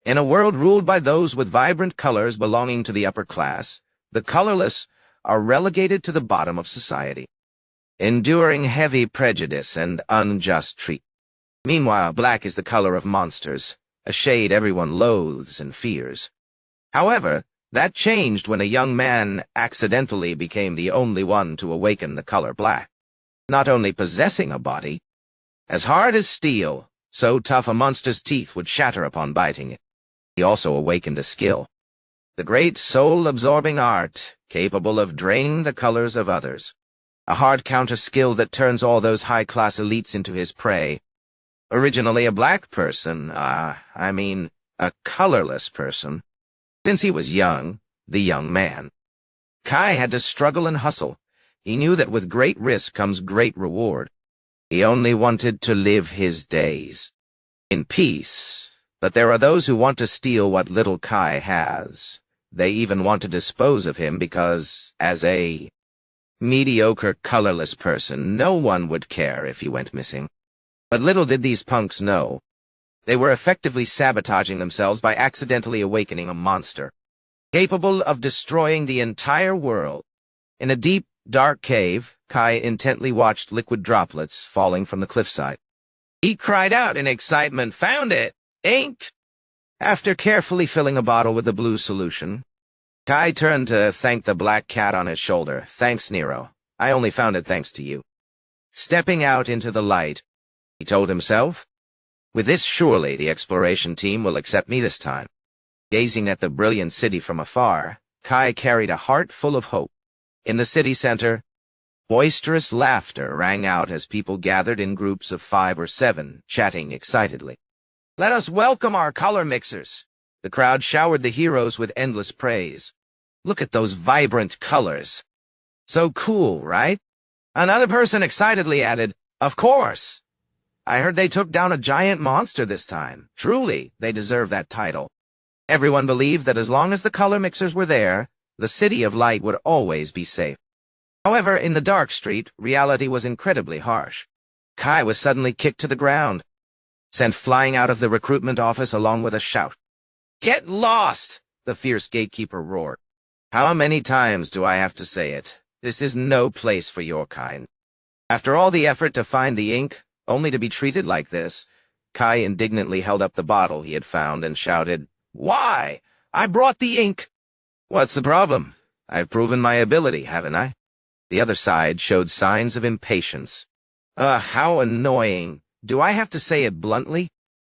In a world ruled by those with vibrant colors belonging to the upper class, the colorless are relegated to the bottom of society, enduring heavy prejudice and unjust treatment. Meanwhile, black is the color of monsters, a shade everyone loathes and fears. However, that changed when a young man accidentally became the only one to awaken the color black. Not only possessing a body, as hard as steel, so tough a monster's teeth would shatter upon biting it, he also awakened a skill. The great soul-absorbing art, capable of draining the colors of others. A hard counter skill that turns all those high-class elites into his prey. Originally a black person, a colorless person. Since he was young, the young man, Kai had to struggle and hustle. He knew that with great risk comes great reward. He only wanted to live his days in peace, but there are those who want to steal what little Kai has. They even want to dispose of him because, as a mediocre, colorless person, no one would care if he went missing. But little did these punks know. They were effectively sabotaging themselves by accidentally awakening a monster, capable of destroying the entire world. In a deep, dark cave, Kai intently watched liquid droplets falling from the cliffside. He cried out in excitement, "Found it! Ink!" After carefully filling a bottle with the blue solution, Kai turned to thank the black cat on his shoulder. "Thanks, Nero. I only found it thanks to you." Stepping out into the light, he told himself, "With this, surely the exploration team will accept me this time." Gazing at the brilliant city from afar, Kai carried a heart full of hope. In the city center, boisterous laughter rang out as people gathered in groups of 5 or 7, chatting excitedly. "Let us welcome our color mixers." The crowd showered the heroes with endless praise. "Look at those vibrant colors. So cool, right?" Another person excitedly added, "Of course. I heard they took down a giant monster this time. Truly, they deserve that title." Everyone believed that as long as the color mixers were there, the City of Light would always be safe. However, in the dark street, reality was incredibly harsh. Kai was suddenly kicked to the ground, sent flying out of the recruitment office along with a shout. "Get lost!" the fierce gatekeeper roared. "How many times do I have to say it? This is no place for your kind." After all the effort to find the ink, only to be treated like this, Kai indignantly held up the bottle he had found and shouted, "Why? I brought the ink!" "What's the problem? I've proven my ability, haven't I?" The other side showed signs of impatience. How annoying. Do I have to say it bluntly?"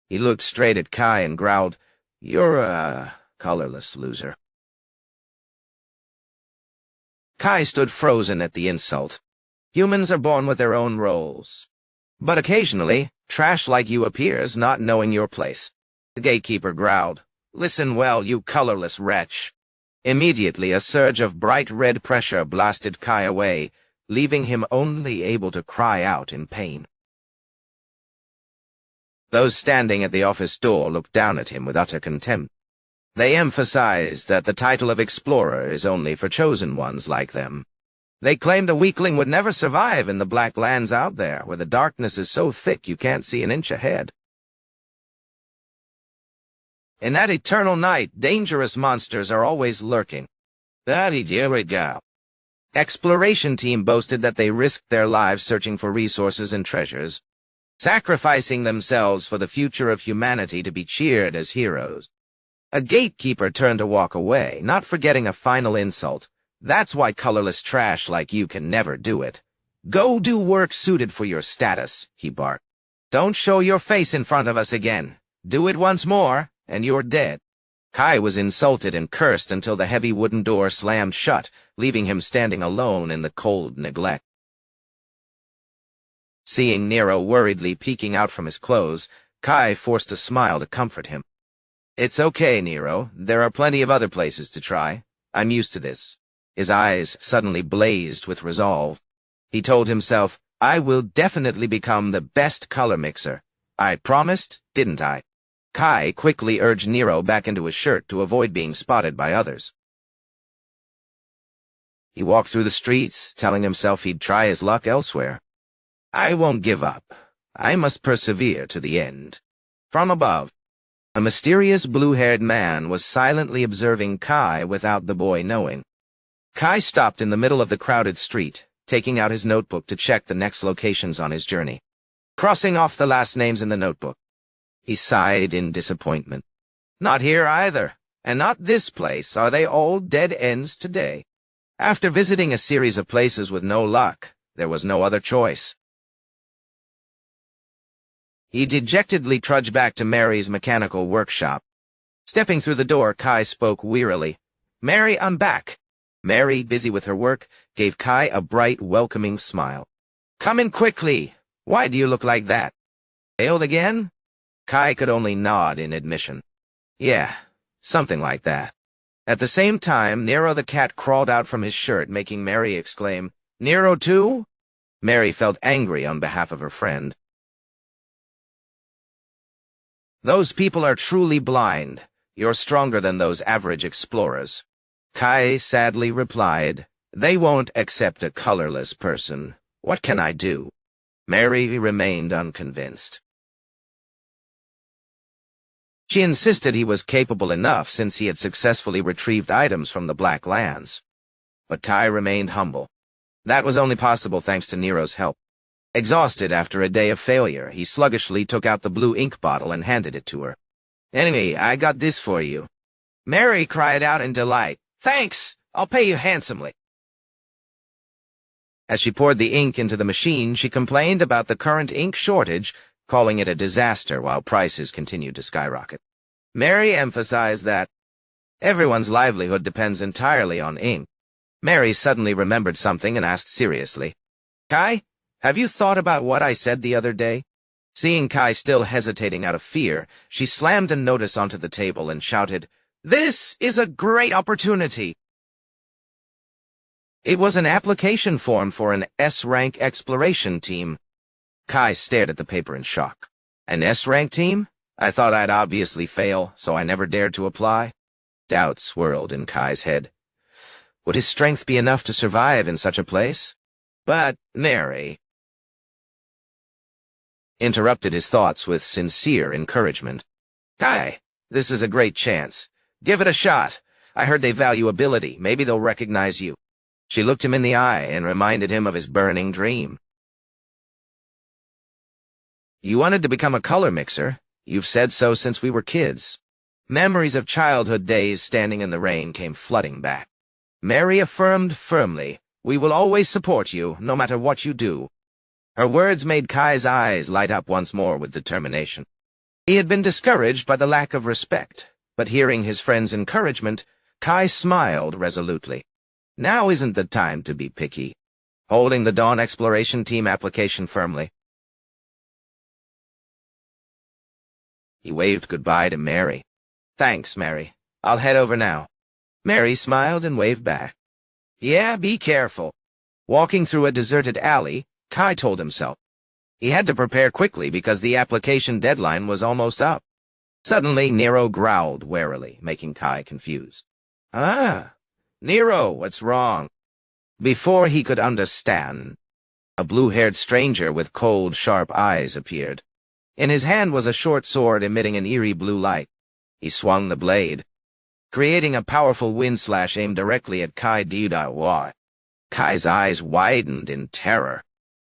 He looked straight at Kai and growled, "You're a colorless loser." Kai stood frozen at the insult. Humans are born with their own roles. But occasionally, trash like you appears, not knowing your place. The gatekeeper growled, "Listen well, you colorless wretch." Immediately, a surge of bright red pressure blasted Kai away, leaving him only able to cry out in pain. Those standing at the office door looked down at him with utter contempt. They emphasized that the title of explorer is only for chosen ones like them. They claimed a weakling would never survive in the black lands out there, where the darkness is so thick you can't see an inch ahead. In that eternal night, dangerous monsters are always lurking. Exploration team boasted that they risked their lives searching for resources and treasures, sacrificing themselves for the future of humanity to be cheered as heroes. A gatekeeper turned to walk away, not forgetting a final insult. "That's why colorless trash like you can never do it. Go do work suited for your status," he barked. "Don't show your face in front of us again. Do it once more, and you're dead." Kai was insulted and cursed until the heavy wooden door slammed shut, leaving him standing alone in the cold neglect. Seeing Nero worriedly peeking out from his clothes, Kai forced a smile to comfort him. "It's okay, Nero. There are plenty of other places to try. I'm used to this." His eyes suddenly blazed with resolve. He told himself, "I will definitely become the best color mixer. I promised, didn't I?" Kai quickly urged Nero back into his shirt to avoid being spotted by others. He walked through the streets, telling himself he'd try his luck elsewhere. "I won't give up. I must persevere to the end." From above, A mysterious blue-haired man was silently observing Kai without the boy knowing. Kai stopped in the middle of the crowded street, taking out his notebook to check the next locations on his journey. Crossing off the last names in the notebook, he sighed in disappointment. Not here either, and not this place. Are they all dead ends today? After visiting a series of places with no luck, there was no other choice. He dejectedly trudged back to Mary's mechanical workshop. Stepping through the door, Kai spoke wearily. "Mary, I'm back." Mary, busy with her work, gave Kai a bright, welcoming smile. "Come in quickly. Why do you look like that? Failed again?" Kai could only nod in admission. "Yeah, something like that." At the same time, Nero the cat crawled out from his shirt, making Mary exclaim, "Nero too?" Mary felt angry on behalf of her friend. "Those people are truly blind. You're stronger than those average explorers." Kai sadly replied, "They won't accept a colorless person. What can I do?" Mary remained unconvinced. She insisted he was capable enough since he had successfully retrieved items from the Black Lands. But Kai remained humble. That was only possible thanks to Nero's help. Exhausted after a day of failure, he sluggishly took out the blue ink bottle and handed it to her. "Anyway, I got this for you." Mary cried out in delight. "Thanks! I'll pay you handsomely." As she poured the ink into the machine, she complained about the current ink shortage, calling it a disaster while prices continued to skyrocket. Mary emphasized that everyone's livelihood depends entirely on ink. Mary suddenly remembered something and asked seriously, "Kai, have you thought about what I said the other day?" Seeing Kai still hesitating out of fear, she slammed a notice onto the table and shouted, "This is a great opportunity!" It was an application form for an S-rank exploration team. Kai stared at the paper in shock. An S-rank team? I thought I'd obviously fail, so I never dared to apply. Doubt swirled in Kai's head. Would his strength be enough to survive in such a place? But Mary interrupted his thoughts with sincere encouragement. "Kai, this is a great chance. Give it a shot. I heard they value ability. Maybe they'll recognize you." She looked him in the eye and reminded him of his burning dream. "You wanted to become a color mixer. You've said so since we were kids." Memories of childhood days standing in the rain came flooding back. Mary affirmed firmly, "We will always support you, no matter what you do." Her words made Kai's eyes light up once more with determination. He had been discouraged by the lack of respect, but hearing his friend's encouragement, Kai smiled resolutely. Now isn't the time to be picky. Holding the Dawn Exploration Team application firmly, he waved goodbye to Mary. "Thanks, Mary. I'll head over now." Mary smiled and waved back. "Yeah, be careful." Walking through a deserted alley, Kai told himself. He had to prepare quickly because the application deadline was almost up. Suddenly, Nero growled warily, making Kai confused. "Ah, Nero, what's wrong?" Before he could understand, a blue-haired stranger with cold, sharp eyes appeared. In his hand was a short sword emitting an eerie blue light. He swung the blade, creating a powerful wind slash aimed directly at Kai Didawa. Kai's eyes widened in terror.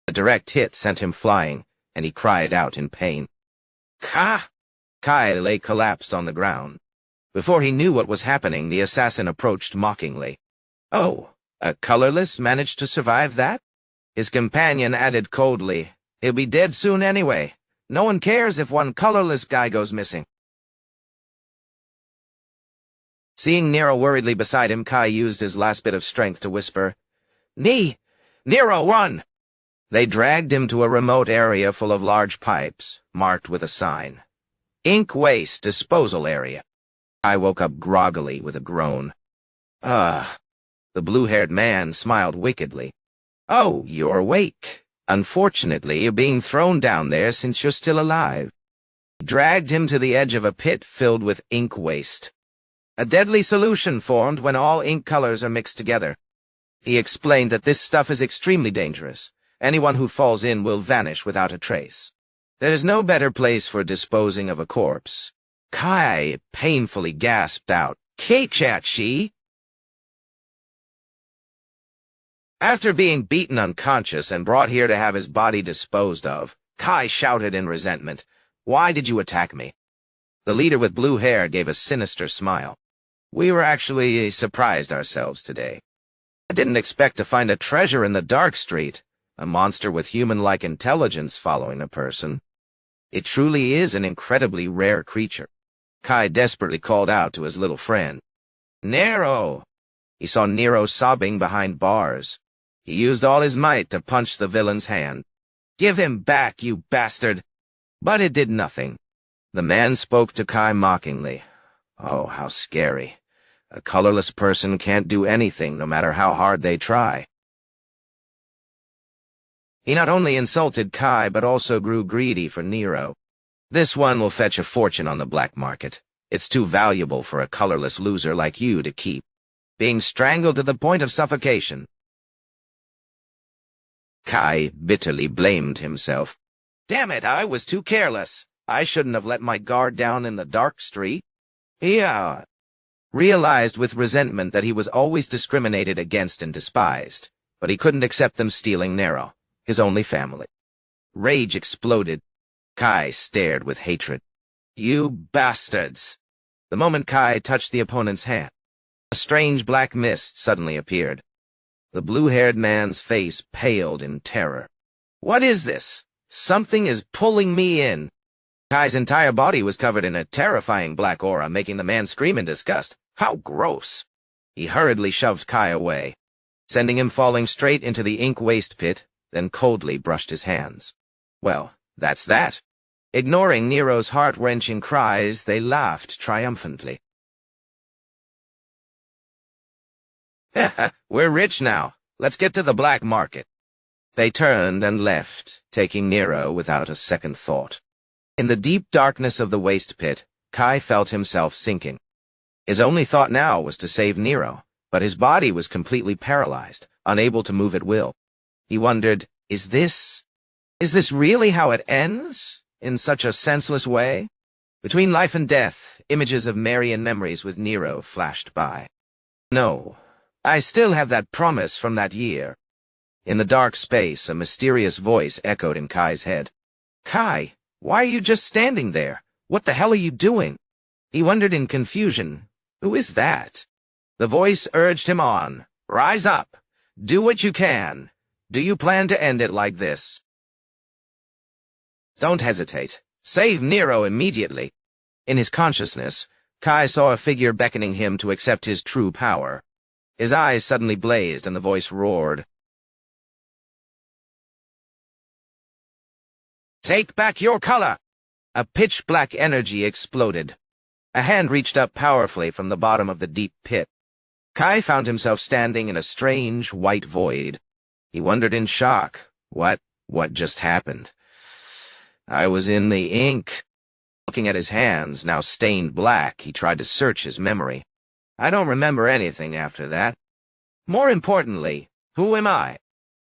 A direct hit sent him flying, and he cried out in pain. "Ka!" Kai lay collapsed on the ground. Before he knew what was happening, the assassin approached mockingly. "Oh, a colorless managed to survive that?" His companion added coldly, "He'll be dead soon anyway. No one cares if one colorless guy goes missing." Seeing Nero worriedly beside him, Kai used his last bit of strength to whisper, Nero, run!" They dragged him to a remote area full of large pipes, marked with a sign. "Ink Waste Disposal Area." I woke up groggily with a groan. "Ugh." The blue-haired man smiled wickedly. "Oh, you're awake. Unfortunately, you're being thrown down there since you're still alive." He dragged him to the edge of a pit filled with ink waste. A deadly solution formed when all ink colors are mixed together. He explained that this stuff is extremely dangerous. Anyone who falls in will vanish without a trace. There is no better place for disposing of a corpse. Kai painfully gasped out, "Keichachi!" After being beaten unconscious and brought here to have his body disposed of, Kai shouted in resentment, "Why did you attack me?" The leader with blue hair gave a sinister smile. "We were actually surprised ourselves today. I didn't expect to find a treasure in the dark street, a monster with human-like intelligence following a person. It truly is an incredibly rare creature." Kai desperately called out to his little friend. "Nero!" He saw Nero sobbing behind bars. He used all his might to punch the villain's hand. "Give him back, you bastard!" But it did nothing. The man spoke to Kai mockingly. Oh, how scary. A colorless person can't do anything, no matter how hard they try. He not only insulted Kai, but also grew greedy for Nero. "This one will fetch a fortune on the black market. It's too valuable for a colorless loser like you to keep. Being strangled to the point of suffocation." Kai bitterly blamed himself. "Damn it, I was too careless. I shouldn't have let my guard down in the dark street." He realized with resentment that he was always discriminated against and despised, but he couldn't accept them stealing Nero, his only family. Rage exploded. Kai stared with hatred. "You bastards!" The moment Kai touched the opponent's hand, a strange black mist suddenly appeared. The blue-haired man's face paled in terror. "What is this? Something is pulling me in." Kai's entire body was covered in a terrifying black aura, making the man scream in disgust. How gross! He hurriedly shoved Kai away, sending him falling straight into the ink waste pit, then coldly brushed his hands. Well, that's that. Ignoring Nero's heart-wrenching cries, they laughed triumphantly. "We're rich now. Let's get to the black market." They turned and left, taking Nero without a second thought. In the deep darkness of the waste pit, Kai felt himself sinking. His only thought now was to save Nero, but his body was completely paralyzed, unable to move at will. He wondered, is this really how it ends? In such a senseless way? Between life and death, images of Marian memories with Nero flashed by. No, I still have that promise from that year. In the dark space, a mysterious voice echoed in Kai's head. "Kai, why are you just standing there? What the hell are you doing?" He wondered in confusion. Who is that? The voice urged him on. "Rise up. Do what you can. Do you plan to end it like this? Don't hesitate. Save Nero immediately." In his consciousness, Kai saw a figure beckoning him to accept his true power. His eyes suddenly blazed and the voice roared. "Take back your color!" A pitch-black energy exploded. A hand reached up powerfully from the bottom of the deep pit. Kai found himself standing in a strange, white void. He wondered in shock. What just happened? I was in the ink. Looking at his hands, now stained black, he tried to search his memory. I don't remember anything after that. More importantly, who am I?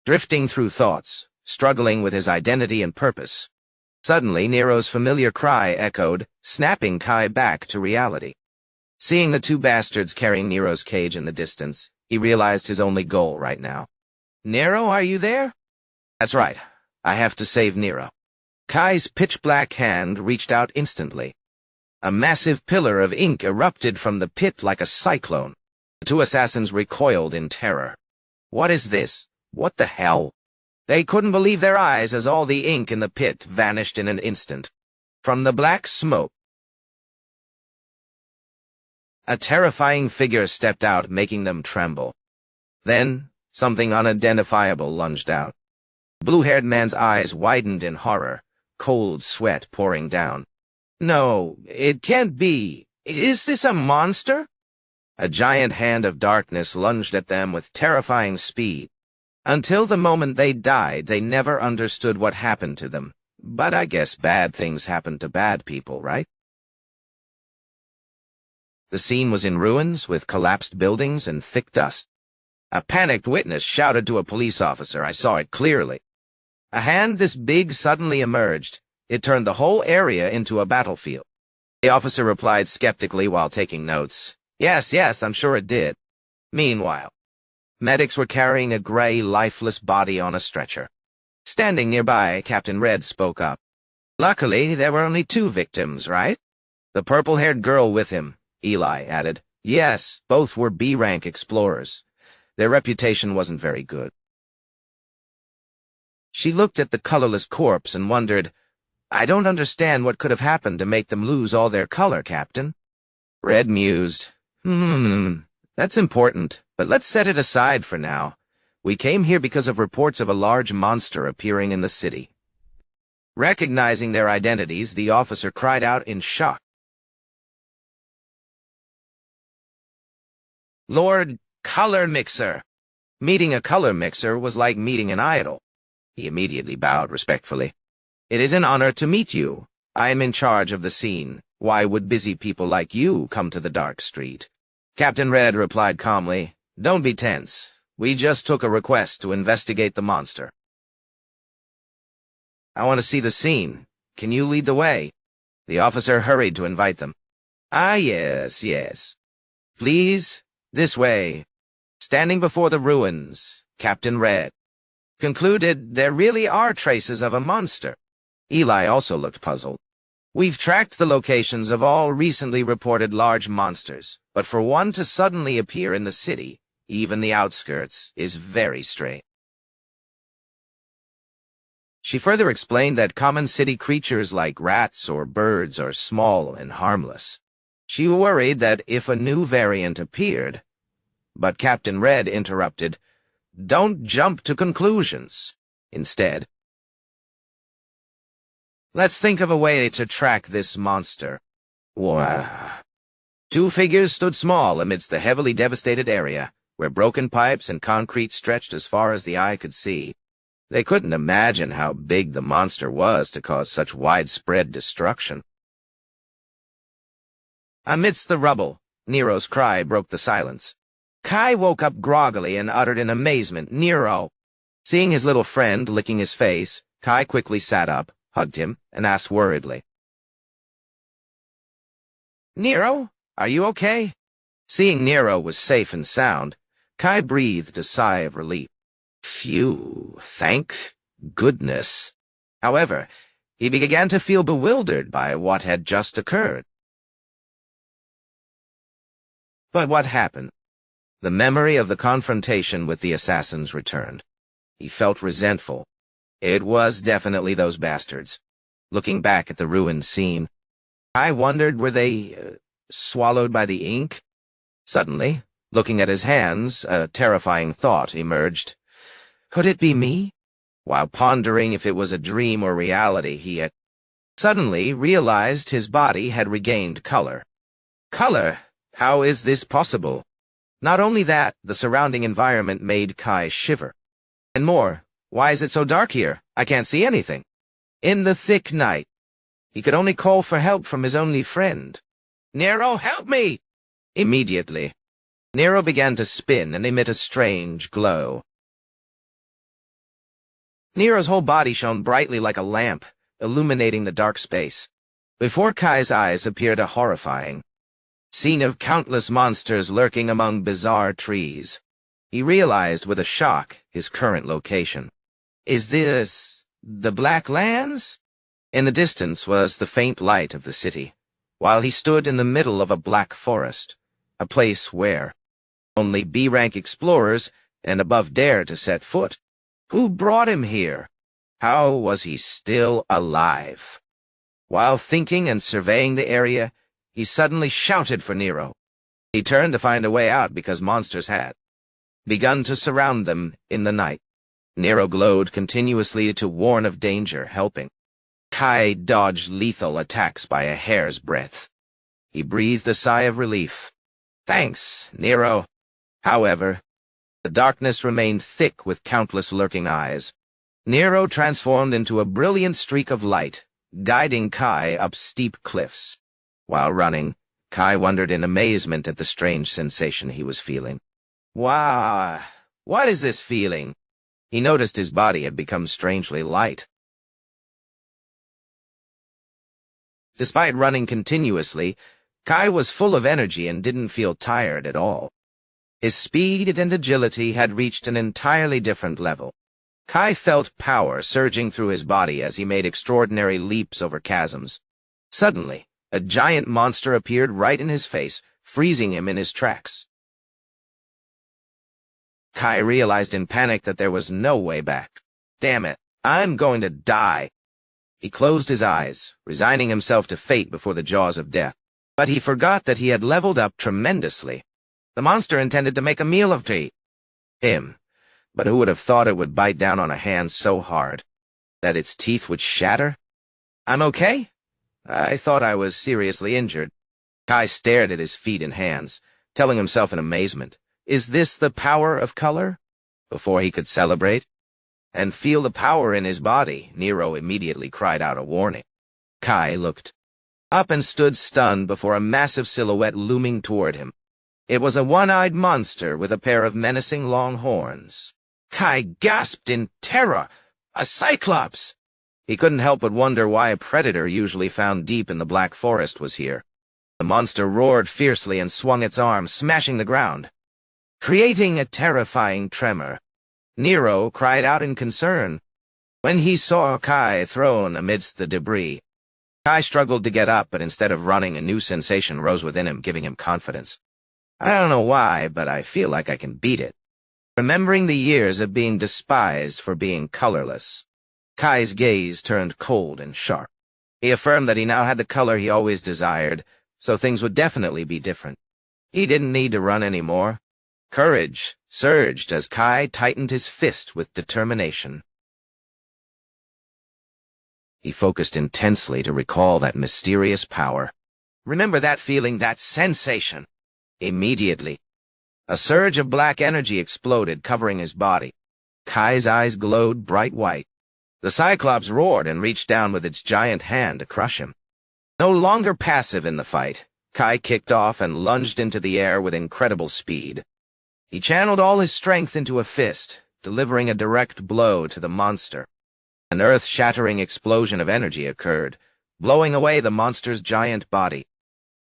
Drifting through thoughts, struggling with his identity and purpose. Suddenly, Nero's familiar cry echoed, snapping Kai back to reality. Seeing the two bastards carrying Nero's cage in the distance, he realized his only goal right now. "Nero, are you there?" "That's right. I have to save Nero." Kai's pitch-black hand reached out instantly. A massive pillar of ink erupted from the pit like a cyclone. The two assassins recoiled in terror. What is this? What the hell? They couldn't believe their eyes as all the ink in the pit vanished in an instant. From the black smoke, a terrifying figure stepped out, making them tremble. Then, something unidentifiable lunged out. The blue-haired man's eyes widened in horror, cold sweat pouring down. "No, it can't be. Is this a monster?" A giant hand of darkness lunged at them with terrifying speed. Until the moment they died, they never understood what happened to them. But I guess bad things happen to bad people, right? The scene was in ruins, with collapsed buildings and thick dust. A panicked witness shouted to a police officer. I saw it clearly. A hand this big suddenly emerged. It turned the whole area into a battlefield. The officer replied skeptically while taking notes. Yes, yes, I'm sure it did. Meanwhile, medics were carrying a gray, lifeless body on a stretcher. Standing nearby, Captain Red spoke up. Luckily, there were only 2 victims, right? The purple-haired girl with him, Eli added. Yes, both were B-rank explorers. Their reputation wasn't very good. She looked at the colorless corpse and wondered, I don't understand what could have happened to make them lose all their color, Captain. Red mused. That's important, but let's set it aside for now. We came here because of reports of a large monster appearing in the city. Recognizing their identities, the officer cried out in shock. Lord Color Mixer! Meeting a color mixer was like meeting an idol. He immediately bowed respectfully. It is an honor to meet you. I am in charge of the scene. Why would busy people like you come to the dark street? Captain Red replied calmly, Don't be tense. We just took a request to investigate the monster. I want to see the scene. Can you lead the way? The officer hurried to invite them. Ah, yes, yes. Please, this way. Standing before the ruins, Captain Red concluded there really are traces of a monster. Eli also looked puzzled. We've tracked the locations of all recently reported large monsters, but for one to suddenly appear in the city, even the outskirts, is very strange. She further explained that common city creatures like rats or birds are small and harmless. She worried that if a new variant appeared, but Captain Red interrupted, Don't jump to conclusions. Instead, let's think of a way to track this monster. Wow. 2 figures stood small amidst the heavily devastated area, where broken pipes and concrete stretched as far as the eye could see. They couldn't imagine how big the monster was to cause such widespread destruction. Amidst the rubble, Nero's cry broke the silence. Kai woke up groggily and uttered in amazement, Nero! Seeing his little friend licking his face, Kai quickly sat up, hugged him, and asked worriedly, Nero, are you okay? Seeing Nero was safe and sound, Kai breathed a sigh of relief. Phew, thank goodness. However, he began to feel bewildered by what had just occurred. But what happened? The memory of the confrontation with the assassins returned. He felt resentful. It was definitely those bastards. Looking back at the ruined scene, I wondered, were they swallowed by the ink? Suddenly, looking at his hands, a terrifying thought emerged. Could it be me? While pondering if it was a dream or reality, he had suddenly realized his body had regained color. Color? How is this possible? Not only that, the surrounding environment made Kai shiver. And more, why is it so dark here? I can't see anything. In the thick night, he could only call for help from his only friend. Nero, help me! Immediately, Nero began to spin and emit a strange glow. Nero's whole body shone brightly like a lamp, illuminating the dark space. Before Kai's eyes appeared a horrifying scene of countless monsters lurking among bizarre trees. He realized with a shock his current location. Is this the Black Lands? In the distance was the faint light of the city, while he stood in the middle of a black forest, a place where only B-rank explorers and above dared to set foot. Who brought him here? How was he still alive? While thinking and surveying the area, he suddenly shouted for Nero. He turned to find a way out because monsters had begun to surround them in the night. Nero glowed continuously to warn of danger, helping Kai dodged lethal attacks by a hair's breadth. He breathed a sigh of relief. Thanks, Nero. However, the darkness remained thick with countless lurking eyes. Nero transformed into a brilliant streak of light, guiding Kai up steep cliffs. While running, Kai wondered in amazement at the strange sensation he was feeling. Wow, what is this feeling? He noticed his body had become strangely light. Despite running continuously, Kai was full of energy and didn't feel tired at all. His speed and agility had reached an entirely different level. Kai felt power surging through his body as he made extraordinary leaps over chasms. Suddenly, a giant monster appeared right in his face, freezing him in his tracks. Kai realized in panic that there was no way back. Damn it, I'm going to die. He closed his eyes, resigning himself to fate before the jaws of death. But he forgot that he had leveled up tremendously. The monster intended to make a meal of him. But who would have thought it would bite down on a hand so hard that its teeth would shatter? I'm okay? I thought I was seriously injured. Kai stared at his feet and hands, telling himself in amazement, is this the power of color? Before he could celebrate and feel the power in his body, Nero immediately cried out a warning. Kai looked up and stood stunned before a massive silhouette looming toward him. It was a one-eyed monster with a pair of menacing long horns. Kai gasped in terror. A cyclops! He couldn't help but wonder why a predator usually found deep in the Black Forest was here. The monster roared fiercely and swung its arms, smashing the ground, creating a terrifying tremor. Nero cried out in concern when he saw Kai thrown amidst the debris. Kai struggled to get up, but instead of running, a new sensation rose within him, giving him confidence. I don't know why, but I feel like I can beat it. Remembering the years of being despised for being colorless, Kai's gaze turned cold and sharp. He affirmed that he now had the color he always desired, so things would definitely be different. He didn't need to run anymore. Courage surged as Kai tightened his fist with determination. He focused intensely to recall that mysterious power. Remember that feeling, that sensation. Immediately, a surge of black energy exploded, covering his body. Kai's eyes glowed bright white. The Cyclops roared and reached down with its giant hand to crush him. No longer passive in the fight, Kai kicked off and lunged into the air with incredible speed. He channeled all his strength into a fist, delivering a direct blow to the monster. An earth-shattering explosion of energy occurred, blowing away the monster's giant body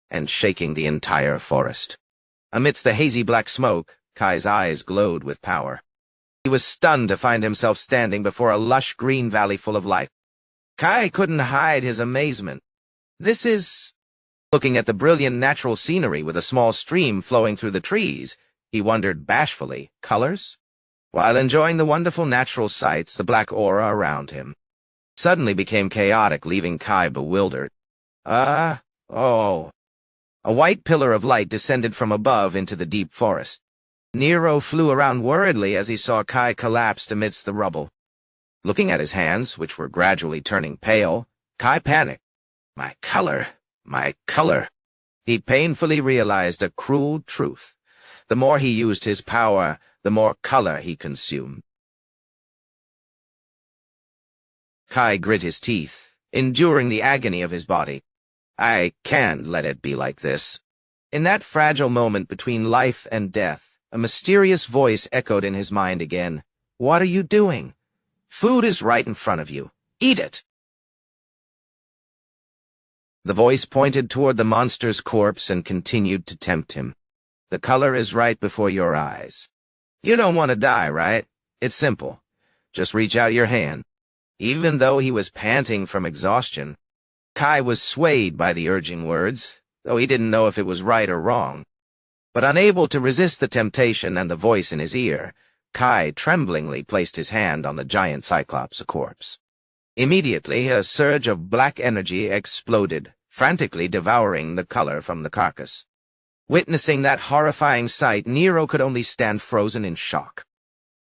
and shaking the entire forest. Amidst the hazy black smoke, Kai's eyes glowed with power. He was stunned to find himself standing before a lush green valley full of life. Kai couldn't hide his amazement. This is... Looking at the brilliant natural scenery with a small stream flowing through the trees, he wondered bashfully, colors? While enjoying the wonderful natural sights, the black aura around him suddenly became chaotic, leaving Kai bewildered. Oh. A white pillar of light descended from above into the deep forest. Nero flew around worriedly as he saw Kai collapsed amidst the rubble. Looking at his hands, which were gradually turning pale, Kai panicked. My color. He painfully realized a cruel truth. The more he used his power, the more color he consumed. Kai grit his teeth, enduring the agony of his body. I can't let it be like this. In that fragile moment between life and death, a mysterious voice echoed in his mind again. What are you doing? Food is right in front of you. Eat it! The voice pointed toward the monster's corpse and continued to tempt him. The color is right before your eyes. You don't want to die, right? It's simple. Just reach out your hand. Even though he was panting from exhaustion, Kai was swayed by the urging words, though he didn't know if it was right or wrong. But unable to resist the temptation and the voice in his ear, Kai tremblingly placed his hand on the giant Cyclops corpse. Immediately, a surge of black energy exploded, frantically devouring the color from the carcass. Witnessing that horrifying sight, Nero could only stand frozen in shock.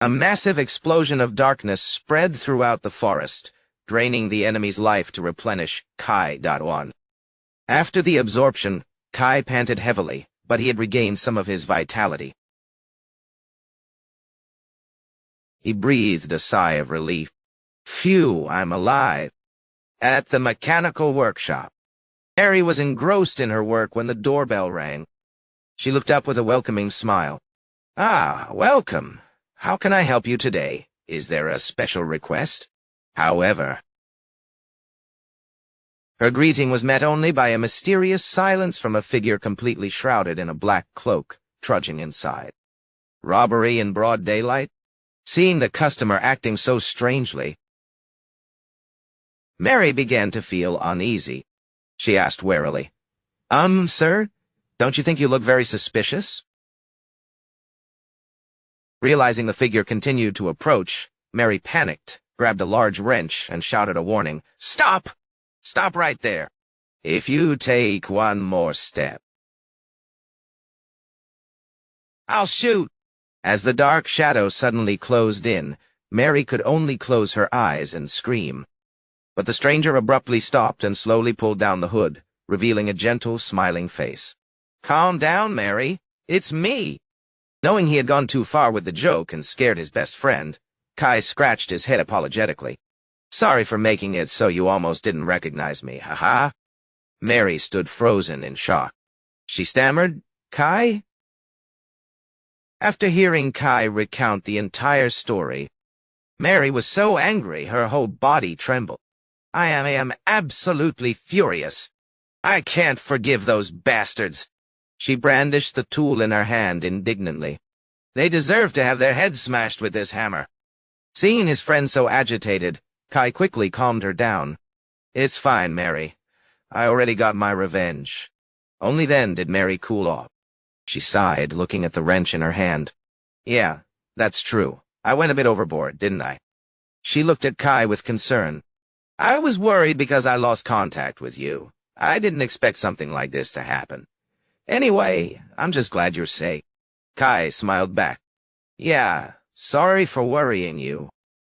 A massive explosion of darkness spread throughout the forest, draining the enemy's life to replenish Kai.1. After the absorption, Kai panted heavily, but he had regained some of his vitality. He breathed a sigh of relief. Phew, I'm alive. At the mechanical workshop, Mary was engrossed in her work when the doorbell rang. She looked up with a welcoming smile. Ah, welcome. How can I help you today? Is there a special request? However, Her greeting was met only by a mysterious silence from a figure completely shrouded in a black cloak, trudging inside. Robbery in broad daylight? Seeing the customer acting so strangely, Mary began to feel uneasy. She asked warily, Sir? Don't you think you look very suspicious?" Realizing the figure continued to approach, Mary panicked, grabbed a large wrench, and shouted a warning, "Stop! Stop right there! If you take one more step, I'll shoot!" As the dark shadow suddenly closed in, Mary could only close her eyes and scream. But the stranger abruptly stopped and slowly pulled down the hood, revealing a gentle, smiling face. "Calm down, Mary. It's me." Knowing he had gone too far with the joke and scared his best friend, Kai scratched his head apologetically. "Sorry for making it so you almost didn't recognize me, haha." Mary stood frozen in shock. She stammered, "Kai?" After hearing Kai recount the entire story, Mary was so angry her whole body trembled. I am absolutely furious. I can't forgive those bastards." She brandished the tool in her hand indignantly. "They deserve to have their heads smashed with this hammer." Seeing his friend so agitated, Kai quickly calmed her down. "It's fine, Mary. I already got my revenge." Only then did Mary cool off. She sighed, looking at the wrench in her hand. "Yeah, that's true. I went a bit overboard, didn't I?" She looked at Kai with concern. "I was worried because I lost contact with you. I didn't expect something like this to happen. Anyway, I'm just glad you're safe." Kai smiled back. "Yeah, sorry for worrying you."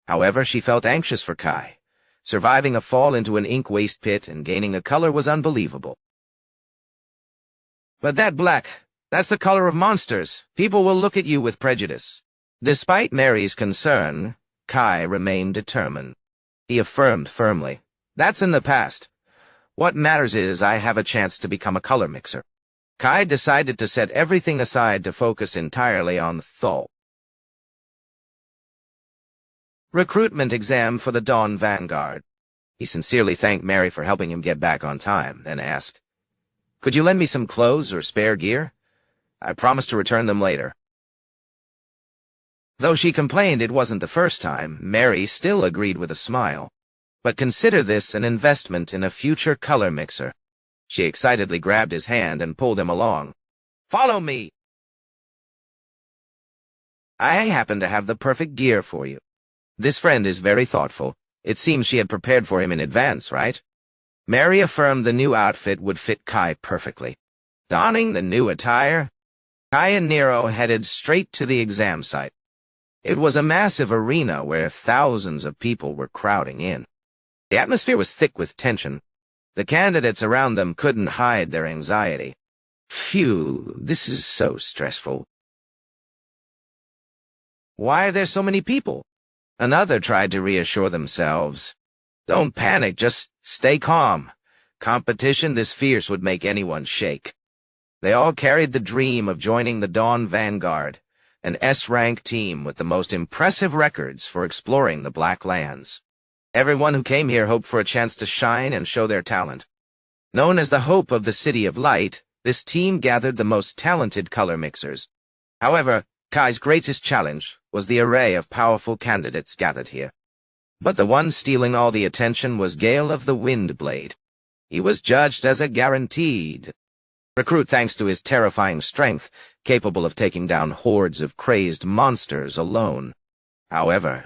However, she felt anxious for Kai. Surviving a fall into an ink waste pit and gaining a color was unbelievable. "But that black, that's the color of monsters. People will look at you with prejudice." Despite Mary's concern, Kai remained determined. He affirmed firmly, "That's in the past. What matters is I have a chance to become a color mixer." Kai decided to set everything aside to focus entirely on Thol. Recruitment exam for the Dawn Vanguard. He sincerely thanked Mary for helping him get back on time, then asked, "Could you lend me some clothes or spare gear? I promise to return them later." Though she complained it wasn't the first time, Mary still agreed with a smile. But consider this an investment in a future color mixer. She excitedly grabbed his hand and pulled him along. "Follow me! I happen to have the perfect gear for you." This friend is very thoughtful. It seems she had prepared for him in advance, right? Mary affirmed the new outfit would fit Kai perfectly. Donning the new attire, Kai and Nero headed straight to the exam site. It was a massive arena where thousands of people were crowding in. The atmosphere was thick with tension. The candidates around them couldn't hide their anxiety. "Phew, this is so stressful." "Why are there so many people?" Another tried to reassure themselves. "Don't panic, just stay calm. Competition this fierce would make anyone shake." They all carried the dream of joining the Dawn Vanguard, an S-rank team with the most impressive records for exploring the Black Lands. Everyone who came here hoped for a chance to shine and show their talent. Known as the Hope of the City of Light, this team gathered the most talented color mixers. However, Kai's greatest challenge was the array of powerful candidates gathered here. But the one stealing all the attention was Gale of the Windblade. He was judged as a guaranteed recruit thanks to his terrifying strength, capable of taking down hordes of crazed monsters alone. However,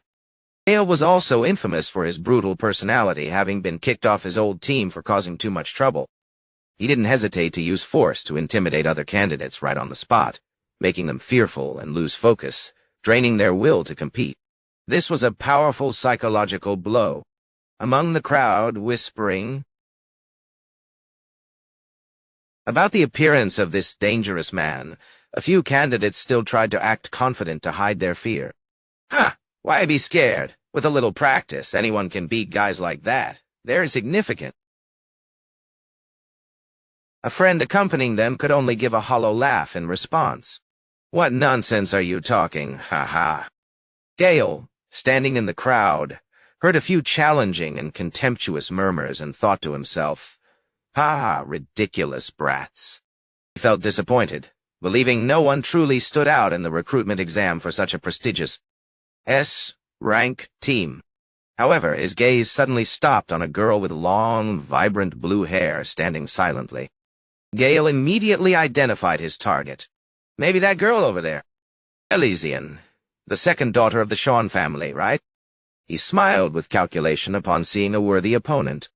Gale was also infamous for his brutal personality, having been kicked off his old team for causing too much trouble. He didn't hesitate to use force to intimidate other candidates right on the spot, making them fearful and lose focus, draining their will to compete. This was a powerful psychological blow. Among the crowd, whispering about the appearance of this dangerous man, a few candidates still tried to act confident to hide their fear. "Ha! Why be scared? With a little practice, anyone can beat guys like that. They're insignificant." A friend accompanying them could only give a hollow laugh in response. "What nonsense are you talking? Ha ha." Gale, standing in the crowd, heard a few challenging and contemptuous murmurs, and thought to himself, "Ah, ridiculous brats." He felt disappointed, believing no one truly stood out in the recruitment exam for such a prestigious S-rank team. However, his gaze suddenly stopped on a girl with long, vibrant blue hair standing silently. Gale immediately identified his target. Maybe that girl over there. Elysian, the second daughter of the Shawn family, right? He smiled with calculation upon seeing a worthy opponent.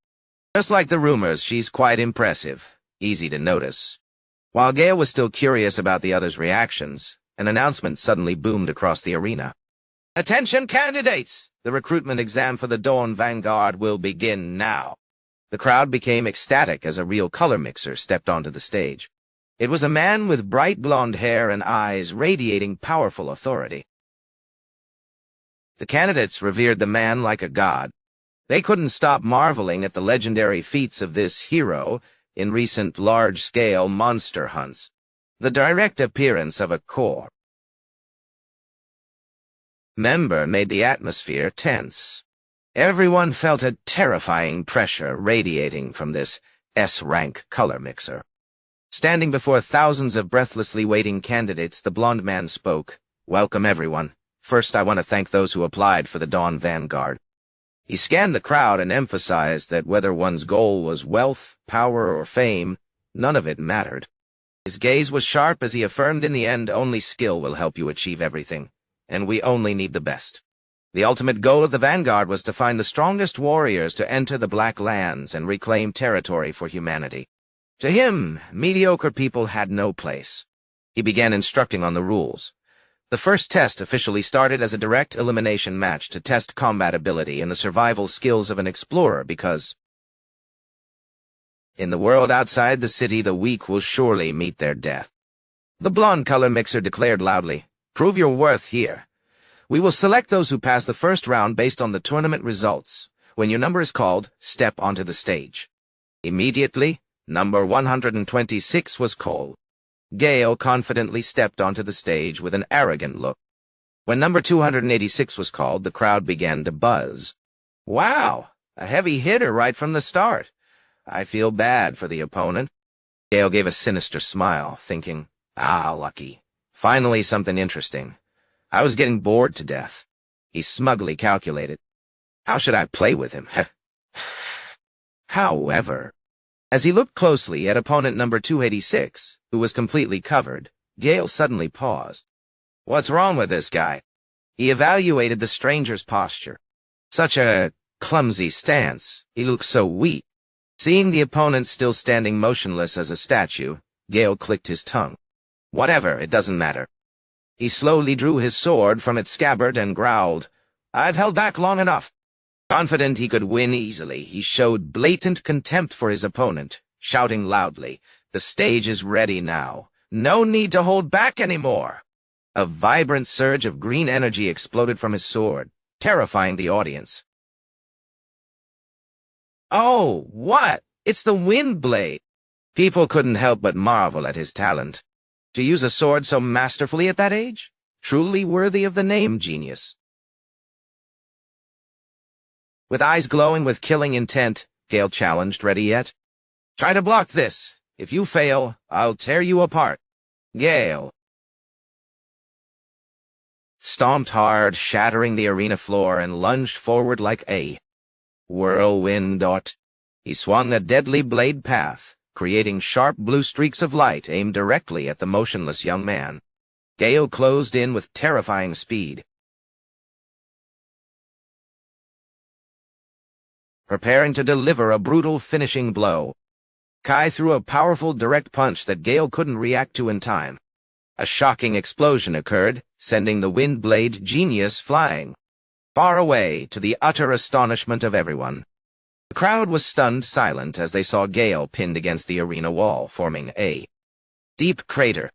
Just like the rumors, she's quite impressive, easy to notice. While Gale was still curious about the others' reactions, an announcement suddenly boomed across the arena. "Attention, candidates! The recruitment exam for the Dawn Vanguard will begin now." The crowd became ecstatic as a real color mixer stepped onto the stage. It was a man with bright blonde hair and eyes radiating powerful authority. The candidates revered the man like a god. They couldn't stop marveling at the legendary feats of this hero in recent large-scale monster hunts. The direct appearance of a core member made the atmosphere tense. Everyone felt a terrifying pressure radiating from this S-rank color mixer. Standing before thousands of breathlessly waiting candidates, the blond man spoke. "Welcome, everyone. First, I want to thank those who applied for the Dawn Vanguard." He scanned the crowd and emphasized that whether one's goal was wealth, power, or fame, none of it mattered. His gaze was sharp as he affirmed, in the end, only skill will help you achieve everything, and we only need the best. The ultimate goal of the Vanguard was to find the strongest warriors to enter the Black Lands and reclaim territory for humanity. To him, mediocre people had no place. He began instructing on the rules. The first test officially started as a direct elimination match to test combat ability and the survival skills of an explorer because, in the world outside the city, the weak will surely meet their death. The blonde color mixer declared loudly, "Prove your worth here. We will select those who pass the first round based on the tournament results. When your number is called, step onto the stage." Immediately, number 126 was called. Gale confidently stepped onto the stage with an arrogant look. When number 286 was called, the crowd began to buzz. "Wow, a heavy hitter right from the start. I feel bad for the opponent." Gale gave a sinister smile, thinking, "Ah, lucky. Finally something interesting. I was getting bored to death." He smugly calculated, "How should I play with him?" However, as he looked closely at opponent number 286, who was completely covered, Gale suddenly paused. What's wrong with this guy? He evaluated the stranger's posture. Such a clumsy stance. He looked so weak. Seeing the opponent still standing motionless as a statue, Gale clicked his tongue. Whatever, it doesn't matter. He slowly drew his sword from its scabbard and growled, "I've held back long enough." Confident he could win easily, he showed blatant contempt for his opponent, shouting loudly, "The stage is ready now. No need to hold back anymore." A vibrant surge of green energy exploded from his sword, terrifying the audience. "Oh, what? It's the wind blade!" People couldn't help but marvel at his talent. To use a sword so masterfully at that age? Truly worthy of the name genius. With eyes glowing with killing intent, Gale challenged, "Ready yet? Try to block this. If you fail, I'll tear you apart." Gale stomped hard, shattering the arena floor, and lunged forward like a whirlwind dart. He swung a deadly blade path, creating sharp blue streaks of light aimed directly at the motionless young man. Gale closed in with terrifying speed, preparing to deliver a brutal finishing blow. Kai threw a powerful direct punch that Gale couldn't react to in time. A shocking explosion occurred, sending the wind blade genius flying far away, to the utter astonishment of everyone. The crowd was stunned silent as they saw Gale pinned against the arena wall, forming a deep crater.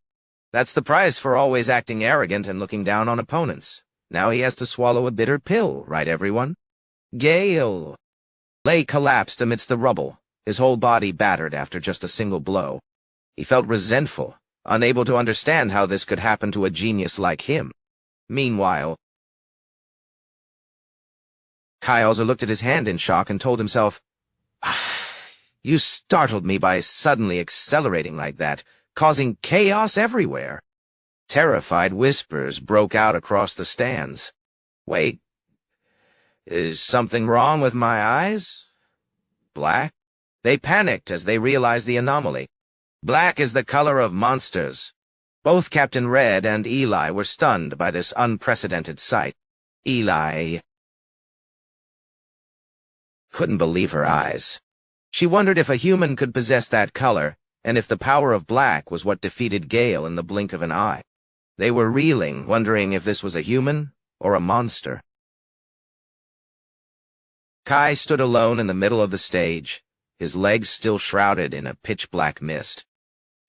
That's the price for always acting arrogant and looking down on opponents. Now he has to swallow a bitter pill, right, everyone? Gale lay collapsed amidst the rubble, his whole body battered after just a single blow. He felt resentful, unable to understand how this could happen to a genius like him. Meanwhile, Kai also looked at his hand in shock and told himself, "You startled me by suddenly accelerating like that, causing chaos everywhere." Terrified whispers broke out across the stands. "Wait, is something wrong with my eyes? Black?" They panicked as they realized the anomaly. Black is the color of monsters. Both Captain Red and Eli were stunned by this unprecedented sight. Eli couldn't believe her eyes. She wondered if a human could possess that color, and if the power of black was what defeated Gale in the blink of an eye. They were reeling, wondering if this was a human or a monster. Kai stood alone in the middle of the stage, his legs still shrouded in a pitch-black mist.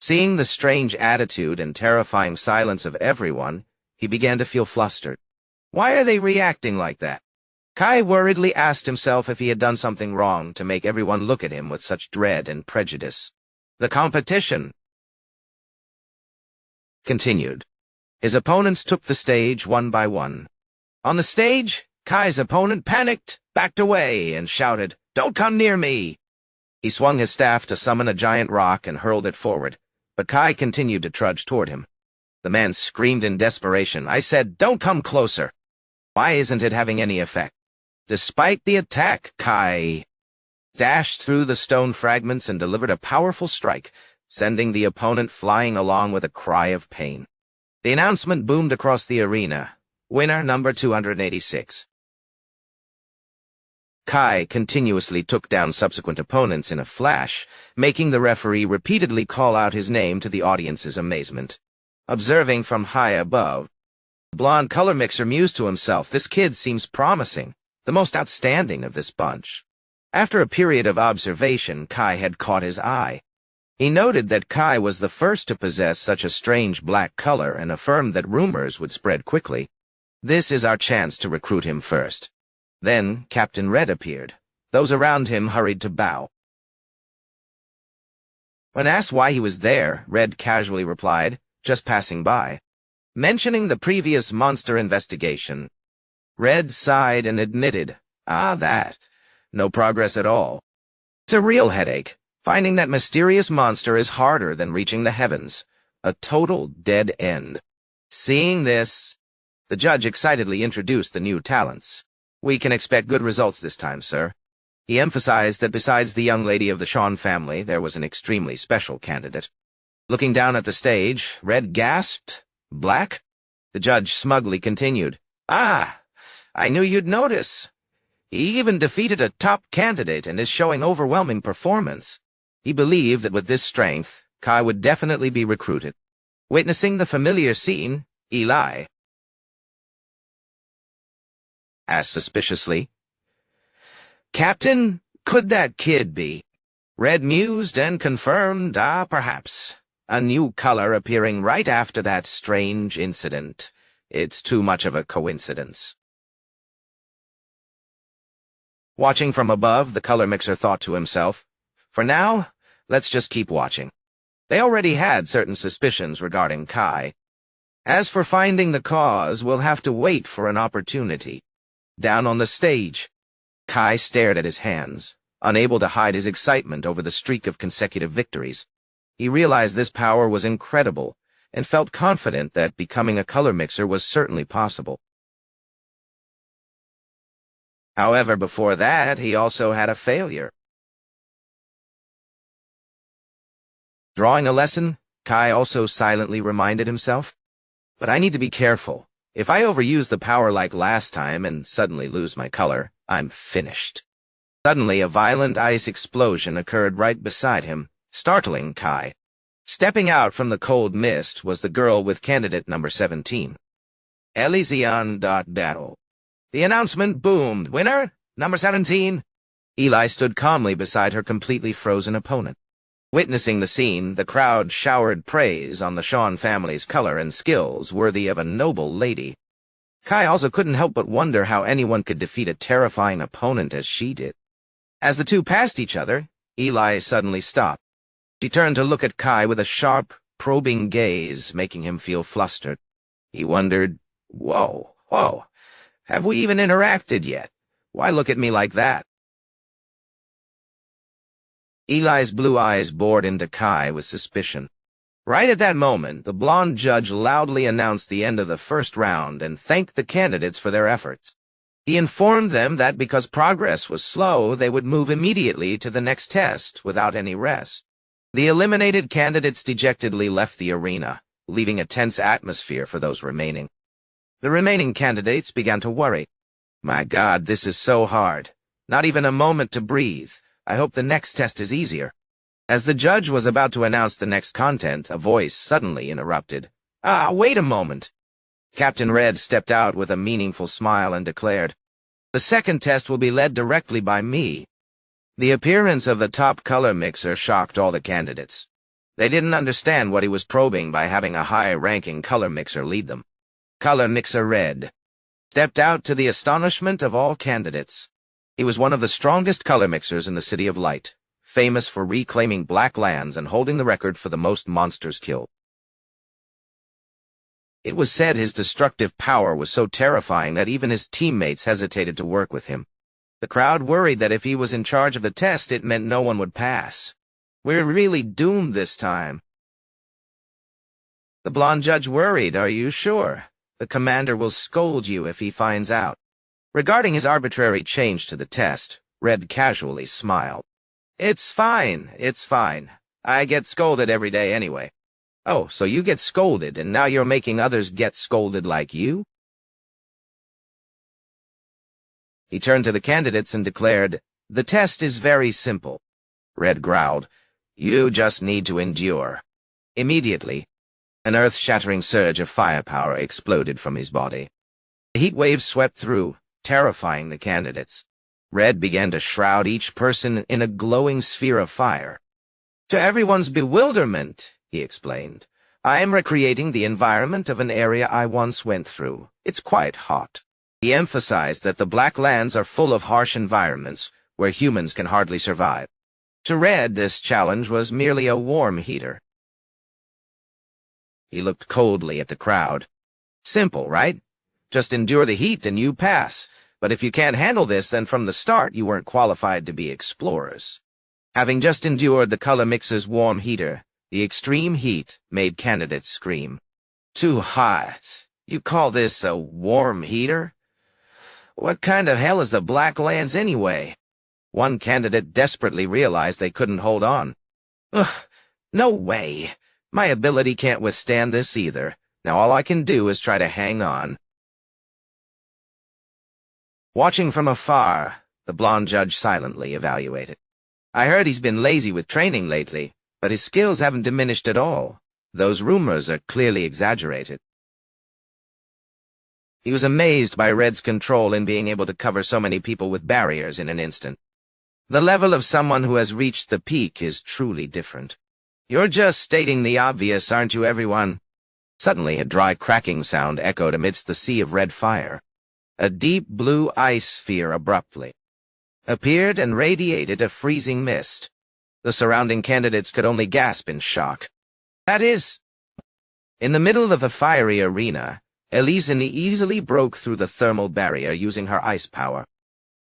Seeing the strange attitude and terrifying silence of everyone, he began to feel flustered. Why are they reacting like that? Kai worriedly asked himself if he had done something wrong to make everyone look at him with such dread and prejudice. The competition continued. His opponents took the stage one by one. On the stage, Kai's opponent panicked, backed away, and shouted, "Don't come near me!" He swung his staff to summon a giant rock and hurled it forward, but Kai continued to trudge toward him. The man screamed in desperation, "I said, don't come closer!" Why isn't it having any effect? Despite the attack, Kai dashed through the stone fragments and delivered a powerful strike, sending the opponent flying along with a cry of pain. The announcement boomed across the arena. Winner number 286. Kai continuously took down subsequent opponents in a flash, making the referee repeatedly call out his name to the audience's amazement. Observing from high above, the blonde color mixer mused to himself, "This kid seems promising, the most outstanding of this bunch." After a period of observation, Kai had caught his eye. He noted that Kai was the first to possess such a strange black color and affirmed that rumors would spread quickly. "This is our chance to recruit him first." Then Captain Red appeared. Those around him hurried to bow. When asked why he was there, Red casually replied, "Just passing by," mentioning the previous monster investigation. Red sighed and admitted, that. No progress at all. It's a real headache. Finding that mysterious monster is harder than reaching the heavens. A total dead end." Seeing this, the judge excitedly introduced the new talents. "We can expect good results this time, sir." He emphasized that besides the young lady of the Shawn family, there was an extremely special candidate. Looking down at the stage, Red gasped, "Black?" The judge smugly continued, "I knew you'd notice. He even defeated a top candidate and is showing overwhelming performance." He believed that with this strength, Kai would definitely be recruited. Witnessing the familiar scene, Eli asked suspiciously, "Captain, could that kid be?" Red mused and confirmed, perhaps. A new color appearing right after that strange incident. It's too much of a coincidence. Watching from above, the color mixer thought to himself, "For now, let's just keep watching." They already had certain suspicions regarding Kai. As for finding the cause, we'll have to wait for an opportunity. Down on the stage, Kai stared at his hands, unable to hide his excitement over the streak of consecutive victories. He realized this power was incredible, and felt confident that becoming a color mixer was certainly possible. However, before that, he also had a failure. Drawing a lesson, Kai also silently reminded himself, "But I need to be careful. If I overuse the power like last time and suddenly lose my color, I'm finished." Suddenly, a violent ice explosion occurred right beside him, startling Kai. Stepping out from the cold mist was the girl with candidate number 17. Elysian.battle. The announcement boomed. "Winner, number 17. Eli stood calmly beside her completely frozen opponent. Witnessing the scene, the crowd showered praise on the Shawn family's color and skills worthy of a noble lady. Kai also couldn't help but wonder how anyone could defeat a terrifying opponent as she did. As the two passed each other, Eli suddenly stopped. She turned to look at Kai with a sharp, probing gaze, making him feel flustered. He wondered, Whoa, have we even interacted yet? Why look at me like that? Eli's blue eyes bored into Kai with suspicion. Right at that moment, the blonde judge loudly announced the end of the first round and thanked the candidates for their efforts. He informed them that because progress was slow, they would move immediately to the next test without any rest. The eliminated candidates dejectedly left the arena, leaving a tense atmosphere for those remaining. The remaining candidates began to worry. My God, this is so hard. Not even a moment to breathe. I hope the next test is easier. As the judge was about to announce the next content, a voice suddenly interrupted. Wait a moment. Captain Red stepped out with a meaningful smile and declared, "The second test will be led directly by me." The appearance of the top color mixer shocked all the candidates. They didn't understand what he was probing by having a high-ranking color mixer lead them. Color Mixer Red stepped out to the astonishment of all candidates. He was one of the strongest color mixers in the City of Light, famous for reclaiming black lands and holding the record for the most monsters killed. It was said his destructive power was so terrifying that even his teammates hesitated to work with him. The crowd worried that if he was in charge of the test, it meant no one would pass. We're really doomed this time. The blonde judge worried. Are you sure? The commander will scold you if he finds out. Regarding his arbitrary change to the test, Red casually smiled. It's fine. I get scolded every day anyway. Oh, so you get scolded, and now you're making others get scolded like you? He turned to the candidates and declared, "The test is very simple." Red growled, "You just need to endure." Immediately, an earth-shattering surge of firepower exploded from his body. The heat waves swept through, terrifying the candidates. Red began to shroud each person in a glowing sphere of fire. To everyone's bewilderment, he explained, I am recreating the environment of an area I once went through. It's quite hot. He emphasized that the Black Lands are full of harsh environments where humans can hardly survive. To Red, this challenge was merely a warm heater. He looked coldly at the crowd. Simple, right? Just endure the heat and you pass. But if you can't handle this, then from the start you weren't qualified to be explorers. Having just endured the color mixer's warm heater, the extreme heat made candidates scream. Too hot. You call this a warm heater? What kind of hell is the Black Lands anyway? One candidate desperately realized they couldn't hold on. Ugh, no way. My ability can't withstand this either. Now all I can do is try to hang on. Watching from afar, the blonde judge silently evaluated. I heard he's been lazy with training lately, but his skills haven't diminished at all. Those rumors are clearly exaggerated. He was amazed by Red's control in being able to cover so many people with barriers in an instant. The level of someone who has reached the peak is truly different. You're just stating the obvious, aren't you, everyone? Suddenly, a dry cracking sound echoed amidst the sea of red fire. A deep blue ice sphere abruptly appeared and radiated a freezing mist. The surrounding candidates could only gasp in shock. That is... In the middle of the fiery arena, Elizani easily broke through the thermal barrier using her ice power.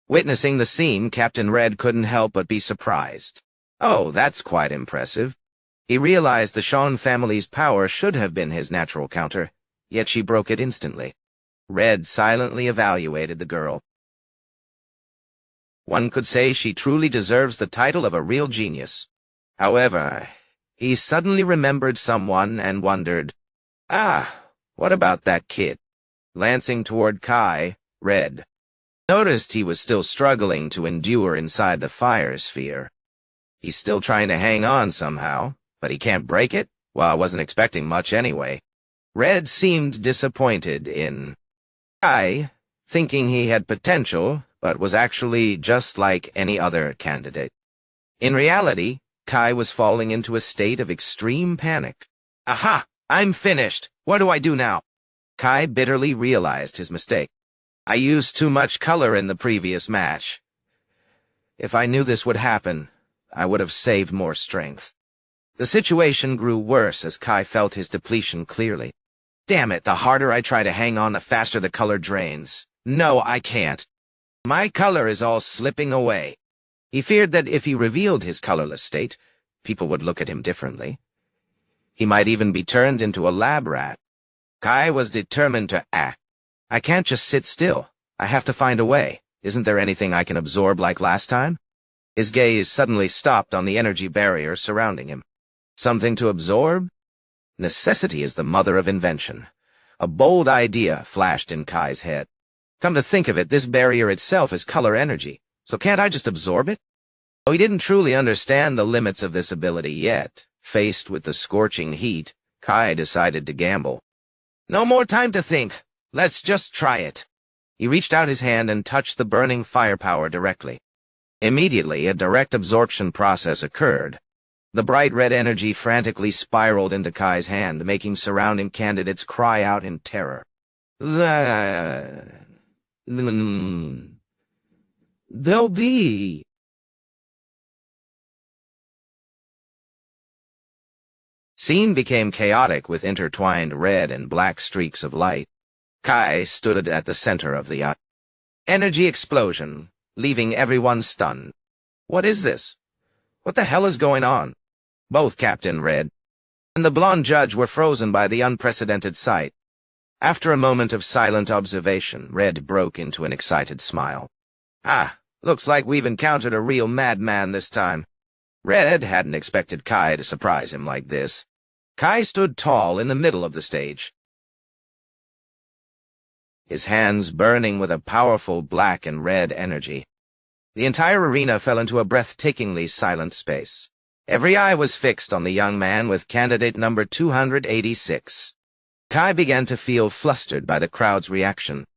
Witnessing the scene, Captain Red couldn't help but be surprised. Oh, that's quite impressive. He realized the Sean family's power should have been his natural counter, yet she broke it instantly. Red silently evaluated the girl. One could say she truly deserves the title of a real genius. However, he suddenly remembered someone and wondered, what about that kid? Glancing toward Kai, Red noticed he was still struggling to endure inside the fire sphere. He's still trying to hang on somehow, but he can't break it? Well, I wasn't expecting much anyway. Red seemed disappointed in Kai, thinking he had potential, but was actually just like any other candidate. In reality, Kai was falling into a state of extreme panic. Aha! I'm finished! What do I do now? Kai bitterly realized his mistake. I used too much color in the previous match. If I knew this would happen, I would have saved more strength. The situation grew worse as Kai felt his depletion clearly. Damn it, the harder I try to hang on, the faster the color drains. No, I can't. My color is all slipping away. He feared that if he revealed his colorless state, people would look at him differently. He might even be turned into a lab rat. Kai was determined to act. I can't just sit still. I have to find a way. Isn't there anything I can absorb like last time? His gaze suddenly stopped on the energy barrier surrounding him. Something to absorb? Necessity is the mother of invention. A bold idea flashed in Kai's head. Come to think of it, this barrier itself is color energy, so can't I just absorb it? Though he didn't truly understand the limits of this ability yet, faced with the scorching heat, Kai decided to gamble. No more time to think. Let's just try it. He reached out his hand and touched the burning firepower directly. Immediately, a direct absorption process occurred. The bright red energy frantically spiraled into Kai's hand, making surrounding candidates cry out in terror. They'll be... Scene became chaotic with intertwined red and black streaks of light. Kai stood at the center of the energy explosion, leaving everyone stunned. What is this? What the hell is going on? Both Captain Red and the blonde judge were frozen by the unprecedented sight. After a moment of silent observation, Red broke into an excited smile. Looks like we've encountered a real madman this time. Red hadn't expected Kai to surprise him like this. Kai stood tall in the middle of the stage, his hands burning with a powerful black and red energy. The entire arena fell into a breathtakingly silent space. Every eye was fixed on the young man with candidate number 286. Kai began to feel flustered by the crowd's reaction.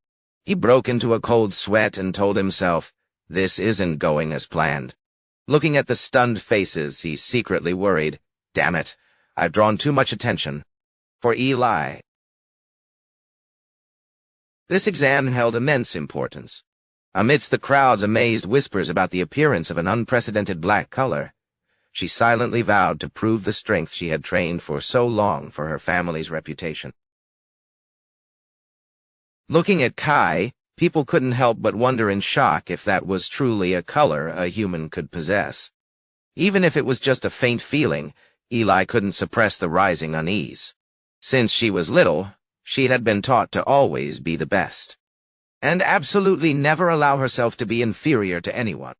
He broke into a cold sweat and told himself, this isn't going as planned. Looking at the stunned faces, he secretly worried, damn it, I've drawn too much attention. For Eli. This exam held immense importance. Amidst the crowd's amazed whispers about the appearance of an unprecedented black color, she silently vowed to prove the strength she had trained for so long for her family's reputation. Looking at Kai, people couldn't help but wonder in shock if that was truly a color a human could possess. Even if it was just a faint feeling, Eli couldn't suppress the rising unease. Since she was little, she had been taught to always be the best, and absolutely never allow herself to be inferior to anyone.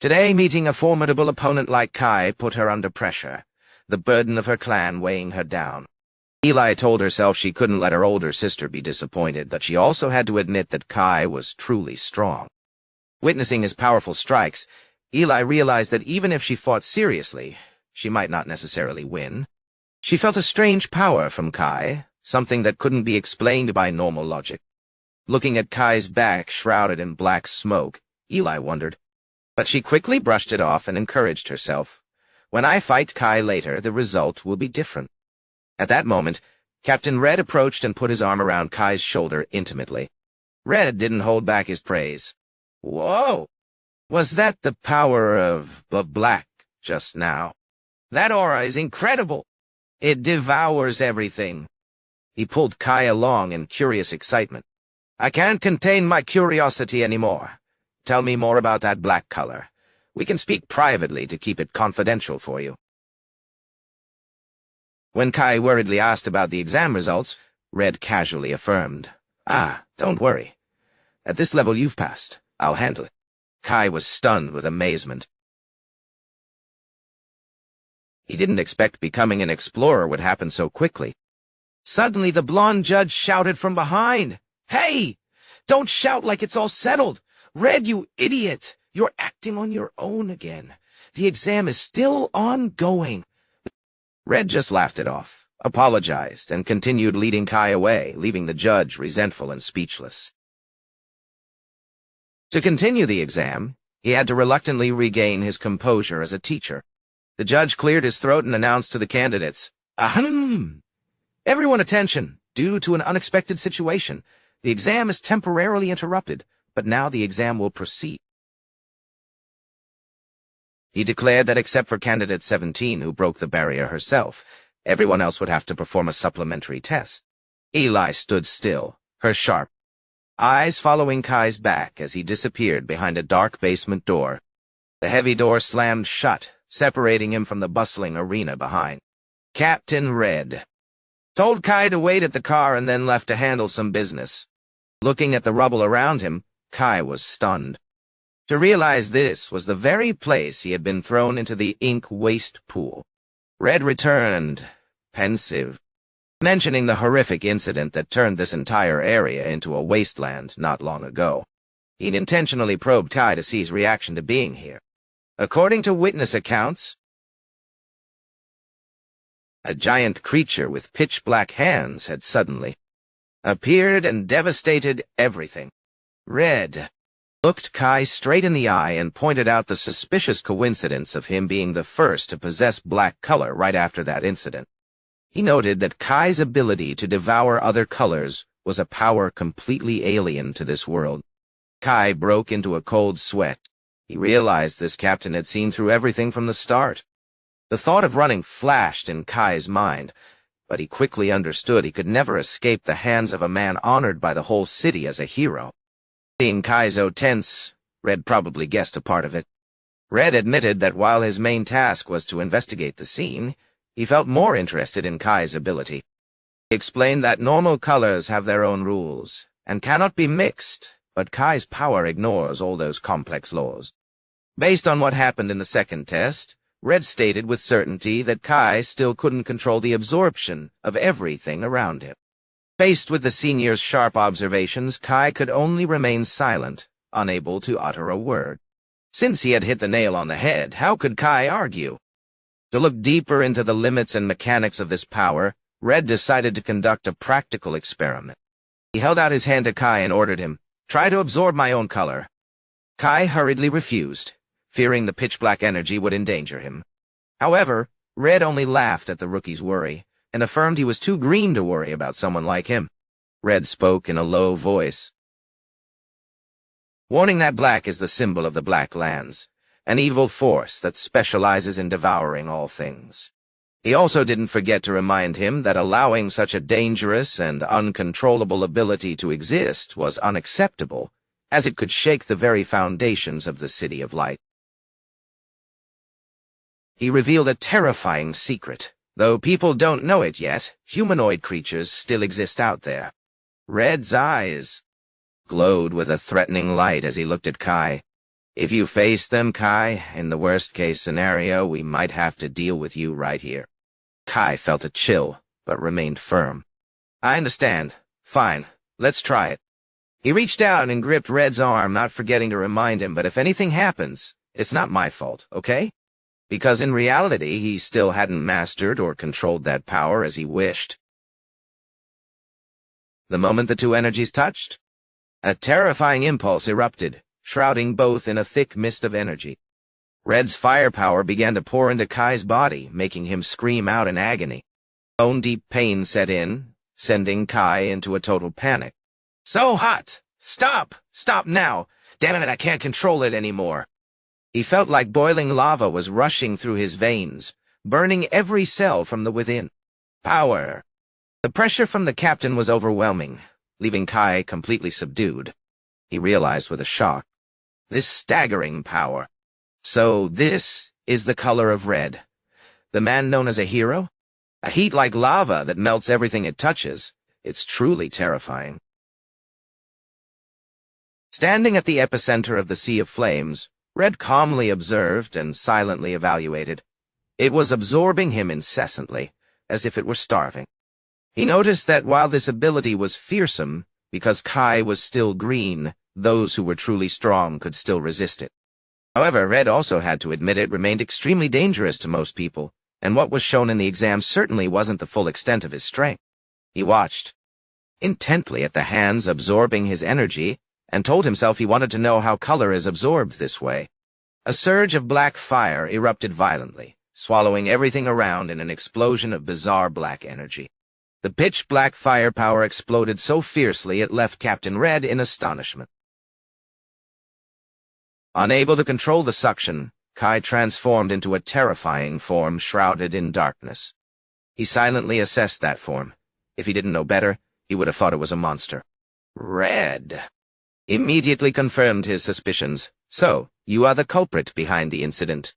Today, meeting a formidable opponent like Kai put her under pressure, the burden of her clan weighing her down. Eli told herself she couldn't let her older sister be disappointed, but she also had to admit that Kai was truly strong. Witnessing his powerful strikes, Eli realized that even if she fought seriously, she might not necessarily win. She felt a strange power from Kai, something that couldn't be explained by normal logic. Looking at Kai's back shrouded in black smoke, Eli wondered. But she quickly brushed it off and encouraged herself. When I fight Kai later, the result will be different. At that moment, Captain Red approached and put his arm around Kai's shoulder intimately. Red didn't hold back his praise. Whoa! Was that the power of black just now? That aura is incredible. It devours everything. He pulled Kai along in curious excitement. I can't contain my curiosity anymore. Tell me more about that black color. We can speak privately to keep it confidential for you. When Kai worriedly asked about the exam results, Red casually affirmed, don't worry. At this level you've passed. I'll handle it. Kai was stunned with amazement. He didn't expect becoming an explorer would happen so quickly. Suddenly the blonde judge shouted from behind, Hey! Don't shout like it's all settled! Red, you idiot! You're acting on your own again. The exam is still ongoing. Red just laughed it off, apologized, and continued leading Kai away, leaving the judge resentful and speechless. To continue the exam, he had to reluctantly regain his composure as a teacher. The judge cleared his throat and announced to the candidates, Ahem! Everyone attention! Due to an unexpected situation, the exam is temporarily interrupted, but now the exam will proceed. He declared that except for candidate 17, who broke the barrier herself, everyone else would have to perform a supplementary test. Eli stood still, her sharp eyes following Kai's back as he disappeared behind a dark basement door. The heavy door slammed shut, separating him from the bustling arena behind. Captain Red told Kai to wait at the car and then left to handle some business. Looking at the rubble around him, Kai was stunned. To realize this was the very place he had been thrown into the ink waste pool. Red returned, pensive, mentioning the horrific incident that turned this entire area into a wasteland not long ago. He'd intentionally probed Kai to see his reaction to being here. According to witness accounts, a giant creature with pitch-black hands had suddenly appeared and devastated everything. Red looked Kai straight in the eye and pointed out the suspicious coincidence of him being the first to possess black color right after that incident. He noted that Kai's ability to devour other colors was a power completely alien to this world. Kai broke into a cold sweat. He realized this captain had seen through everything from the start. The thought of running flashed in Kai's mind, but he quickly understood he could never escape the hands of a man honored by the whole city as a hero. Seeing Kai so tense, Red probably guessed a part of it. Red admitted that while his main task was to investigate the scene, he felt more interested in Kai's ability. He explained that normal colors have their own rules, and cannot be mixed, but Kai's power ignores all those complex laws. Based on what happened in the second test, Red stated with certainty that Kai still couldn't control the absorption of everything around him. Faced with the senior's sharp observations, Kai could only remain silent, unable to utter a word. Since he had hit the nail on the head, how could Kai argue? To look deeper into the limits and mechanics of this power, Red decided to conduct a practical experiment. He held out his hand to Kai and ordered him, "Try to absorb my own color." Kai hurriedly refused, fearing the pitch-black energy would endanger him. However, Red only laughed at the rookie's worry, and affirmed he was too green to worry about someone like him. Red spoke in a low voice, warning that black is the symbol of the Black Lands, an evil force that specializes in devouring all things. He also didn't forget to remind him that allowing such a dangerous and uncontrollable ability to exist was unacceptable, as it could shake the very foundations of the City of Light. He revealed a terrifying secret. Though people don't know it yet, humanoid creatures still exist out there. Red's eyes glowed with a threatening light as he looked at Kai. "If you face them, Kai, in the worst-case scenario, we might have to deal with you right here." Kai felt a chill, but remained firm. "I understand. Fine. Let's try it." He reached out and gripped Red's arm, not forgetting to remind him, "But if anything happens, it's not my fault, okay?" Because in reality, he still hadn't mastered or controlled that power as he wished. The moment the two energies touched, a terrifying impulse erupted, shrouding both in a thick mist of energy. Red's firepower began to pour into Kai's body, making him scream out in agony. Own deep pain set in, sending Kai into a total panic. "So hot! Stop! Stop now! Damn it, I can't control it anymore!" He felt like boiling lava was rushing through his veins, burning every cell from the within. Power. The pressure from the captain was overwhelming, leaving Kai completely subdued. He realized with a shock. This staggering power. So this is the color of red. The man known as a hero? A heat like lava that melts everything it touches. It's truly terrifying. Standing at the epicenter of the sea of flames, Red calmly observed and silently evaluated. It was absorbing him incessantly, as if it were starving. He noticed that while this ability was fearsome, because Kai was still green, those who were truly strong could still resist it. However, Red also had to admit it remained extremely dangerous to most people, and what was shown in the exam certainly wasn't the full extent of his strength. He watched intently at the hands absorbing his energy, and told himself he wanted to know how color is absorbed this way. A surge of black fire erupted violently, swallowing everything around in an explosion of bizarre black energy. The pitch-black firepower exploded so fiercely it left Captain Red in astonishment. Unable to control the suction, Kai transformed into a terrifying form shrouded in darkness. He silently assessed that form. If he didn't know better, he would have thought it was a monster. Red immediately confirmed his suspicions. So, you are the culprit behind the incident.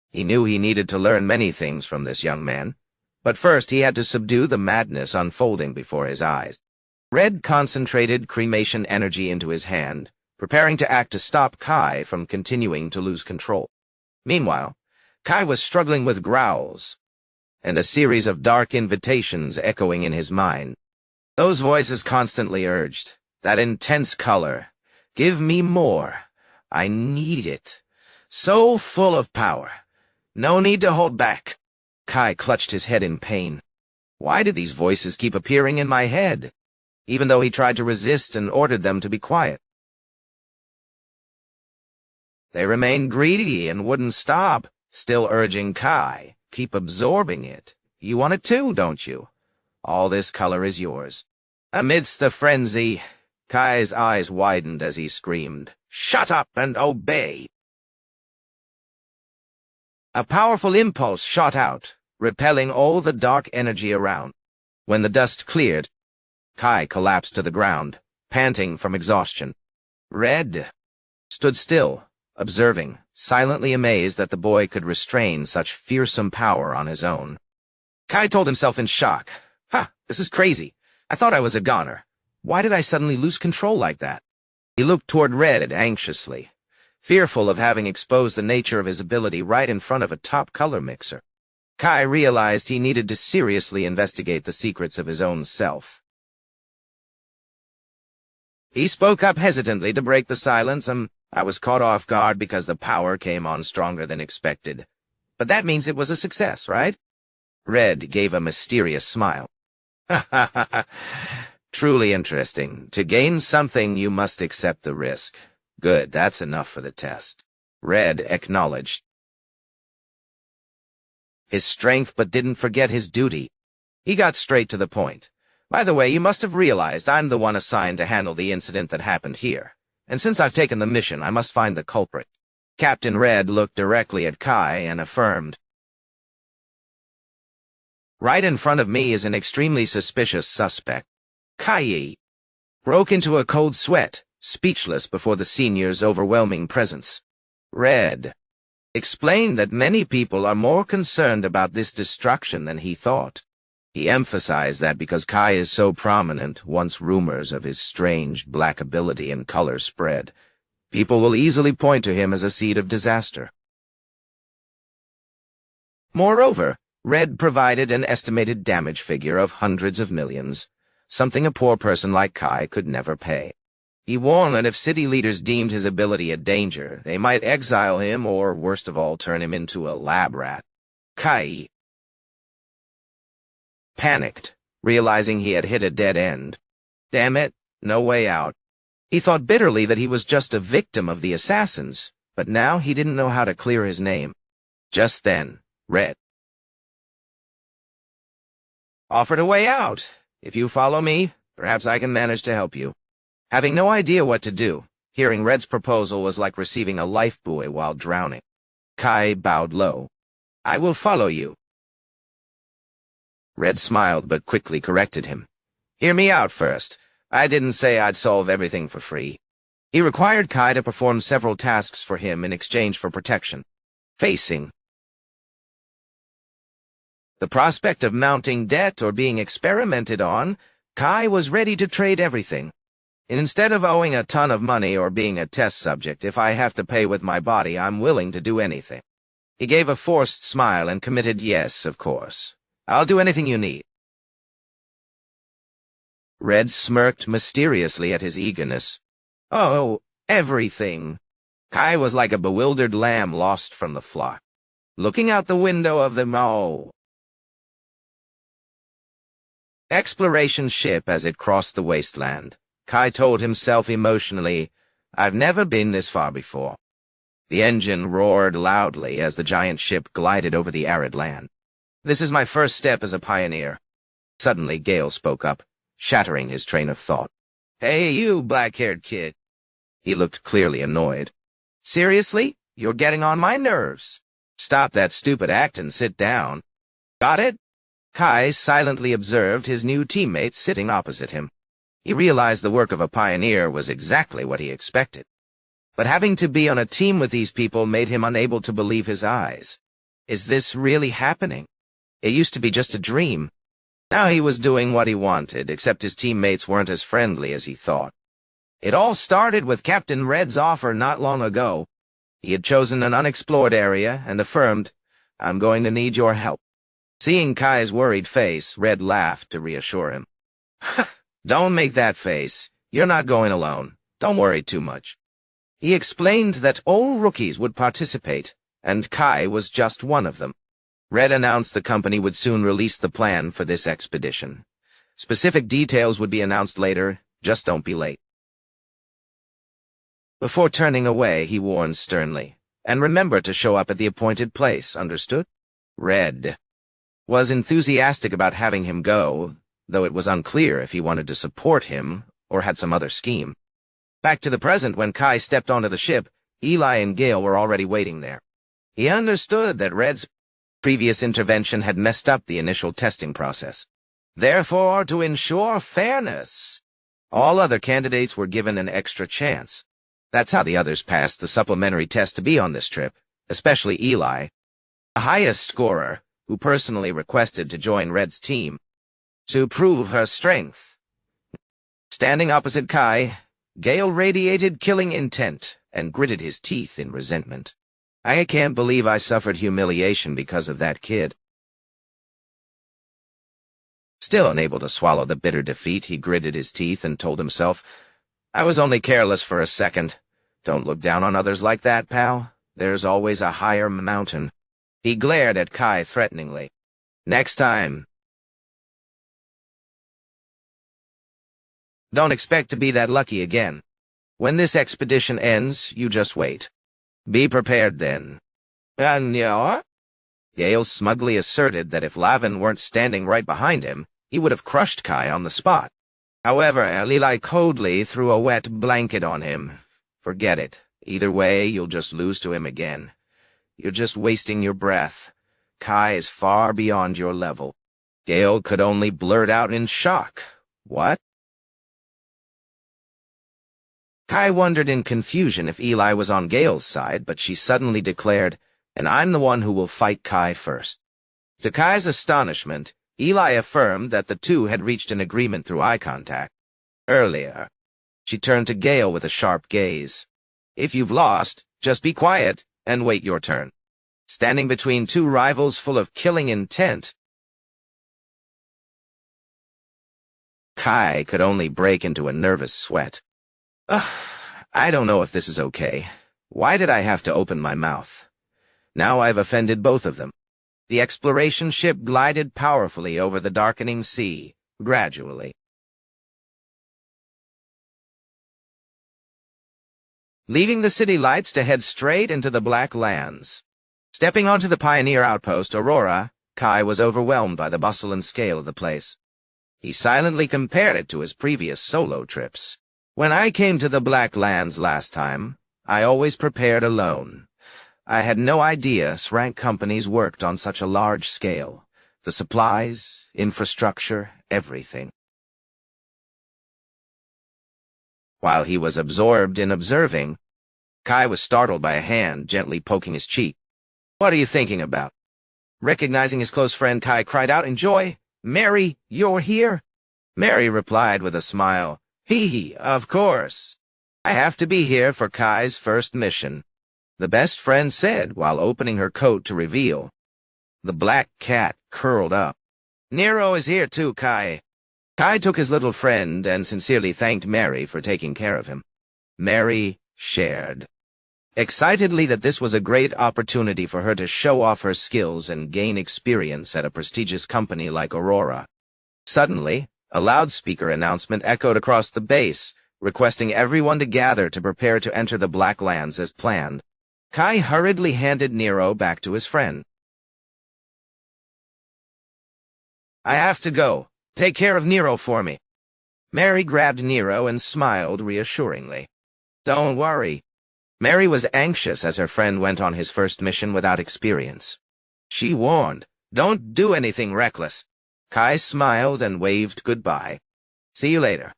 He knew he needed to learn many things from this young man, but first he had to subdue the madness unfolding before his eyes. Red concentrated cremation energy into his hand, preparing to act to stop Kai from continuing to lose control. Meanwhile, Kai was struggling with growls, and a series of dark invitations echoing in his mind. Those voices constantly urged, that intense color, give me more. I need it. So full of power. No need to hold back. Kai clutched his head in pain. Why did these voices keep appearing in my head, even though he tried to resist and ordered them to be quiet? They remained greedy and wouldn't stop, still urging Kai, keep absorbing it. You want it too, don't you? All this color is yours. Amidst the frenzy, Kai's eyes widened as he screamed, "Shut up and obey!" A powerful impulse shot out, repelling all the dark energy around. When the dust cleared, Kai collapsed to the ground, panting from exhaustion. Red stood still, observing, silently amazed that the boy could restrain such fearsome power on his own. Kai told himself in shock, this is crazy. I thought I was a goner. Why did I suddenly lose control like that? He looked toward Red anxiously, fearful of having exposed the nature of his ability right in front of a top color mixer. Kai realized he needed to seriously investigate the secrets of his own self. He spoke up hesitantly to break the silence, I was caught off guard because the power came on stronger than expected. But that means it was a success, right? Red gave a mysterious smile. Truly interesting. To gain something, you must accept the risk. Good, that's enough for the test. Red acknowledged his strength but didn't forget his duty. He got straight to the point. By the way, you must have realized I'm the one assigned to handle the incident that happened here. And since I've taken the mission, I must find the culprit. Captain Red looked directly at Kai and affirmed, right in front of me is an extremely suspicious suspect. Kai broke into a cold sweat, speechless before the senior's overwhelming presence. Red explained that many people are more concerned about this destruction than he thought. He emphasized that because Kai is so prominent, once rumors of his strange black ability and color spread, people will easily point to him as a seed of disaster. Moreover, Red provided an estimated damage figure of hundreds of millions, something a poor person like Kai could never pay. He warned that if city leaders deemed his ability a danger, they might exile him or, worst of all, turn him into a lab rat. Kai panicked, realizing he had hit a dead end. Damn it, no way out. He thought bitterly that he was just a victim of the assassins, but now he didn't know how to clear his name. Just then, Red offered a way out. If you follow me, perhaps I can manage to help you. Having no idea what to do, hearing Red's proposal was like receiving a life buoy while drowning. Kai bowed low. I will follow you. Red smiled but quickly corrected him. Hear me out first. I didn't say I'd solve everything for free. He required Kai to perform several tasks for him in exchange for protection. Facing the prospect of mounting debt or being experimented on, Kai was ready to trade everything. Instead of owing a ton of money or being a test subject, if I have to pay with my body, I'm willing to do anything. He gave a forced smile and committed, yes, of course. I'll do anything you need. Red smirked mysteriously at his eagerness. Oh, everything. Kai was like a bewildered lamb lost from the flock, looking out the window of the exploration ship as it crossed the wasteland. Kai told himself emotionally, I've never been this far before. The engine roared loudly as the giant ship glided over the arid land. This is my first step as a pioneer. Suddenly, Gale spoke up, shattering his train of thought. Hey, you black-haired kid. He looked clearly annoyed. Seriously? You're getting on my nerves. Stop that stupid act and sit down. Got it? Kai silently observed his new teammates sitting opposite him. He realized the work of a pioneer was exactly what he expected. But having to be on a team with these people made him unable to believe his eyes. Is this really happening? It used to be just a dream. Now he was doing what he wanted, except his teammates weren't as friendly as he thought. It all started with Captain Red's offer not long ago. He had chosen an unexplored area and affirmed, "I'm going to need your help." Seeing Kai's worried face, Red laughed to reassure him. "Don't make that face. You're not going alone. Don't worry too much." He explained that all rookies would participate, and Kai was just one of them. Red announced the company would soon release the plan for this expedition. Specific details would be announced later, just don't be late. Before turning away, he warned sternly, "And remember to show up at the appointed place, understood?" Red was enthusiastic about having him go, though it was unclear if he wanted to support him or had some other scheme. Back to the present, when Kai stepped onto the ship, Eli and Gale were already waiting there. He understood that Red's previous intervention had messed up the initial testing process. Therefore, to ensure fairness, all other candidates were given an extra chance. That's how the others passed the supplementary test to be on this trip, especially Eli, the highest scorer, who personally requested to join Red's team. To prove her strength. Standing opposite Kai, Gale radiated killing intent and gritted his teeth in resentment. "I can't believe I suffered humiliation because of that kid." Still unable to swallow the bitter defeat, he gritted his teeth and told himself, "I was only careless for a second. Don't look down on others like that, pal. There's always a higher mountain." He glared at Kai threateningly. "Next time, don't expect to be that lucky again. When this expedition ends, you just wait. Be prepared then." "Yeah?" Gale smugly asserted that if Lavin weren't standing right behind him, he would have crushed Kai on the spot. However, Eli coldly threw a wet blanket on him. "Forget it. Either way, you'll just lose to him again. You're just wasting your breath. Kai is far beyond your level." Gale could only blurt out in shock, "What?" Kai wondered in confusion if Eli was on Gale's side, but she suddenly declared, "And I'm the one who will fight Kai first." To Kai's astonishment, Eli affirmed that the two had reached an agreement through eye contact. Earlier, she turned to Gale with a sharp gaze. "If you've lost, just be quiet and wait your turn." Standing between two rivals full of killing intent, Kai could only break into a nervous sweat. "Ugh, I don't know if this is okay. Why did I have to open my mouth? Now I've offended both of them." The exploration ship glided powerfully over the darkening sea, gradually, leaving the city lights to head straight into the Black Lands. Stepping onto the pioneer outpost, Aurora, Kai was overwhelmed by the bustle and scale of the place. He silently compared it to his previous solo trips. "When I came to the Black Lands last time, I always prepared alone. I had no idea SRANK companies worked on such a large scale. The supplies, infrastructure, everything." While he was absorbed in observing, Kai was startled by a hand gently poking his cheek. "What are you thinking about?" Recognizing his close friend, Kai cried out in joy, "Mary, you're here?" Mary replied with a smile, "Hee, of course. I have to be here for Kai's first mission," the best friend said while opening her coat to reveal. The black cat curled up. "Nero is here too, Kai." Kai took his little friend and sincerely thanked Mary for taking care of him. Mary shared excitedly that this was a great opportunity for her to show off her skills and gain experience at a prestigious company like Aurora. Suddenly, a loudspeaker announcement echoed across the base, requesting everyone to gather to prepare to enter the Black Lands as planned. Kai hurriedly handed Nero back to his friend. "I have to go. Take care of Nero for me." Mary grabbed Nero and smiled reassuringly. "Don't worry." Mary was anxious as her friend went on his first mission without experience. She warned, "Don't do anything reckless." Kai smiled and waved goodbye. "See you later."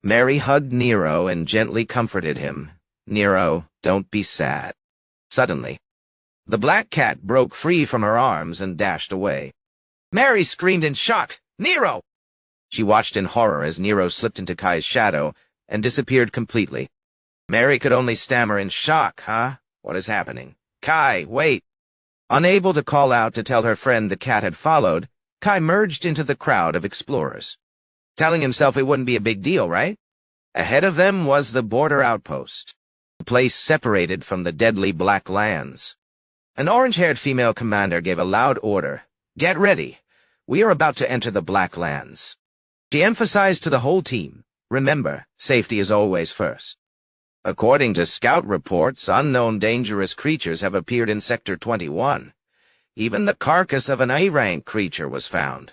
Mary hugged Nero and gently comforted him. "Nero, don't be sad." Suddenly, the black cat broke free from her arms and dashed away. Mary screamed in shock, "Nero!" She watched in horror as Nero slipped into Kai's shadow and disappeared completely. Mary could only stammer in shock. "Huh? What is happening? Kai, wait!" Unable to call out to tell her friend the cat had followed, Kai merged into the crowd of explorers, telling himself it wouldn't be a big deal, right? Ahead of them was the border outpost, the place separated from the deadly black lands. An orange-haired female commander gave a loud order, "Get ready. We are about to enter the black lands." She emphasized to the whole team, "Remember, safety is always first." According to scout reports, unknown dangerous creatures have appeared in Sector 21. Even the carcass of an A-rank creature was found.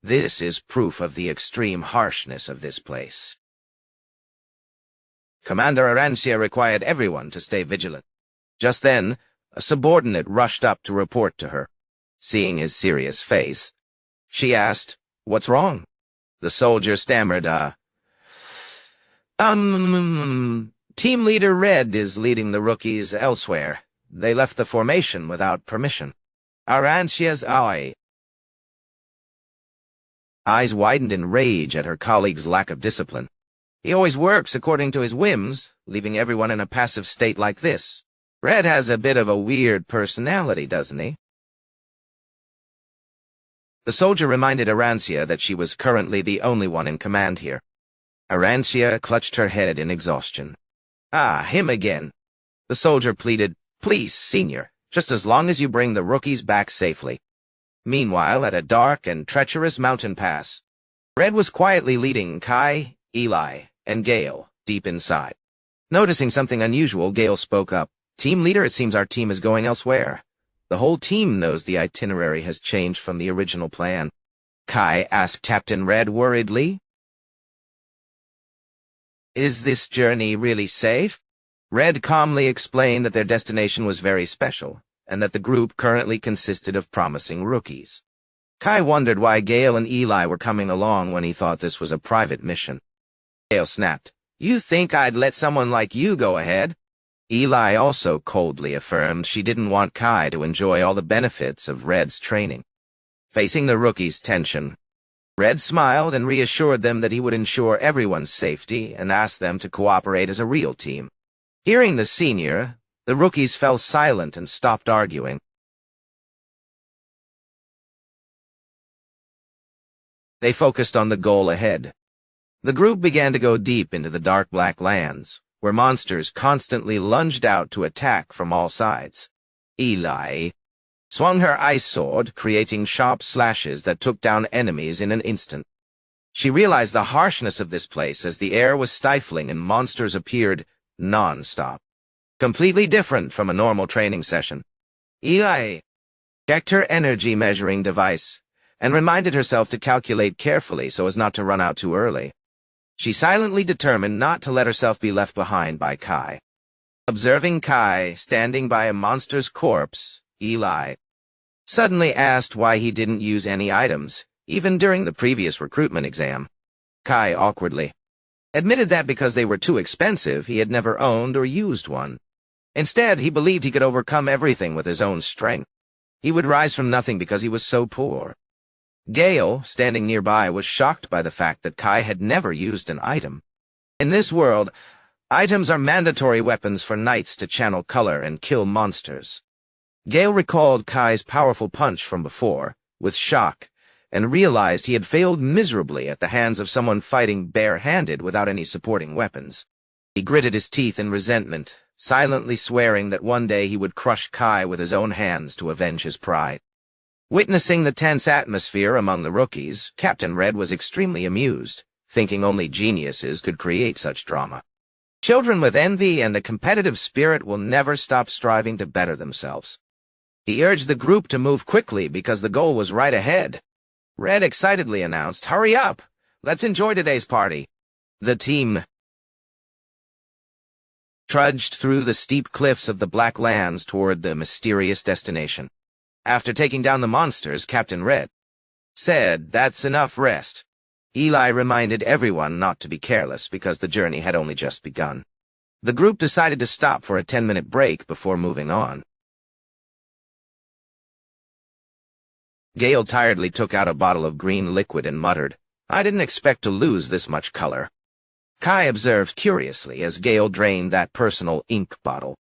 This is proof of the extreme harshness of this place. Commander Arancia required everyone to stay vigilant. Just then, a subordinate rushed up to report to her. Seeing his serious face, she asked, "What's wrong?" The soldier stammered, Team Leader Red is leading the rookies elsewhere. They left the formation without permission." Arancia's eyes widened in rage at her colleague's lack of discipline. He always works according to his whims, leaving everyone in a passive state like this. Red has a bit of a weird personality, doesn't he? The soldier reminded Arancia that she was currently the only one in command here. Arancia clutched her head in exhaustion. "Ah, him again." The soldier pleaded, "Please, Senior, just as long as you bring the rookies back safely." Meanwhile, at a dark and treacherous mountain pass, Red was quietly leading Kai, Eli, and Gale deep inside. Noticing something unusual, Gale spoke up. "Team Leader, it seems our team is going elsewhere. The whole team knows the itinerary has changed from the original plan." Kai asked Captain Red worriedly, "Is this journey really safe?" Red calmly explained that their destination was very special, and that the group currently consisted of promising rookies. Kai wondered why Gale and Eli were coming along when he thought this was a private mission. Gale snapped, "You think I'd let someone like you go ahead?" Eli also coldly affirmed she didn't want Kai to enjoy all the benefits of Red's training. Facing the rookies' tension, Red smiled and reassured them that he would ensure everyone's safety and asked them to cooperate as a real team. Hearing the senior, the rookies fell silent and stopped arguing. They focused on the goal ahead. The group began to go deep into the dark black lands, where monsters constantly lunged out to attack from all sides. Eli swung her ice sword, creating sharp slashes that took down enemies in an instant. She realized the harshness of this place as the air was stifling and monsters appeared non-stop. Completely different from a normal training session. Eli checked her energy measuring device and reminded herself to calculate carefully so as not to run out too early. She silently determined not to let herself be left behind by Kai. Observing Kai standing by a monster's corpse, Eli suddenly asked why he didn't use any items, even during the previous recruitment exam. Kai awkwardly admitted that because they were too expensive, he had never owned or used one. Instead, he believed he could overcome everything with his own strength. He would rise from nothing because he was so poor. Gale, standing nearby, was shocked by the fact that Kai had never used an item. In this world, items are mandatory weapons for knights to channel color and kill monsters. Gale recalled Kai's powerful punch from before, with shock, and realized he had failed miserably at the hands of someone fighting bare-handed without any supporting weapons. He gritted his teeth in resentment, silently swearing that one day he would crush Kai with his own hands to avenge his pride. Witnessing the tense atmosphere among the rookies, Captain Red was extremely amused, thinking only geniuses could create such drama. Children with envy and a competitive spirit will never stop striving to better themselves. He urged the group to move quickly because the goal was right ahead. Red excitedly announced, "Hurry up! Let's enjoy today's party." The team trudged through the steep cliffs of the Black Lands toward the mysterious destination. After taking down the monsters, Captain Red said, "That's enough rest. Eli reminded everyone not to be careless because the journey had only just begun. The group decided to stop for a 10-minute break before moving on. Gale tiredly took out a bottle of green liquid and muttered, "I didn't expect to lose this much color." Kai observed curiously as Gale drained that personal ink bottle.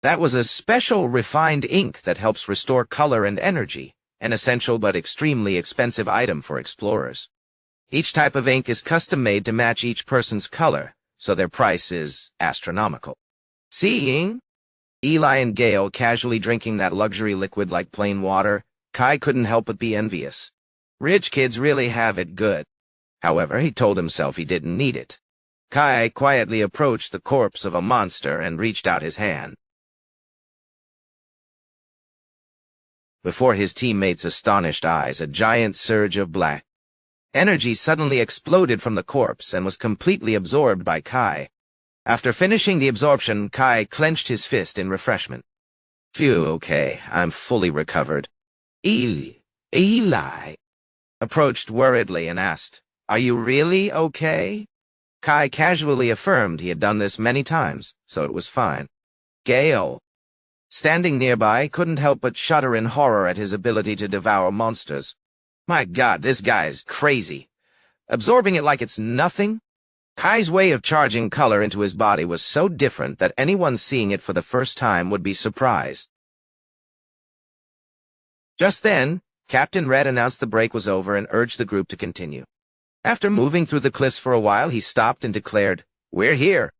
That was a special refined ink that helps restore color and energy, an essential but extremely expensive item for explorers. Each type of ink is custom-made to match each person's color, so their price is astronomical. Seeing Eli and Gale casually drinking that luxury liquid like plain water, Kai couldn't help but be envious. Rich kids really have it good. However, he told himself he didn't need it. Kai quietly approached the corpse of a monster and reached out his hand. Before his teammates' astonished eyes, a giant surge of black energy suddenly exploded from the corpse and was completely absorbed by Kai. After finishing the absorption, Kai clenched his fist in refreshment. Phew, okay, I'm fully recovered. Eli approached worriedly and asked, "Are you really okay?" Kai casually affirmed he had done this many times, so it was fine. Gale, standing nearby, couldn't help but shudder in horror at his ability to devour monsters. My God, this guy's crazy. Absorbing it like it's nothing? Kai's way of charging color into his body was so different that anyone seeing it for the first time would be surprised. Just then, Captain Red announced the break was over and urged the group to continue. After moving through the cliffs for a while, he stopped and declared, "We're here."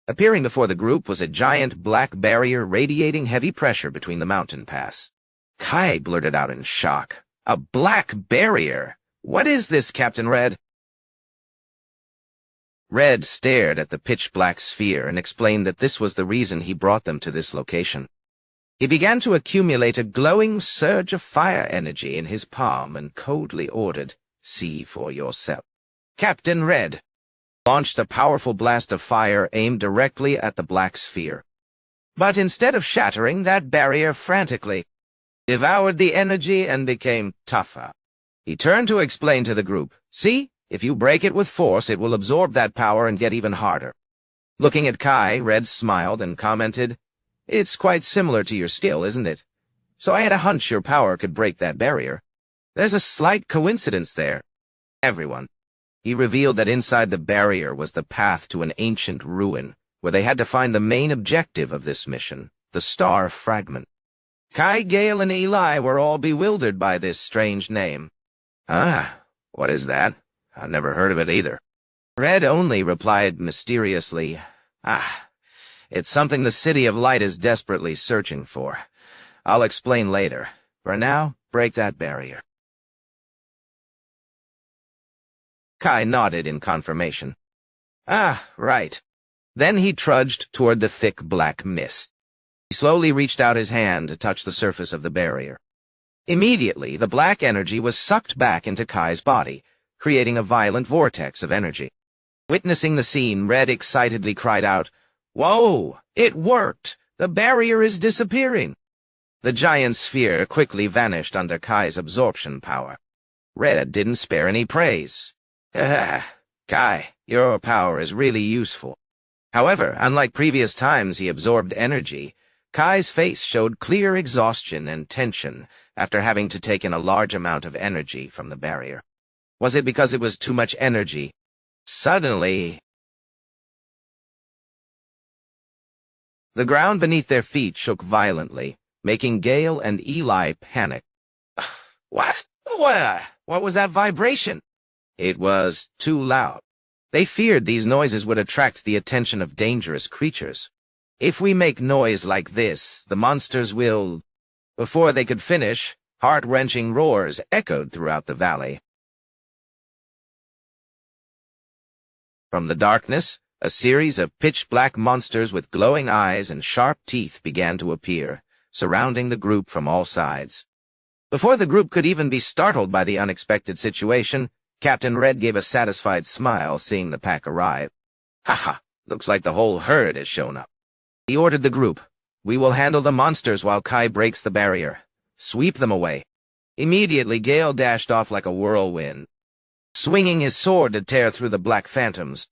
Appearing before the group was a giant black barrier radiating heavy pressure between the mountain pass. Kai blurted out in shock, "A black barrier? What is this, Captain Red?" Red stared at the pitch-black sphere and explained that this was the reason he brought them to this location. He began to accumulate a glowing surge of fire energy in his palm and coldly ordered, "See for yourself." Captain Red launched a powerful blast of fire aimed directly at the black sphere. But instead of shattering, that barrier frantically devoured the energy and became tougher. He turned to explain to the group, "See, if you break it with force, it will absorb that power and get even harder." Looking at Kai, Red smiled and commented, "It's quite similar to your skill, isn't it? So I had a hunch your power could break that barrier. There's a slight coincidence there." Everyone. He revealed that inside the barrier was the path to an ancient ruin, where they had to find the main objective of this mission, the star fragment. Kai, Gale, and Eli were all bewildered by this strange name. "Ah, what is that? I've never heard of it either." Red only replied mysteriously, "It's something the City of Light is desperately searching for. I'll explain later. For now, break that barrier." Kai nodded in confirmation. Right." Then he trudged toward the thick black mist. He slowly reached out his hand to touch the surface of the barrier. Immediately, the black energy was sucked back into Kai's body, creating a violent vortex of energy. Witnessing the scene, Red excitedly cried out, "Whoa! It worked! The barrier is disappearing!" The giant sphere quickly vanished under Kai's absorption power. Red didn't spare any praise. "Kai, your power is really useful." However, unlike previous times he absorbed energy, Kai's face showed clear exhaustion and tension after having to take in a large amount of energy from the barrier. Was it because it was too much energy? Suddenly, the ground beneath their feet shook violently, making Gale and Eli panic. What? What was that vibration? It was too loud. They feared these noises would attract the attention of dangerous creatures. "If we make noise like this, the monsters will—" Before they could finish, heart-wrenching roars echoed throughout the valley. From the darkness, a series of pitch-black monsters with glowing eyes and sharp teeth began to appear, surrounding the group from all sides. Before the group could even be startled by the unexpected situation, Captain Red gave a satisfied smile seeing the pack arrive. "Ha! Looks like the whole herd has shown up." He ordered the group, "We will handle the monsters while Kai breaks the barrier. Sweep them away." Immediately, Gale dashed off like a whirlwind, swinging his sword to tear through the black phantoms.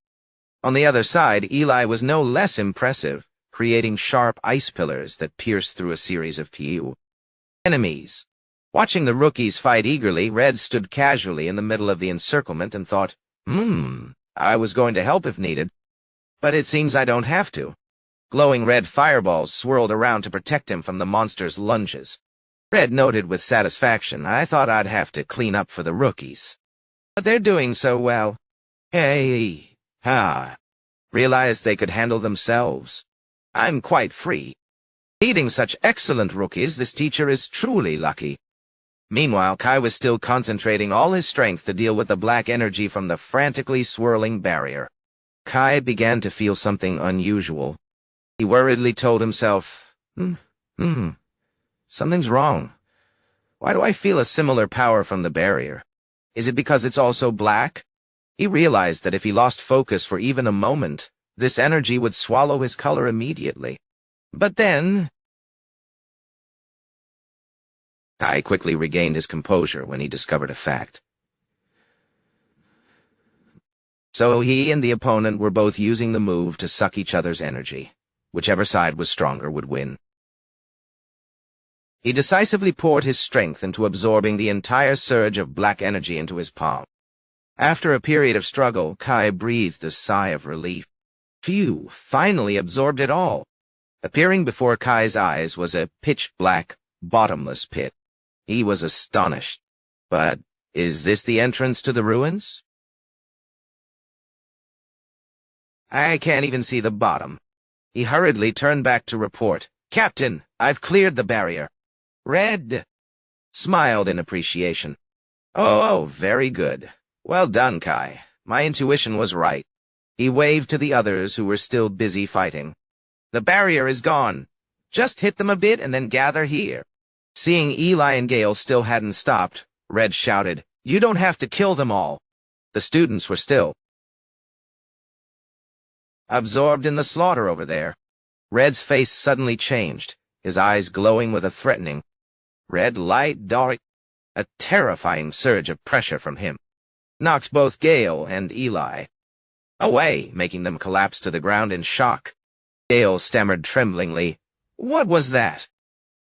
On the other side, Eli was no less impressive, creating sharp ice pillars that pierced through a series of enemies. Watching the rookies fight eagerly, Red stood casually in the middle of the encirclement and thought, I was going to help if needed. But it seems I don't have to. Glowing red fireballs swirled around to protect him from the monster's lunges. Red noted with satisfaction, I thought I'd have to clean up for the rookies. But they're doing so well. Realized they could handle themselves. I'm quite free. Leading such excellent rookies, this teacher is truly lucky. Meanwhile, Kai was still concentrating all his strength to deal with the black energy from the frantically swirling barrier. Kai began to feel something unusual. He worriedly told himself, something's wrong. Why do I feel a similar power from the barrier? Is it because it's also black? He realized that if he lost focus for even a moment, this energy would swallow his color immediately. But then... Kai quickly regained his composure when he discovered a fact. So he and the opponent were both using the move to suck each other's energy. Whichever side was stronger would win. He decisively poured his strength into absorbing the entire surge of black energy into his palm. After a period of struggle, Kai breathed a sigh of relief. Phew, finally absorbed it all. Appearing before Kai's eyes was a pitch-black, bottomless pit. He was astonished. But is this the entrance to the ruins? I can't even see the bottom. He hurriedly turned back to report. Captain, I've cleared the barrier. Red smiled in appreciation. Oh, very good. Well done, Kai. My intuition was right. He waved to the others who were still busy fighting. The barrier is gone. Just hit them a bit and then gather here. Seeing Eli and Gale still hadn't stopped, Red shouted, You don't have to kill them all. The students were still absorbed in the slaughter over there. Red's face suddenly changed, his eyes glowing with a threatening red light dark. A terrifying surge of pressure from him knocked both Gale and Eli away, making them collapse to the ground in shock. Gale stammered tremblingly, What was that?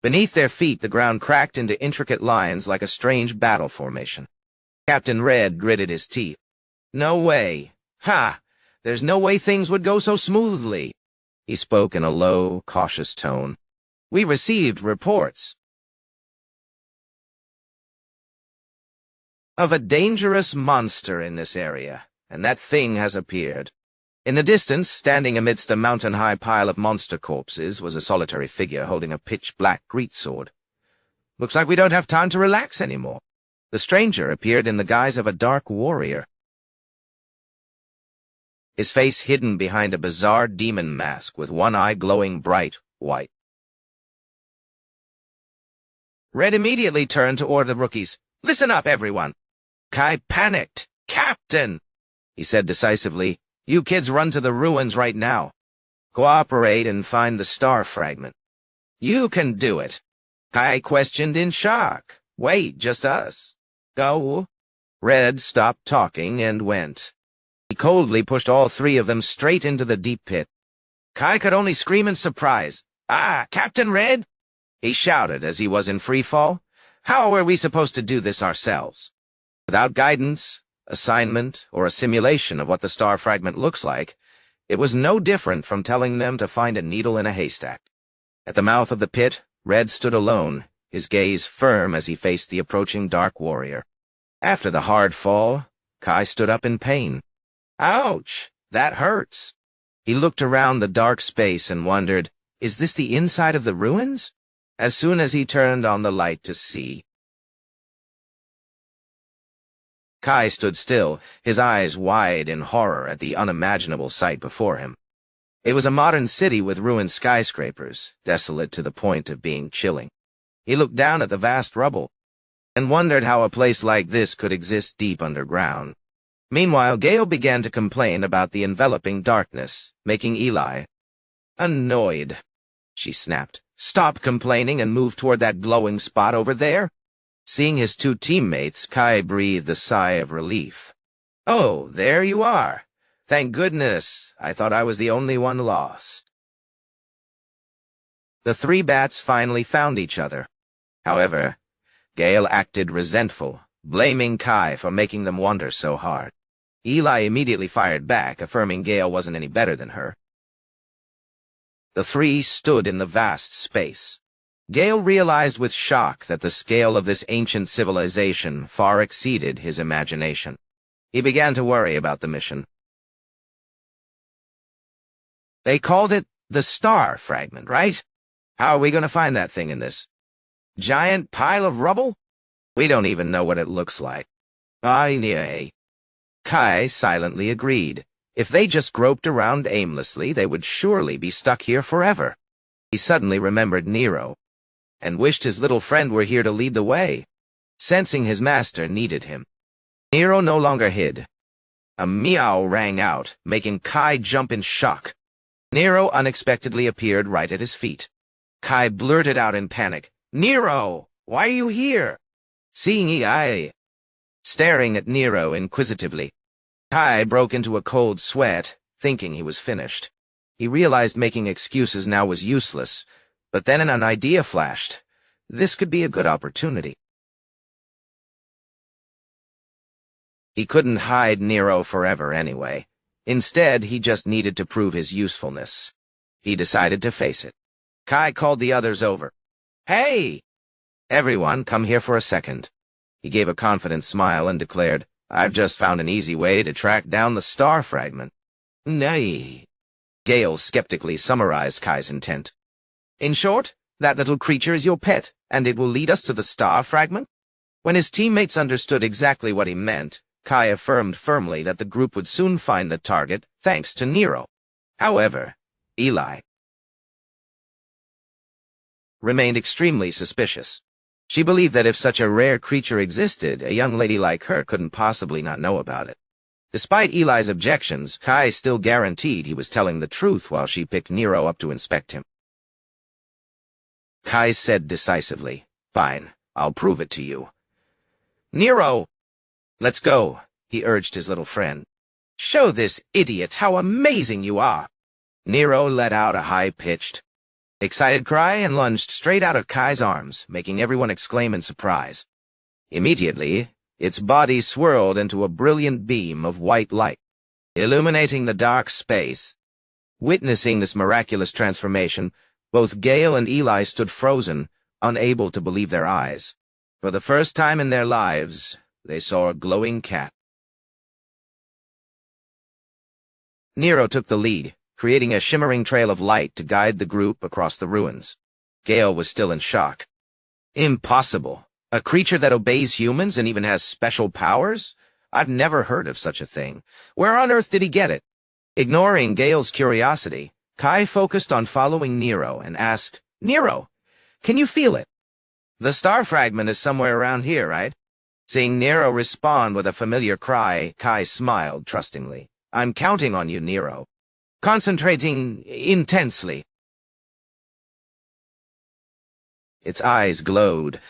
Beneath their feet, the ground cracked into intricate lines like a strange battle formation. Captain Red gritted his teeth. No way. Ha! There's no way things would go so smoothly. He spoke in a low, cautious tone. We received reports of a dangerous monster in this area, and that thing has appeared. In the distance, standing amidst a mountain-high pile of monster corpses, was a solitary figure holding a pitch-black greatsword. Looks like we don't have time to relax anymore. The stranger appeared in the guise of a dark warrior, his face hidden behind a bizarre demon mask with one eye glowing bright white. Red immediately turned to order the rookies. Listen up, everyone. Kai panicked. Captain, he said decisively, you kids run to the ruins right now. Cooperate and find the star fragment. You can do it. Kai questioned in shock. Wait, just us. Go. Red stopped talking and went. He coldly pushed all three of them straight into the deep pit. Kai could only scream in surprise. Ah, Captain Red! He shouted as he was in free fall. How are we supposed to do this ourselves? Without guidance, assignment, or a simulation of what the star fragment looks like, it was no different from telling them to find a needle in a haystack. At the mouth of the pit, Red stood alone, his gaze firm as he faced the approaching dark warrior. After the hard fall, Kai stood up in pain. Ouch! That hurts. He looked around the dark space and wondered, is this the inside of the ruins? As soon as he turned on the light to see, Kai stood still, his eyes wide in horror at the unimaginable sight before him. It was a modern city with ruined skyscrapers, desolate to the point of being chilling. He looked down at the vast rubble and wondered how a place like this could exist deep underground. Meanwhile, Gale began to complain about the enveloping darkness, making Eli annoyed. She snapped, Stop complaining and move toward that glowing spot over there. Seeing his two teammates, Kai breathed a sigh of relief. "Oh, there you are. Thank goodness. I thought I was the only one lost." The three bats finally found each other. However, Gale acted resentful, blaming Kai for making them wander so hard. Eli immediately fired back, affirming Gale wasn't any better than her. The three stood in the vast space. Gale realized with shock that the scale of this ancient civilization far exceeded his imagination. He began to worry about the mission. They called it the Star Fragment, right? How are we going to find that thing in this giant pile of rubble? We don't even know what it looks like. Aye. Kai silently agreed. If they just groped around aimlessly, they would surely be stuck here forever. He suddenly remembered Nero, and wished his little friend were here to lead the way, sensing his master needed him. Nero no longer hid. A meow rang out, making Kai jump in shock. Nero unexpectedly appeared right at his feet. Kai blurted out in panic, "Nero, why are you here?" Seeing Ei staring at Nero inquisitively, Kai broke into a cold sweat, thinking he was finished. He realized making excuses now was useless, but then an idea flashed. This could be a good opportunity. He couldn't hide Nero forever anyway. Instead, he just needed to prove his usefulness. He decided to face it. Kai called the others over. "Hey! Everyone, come here for a second." He gave a confident smile and declared, "I've just found an easy way to track down the star fragment." "Nay." Gale skeptically summarized Kai's intent. "In short, that little creature is your pet, and it will lead us to the star fragment?" When his teammates understood exactly what he meant, Kai affirmed firmly that the group would soon find the target, thanks to Nero. However, Eli remained extremely suspicious. She believed that if such a rare creature existed, a young lady like her couldn't possibly not know about it. Despite Eli's objections, Kai still guaranteed he was telling the truth while she picked Nero up to inspect him. Kai said decisively, "Fine, I'll prove it to you." "Nero! Let's go," he urged his little friend. "Show this idiot how amazing you are." Nero let out a high-pitched, excited cry and lunged straight out of Kai's arms, making everyone exclaim in surprise. Immediately, its body swirled into a brilliant beam of white light, illuminating the dark space. Witnessing this miraculous transformation, both Gale and Eli stood frozen, unable to believe their eyes. For the first time in their lives, they saw a glowing cat. Nero took the lead, creating a shimmering trail of light to guide the group across the ruins. Gale was still in shock. Impossible. A creature that obeys humans and even has special powers? I've never heard of such a thing. Where on earth did he get it? Ignoring Gale's curiosity, Kai focused on following Nero and asked, "Nero, can you feel it?" "The star fragment is somewhere around here, right?" Seeing Nero respond with a familiar cry, Kai smiled trustingly. "I'm counting on you, Nero. Concentrating intensely." Its eyes glowed,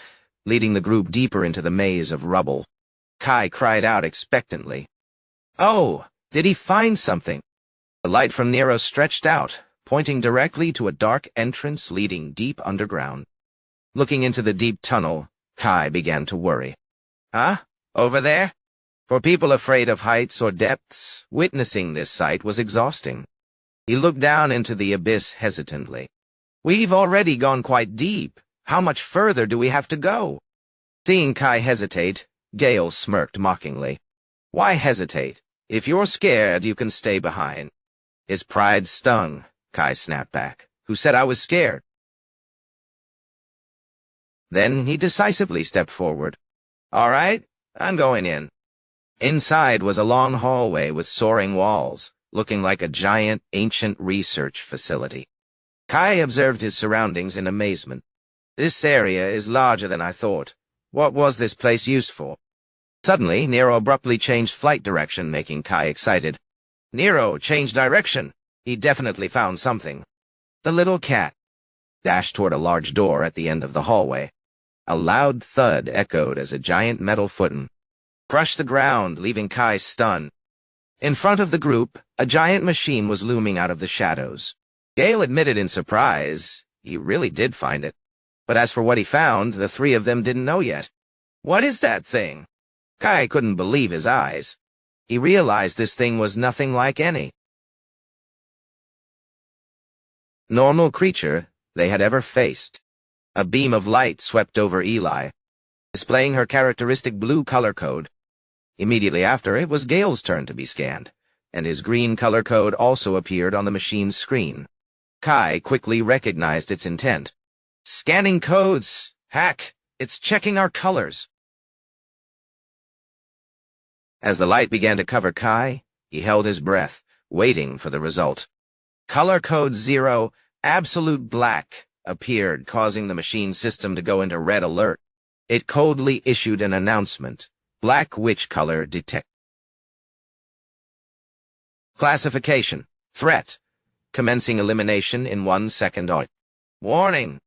leading the group deeper into the maze of rubble. Kai cried out expectantly. "Oh, did he find something?" The light from Nero stretched out, pointing directly to a dark entrance leading deep underground. Looking into the deep tunnel, Kai began to worry. "Huh? Over there?" For people afraid of heights or depths, witnessing this sight was exhausting. He looked down into the abyss hesitantly. "We've already gone quite deep. How much further do we have to go?" Seeing Kai hesitate, Gale smirked mockingly. "Why hesitate? If you're scared, you can stay behind." His pride stung, Kai snapped back. "Who said I was scared?" Then he decisively stepped forward. "All right, I'm going in." Inside was a long hallway with soaring walls, looking like a giant, ancient research facility. Kai observed his surroundings in amazement. "This area is larger than I thought. What was this place used for?" Suddenly, Nero abruptly changed flight direction, making Kai excited. Nero changed direction. He definitely found something. The little cat dashed toward a large door at the end of the hallway. A loud thud echoed as a giant metal footing crushed the ground, leaving Kai stunned. In front of the group, a giant machine was looming out of the shadows. Gale admitted in surprise he really did find it. But as for what he found, the three of them didn't know yet. What is that thing? Kai couldn't believe his eyes. He realized this thing was nothing like any normal creature they had ever faced. A beam of light swept over Eli, displaying her characteristic blue color code. Immediately after, it was Gale's turn to be scanned, and his green color code also appeared on the machine's screen. Kai quickly recognized its intent. Scanning codes! Hack! It's checking our colors! As the light began to cover Kai, he held his breath, waiting for the result. Color code 0, absolute black, appeared, causing the machine system to go into red alert. It coldly issued an announcement. Black witch color detect. Classification. Threat. Commencing elimination in 1 second. Warning.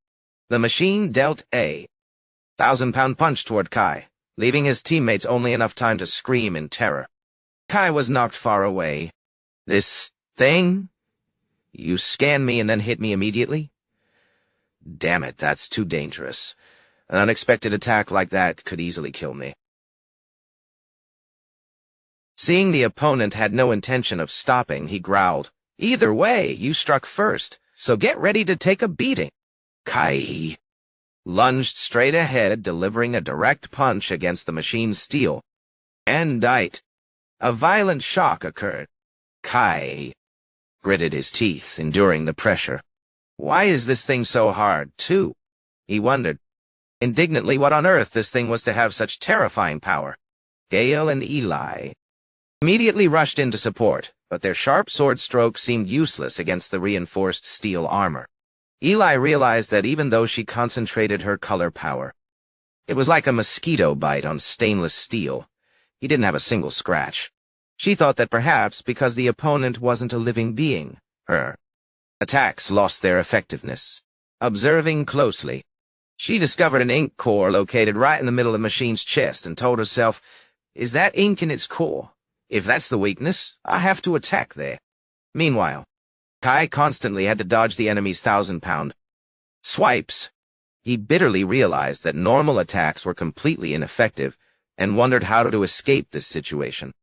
The machine dealt a 1,000-pound punch toward Kai, leaving his teammates only enough time to scream in terror. Kai was knocked far away. This thing? You scanned me and then hit me immediately? Damn it, that's too dangerous. An unexpected attack like that could easily kill me. Seeing the opponent had no intention of stopping, he growled, Either way, you struck first, so get ready to take a beating. Kai lunged straight ahead, delivering a direct punch against the machine's steel. And died. A violent shock occurred. Kai gritted his teeth, enduring the pressure. Why is this thing so hard, too? He wondered indignantly what on earth this thing was to have such terrifying power. Gale and Eli immediately rushed in to support, but their sharp sword strokes seemed useless against the reinforced steel armor. Eli realized that even though she concentrated her color power, it was like a mosquito bite on stainless steel. He didn't have a single scratch. She thought that perhaps because the opponent wasn't a living being, her attacks lost their effectiveness. Observing closely, she discovered an ink core located right in the middle of the machine's chest and told herself, is that ink in its core? If that's the weakness, I have to attack there. Meanwhile, Kai constantly had to dodge the enemy's 1,000-pound swipes. He bitterly realized that normal attacks were completely ineffective and wondered how to escape this situation.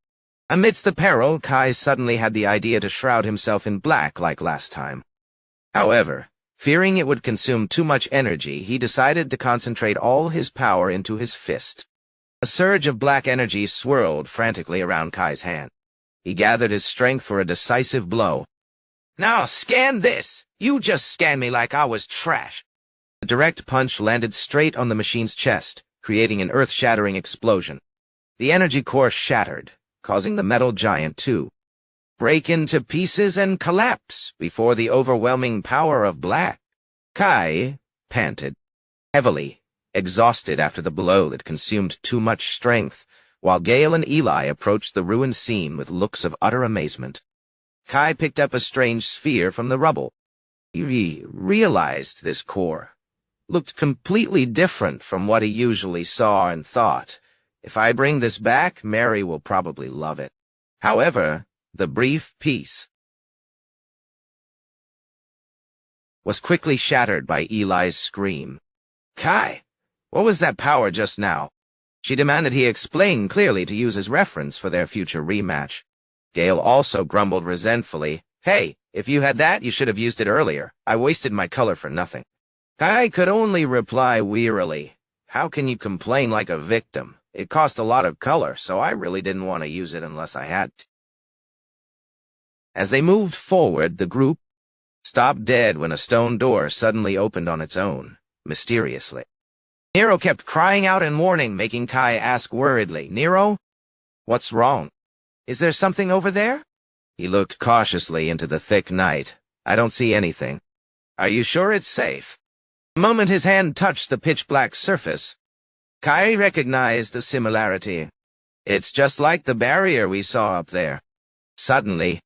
Amidst the peril, Kai suddenly had the idea to shroud himself in black like last time. However, fearing it would consume too much energy, he decided to concentrate all his power into his fist. A surge of black energy swirled frantically around Kai's hand. He gathered his strength for a decisive blow. Now scan this! You just scanned me like I was trash! The direct punch landed straight on the machine's chest, creating an earth-shattering explosion. The energy core shattered, causing the metal giant to break into pieces and collapse before the overwhelming power of black. Kai panted heavily, exhausted after the blow that consumed too much strength, while Gale and Eli approached the ruined scene with looks of utter amazement. Kai picked up a strange sphere from the rubble. He realized this core looked completely different from what he usually saw and thought. If I bring this back, Mary will probably love it. However, the brief peace was quickly shattered by Eli's scream. Kai, what was that power just now? She demanded he explain clearly to use as reference for their future rematch. Gale also grumbled resentfully, Hey, if you had that, you should have used it earlier. I wasted my color for nothing. Kai could only reply wearily, How can you complain like a victim? It cost a lot of color, so I really didn't want to use it unless I had to. As they moved forward, the group stopped dead when a stone door suddenly opened on its own, mysteriously. Nero kept crying out in warning, making Kai ask worriedly, Nero, what's wrong? Is there something over there? He looked cautiously into the thick night. I don't see anything. Are you sure it's safe? The moment his hand touched the pitch-black surface, Kai recognized the similarity. It's just like the barrier we saw up there. Suddenly,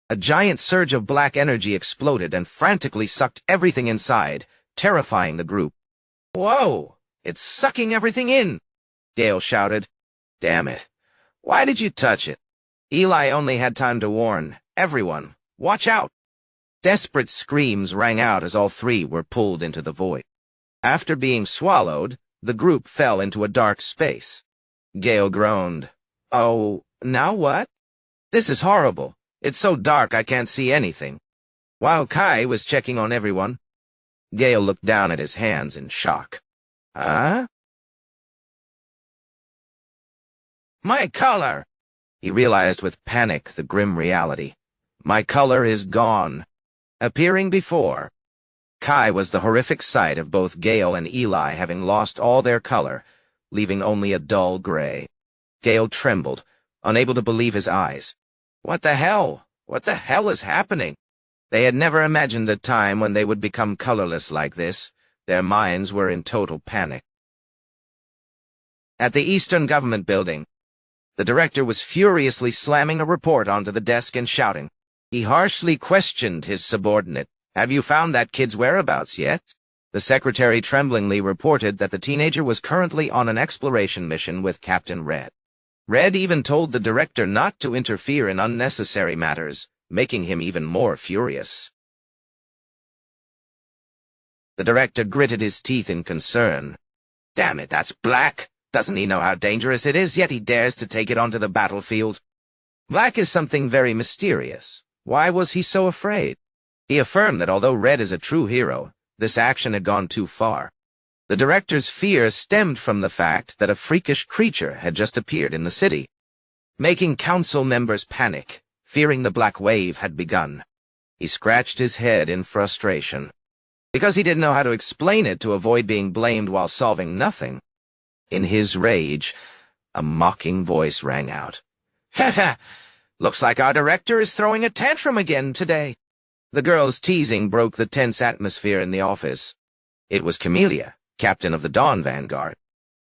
a giant surge of black energy exploded and frantically sucked everything inside, terrifying the group. Whoa! It's sucking everything in, Gale shouted. Damn it. Why did you touch it? Eli only had time to warn, everyone, watch out. Desperate screams rang out as all three were pulled into the void. After being swallowed, the group fell into a dark space. Gale groaned. Oh, now what? This is horrible. It's so dark I can't see anything. While Kai was checking on everyone, Gale looked down at his hands in shock. Huh? My color! He realized with panic the grim reality. My color is gone. Appearing before Kai was the horrific sight of both Gale and Eli having lost all their color, leaving only a dull gray. Gale trembled, unable to believe his eyes. What the hell? What the hell is happening? They had never imagined a time when they would become colorless like this. Their minds were in total panic. At the Eastern Government Building, the director was furiously slamming a report onto the desk and shouting. He harshly questioned his subordinate. Have you found that kid's whereabouts yet? The secretary tremblingly reported that the teenager was currently on an exploration mission with Captain Red. Red even told the director not to interfere in unnecessary matters, making him even more furious. The director gritted his teeth in concern. Damn it, that's Black. Doesn't he know how dangerous it is, yet he dares to take it onto the battlefield? Black is something very mysterious. Why was he so afraid? He affirmed that although Red is a true hero, this action had gone too far. The director's fear stemmed from the fact that a freakish creature had just appeared in the city, making council members panic, fearing the Black Wave had begun. He scratched his head in frustration, because he didn't know how to explain it to avoid being blamed while solving nothing. In his rage, a mocking voice rang out. Ha ha! Looks like our director is throwing a tantrum again today. The girl's teasing broke the tense atmosphere in the office. It was Camellia, captain of the Dawn Vanguard.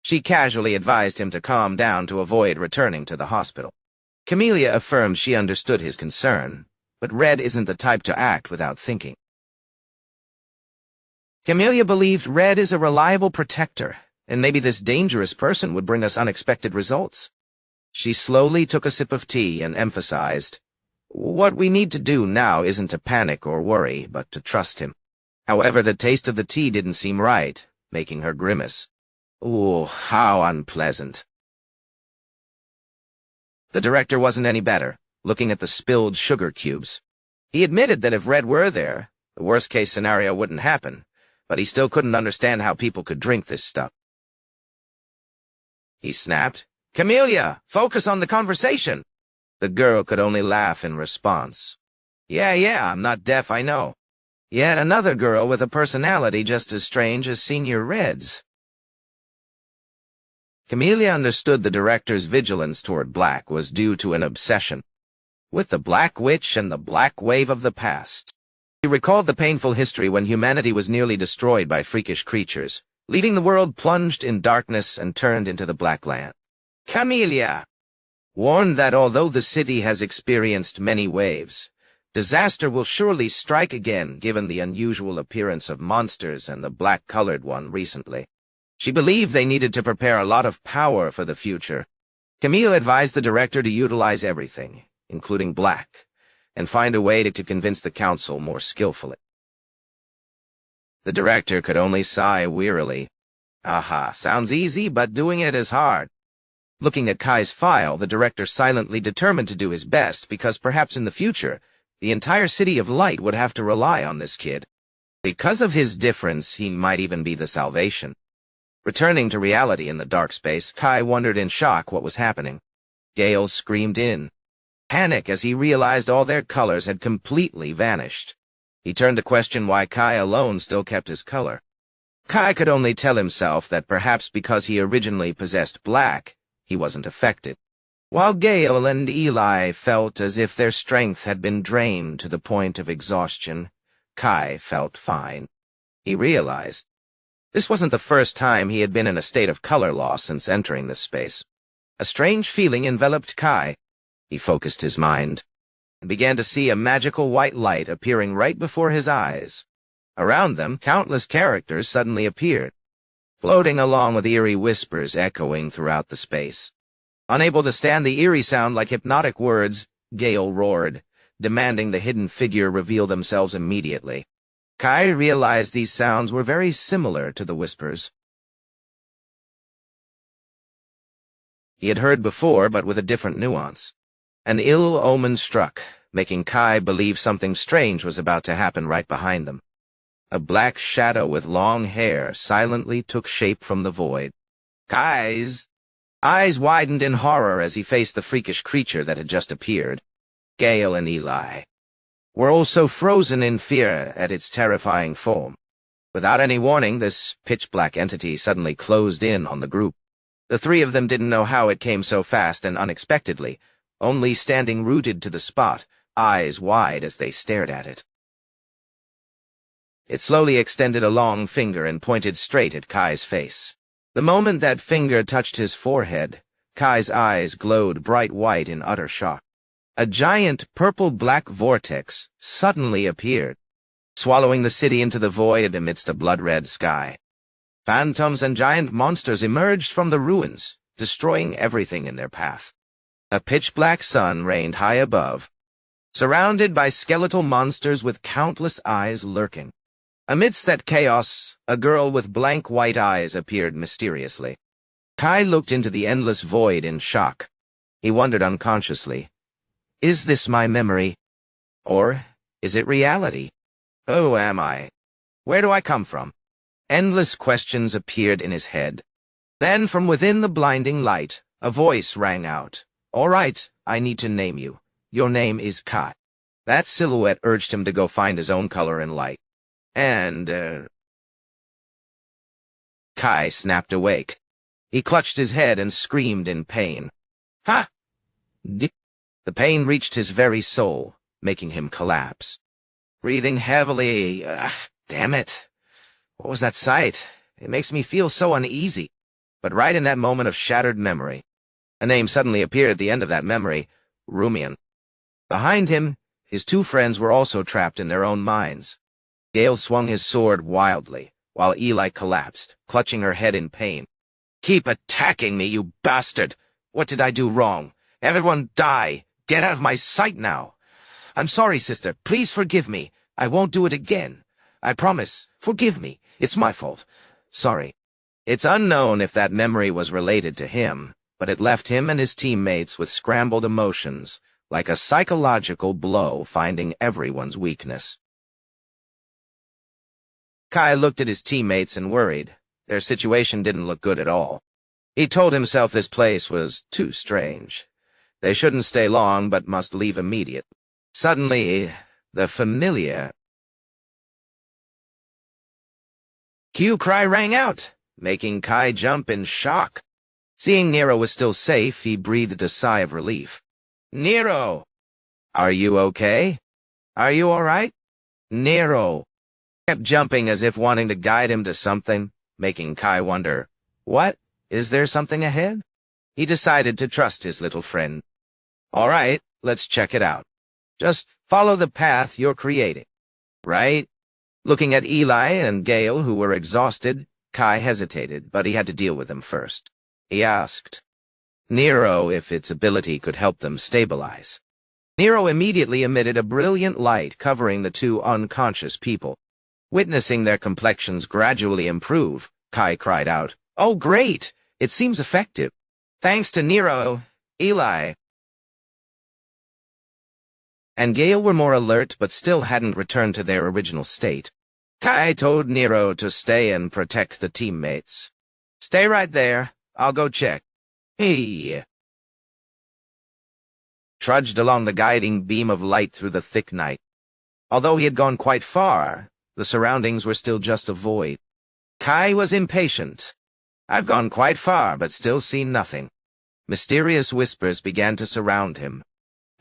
She casually advised him to calm down to avoid returning to the hospital. Camellia affirmed she understood his concern, but Red isn't the type to act without thinking. Camellia believed Red is a reliable protector, and maybe this dangerous person would bring us unexpected results. She slowly took a sip of tea and emphasized, what we need to do now isn't to panic or worry, but to trust him. However, the taste of the tea didn't seem right, making her grimace. Ooh, how unpleasant. The director wasn't any better, looking at the spilled sugar cubes. He admitted that if Red were there, the worst-case scenario wouldn't happen, but he still couldn't understand how people could drink this stuff. He snapped, Camellia, focus on the conversation. The girl could only laugh in response. Yeah, I'm not deaf, I know. Yet another girl with a personality just as strange as Senior Red's. Camellia understood the director's vigilance toward Black was due to an obsession with the Black Witch and the Black Wave of the past. He recalled the painful history when humanity was nearly destroyed by freakish creatures, leaving the world plunged in darkness and turned into the Black Land. Camellia warned that although the city has experienced many waves, disaster will surely strike again given the unusual appearance of monsters and the black-colored one recently. She believed they needed to prepare a lot of power for the future. Camille advised the director to utilize everything, including Black, and find a way to convince the council more skillfully. The director could only sigh wearily. Aha, sounds easy, but doing it is hard. Looking at Kai's file, the director silently determined to do his best because perhaps in the future, the entire City of Light would have to rely on this kid. Because of his difference, he might even be the salvation. Returning to reality in the dark space, Kai wondered in shock what was happening. Gale screamed in panic as he realized all their colors had completely vanished. He turned to question why Kai alone still kept his color. Kai could only tell himself that perhaps because he originally possessed Black, he wasn't affected. While Gale and Eli felt as if their strength had been drained to the point of exhaustion, Kai felt fine. He realized this wasn't the first time he had been in a state of color loss since entering this space. A strange feeling enveloped Kai. He focused his mind and began to see a magical white light appearing right before his eyes. Around them, countless characters suddenly appeared. floating along with eerie whispers echoing throughout the space. Unable to stand the eerie sound like hypnotic words, Gale roared, demanding the hidden figure reveal themselves immediately. Kai realized these sounds were very similar to the whispers he had heard before, but with a different nuance. An ill omen struck, making Kai believe something strange was about to happen right behind them. A black shadow with long hair silently took shape from the void. Kai's eyes widened in horror as he faced the freakish creature that had just appeared. Gale and Eli were also frozen in fear at its terrifying form. Without any warning, this pitch-black entity suddenly closed in on the group. The three of them didn't know how it came so fast and unexpectedly, only standing rooted to the spot, eyes wide as they stared at it. It slowly extended a long finger and pointed straight at Kai's face. The moment that finger touched his forehead, Kai's eyes glowed bright white in utter shock. A giant purple-black vortex suddenly appeared, swallowing the city into the void amidst a blood-red sky. Phantoms and giant monsters emerged from the ruins, destroying everything in their path. A pitch-black sun reigned high above, surrounded by skeletal monsters with countless eyes lurking. Amidst that chaos, a girl with blank white eyes appeared mysteriously. Kai looked into the endless void in shock. He wondered unconsciously, is this my memory? Or is it reality? Who am I? Where do I come from? Endless questions appeared in his head. Then, from within the blinding light, a voice rang out. All right, I need to name you. Your name is Kai. That silhouette urged him to go find his own color and light. And, Kai snapped awake. He clutched his head and screamed in pain. Ha! The pain reached his very soul, making him collapse. Breathing heavily, damn it. What was that sight? It makes me feel so uneasy. But right in that moment of shattered memory, a name suddenly appeared at the end of that memory, Rumian. Behind him, his two friends were also trapped in their own minds. Gale swung his sword wildly, while Eli collapsed, clutching her head in pain. Keep attacking me, you bastard! What did I do wrong? Everyone die! Get out of my sight now! I'm sorry, sister. Please forgive me. I won't do it again. I promise. Forgive me. It's my fault. Sorry. It's unknown if that memory was related to him, but it left him and his teammates with scrambled emotions, like a psychological blow finding everyone's weakness. Kai looked at his teammates and worried. Their situation didn't look good at all. He told himself this place was too strange. They shouldn't stay long, but must leave immediately. Suddenly, the familiar cue cry rang out, making Kai jump in shock. Seeing Nero was still safe, he breathed a sigh of relief. Nero! Are you okay? Are you all right? Nero kept jumping as if wanting to guide him to something, making Kai wonder, what? Is there something ahead? He decided to trust his little friend. All right, let's check it out. Just follow the path you're creating. Right? Looking at Eli and Gale, who were exhausted, Kai hesitated, but he had to deal with them first. He asked Nero if its ability could help them stabilize. Nero immediately emitted a brilliant light covering the two unconscious people. Witnessing their complexions gradually improve, Kai cried out, "Oh, great! It seems effective. Thanks to Nero, Eli and Gale were more alert but still hadn't returned to their original state. Kai told Nero to stay and protect the teammates. Stay right there. I'll go check. He trudged along the guiding beam of light through the thick night. Although he had gone quite far, the surroundings were still just a void. Kai was impatient. I've gone quite far, but still seen nothing. Mysterious whispers began to surround him.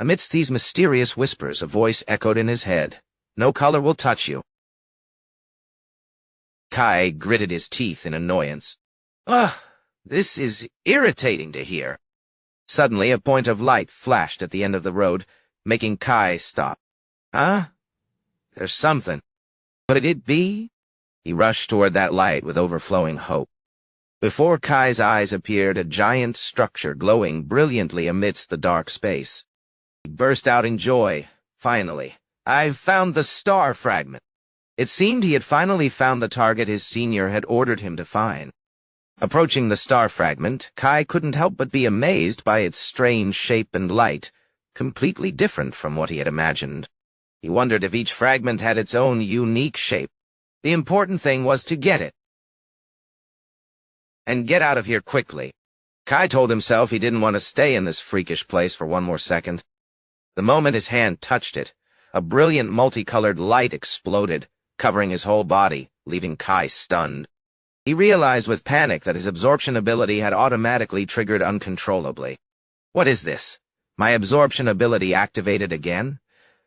Amidst these mysterious whispers, a voice echoed in his head. No color will touch you. Kai gritted his teeth in annoyance. Ugh, this is irritating to hear. Suddenly, a point of light flashed at the end of the road, making Kai stop. Huh? There's something. Could it be? He rushed toward that light with overflowing hope. Before Kai's eyes appeared a giant structure glowing brilliantly amidst the dark space. He burst out in joy. Finally, I've found the star fragment. It seemed he had finally found the target his senior had ordered him to find. Approaching the star fragment, Kai couldn't help but be amazed by its strange shape and light, completely different from what he had imagined. He wondered if each fragment had its own unique shape. The important thing was to get it. And get out of here quickly. Kai told himself he didn't want to stay in this freakish place for one more second. The moment his hand touched it, a brilliant multicolored light exploded, covering his whole body, leaving Kai stunned. He realized with panic that his absorption ability had automatically triggered uncontrollably. What is this? My absorption ability activated again?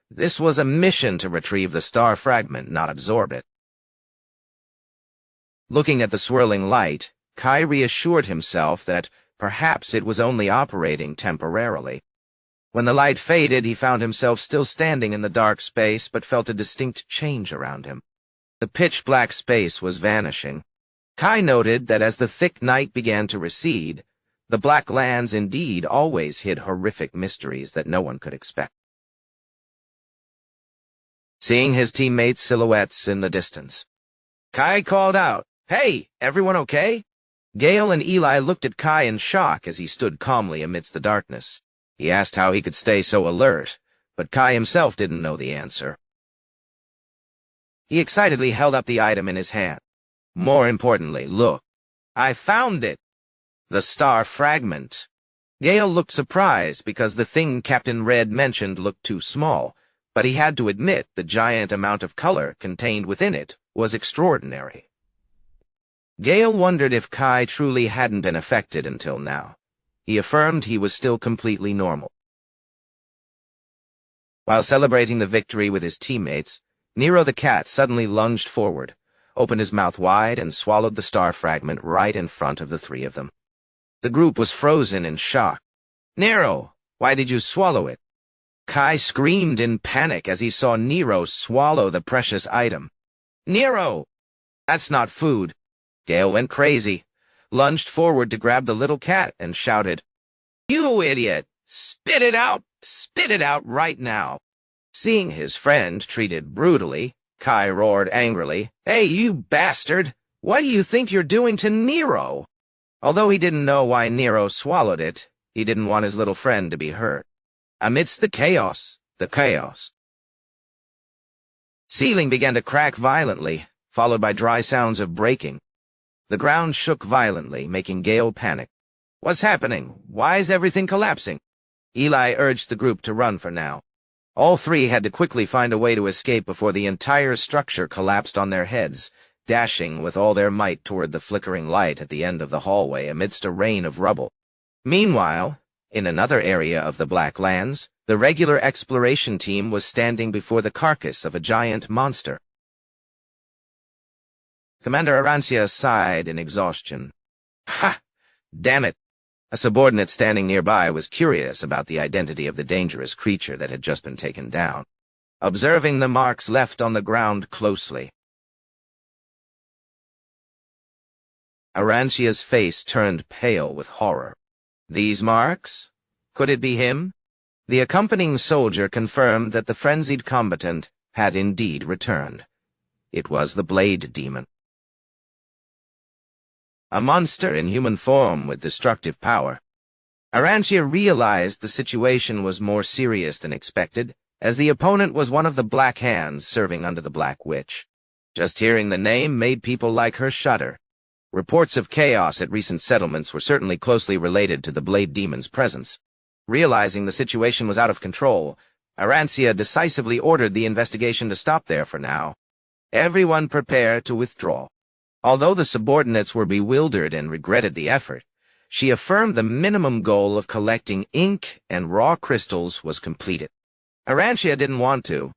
This was a mission to retrieve the star fragment, not absorb it. Looking at the swirling light, Kai reassured himself that perhaps it was only operating temporarily. When the light faded, he found himself still standing in the dark space, but felt a distinct change around him. The pitch-black space was vanishing. Kai noted that as the thick night began to recede, the Black Lands indeed always hid horrific mysteries that no one could expect. Seeing his teammates' silhouettes in the distance, Kai called out, "Hey, everyone okay?" Gale and Eli looked at Kai in shock as he stood calmly amidst the darkness. He asked how he could stay so alert, but Kai himself didn't know the answer. He excitedly held up the item in his hand. More importantly, look. I found it! The star fragment. Gale looked surprised because the thing Captain Red mentioned looked too small, but he had to admit the giant amount of color contained within it was extraordinary. Gale wondered if Kai truly hadn't been affected until now. He affirmed he was still completely normal. While celebrating the victory with his teammates, Nero the cat suddenly lunged forward, opened his mouth wide, and swallowed the star fragment right in front of the three of them. The group was frozen in shock. "Nero, why did you swallow it?" Kai screamed in panic as he saw Nero swallow the precious item. "Nero! That's not food." Gale went crazy, lunged forward to grab the little cat, and shouted, "You idiot! Spit it out! Spit it out right now!" Seeing his friend treated brutally, Kai roared angrily, "Hey, you bastard! What do you think you're doing to Nero?" Although he didn't know why Nero swallowed it, he didn't want his little friend to be hurt. Amidst the chaos, ceiling began to crack violently, followed by dry sounds of breaking. The ground shook violently, making Gale panic. "What's happening? Why is everything collapsing?" Eli urged the group to run for now. All three had to quickly find a way to escape before the entire structure collapsed on their heads, dashing with all their might toward the flickering light at the end of the hallway amidst a rain of rubble. Meanwhile, in another area of the Black Lands, the regular exploration team was standing before the carcass of a giant monster. Commander Arancia sighed in exhaustion. "Ha! Damn it!" A subordinate standing nearby was curious about the identity of the dangerous creature that had just been taken down, observing the marks left on the ground closely. Arancia's face turned pale with horror. These marks? Could it be him? The accompanying soldier confirmed that the frenzied combatant had indeed returned. It was the Blade Demon. A monster in human form with destructive power. Arancia realized the situation was more serious than expected, as the opponent was one of the Black Hands serving under the Black Witch. Just hearing the name made people like her shudder. Reports of chaos at recent settlements were certainly closely related to the Blade Demon's presence. Realizing the situation was out of control, Arancia decisively ordered the investigation to stop there for now. Everyone prepared to withdraw. Although the subordinates were bewildered and regretted the effort, she affirmed the minimum goal of collecting ink and raw crystals was completed. Arancia didn't want to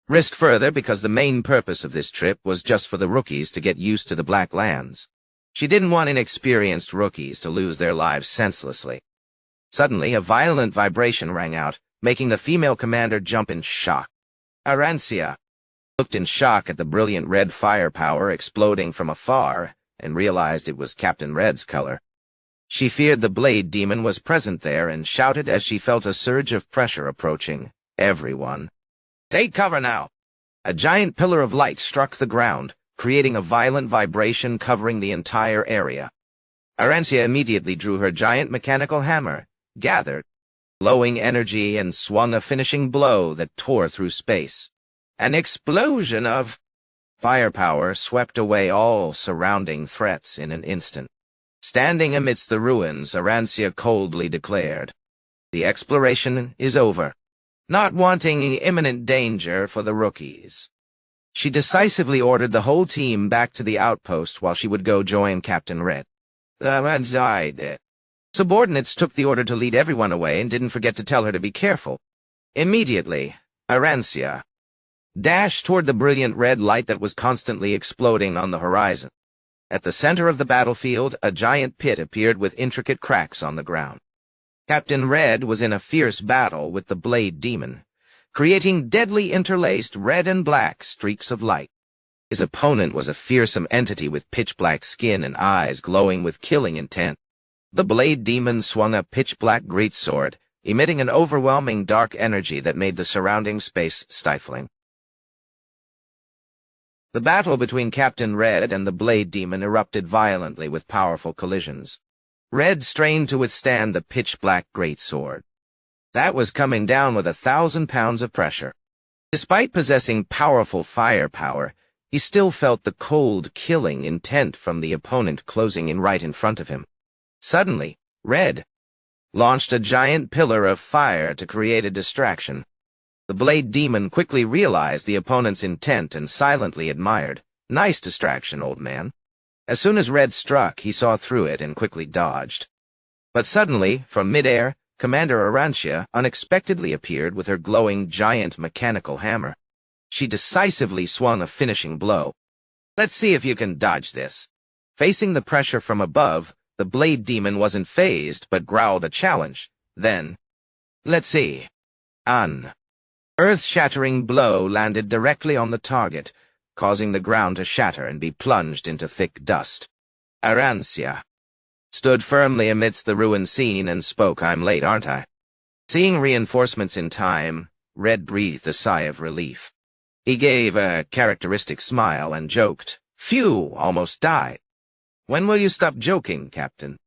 risk further because the main purpose of this trip was just for the rookies to get used to the Black Lands. She didn't want inexperienced rookies to lose their lives senselessly. Suddenly, a violent vibration rang out, making the female commander jump in shock. Arancia looked in shock at the brilliant red firepower exploding from afar and realized it was Captain Red's color. She feared the blade demon was present there and shouted as she felt a surge of pressure approaching. Everyone. Take cover now! A giant pillar of light struck the ground, creating a violent vibration covering the entire area. Arancia immediately drew her giant mechanical hammer, gathered, glowing energy, and swung a finishing blow that tore through space. An explosion of firepower swept away all surrounding threats in an instant. Standing amidst the ruins, Arancia coldly declared, "The exploration is over," not wanting imminent danger for the rookies. She decisively ordered the whole team back to the outpost while she would go join Captain Red. Subordinates took the order to lead everyone away and didn't forget to tell her to be careful. Immediately, Arancia dashed toward the brilliant red light that was constantly exploding on the horizon. At the center of the battlefield, a giant pit appeared with intricate cracks on the ground. Captain Red was in a fierce battle with the blade demon, creating deadly interlaced red and black streaks of light. His opponent was a fearsome entity with pitch-black skin and eyes glowing with killing intent. The blade demon swung a pitch-black greatsword, emitting an overwhelming dark energy that made the surrounding space stifling. The battle between Captain Red and the blade demon erupted violently with powerful collisions. Red strained to withstand the pitch-black greatsword. That was coming down with 1,000 pounds of pressure. Despite possessing powerful firepower, he still felt the cold, killing intent from the opponent closing in right in front of him. Suddenly, Red launched a giant pillar of fire to create a distraction. The blade demon quickly realized the opponent's intent and silently admired. "Nice distraction, old man." As soon as Red struck, he saw through it and quickly dodged. But suddenly, from midair, Commander Arancia unexpectedly appeared with her glowing giant mechanical hammer. She decisively swung a finishing blow. "Let's see if you can dodge this." Facing the pressure from above, the blade demon wasn't fazed but growled a challenge. Then, "Let's see." An earth-shattering blow landed directly on the target, causing the ground to shatter and be plunged into thick dust. Arancia stood firmly amidst the ruined scene and spoke, "I'm late, aren't I?" Seeing reinforcements in time, Red breathed a sigh of relief. He gave a characteristic smile and joked, "Phew, almost died." "When will you stop joking, Captain?"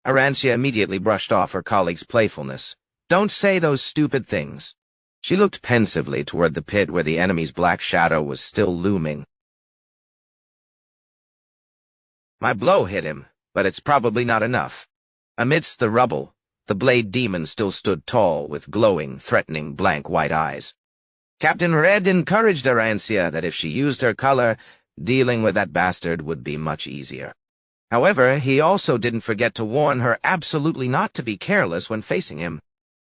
Arancia immediately brushed off her colleague's playfulness. "Don't say those stupid things." She looked pensively toward the pit where the enemy's black shadow was still looming. "My blow hit him, but it's probably not enough." Amidst the rubble, the blade demon still stood tall with glowing, threatening, blank white eyes. Captain Red encouraged Arancia that if she used her color, dealing with that bastard would be much easier. However, he also didn't forget to warn her absolutely not to be careless when facing him.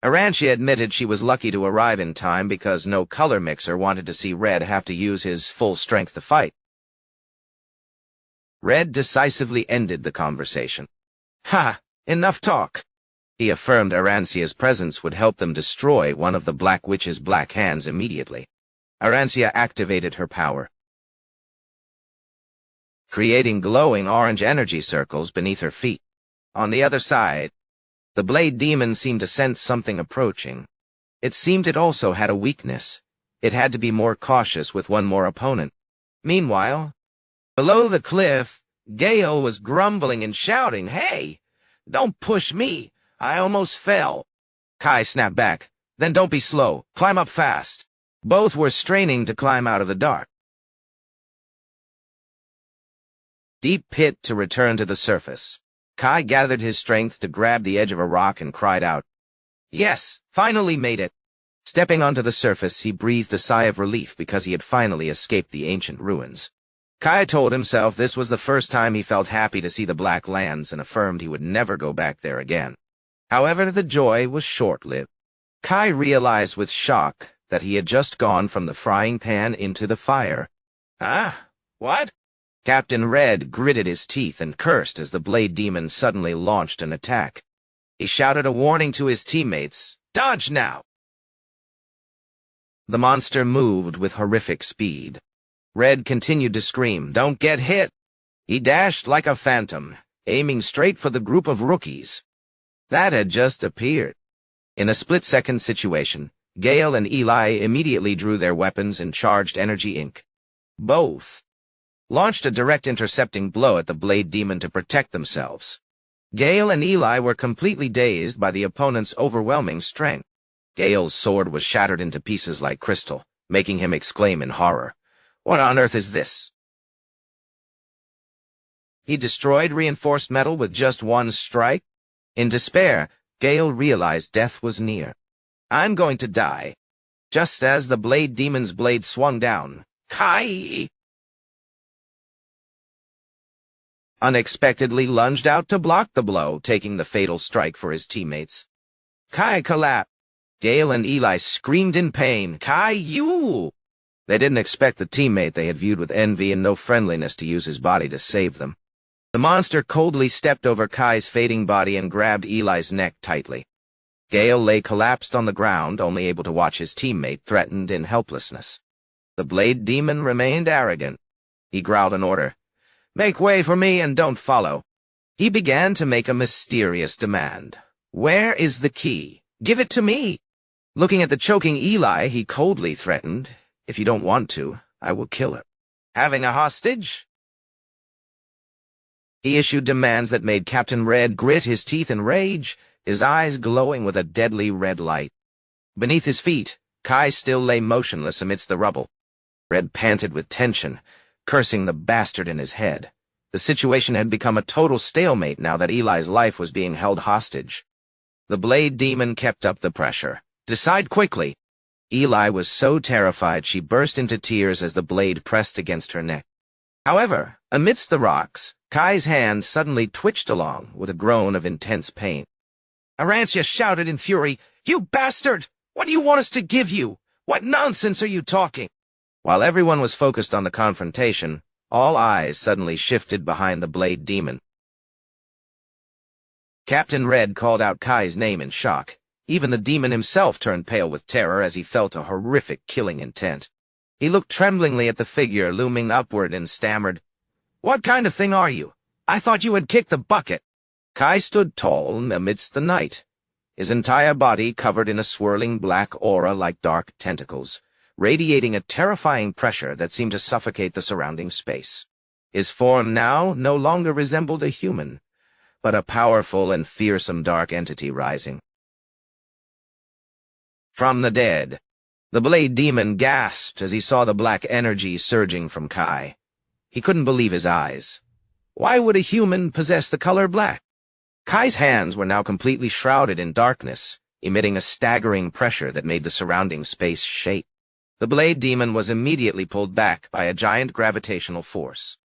Arancia admitted she was lucky to arrive in time because no color mixer wanted to see Red have to use his full strength to fight. Red decisively ended the conversation. "Ha! Enough talk!" He affirmed Arancia's presence would help them destroy one of the Black Witch's black hands immediately. Arancia activated her power, creating glowing orange energy circles beneath her feet. On the other side, the blade demon seemed to sense something approaching. It seemed it also had a weakness. It had to be more cautious with one more opponent. Meanwhile, below the cliff, Gale was grumbling and shouting, "Hey! Don't push me! I almost fell." Kai snapped back. "Then don't be slow. Climb up fast." Both were straining to climb out of the dark. Deep pit to return to the surface. Kai gathered his strength to grab the edge of a rock and cried out, "Yes, finally made it." Stepping onto the surface, he breathed a sigh of relief because he had finally escaped the ancient ruins. Kai told himself this was the first time he felt happy to see the Black Lands and affirmed he would never go back there again. However, the joy was short-lived. Kai realized with shock that he had just gone from the frying pan into the fire. "Ah, what?" Captain Red gritted his teeth and cursed as the blade demon suddenly launched an attack. He shouted a warning to his teammates, "Dodge now!" The monster moved with horrific speed. Red continued to scream, "Don't get hit!" He dashed like a phantom, aiming straight for the group of rookies that had just appeared. In a split-second situation, Gale and Eli immediately drew their weapons and charged energy ink. Both launched a direct intercepting blow at the Blade Demon to protect themselves. Gale and Eli were completely dazed by the opponent's overwhelming strength. Gale's sword was shattered into pieces like crystal, making him exclaim in horror, "What on earth is this?" He destroyed reinforced metal with just one strike. In despair, Gale realized death was near. "I'm going to die." Just as the Blade Demon's blade swung down, Kai unexpectedly lunged out to block the blow, taking the fatal strike for his teammates. Kai collapsed. Gale and Eli screamed in pain, "Kai, you!" They didn't expect the teammate they had viewed with envy and no friendliness to use his body to save them. The monster coldly stepped over Kai's fading body and grabbed Eli's neck tightly. Gale lay collapsed on the ground, only able to watch his teammate threatened in helplessness. The Blade Demon remained arrogant. He growled an order, "Make way for me and don't follow." He began to make a mysterious demand. "Where is the key? Give it to me." Looking at the choking Eli, he coldly threatened, "If you don't want to, I will kill her." Having a hostage? He issued demands that made Captain Red grit his teeth in rage, his eyes glowing with a deadly red light. Beneath his feet, Kai still lay motionless amidst the rubble. Red panted with tension, cursing the bastard in his head. The situation had become a total stalemate now that Eli's life was being held hostage. The Blade Demon kept up the pressure. "Decide quickly." Eli was so terrified she burst into tears as the blade pressed against her neck. However, amidst the rocks, Kai's hand suddenly twitched along with a groan of intense pain. Arancia shouted in fury, "You bastard! What do you want us to give you? What nonsense are you talking?" While everyone was focused on the confrontation, all eyes suddenly shifted behind the Blade Demon. Captain Red called out Kai's name in shock. Even the demon himself turned pale with terror as he felt a horrific killing intent. He looked tremblingly at the figure looming upward and stammered, "What kind of thing are you? I thought you had kicked the bucket." Kai stood tall amidst the night, his entire body covered in a swirling black aura like dark tentacles, radiating a terrifying pressure that seemed to suffocate the surrounding space. His form now no longer resembled a human, but a powerful and fearsome dark entity rising from the dead. The Blade Demon gasped as he saw the black energy surging from Kai. He couldn't believe his eyes. Why would a human possess the color black? Kai's hands were now completely shrouded in darkness, emitting a staggering pressure that made the surrounding space shake. The Blade Demon was immediately pulled back by a giant gravitational force.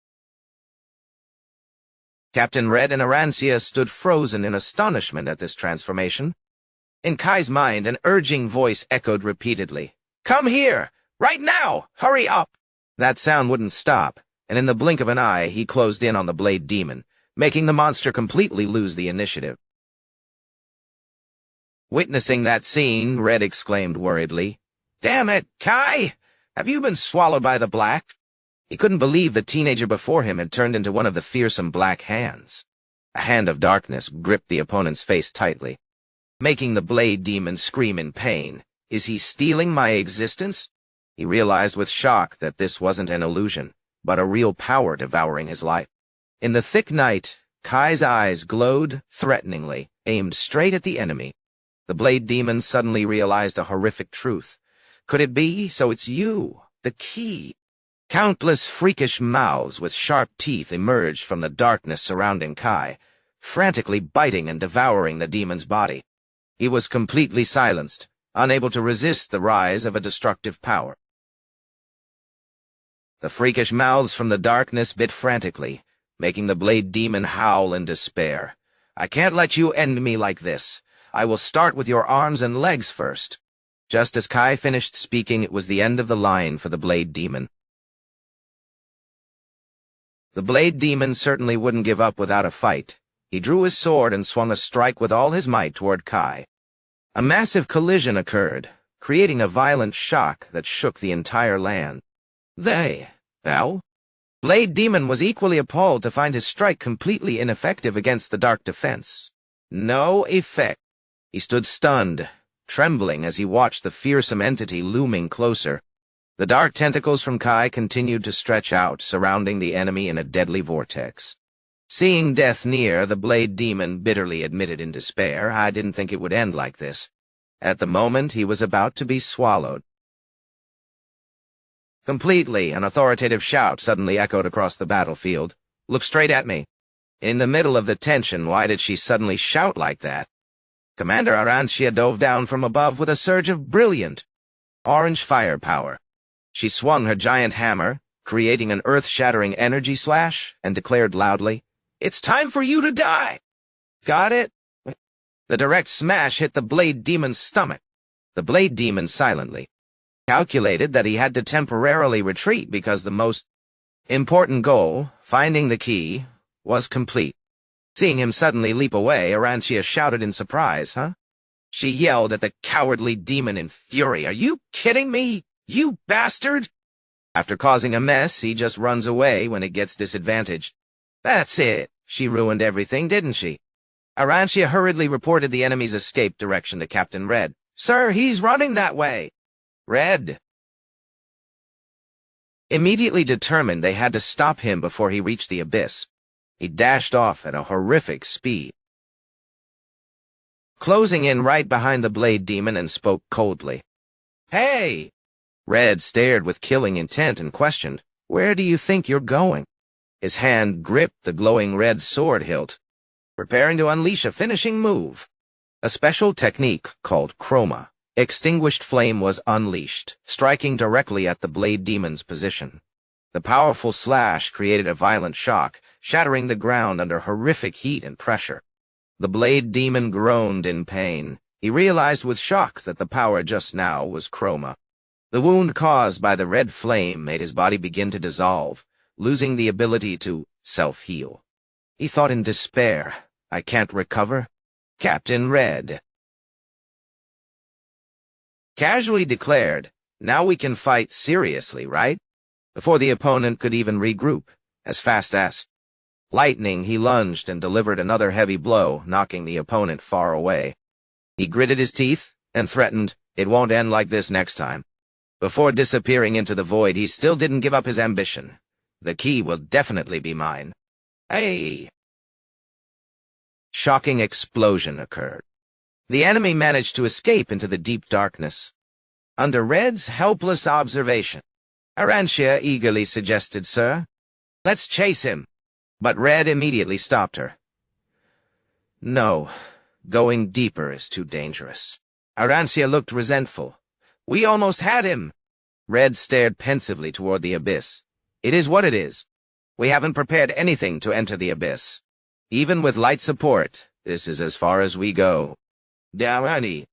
Captain Red and Arancia stood frozen in astonishment at this transformation. In Kai's mind, an urging voice echoed repeatedly, "Come here! Right now! Hurry up!" That sound wouldn't stop, and in the blink of an eye he closed in on the Blade Demon, making the monster completely lose the initiative. Witnessing that scene, Red exclaimed worriedly, "Damn it, Kai! Have you been swallowed by the black?" He couldn't believe the teenager before him had turned into one of the fearsome black hands. A hand of darkness gripped the opponent's face tightly, making the Blade Demon scream in pain. "Is he stealing my existence?" He realized with shock that this wasn't an illusion, but a real power devouring his life. In the thick night, Kai's eyes glowed threateningly, aimed straight at the enemy. The Blade Demon suddenly realized a horrific truth. Could it be? So it's you, the key. Countless freakish mouths with sharp teeth emerged from the darkness surrounding Kai, frantically biting and devouring the demon's body. He was completely silenced, unable to resist the rise of a destructive power. The freakish mouths from the darkness bit frantically, making the Blade Demon howl in despair. "I can't let you end me like this. I will start with your arms and legs first." Just as Kai finished speaking, it was the end of the line for the Blade Demon. The Blade Demon certainly wouldn't give up without a fight. He drew his sword and swung a strike with all his might toward Kai. A massive collision occurred, creating a violent shock that shook the entire land. "They, Bell?" Blade Demon was equally appalled to find his strike completely ineffective against the dark defense. No effect. He stood stunned, trembling as he watched the fearsome entity looming closer. The dark tentacles from Kai continued to stretch out, surrounding the enemy in a deadly vortex. Seeing death near, the Blade Demon bitterly admitted in despair, "I didn't think it would end like this." At the moment, he was about to be swallowed. Completely, an authoritative shout suddenly echoed across the battlefield. "Look straight at me." In the middle of the tension, why did she suddenly shout like that? Commander Arancia dove down from above with a surge of brilliant orange firepower. She swung her giant hammer, creating an earth-shattering energy slash, and declared loudly, "It's time for you to die!" Got it? The direct smash hit the Blade Demon's stomach. The Blade Demon silently calculated that he had to temporarily retreat because the most important goal, finding the key, was complete. Seeing him suddenly leap away, Arancia shouted in surprise, "Huh?" She yelled at the cowardly demon in fury. "Are you kidding me, you bastard?" After causing a mess, he just runs away when it gets disadvantaged. That's it. She ruined everything, didn't she? Arancia hurriedly reported the enemy's escape direction to Captain Red. "Sir, he's running that way." Red. Immediately determined they had to stop him before he reached the abyss. He dashed off at a horrific speed, closing in right behind the Blade Demon, and spoke coldly. "Hey!" Red stared with killing intent and questioned, "Where do you think you're going?" His hand gripped the glowing red sword hilt, preparing to unleash a finishing move. A special technique called chroma. Extinguished flame was unleashed, striking directly at the Blade Demon's position. The powerful slash created a violent shock, shattering the ground under horrific heat and pressure. The Blade Demon groaned in pain. He realized with shock that the power just now was chroma. The wound caused by the red flame made his body begin to dissolve, losing the ability to self-heal. He thought in despair, "I can't recover." Captain Red casually declared, "Now we can fight seriously, right?" Before the opponent could even regroup. As fast as lightning, he lunged and delivered another heavy blow, knocking the opponent far away. He gritted his teeth and threatened, "It won't end like this next time." Before disappearing into the void, he still didn't give up his ambition. "The key will definitely be mine." Hey! Shocking explosion occurred. The enemy managed to escape into the deep darkness. Under Red's helpless observation, Arancia eagerly suggested, "Sir, let's chase him." But Red immediately stopped her. "No, going deeper is too dangerous." Arancia looked resentful. "We almost had him." Red stared pensively toward the abyss. "It is what it is. We haven't prepared anything to enter the abyss. Even with light support, this is as far as we go." Darani.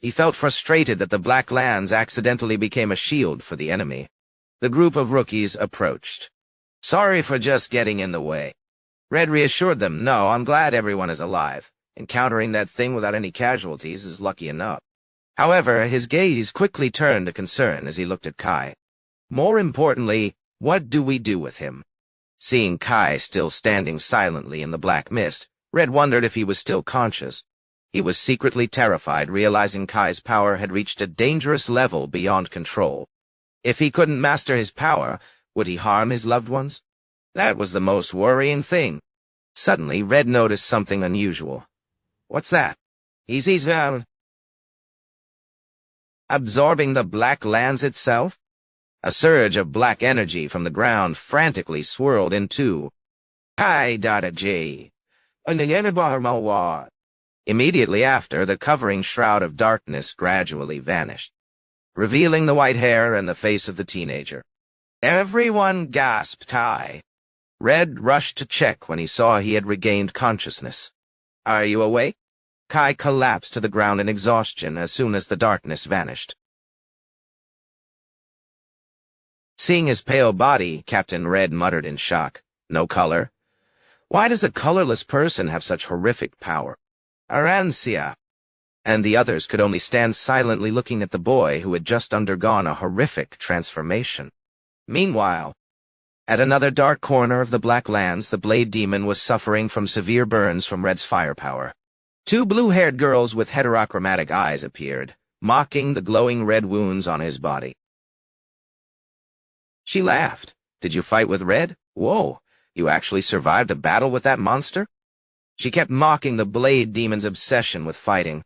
He felt frustrated that the Black Lands accidentally became a shield for the enemy. The group of rookies approached. "Sorry for just getting in the way." Red reassured them, "No, I'm glad everyone is alive. Encountering that thing without any casualties is lucky enough." However, his gaze quickly turned to concern as he looked at Kai. More importantly, what do we do with him? Seeing Kai still standing silently in the black mist, Red wondered if he was still conscious. He was secretly terrified, realizing Kai's power had reached a dangerous level beyond control. If he couldn't master his power, would he harm his loved ones? That was the most worrying thing. Suddenly, Red noticed something unusual. "What's that?" He's absorbing the Black Lands itself? A surge of black energy from the ground frantically swirled into Kai-J. Immediately after, the covering shroud of darkness gradually vanished, revealing the white hair and the face of the teenager. Everyone gasped. Red rushed to check when he saw he had regained consciousness. "Are you awake?" Kai collapsed to the ground in exhaustion as soon as the darkness vanished. Seeing his pale body, Captain Red muttered in shock. "No color? Why does a colorless person have such horrific power?" Arancia and the others could only stand silently looking at the boy who had just undergone a horrific transformation. Meanwhile, at another dark corner of the Black Lands, the Blade Demon was suffering from severe burns from Red's firepower. Two blue-haired girls with heterochromatic eyes appeared, mocking the glowing red wounds on his body. She laughed. Did you fight with Red? Whoa, you actually survived a battle with that monster? She kept mocking the Blade Demon's obsession with fighting.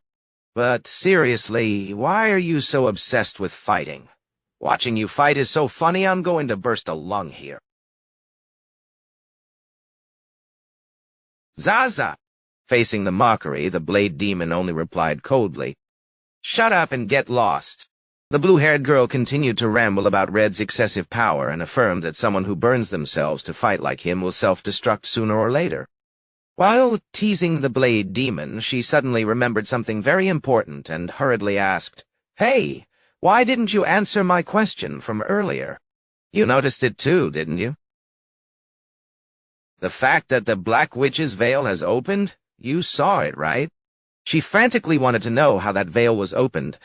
But seriously, why are you so obsessed with fighting? Watching you fight is so funny, I'm going to burst a lung here. Zaza! Facing the mockery, the Blade Demon only replied coldly, "Shut up and get lost." The blue-haired girl continued to ramble about Red's excessive power and affirmed that someone who burns themselves to fight like him will self-destruct sooner or later. While teasing the Blade Demon, she suddenly remembered something very important and hurriedly asked, "Hey, why didn't you answer my question from earlier? You noticed it too, didn't you? The fact that the Black Witch's veil has opened? You saw it, right?" She frantically wanted to know how that veil was opened.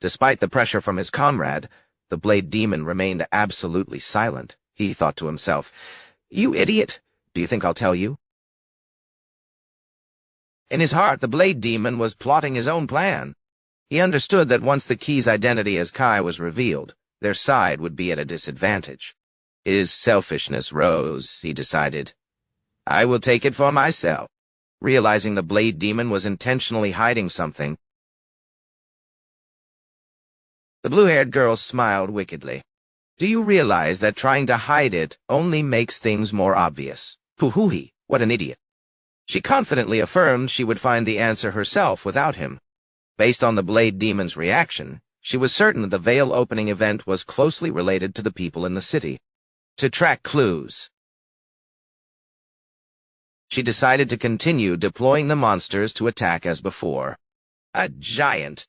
Despite the pressure from his comrade, the Blade Demon remained absolutely silent. He thought to himself, "You idiot! Do you think I'll tell you?" In his heart, the Blade Demon was plotting his own plan. He understood that once the Key's identity as Kai was revealed, their side would be at a disadvantage. His selfishness rose, he decided. I will take it for myself. Realizing the Blade Demon was intentionally hiding something, the blue-haired girl smiled wickedly. Do you realize that trying to hide it only makes things more obvious? Puhuhi, what an idiot. She confidently affirmed she would find the answer herself without him. Based on the Blade Demon's reaction, she was certain that the veil-opening event was closely related to the people in the city. To track clues, she decided to continue deploying the monsters to attack as before. A giant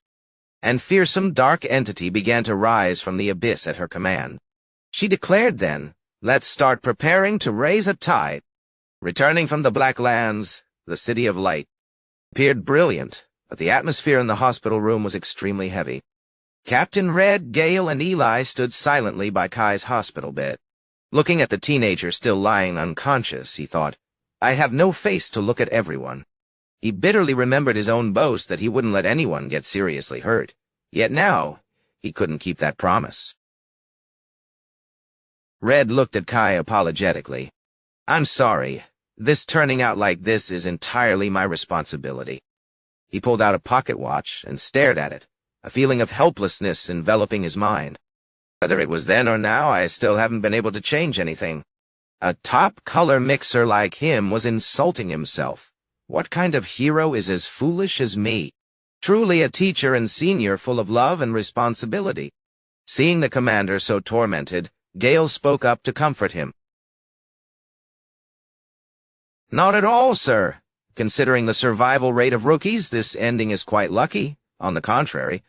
and fearsome dark entity began to rise from the abyss at her command. She declared then, "Let's start preparing to raise a tide." Returning from the Black Lands, the City of Light appeared brilliant, but the atmosphere in the hospital room was extremely heavy. Captain Red, Gale, and Eli stood silently by Kai's hospital bed. Looking at the teenager still lying unconscious, he thought, I have no face to look at everyone. He bitterly remembered his own boast that he wouldn't let anyone get seriously hurt. Yet now, he couldn't keep that promise. Red looked at Kai apologetically. I'm sorry. This turning out like this is entirely my responsibility. He pulled out a pocket watch and stared at it, a feeling of helplessness enveloping his mind. Whether it was then or now, I still haven't been able to change anything. A top color mixer like him was insulting himself. What kind of hero is as foolish as me? Truly a teacher and senior full of love and responsibility. Seeing the commander so tormented, Gale spoke up to comfort him. Not at all, sir. Considering the survival rate of rookies, this ending is quite lucky. On the contrary,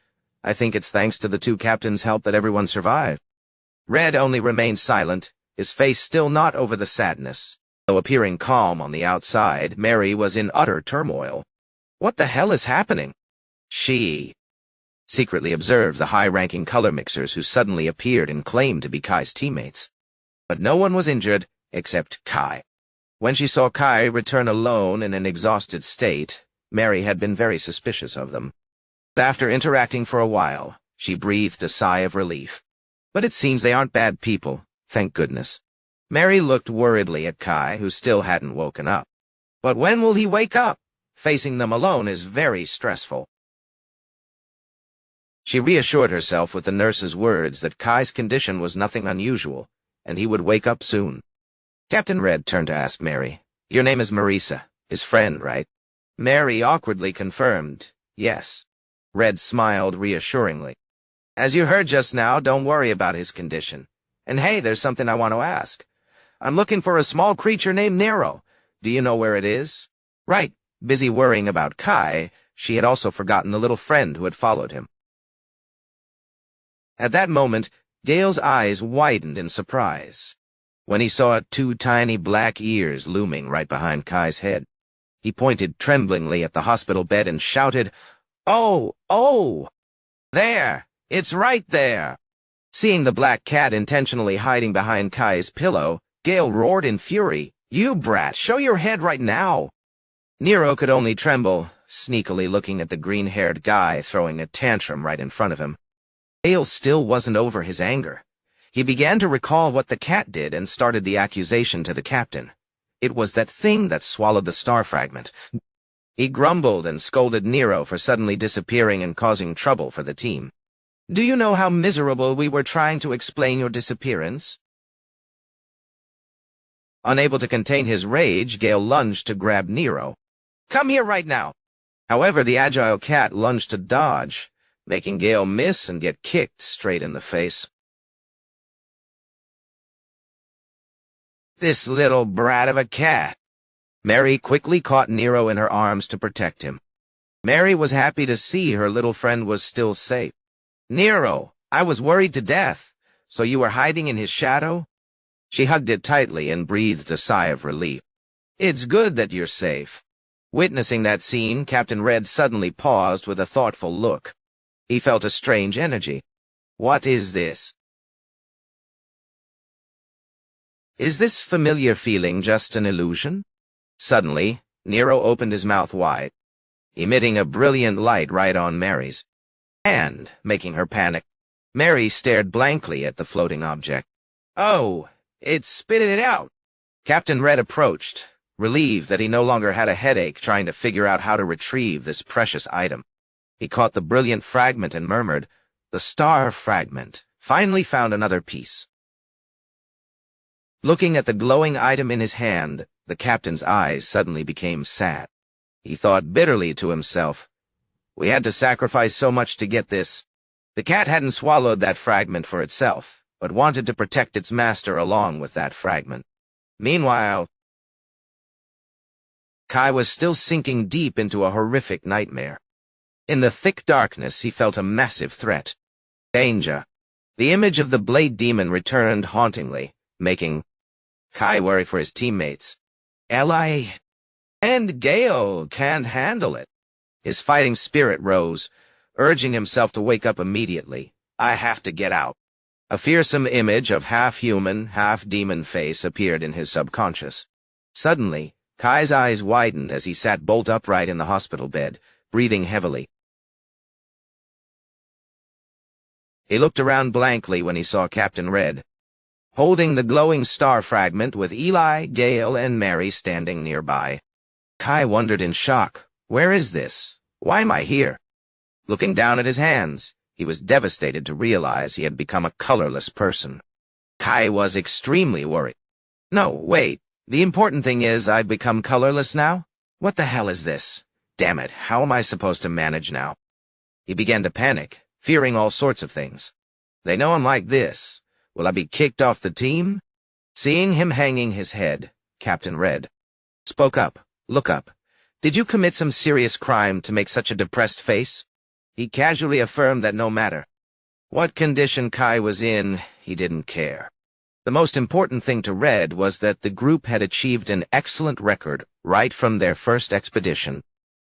I think it's thanks to the two captains' help that everyone survived. Red only remained silent, his face still not over the sadness. Though appearing calm on the outside, Mary was in utter turmoil. What the hell is happening? She secretly observed the high-ranking color mixers who suddenly appeared and claimed to be Kai's teammates. But no one was injured, except Kai. When she saw Kai return alone in an exhausted state, Mary had been very suspicious of them. After interacting for a while, she breathed a sigh of relief. But it seems they aren't bad people, thank goodness. Mary looked worriedly at Kai, who still hadn't woken up. But when will he wake up? Facing them alone is very stressful. She reassured herself with the nurse's words that Kai's condition was nothing unusual, and he would wake up soon. Captain Red turned to ask Mary, Your name is Marisa, his friend, right? Mary awkwardly confirmed, yes. Red smiled reassuringly. As you heard just now, don't worry about his condition. And hey, there's something I want to ask. I'm looking for a small creature named Nero. Do you know where it is? Right. Busy worrying about Kai, she had also forgotten the little friend who had followed him. At that moment, Gale's eyes widened in surprise when he saw two tiny black ears looming right behind Kai's head. He pointed tremblingly at the hospital bed and shouted, Oh! There! It's right there! Seeing the black cat intentionally hiding behind Kai's pillow, Gale roared in fury, "You brat, show your head right now!" Nero could only tremble, sneakily looking at the green-haired guy throwing a tantrum right in front of him. Gale still wasn't over his anger. He began to recall what the cat did and started the accusation to the captain. It was that thing that swallowed the star fragment. He grumbled and scolded Nero for suddenly disappearing and causing trouble for the team. "Do you know how miserable we were trying to explain your disappearance?" Unable to contain his rage, Gale lunged to grab Nero. "Come here right now!" However, the agile cat lunged to dodge, making Gale miss and get kicked straight in the face. "This little brat of a cat!" Mary quickly caught Nero in her arms to protect him. Mary was happy to see her little friend was still safe. "Nero, I was worried to death. So you were hiding in his shadow?" She hugged it tightly and breathed a sigh of relief. "It's good that you're safe." Witnessing that scene, Captain Red suddenly paused with a thoughtful look. He felt a strange energy. "What is this? Is this familiar feeling just an illusion?" Suddenly, Nero opened his mouth wide, emitting a brilliant light right on Mary's hand, making her panic. Mary stared blankly at the floating object. "Oh, it spit it out." Captain Red approached, relieved that he no longer had a headache trying to figure out how to retrieve this precious item. He caught the brilliant fragment and murmured, "The star fragment. Finally found another piece." Looking at the glowing item in his hand, the captain's eyes suddenly became sad. He thought bitterly to himself, "We had to sacrifice so much to get this." The cat hadn't swallowed that fragment for itself, but wanted to protect its master along with that fragment. Meanwhile, Kai was still sinking deep into a horrific nightmare. In the thick darkness, he felt a massive threat. Danger. The image of the Blade Demon returned hauntingly, making Kai worry for his teammates. Eli and Gale can't handle it. His fighting spirit rose, urging himself to wake up immediately. "I have to get out." A fearsome image of half-human, half-demon face appeared in his subconscious. Suddenly, Kai's eyes widened as he sat bolt upright in the hospital bed, breathing heavily. He looked around blankly when he saw Captain Red, holding the glowing star fragment with Eli, Gale, and Mary standing nearby. Kai wondered in shock, "Where is this? Why am I here?" Looking down at his hands, he was devastated to realize he had become a colorless person. Kai was extremely worried. "No, wait. The important thing is I've become colorless now? What the hell is this? Damn it, how am I supposed to manage now?" He began to panic, fearing all sorts of things. They know I'm like this. Will I be kicked off the team? Seeing him hanging his head, Captain Red spoke up. "Look up. Did you commit some serious crime to make such a depressed face?" He casually affirmed that no matter what condition Kai was in, he didn't care. The most important thing to Red was that the group had achieved an excellent record right from their first expedition.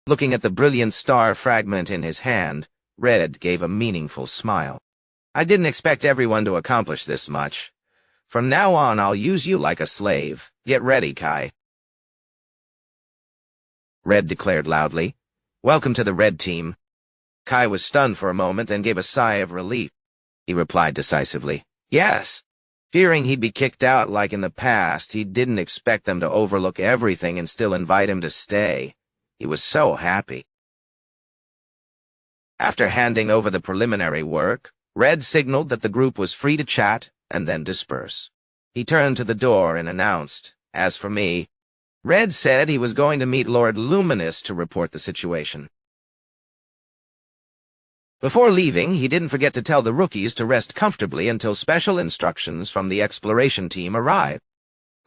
Looking at the brilliant star fragment in his hand, Red gave a meaningful smile. "I didn't expect everyone to accomplish this much. From now on, I'll use you like a slave. Get ready, Kai." Red declared loudly, "Welcome to the Red Team." Kai was stunned for a moment, then gave a sigh of relief. He replied decisively, "Yes." Fearing he'd be kicked out like in the past, he didn't expect them to overlook everything and still invite him to stay. He was so happy. After handing over the preliminary work, Red signaled that the group was free to chat and then disperse. He turned to the door and announced, "As for me," Red said he was going to meet Lord Luminous to report the situation. Before leaving, he didn't forget to tell the rookies to rest comfortably until special instructions from the exploration team arrived.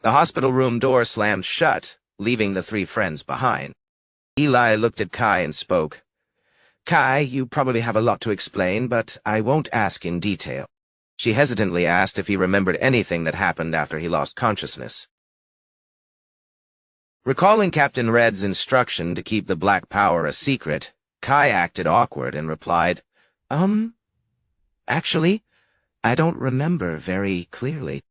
The hospital room door slammed shut, leaving the three friends behind. Eli looked at Kai and spoke. "Kai, you probably have a lot to explain, but I won't ask in detail." She hesitantly asked if he remembered anything that happened after he lost consciousness. Recalling Captain Red's instruction to keep the Black Power a secret, Kai acted awkward and replied, Actually, I don't remember very clearly.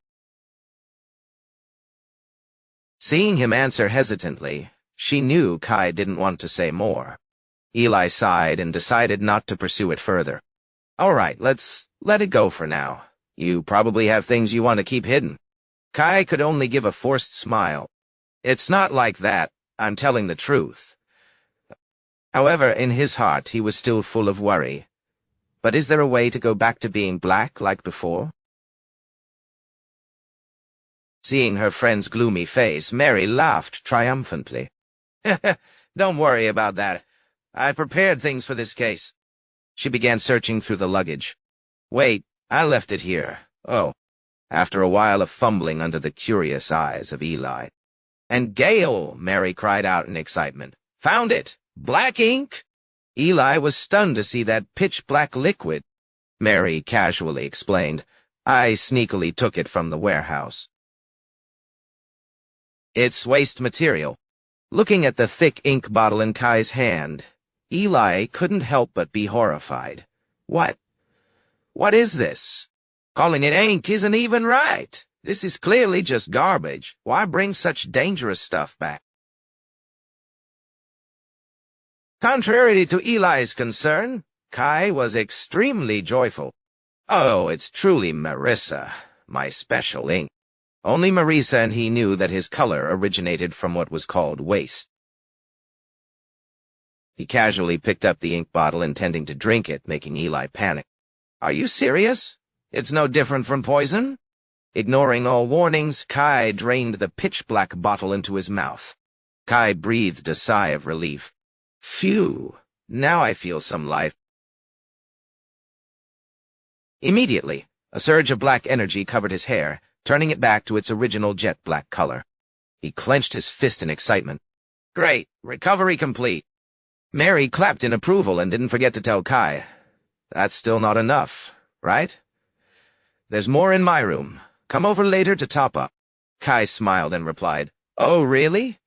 Seeing him answer hesitantly, she knew Kai didn't want to say more. Eli sighed and decided not to pursue it further. All right, let's let it go for now. You probably have things you want to keep hidden. Kai could only give a forced smile. It's not like that. I'm telling the truth. However, in his heart, he was still full of worry. But is there a way to go back to being black like before? Seeing her friend's gloomy face, Mary laughed triumphantly. Don't worry about that. I prepared things for this case. She began searching through the luggage. Wait, I left it here. Oh, after a while of fumbling under the curious eyes of Eli. And Gale, Mary cried out in excitement. Found it! Black ink! Eli was stunned to see that pitch-black liquid. Mary casually explained. I sneakily took it from the warehouse. It's waste material. Looking at the thick ink bottle in Kai's hand, Eli couldn't help but be horrified. What is this? Calling it ink isn't even right. This is clearly just garbage. Why bring such dangerous stuff back? Contrary to Eli's concern, Kai was extremely joyful. Oh, it's truly Marissa, my special ink. Only Marissa and he knew that his color originated from what was called waste. He casually picked up the ink bottle, intending to drink it, making Eli panic. Are you serious? It's no different from poison? Ignoring all warnings, Kai drained the pitch-black bottle into his mouth. Kai breathed a sigh of relief. Phew, now I feel some life. Immediately, a surge of black energy covered his hair, turning it back to its original jet-black color. He clenched his fist in excitement. Great, recovery complete. Mary clapped in approval and didn't forget to tell Kai. That's still not enough, right? There's more in my room. Come over later to top up. Kai smiled and replied, Oh, really?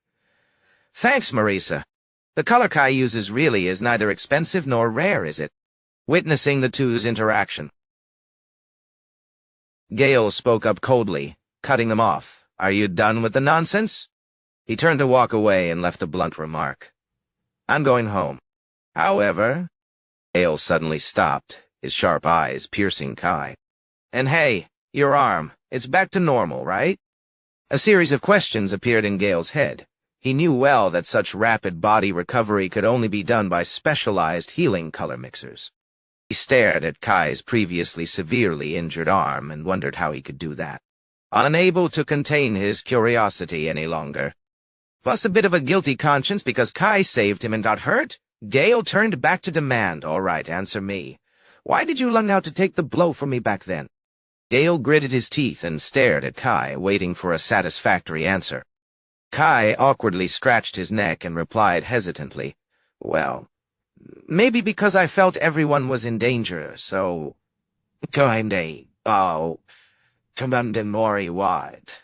Thanks, Marissa. The color Kai uses really is neither expensive nor rare, is it? Witnessing the two's interaction, Gale spoke up coldly, cutting them off. Are you done with the nonsense? He turned to walk away and left a blunt remark. I'm going home. However, Gale suddenly stopped, his sharp eyes piercing Kai. And hey, your arm, it's back to normal, right? A series of questions appeared in Gale's head. He knew well that such rapid body recovery could only be done by specialized healing color mixers. He stared at Kai's previously severely injured arm and wondered how he could do that, unable to contain his curiosity any longer. Plus a bit of a guilty conscience because Kai saved him and got hurt, Gale turned back to demand. All right, answer me. Why did you lung out to take the blow from me back then? Gale gritted his teeth and stared at Kai, waiting for a satisfactory answer. Kai awkwardly scratched his neck and replied hesitantly, Well, maybe because I felt everyone was in danger, so... Kinda, Mori what?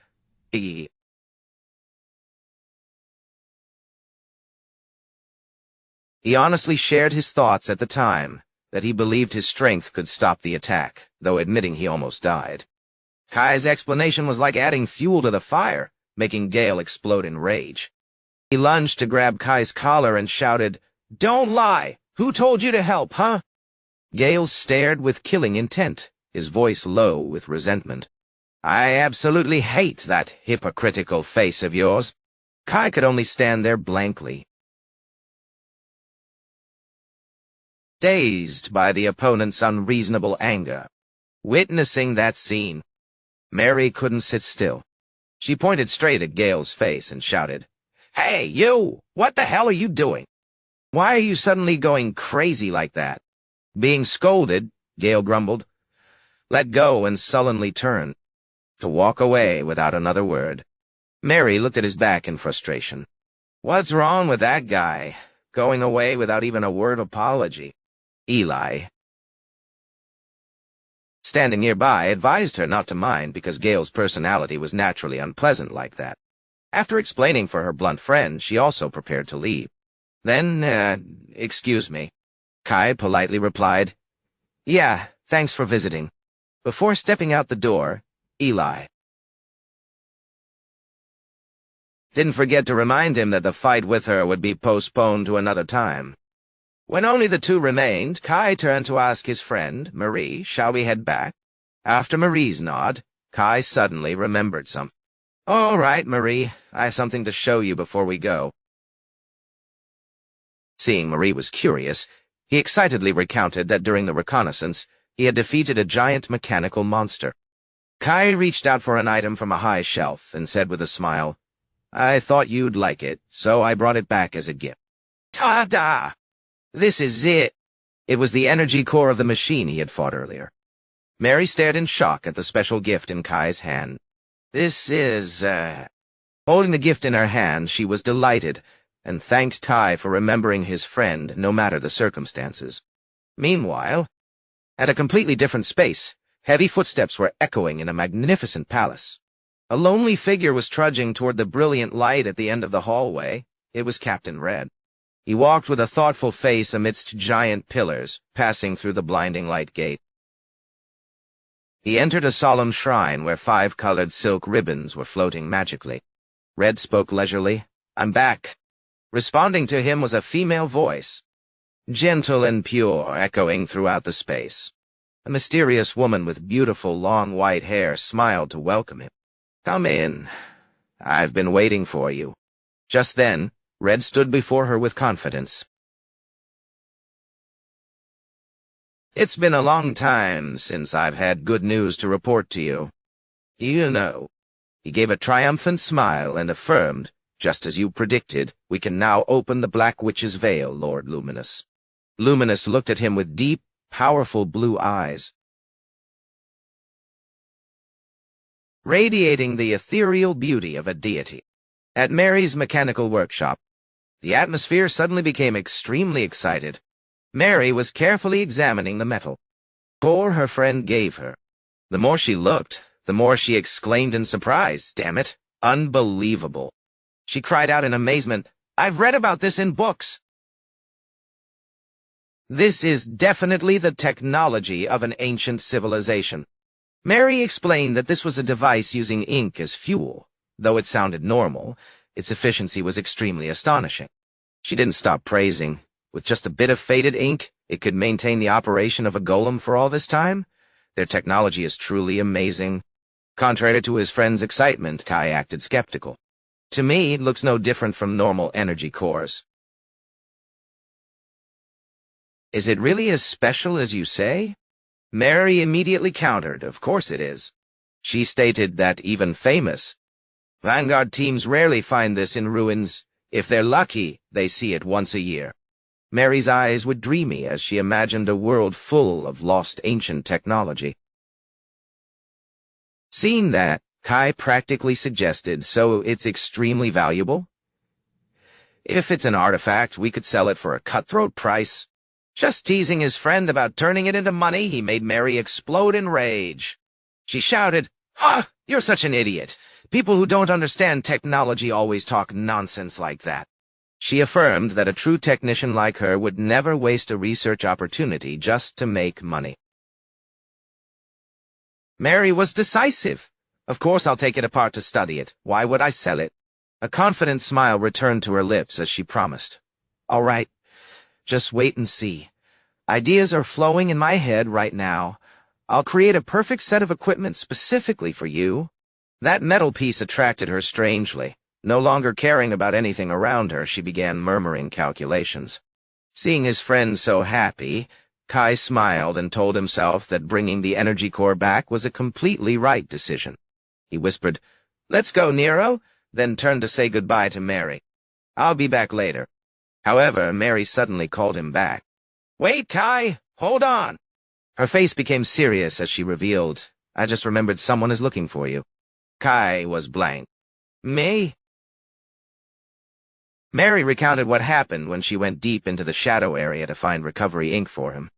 He honestly shared his thoughts at the time, that he believed his strength could stop the attack, though admitting he almost died. Kai's explanation was like adding fuel to the fire, making Gale explode in rage. He lunged to grab Kai's collar and shouted, Don't lie! Who told you to help, huh? Gale stared with killing intent, his voice low with resentment. I absolutely hate that hypocritical face of yours. Kai could only stand there blankly, dazed by the opponent's unreasonable anger. Witnessing that scene, Mary couldn't sit still. She pointed straight at Gale's face and shouted, Hey, you! What the hell are you doing? Why are you suddenly going crazy like that? Being scolded, Gale grumbled, let go and sullenly turned to walk away without another word. Mary looked at his back in frustration. What's wrong with that guy? Going away without even a word of apology. Eli, standing nearby, advised her not to mind because Gale's personality was naturally unpleasant like that. After explaining for her blunt friend, she also prepared to leave. Then, excuse me. Kai politely replied, Yeah, thanks for visiting. Before stepping out the door, Eli didn't forget to remind him that the fight with her would be postponed to another time. When only the two remained, Kai turned to ask his friend, Marie, shall we head back? After Marie's nod, Kai suddenly remembered something. All right, Marie, I have something to show you before we go. Seeing Marie was curious, he excitedly recounted that during the reconnaissance, he had defeated a giant mechanical monster. Kai reached out for an item from a high shelf and said with a smile, I thought you'd like it, so I brought it back as a gift. Ta-da! This is it! It was the energy core of the machine he had fought earlier. Mary stared in shock at the special gift in Kai's hand. This is, Holding the gift in her hand, she was delighted, and thanked Kai for remembering his friend, no matter the circumstances. Meanwhile, at a completely different space, heavy footsteps were echoing in a magnificent palace. A lonely figure was trudging toward the brilliant light at the end of the hallway. It was Captain Red. He walked with a thoughtful face amidst giant pillars, passing through the blinding light gate. He entered a solemn shrine where 5 colored silk ribbons were floating magically. Red spoke leisurely, I'm back. Responding to him was a female voice, gentle and pure, echoing throughout the space. A mysterious woman with beautiful long white hair smiled to welcome him. Come in. I've been waiting for you. Just then, Red stood before her with confidence. It's been a long time since I've had good news to report to you. You know, he gave a triumphant smile and affirmed, just as you predicted, we can now open the Black Witch's veil, Lord Luminous. Luminous looked at him with deep, powerful blue eyes, radiating the ethereal beauty of a deity. At Mary's mechanical workshop, the atmosphere suddenly became extremely excited. Mary was carefully examining the metal core her friend gave her. The more she looked, the more she exclaimed in surprise, damn it, unbelievable. She cried out in amazement, I've read about this in books. This is definitely the technology of an ancient civilization. Mary explained that this was a device using ink as fuel. Though it sounded normal, its efficiency was extremely astonishing. She didn't stop praising. With just a bit of faded ink, it could maintain the operation of a golem for all this time? Their technology is truly amazing. Contrary to his friend's excitement, Kai acted skeptical. To me, it looks no different from normal energy cores. Is it really as special as you say? Mary immediately countered, of course it is. She stated that even famous Vanguard teams rarely find this in ruins. If they're lucky, they see it once a year. Mary's eyes were dreamy as she imagined a world full of lost ancient technology. Seeing that, Kai practically suggested, so it's extremely valuable? If it's an artifact, we could sell it for a cutthroat price. Just teasing his friend about turning it into money, he made Mary explode in rage. She shouted, "Ha! You're such an idiot. People who don't understand technology always talk nonsense like that." She affirmed that a true technician like her would never waste a research opportunity just to make money. Mary was decisive. Of course I'll take it apart to study it. Why would I sell it? A confident smile returned to her lips as she promised. All right, just wait and see. Ideas are flowing in my head right now. I'll create a perfect set of equipment specifically for you. That metal piece attracted her strangely. No longer caring about anything around her, she began murmuring calculations. Seeing his friend so happy, Kai smiled and told himself that bringing the energy core back was a completely right decision. He whispered, "Let's go, Nero," then turned to say goodbye to Mary. "I'll be back later." However, Mary suddenly called him back. "Wait, Kai! Hold on!" Her face became serious as she revealed, "I just remembered someone is looking for you." Kai was blank. "Me?" Mary recounted what happened when she went deep into the shadow area to find recovery ink for him.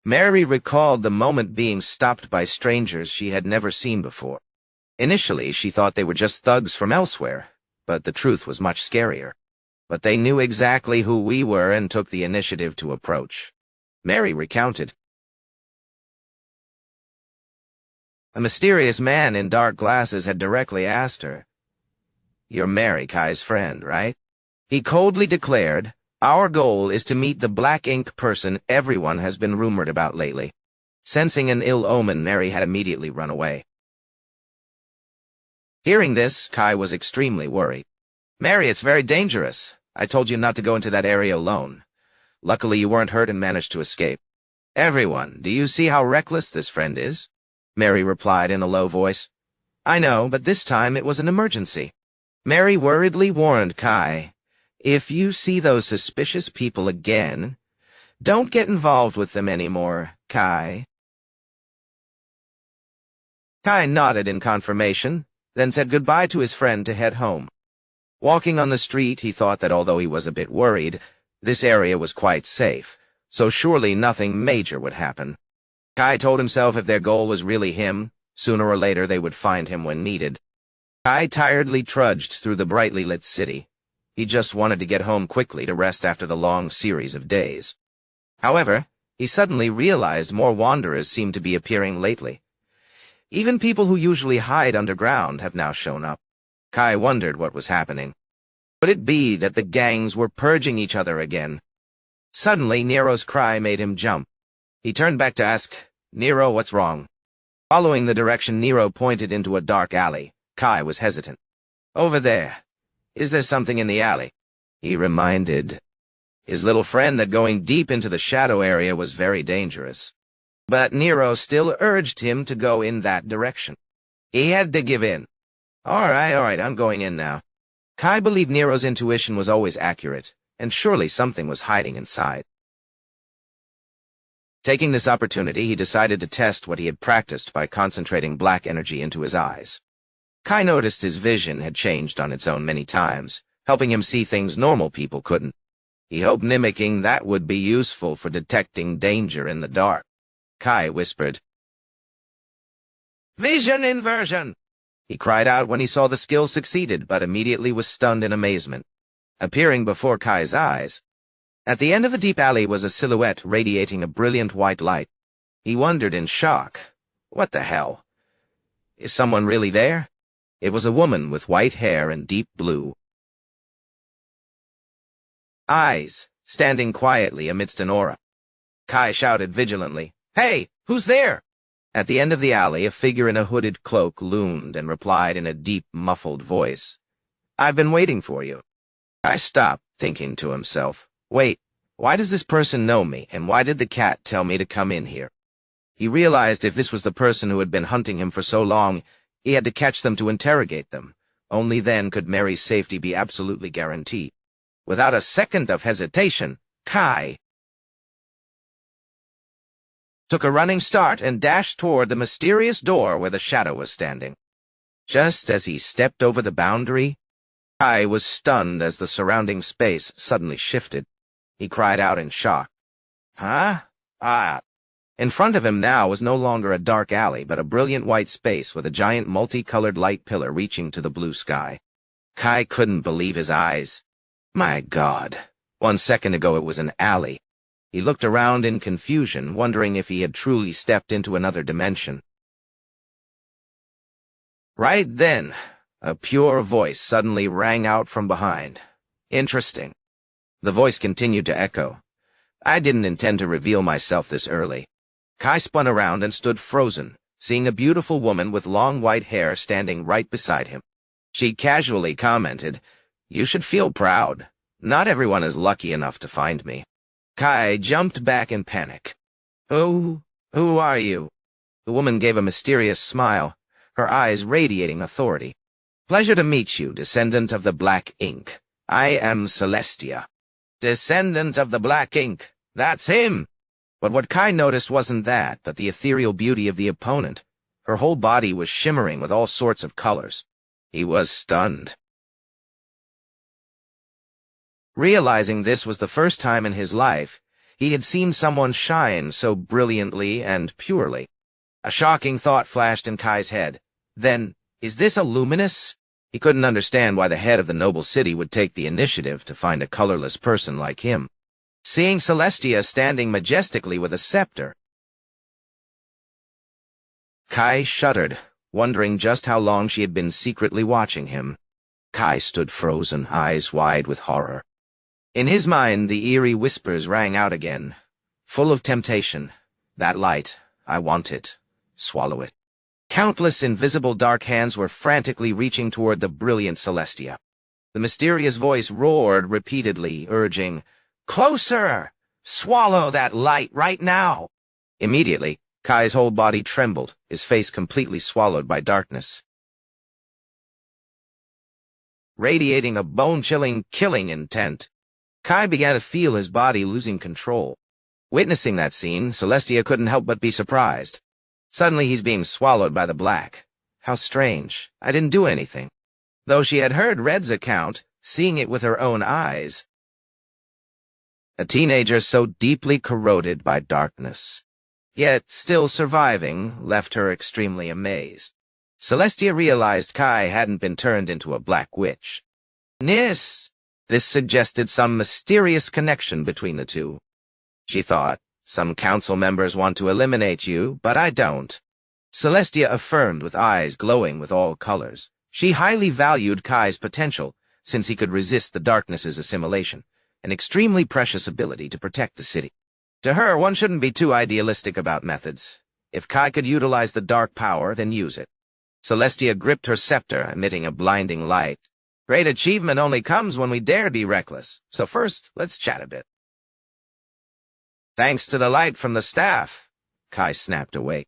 Mary recalled the moment being stopped by strangers she had never seen before. Initially, she thought they were just thugs from elsewhere, but the truth was much scarier. But they knew exactly who we were and took the initiative to approach. Mary recounted, A mysterious man in dark glasses had directly asked her. "You're Mary Kai's friend, right?" He coldly declared, "Our goal is to meet the black ink person everyone has been rumored about lately." Sensing an ill omen, Mary had immediately run away. Hearing this, Kai was extremely worried. "Mary, it's very dangerous. I told you not to go into that area alone. Luckily you weren't hurt and managed to escape." "Everyone, do you see how reckless this friend is?" Mary replied in a low voice. "I know, but this time it was an emergency." Mary worriedly warned Kai, "If you see those suspicious people again, don't get involved with them anymore, Kai." Kai nodded in confirmation, then said goodbye to his friend to head home. Walking on the street, he thought that although he was a bit worried, this area was quite safe, so surely nothing major would happen. Kai told himself if their goal was really him, sooner or later they would find him when needed. Kai tiredly trudged through the brightly lit city. He just wanted to get home quickly to rest after the long series of days. However, he suddenly realized more wanderers seemed to be appearing lately. Even people who usually hide underground have now shown up. Kai wondered what was happening. Could it be that the gangs were purging each other again? Suddenly, Nero's cry made him jump. He turned back to ask, "Nero, what's wrong?" Following the direction Nero pointed into a dark alley, Kai was hesitant. "Over there. Is there something in the alley?" He reminded his little friend that going deep into the shadow area was very dangerous. But Nero still urged him to go in that direction. He had to give in. All right, I'm going in now." Kai believed Nero's intuition was always accurate, and surely something was hiding inside. Taking this opportunity, he decided to test what he had practiced by concentrating black energy into his eyes. Kai noticed his vision had changed on its own many times, helping him see things normal people couldn't. He hoped mimicking that would be useful for detecting danger in the dark. Kai whispered, "Vision inversion!" He cried out when he saw the skill succeeded, but immediately was stunned in amazement. Appearing before Kai's eyes, at the end of the deep alley was a silhouette radiating a brilliant white light. He wondered in shock, "What the hell? Is someone really there?" It was a woman with white hair and deep blue eyes, standing quietly amidst an aura. Kai shouted vigilantly, "Hey, who's there?" At the end of the alley, a figure in a hooded cloak loomed and replied in a deep, muffled voice, "I've been waiting for you." Kai stopped, thinking to himself, "Wait, why does this person know me, and why did the cat tell me to come in here?" He realized if this was the person who had been hunting him for so long, he had to catch them to interrogate them. Only then could Mary's safety be absolutely guaranteed. Without a second of hesitation, Kai took a running start and dashed toward the mysterious door where the shadow was standing. Just as he stepped over the boundary, Kai was stunned as the surrounding space suddenly shifted. He cried out in shock. "Huh? Ah!" In front of him now was no longer a dark alley, but a brilliant white space with a giant multicolored light pillar reaching to the blue sky. Kai couldn't believe his eyes. My God! 1 second ago it was an alley. He looked around in confusion, wondering if he had truly stepped into another dimension. Right then, a pure voice suddenly rang out from behind. "Interesting." The voice continued to echo. "I didn't intend to reveal myself this early." Kai spun around and stood frozen, seeing a beautiful woman with long white hair standing right beside him. She casually commented, "You should feel proud. Not everyone is lucky enough to find me." Kai jumped back in panic. Who are you?" The woman gave a mysterious smile, her eyes radiating authority. "Pleasure to meet you, descendant of the Black Ink. I am Celestia." Descendant of the Black Ink. That's him! But what Kai noticed wasn't that, but the ethereal beauty of the opponent. Her whole body was shimmering with all sorts of colors. He was stunned. Realizing this was the first time in his life he had seen someone shine so brilliantly and purely. A shocking thought flashed in Kai's head. Then, is this a luminous? He couldn't understand why the head of the noble city would take the initiative to find a colorless person like him. Seeing Celestia standing majestically with a scepter, Kai shuddered, wondering just how long she had been secretly watching him. Kai stood frozen, eyes wide with horror. In his mind, the eerie whispers rang out again, full of temptation. That light, I want it. Swallow it. Countless invisible dark hands were frantically reaching toward the brilliant Celestia. The mysterious voice roared repeatedly, urging, "Closer! Swallow that light right now!" Immediately, Kai's whole body trembled, his face completely swallowed by darkness. Radiating a bone-chilling, killing intent, Kai began to feel his body losing control. Witnessing that scene, Celestia couldn't help but be surprised. Suddenly he's being swallowed by the black. How strange. I didn't do anything. Though she had heard Red's account, seeing it with her own eyes. A teenager so deeply corroded by darkness, yet still surviving, left her extremely amazed. Celestia realized Kai hadn't been turned into a black witch. This suggested some mysterious connection between the two. She thought, some council members want to eliminate you, but I don't. Celestia affirmed with eyes glowing with all colors. She highly valued Kai's potential, since he could resist the darkness's assimilation, an extremely precious ability to protect the city. To her, one shouldn't be too idealistic about methods. If Kai could utilize the dark power, then use it. Celestia gripped her scepter, emitting a blinding light. Great achievement only comes when we dare be reckless. So first, let's chat a bit. Thanks to the light from the staff, Kai snapped awake.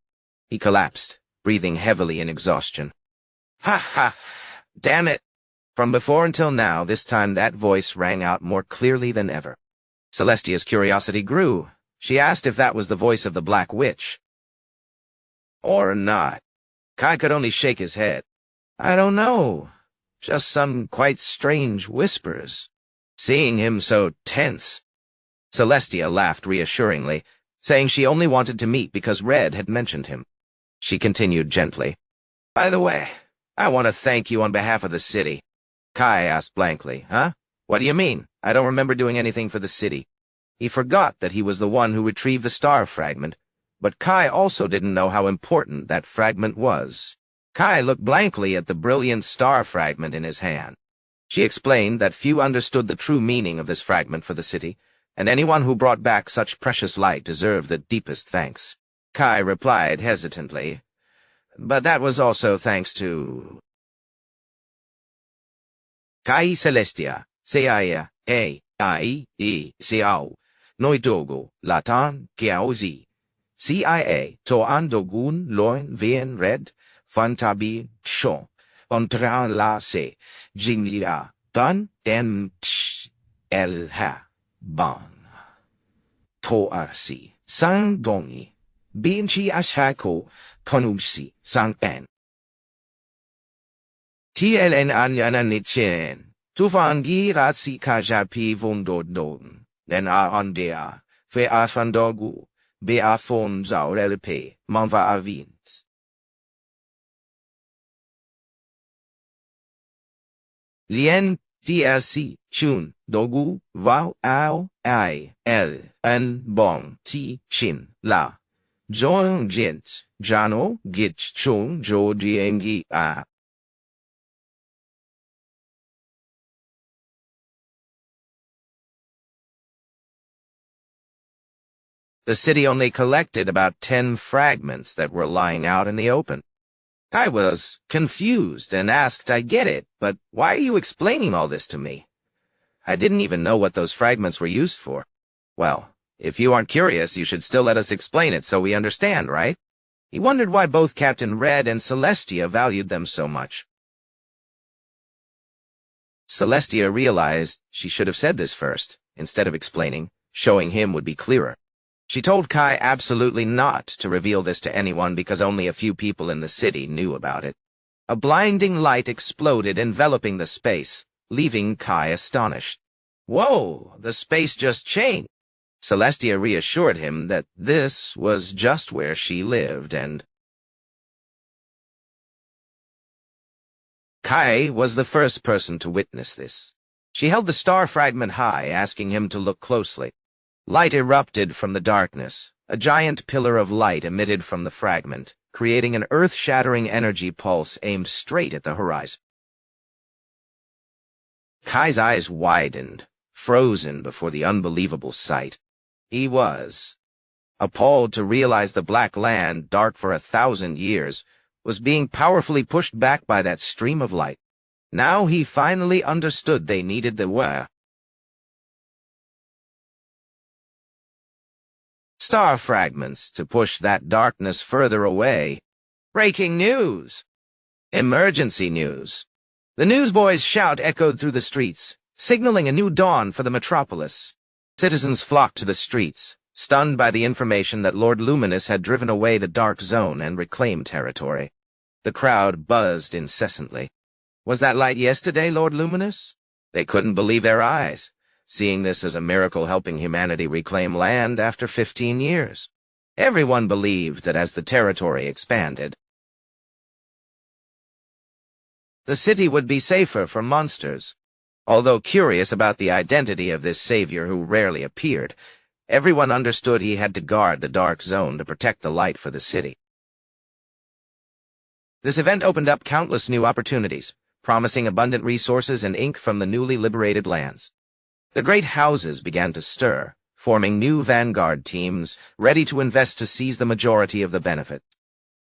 He collapsed, breathing heavily in exhaustion. Ha ha! Damn it! From before until now, this time that voice rang out more clearly than ever. Celestia's curiosity grew. She asked if that was the voice of the Black Witch. Or not. Kai could only shake his head. I don't know. Just some quite strange whispers. Seeing him so tense. Celestia laughed reassuringly, saying she only wanted to meet because Red had mentioned him. She continued gently. By the way, I want to thank you on behalf of the city. Kai asked blankly, Huh? What do you mean? I don't remember doing anything for the city. He forgot that he was the one who retrieved the star fragment, but Kai also didn't know how important that fragment was. Kai looked blankly at the brilliant star fragment in his hand. She explained that few understood the true meaning of this fragment for the city, and anyone who brought back such precious light deserved the deepest thanks. Kai replied hesitantly, but that was also thanks to... Kai Celestia, Seaya, Siao, Noidogo, Latan, Kiaozi, CIA, Toan Dogun, Loin, Vien Red, Fantabi, Shon, Ontran La Se, Jinglia, Ban, Dem, Tsh, El Ha, Ban. Toarsi, Sang Dongi, Binchi Ashako, Konumsi, Sang En. TLN Anyana Nichen, Tufangi Ratsi Kajapi Vundodon, Nen A Ondea, Fe A Fandogu, Be A Fon Zaurelpe, Manva Avins. Lien TLC, Chun, Dogu, Vau, Ao, Ai, El, En, Bong, Ti, Shin, La. Zong Jint, Jano, Gich, Chung, Jo, Diengi, A. The city only collected about 10 fragments that were lying out in the open. I was confused and asked, I get it, but why are you explaining all this to me? I didn't even know what those fragments were used for. Well, if you aren't curious, you should still let us explain it so we understand, right? He wondered why both Captain Red and Celestia valued them so much. Celestia realized she should have said this first, instead of explaining. Showing him would be clearer. She told Kai absolutely not to reveal this to anyone because only a few people in the city knew about it. A blinding light exploded, enveloping the space, leaving Kai astonished. Whoa, the space just changed. Celestia reassured him that this was just where she lived, and... Kai was the first person to witness this. She held the star fragment high, asking him to look closely. Light erupted from the darkness. A giant pillar of light emitted from the fragment, creating an earth-shattering energy pulse aimed straight at the horizon. Kai's eyes widened, frozen before the unbelievable sight. He was appalled to realize the black land, dark for 1,000 years, was being powerfully pushed back by that stream of light. Now he finally understood they needed the star fragments to push that darkness further away. Breaking news! Emergency news! The newsboy's shout echoed through the streets, signaling a new dawn for the metropolis. Citizens flocked to the streets, stunned by the information that Lord Luminous had driven away the Dark Zone and reclaimed territory. The crowd buzzed incessantly. Was that light yesterday, Lord Luminous? They couldn't believe their eyes, seeing this as a miracle helping humanity reclaim land after 15 years. Everyone believed that as the territory expanded, the city would be safer from monsters. Although curious about the identity of this savior who rarely appeared, everyone understood he had to guard the Dark Zone to protect the light for the city. This event opened up countless new opportunities, promising abundant resources and ink from the newly liberated lands. The great houses began to stir, forming new vanguard teams, ready to invest to seize the majority of the benefit.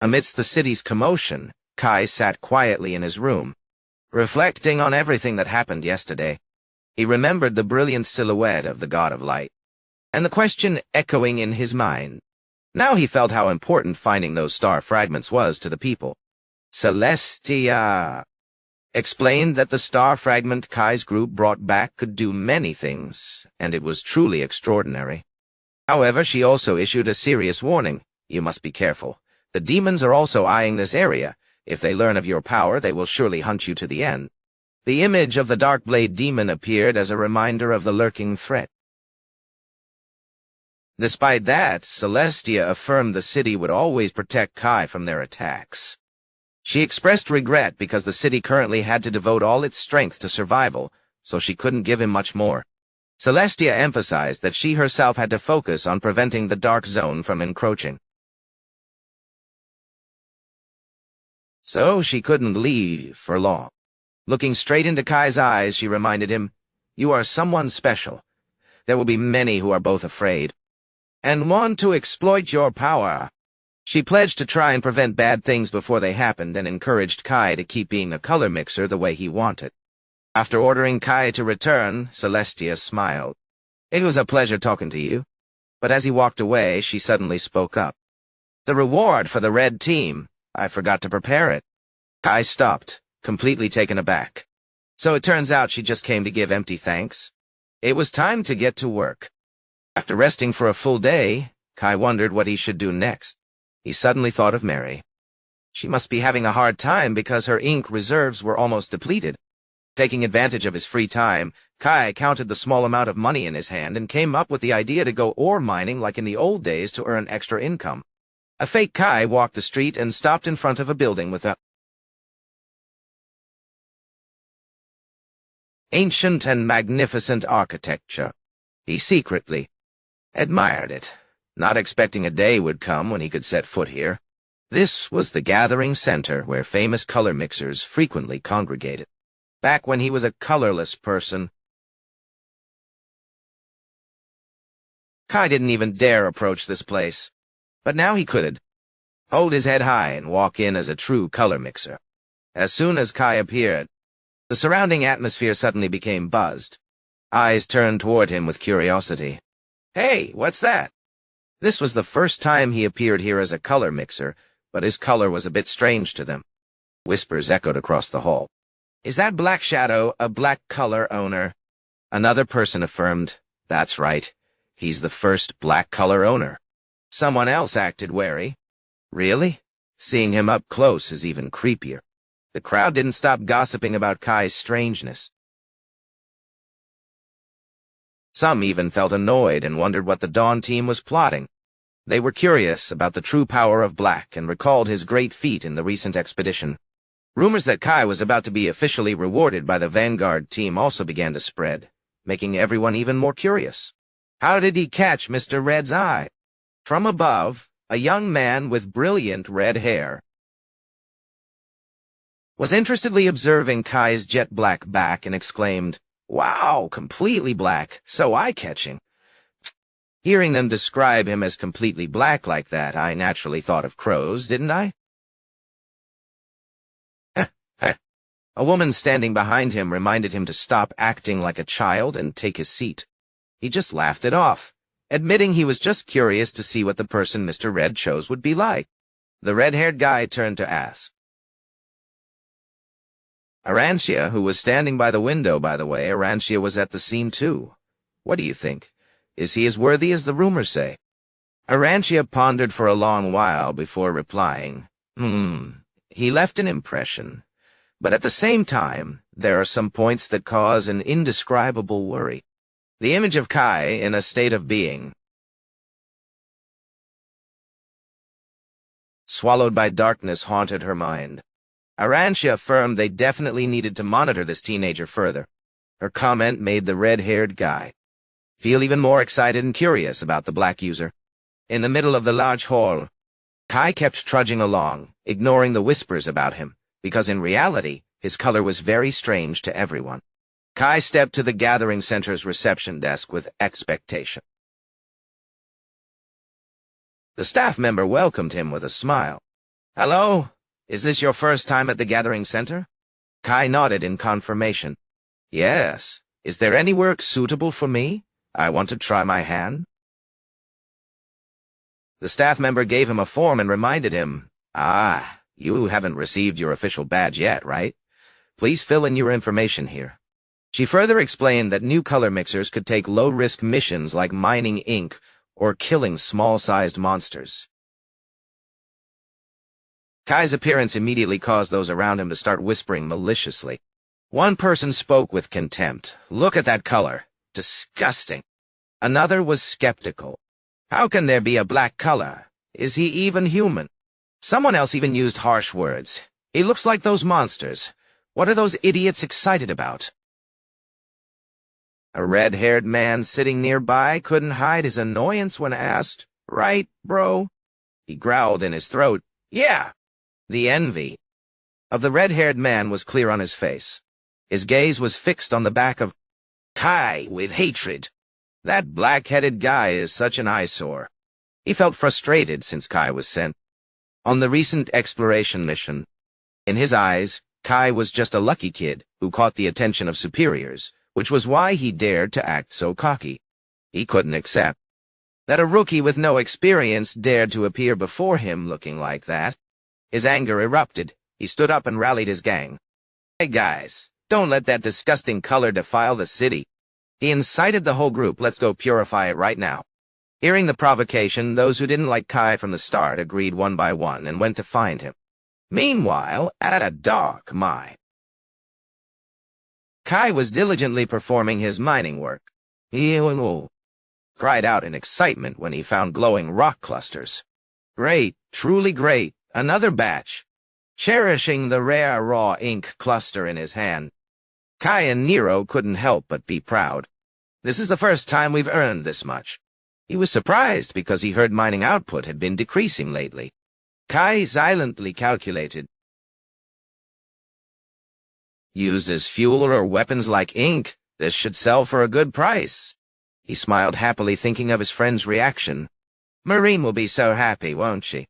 Amidst the city's commotion, Kai sat quietly in his room, reflecting on everything that happened yesterday. He remembered the brilliant silhouette of the God of Light, and the question echoing in his mind. Now he felt how important finding those star fragments was to the people. Celestia explained that the star fragment Kai's group brought back could do many things, and it was truly extraordinary. However, she also issued a serious warning. You must be careful. The demons are also eyeing this area. If they learn of your power, they will surely hunt you to the end. The image of the Darkblade demon appeared as a reminder of the lurking threat. Despite that, Celestia affirmed the city would always protect Kai from their attacks. She expressed regret because the city currently had to devote all its strength to survival, so she couldn't give him much more. Celestia emphasized that she herself had to focus on preventing the Dark Zone from encroaching. So she couldn't leave for long. Looking straight into Kai's eyes, she reminded him, "You are someone special. There will be many who are both afraid and want to exploit your power." She pledged to try and prevent bad things before they happened and encouraged Kai to keep being a color mixer the way he wanted. After ordering Kai to return, Celestia smiled. "It was a pleasure talking to you." But as he walked away, she suddenly spoke up. "The reward for the red team. I forgot to prepare it." Kai stopped, completely taken aback. So it turns out she just came to give empty thanks. It was time to get to work. After resting for a full day, Kai wondered what he should do next. He suddenly thought of Mary. She must be having a hard time because her ink reserves were almost depleted. Taking advantage of his free time, Kai counted the small amount of money in his hand and came up with the idea to go ore mining like in the old days to earn extra income. A fake Kai walked the street and stopped in front of a building with a ancient and magnificent architecture. He secretly admired it, not expecting a day would come when he could set foot here. This was the gathering center where famous color mixers frequently congregated. Back when he was a colorless person, Kai didn't even dare approach this place. But now he could hold his head high and walk in as a true color mixer. As soon as Kai appeared, the surrounding atmosphere suddenly became buzzed. Eyes turned toward him with curiosity. "Hey, what's that?" This was the first time he appeared here as a color mixer, but his color was a bit strange to them. Whispers echoed across the hall. "Is that Black Shadow a black color owner?" Another person affirmed, "That's right. He's the first black color owner." Someone else acted wary. "Really? Seeing him up close is even creepier." The crowd didn't stop gossiping about Kai's strangeness. Some even felt annoyed and wondered what the Dawn team was plotting. They were curious about the true power of Black and recalled his great feat in the recent expedition. Rumors that Kai was about to be officially rewarded by the Vanguard team also began to spread, making everyone even more curious. How did he catch Mr. Red's eye? From above, a young man with brilliant red hair was interestedly observing Kai's jet-black back and exclaimed, "Wow, completely black, so eye-catching." Hearing them describe him as completely black like that, I naturally thought of crows, didn't I? A woman standing behind him reminded him to stop acting like a child and take his seat. He just laughed it off, admitting he was just curious to see what the person Mr. Red chose would be like. The red-haired guy turned to ask. Arantia, who was standing by the window, by the way, Arantia was at the scene too. What do you think? Is he as worthy as the rumors say? Arantia pondered for a long while before replying. He left an impression. But at the same time, there are some points that cause an indescribable worry. The image of Kai in a state of being, swallowed by darkness, haunted her mind. Arantia affirmed they definitely needed to monitor this teenager further. Her comment made the red-haired guy feel even more excited and curious about the black user. In the middle of the large hall, Kai kept trudging along, ignoring the whispers about him, because in reality, his color was very strange to everyone. Kai stepped to the gathering center's reception desk with expectation. The staff member welcomed him with a smile. "Hello? Is this your first time at the gathering center?" Kai nodded in confirmation. "Yes. Is there any work suitable for me? I want to try my hand." The staff member gave him a form and reminded him, "You haven't received your official badge yet, right? Please fill in your information here." She further explained that new color mixers could take low-risk missions like mining ink or killing small-sized monsters. Kai's appearance immediately caused those around him to start whispering maliciously. One person spoke with contempt. "Look at that color. Disgusting." Another was skeptical. "How can there be a black color? Is he even human?" Someone else even used harsh words. "He looks like those monsters. What are those idiots excited about?" A red-haired man sitting nearby couldn't hide his annoyance when asked, "Right, bro?" He growled in his throat, "Yeah." The envy of the red-haired man was clear on his face. His gaze was fixed on the back of Kai with hatred. That black-headed guy is such an eyesore. He felt frustrated since Kai was sent on the recent exploration mission. In his eyes, Kai was just a lucky kid who caught the attention of superiors, which was why he dared to act so cocky. He couldn't accept that a rookie with no experience dared to appear before him looking like that. His anger erupted. He stood up and rallied his gang. "Hey guys, don't let that disgusting color defile the city." He incited the whole group. "Let's go purify it right now." Hearing the provocation, those who didn't like Kai from the start agreed one by one and went to find him. Meanwhile, at a dark mine, Kai was diligently performing his mining work. He cried out in excitement when he found glowing rock clusters. "Great, truly great, another batch." Cherishing the rare raw ink cluster in his hand, Kai and Nero couldn't help but be proud. "This is the first time we've earned this much." He was surprised because he heard mining output had been decreasing lately. Kai silently calculated. Used as fuel or weapons like ink, this should sell for a good price. He smiled happily, thinking of his friend's reaction. "Marine will be so happy, won't she?"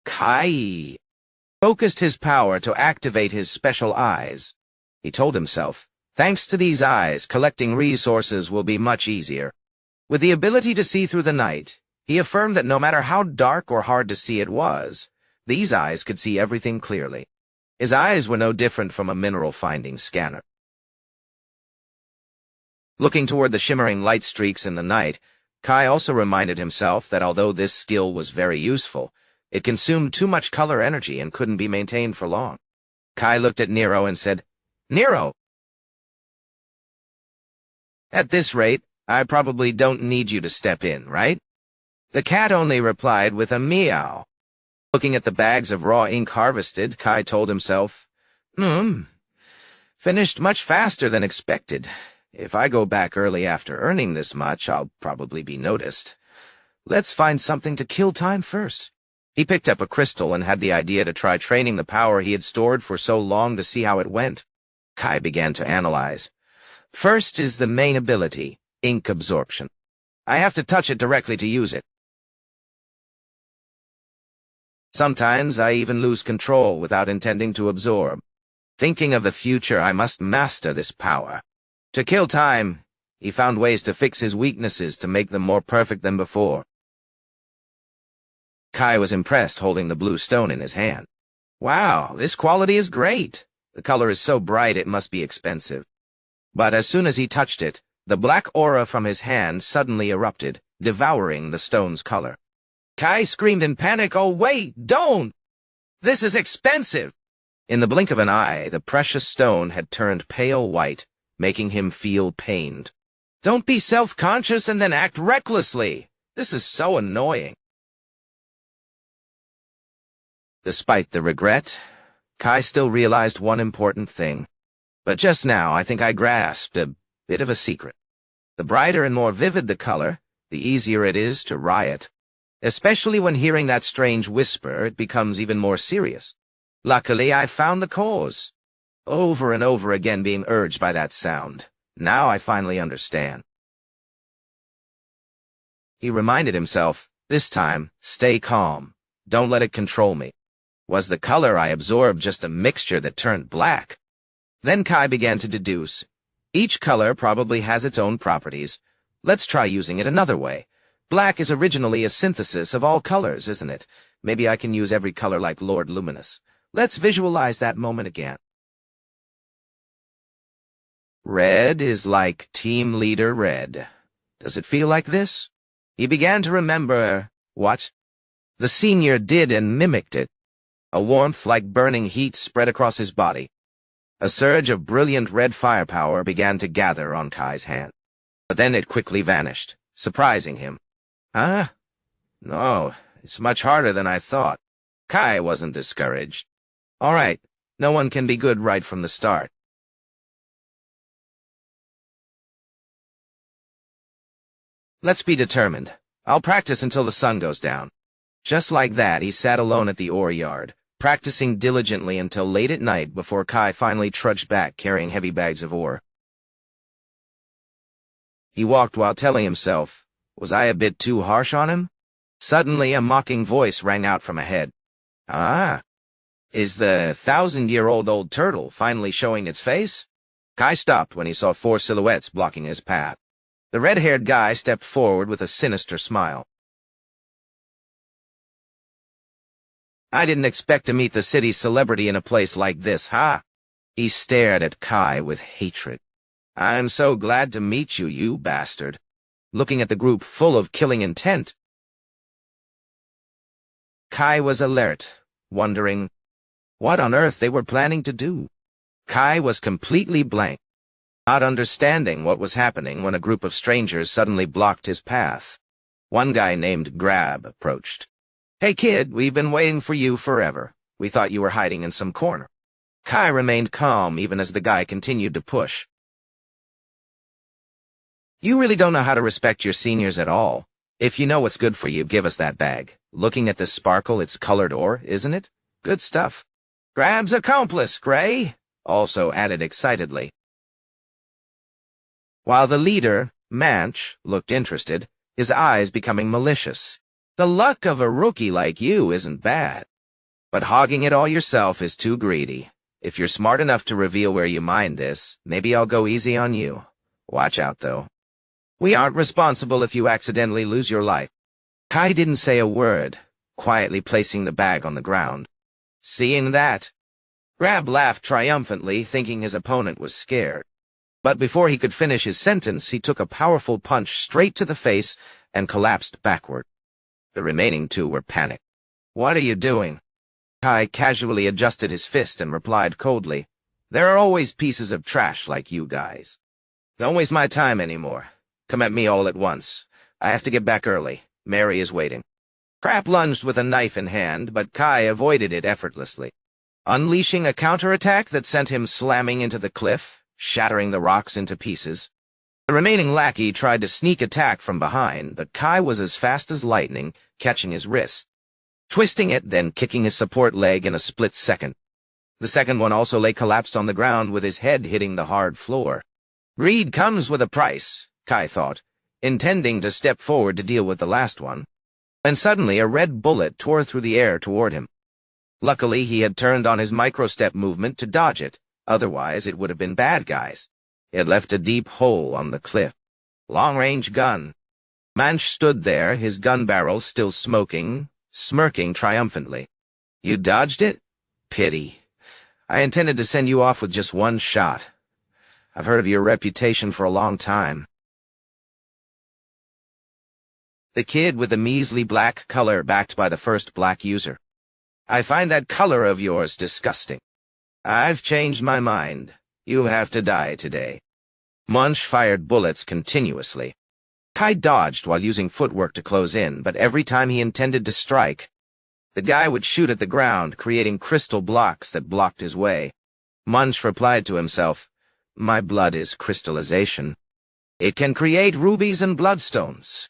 Kai focused his power to activate his special eyes. He told himself, thanks to these eyes, collecting resources will be much easier. With the ability to see through the night, he affirmed that no matter how dark or hard to see it was, these eyes could see everything clearly. His eyes were no different from a mineral-finding scanner. Looking toward the shimmering light streaks in the night, Kai also reminded himself that although this skill was very useful, it consumed too much color energy and couldn't be maintained for long. Kai looked at Nero and said, "Nero, at this rate, I probably don't need you to step in, right?" The cat only replied with a meow. Looking at the bags of raw ink harvested, Kai told himself, Finished much faster than expected. If I go back early after earning this much, I'll probably be noticed. Let's find something to kill time first. He picked up a crystal and had the idea to try training the power he had stored for so long to see how it went. Kai began to analyze. First is the main ability, ink absorption. I have to touch it directly to use it. Sometimes I even lose control without intending to absorb. Thinking of the future, I must master this power. To kill time, he found ways to fix his weaknesses to make them more perfect than before. Kai was impressed holding the blue stone in his hand. Wow, this quality is great. The color is so bright it must be expensive. But as soon as he touched it, the black aura from his hand suddenly erupted, devouring the stone's color. Kai screamed in panic, "Oh wait, don't! This is expensive!" In the blink of an eye, the precious stone had turned pale white, making him feel pained. Don't be self-conscious and then act recklessly. This is so annoying. Despite the regret, Kai still realized one important thing. But just now, I think I grasped a bit of a secret. The brighter and more vivid the color, the easier it is to riot. Especially when hearing that strange whisper, it becomes even more serious. Luckily, I found the cause. Over and over again being urged by that sound. Now I finally understand. He reminded himself, this time, stay calm. Don't let it control me. Was the color I absorbed just a mixture that turned black? Then Kai began to deduce. Each color probably has its own properties. Let's try using it another way. Black is originally a synthesis of all colors, isn't it? Maybe I can use every color like Lord Luminous. Let's visualize that moment again. Red is like Team Leader Red. Does it feel like this? He began to remember what the senior did and mimicked it. A warmth like burning heat spread across his body. A surge of brilliant red firepower began to gather on Kai's hand. But then it quickly vanished, surprising him. Huh? No, it's much harder than I thought. Kai wasn't discouraged. All right, no one can be good right from the start. Let's be determined. I'll practice until the sun goes down. Just like that, he sat alone at the ore yard, practicing diligently until late at night before Kai finally trudged back carrying heavy bags of ore. He walked while telling himself, was I a bit too harsh on him? Suddenly a mocking voice rang out from ahead. Ah, is the 1,000-year-old old turtle finally showing its face? Kai stopped when he saw 4 silhouettes blocking his path. The red-haired guy stepped forward with a sinister smile. I didn't expect to meet the city's celebrity in a place like this, huh? He stared at Kai with hatred. I'm so glad to meet you, you bastard. Looking at the group full of killing intent. Kai was alert, wondering what on earth they were planning to do. Kai was completely blank, not understanding what was happening when a group of strangers suddenly blocked his path. One guy named Grab approached. Hey kid, we've been waiting for you forever. We thought you were hiding in some corner. Kai remained calm even as the guy continued to push. You really don't know how to respect your seniors at all. If you know what's good for you, give us that bag. Looking at the sparkle, it's colored ore, isn't it? Good stuff. Grab's accomplice, Gray, also added excitedly. While the leader, Manch, looked interested, his eyes becoming malicious. The luck of a rookie like you isn't bad. But hogging it all yourself is too greedy. If you're smart enough to reveal where you mined this, maybe I'll go easy on you. Watch out, though. We aren't responsible if you accidentally lose your life. Kai didn't say a word, quietly placing the bag on the ground. Seeing that, Grab laughed triumphantly, thinking his opponent was scared. But before he could finish his sentence, he took a powerful punch straight to the face and collapsed backward. The remaining 2 were panicked. What are you doing? Kai casually adjusted his fist and replied coldly, There are always pieces of trash like you guys. Don't waste my time anymore. Come at me all at once. I have to get back early. Mary is waiting. Crap lunged with a knife in hand, but Kai avoided it effortlessly, unleashing a counterattack that sent him slamming into the cliff, shattering the rocks into pieces. The remaining lackey tried to sneak attack from behind, but Kai was as fast as lightning, catching his wrist, twisting it, then kicking his support leg in a split second. The second one also lay collapsed on the ground with his head hitting the hard floor. Greed comes with a price, Kai thought, intending to step forward to deal with the last one. And suddenly a red bullet tore through the air toward him. Luckily, he had turned on his micro-step movement to dodge it. Otherwise, it would have been bad guys. It left a deep hole on the cliff. Long-range gun. Manch stood there, his gun barrel still smoking, smirking triumphantly. You dodged it? Pity. I intended to send you off with just one shot. I've heard of your reputation for a long time. The kid with the measly black color backed by the first black user. I find that color of yours disgusting. I've changed my mind. You have to die today. Munch fired bullets continuously. Kai dodged while using footwork to close in, but every time he intended to strike, the guy would shoot at the ground, creating crystal blocks that blocked his way. Munch replied to himself, My blood is crystallization. It can create rubies and bloodstones.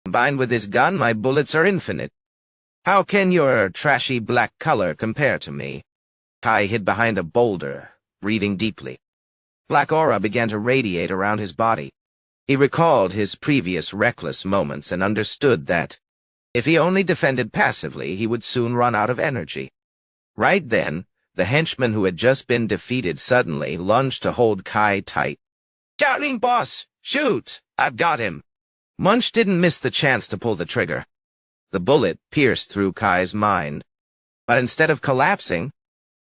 Combined with this gun, my bullets are infinite. How can your trashy black color compare to me? Kai hid behind a boulder, breathing deeply. Black aura began to radiate around his body. He recalled his previous reckless moments and understood that, if he only defended passively, he would soon run out of energy. Right then, the henchman who had just been defeated suddenly lunged to hold Kai tight. Shouting, boss! Shoot! I've got him! Munch didn't miss the chance to pull the trigger. The bullet pierced through Kai's mind. But instead of collapsing,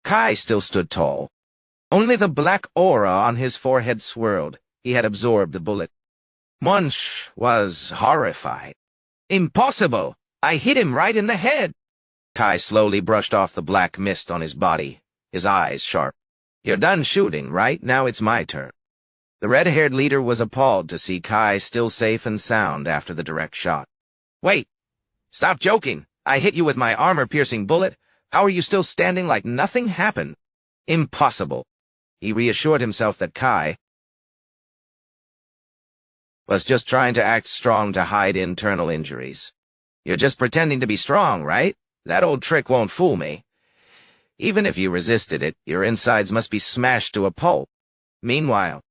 Kai still stood tall. Only the black aura on his forehead swirled. He had absorbed the bullet. Munch was horrified. Impossible! I hit him right in the head! Kai slowly brushed off the black mist on his body, his eyes sharp. You're done shooting, right? Now it's my turn. The red-haired leader was appalled to see Kai still safe and sound after the direct shot. Wait! Stop joking! I hit you with my armor-piercing bullet. How are you still standing like nothing happened? Impossible. He reassured himself that Kai was just trying to act strong to hide internal injuries. You're just pretending to be strong, right? That old trick won't fool me. Even if you resisted it, your insides must be smashed to a pulp. Meanwhile,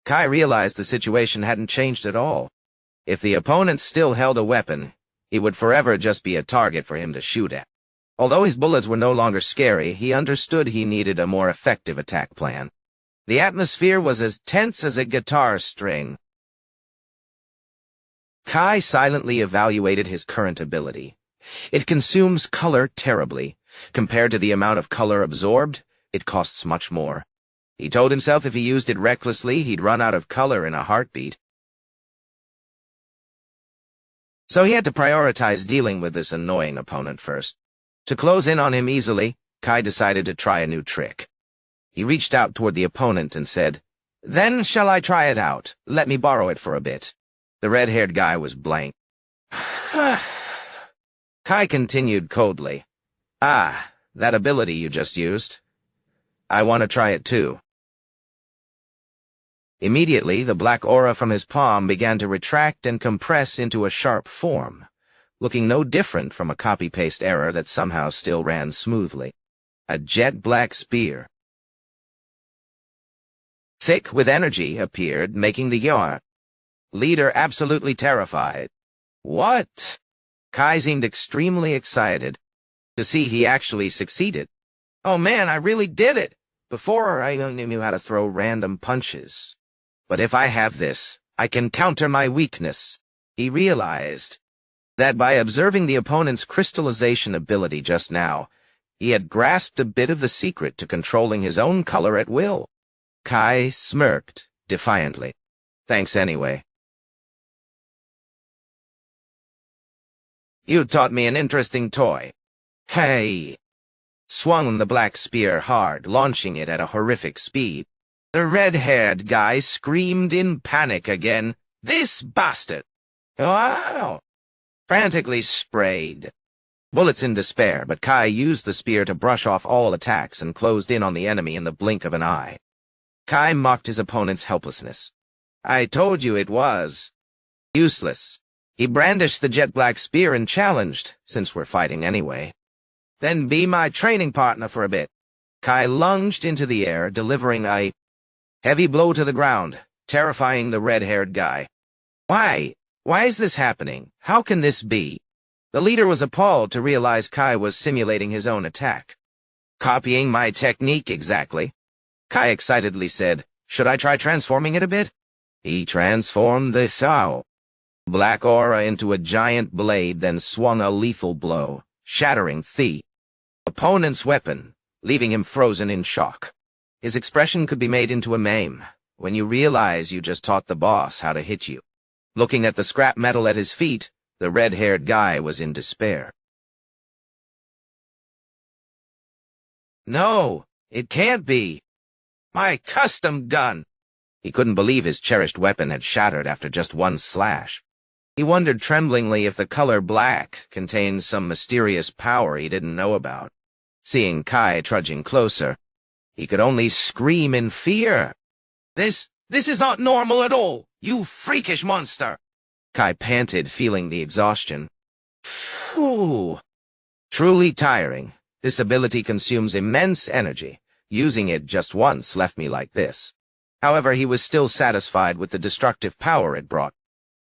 Kai realized the situation hadn't changed at all. If the opponent still held a weapon, he would forever just be a target for him to shoot at. Although his bullets were no longer scary, he understood he needed a more effective attack plan. The atmosphere was as tense as a guitar string. Kai silently evaluated his current ability. It consumes color terribly. Compared to the amount of color absorbed, it costs much more. He told himself if he used it recklessly, he'd run out of color in a heartbeat. So he had to prioritize dealing with this annoying opponent first. To close in on him easily, Kai decided to try a new trick. He reached out toward the opponent and said, Then shall I try it out? Let me borrow it for a bit. The red-haired guy was blank. Kai continued coldly. Ah, that ability you just used. I want to try it too. Immediately, the black aura from his palm began to retract and compress into a sharp form, looking no different from a copy-paste error that somehow still ran smoothly. A jet-black spear. Thick with energy appeared, making the leader absolutely terrified. What? Kai seemed extremely excited to see he actually succeeded. Oh man, I really did it! Before, I only knew how to throw random punches. But if I have this, I can counter my weakness. He realized that by observing the opponent's crystallization ability just now, he had grasped a bit of the secret to controlling his own color at will. Kai smirked defiantly. Thanks anyway. You taught me an interesting toy. Hey! Swung the black spear hard, launching it at a horrific speed. The red-haired guy screamed in panic again. This bastard! Wow! Frantically sprayed. Bullets in despair, but Kai used the spear to brush off all attacks and closed in on the enemy in the blink of an eye. Kai mocked his opponent's helplessness. I told you it was useless. He brandished the jet-black spear and challenged, since we're fighting anyway. Then be my training partner for a bit. Kai lunged into the air, delivering a heavy blow to the ground, terrifying the red-haired guy. Why? Why is this happening? How can this be? The leader was appalled to realize Kai was simulating his own attack. Copying my technique exactly. Kai excitedly said, should I try transforming it a bit? He transformed the Sao black aura into a giant blade, then swung a lethal blow, shattering the opponent's weapon, leaving him frozen in shock. His expression could be made into a meme, when you realize you just taught the boss how to hit you. Looking at the scrap metal at his feet, the red-haired guy was in despair. No, it can't be. My custom gun! He couldn't believe his cherished weapon had shattered after just one slash. He wondered tremblingly if the color black contained some mysterious power he didn't know about. Seeing Kai trudging closer, he could only scream in fear. This is not normal at all, you freakish monster! Kai panted, feeling the exhaustion. Phew. Truly tiring. This ability consumes immense energy. Using it just once left me like this. However, he was still satisfied with the destructive power it brought.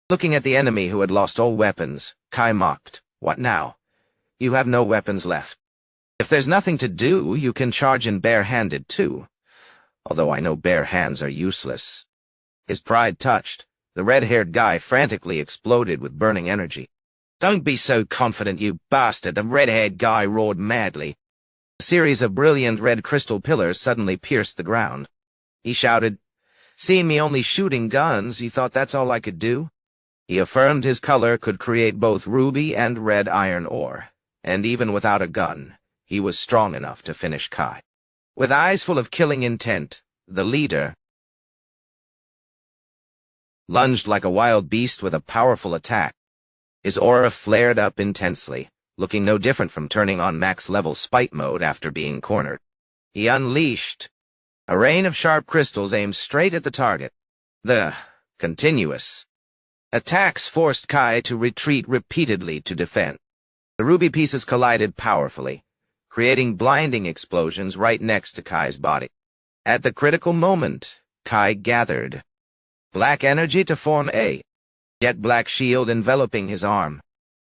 Looking at the enemy who had lost all weapons, Kai mocked. What now? You have no weapons left. If there's nothing to do, you can charge in bare-handed too. Although I know bare hands are useless. His pride touched. The red-haired guy frantically exploded with burning energy. Don't be so confident, you bastard, the red-haired guy roared madly. A series of brilliant red crystal pillars suddenly pierced the ground. He shouted, seeing me only shooting guns, you thought that's all I could do? He affirmed his color could create both ruby and red iron ore, and even without a gun, he was strong enough to finish Kai. With eyes full of killing intent, the leader lunged like a wild beast with a powerful attack. His aura flared up intensely, looking no different from turning on max-level spite mode after being cornered. He unleashed a rain of sharp crystals aimed straight at the target. The continuous attacks forced Kai to retreat repeatedly to defend. The ruby pieces collided powerfully, creating blinding explosions right next to Kai's body. At the critical moment, Kai gathered black energy to form a jet-black shield enveloping his arm.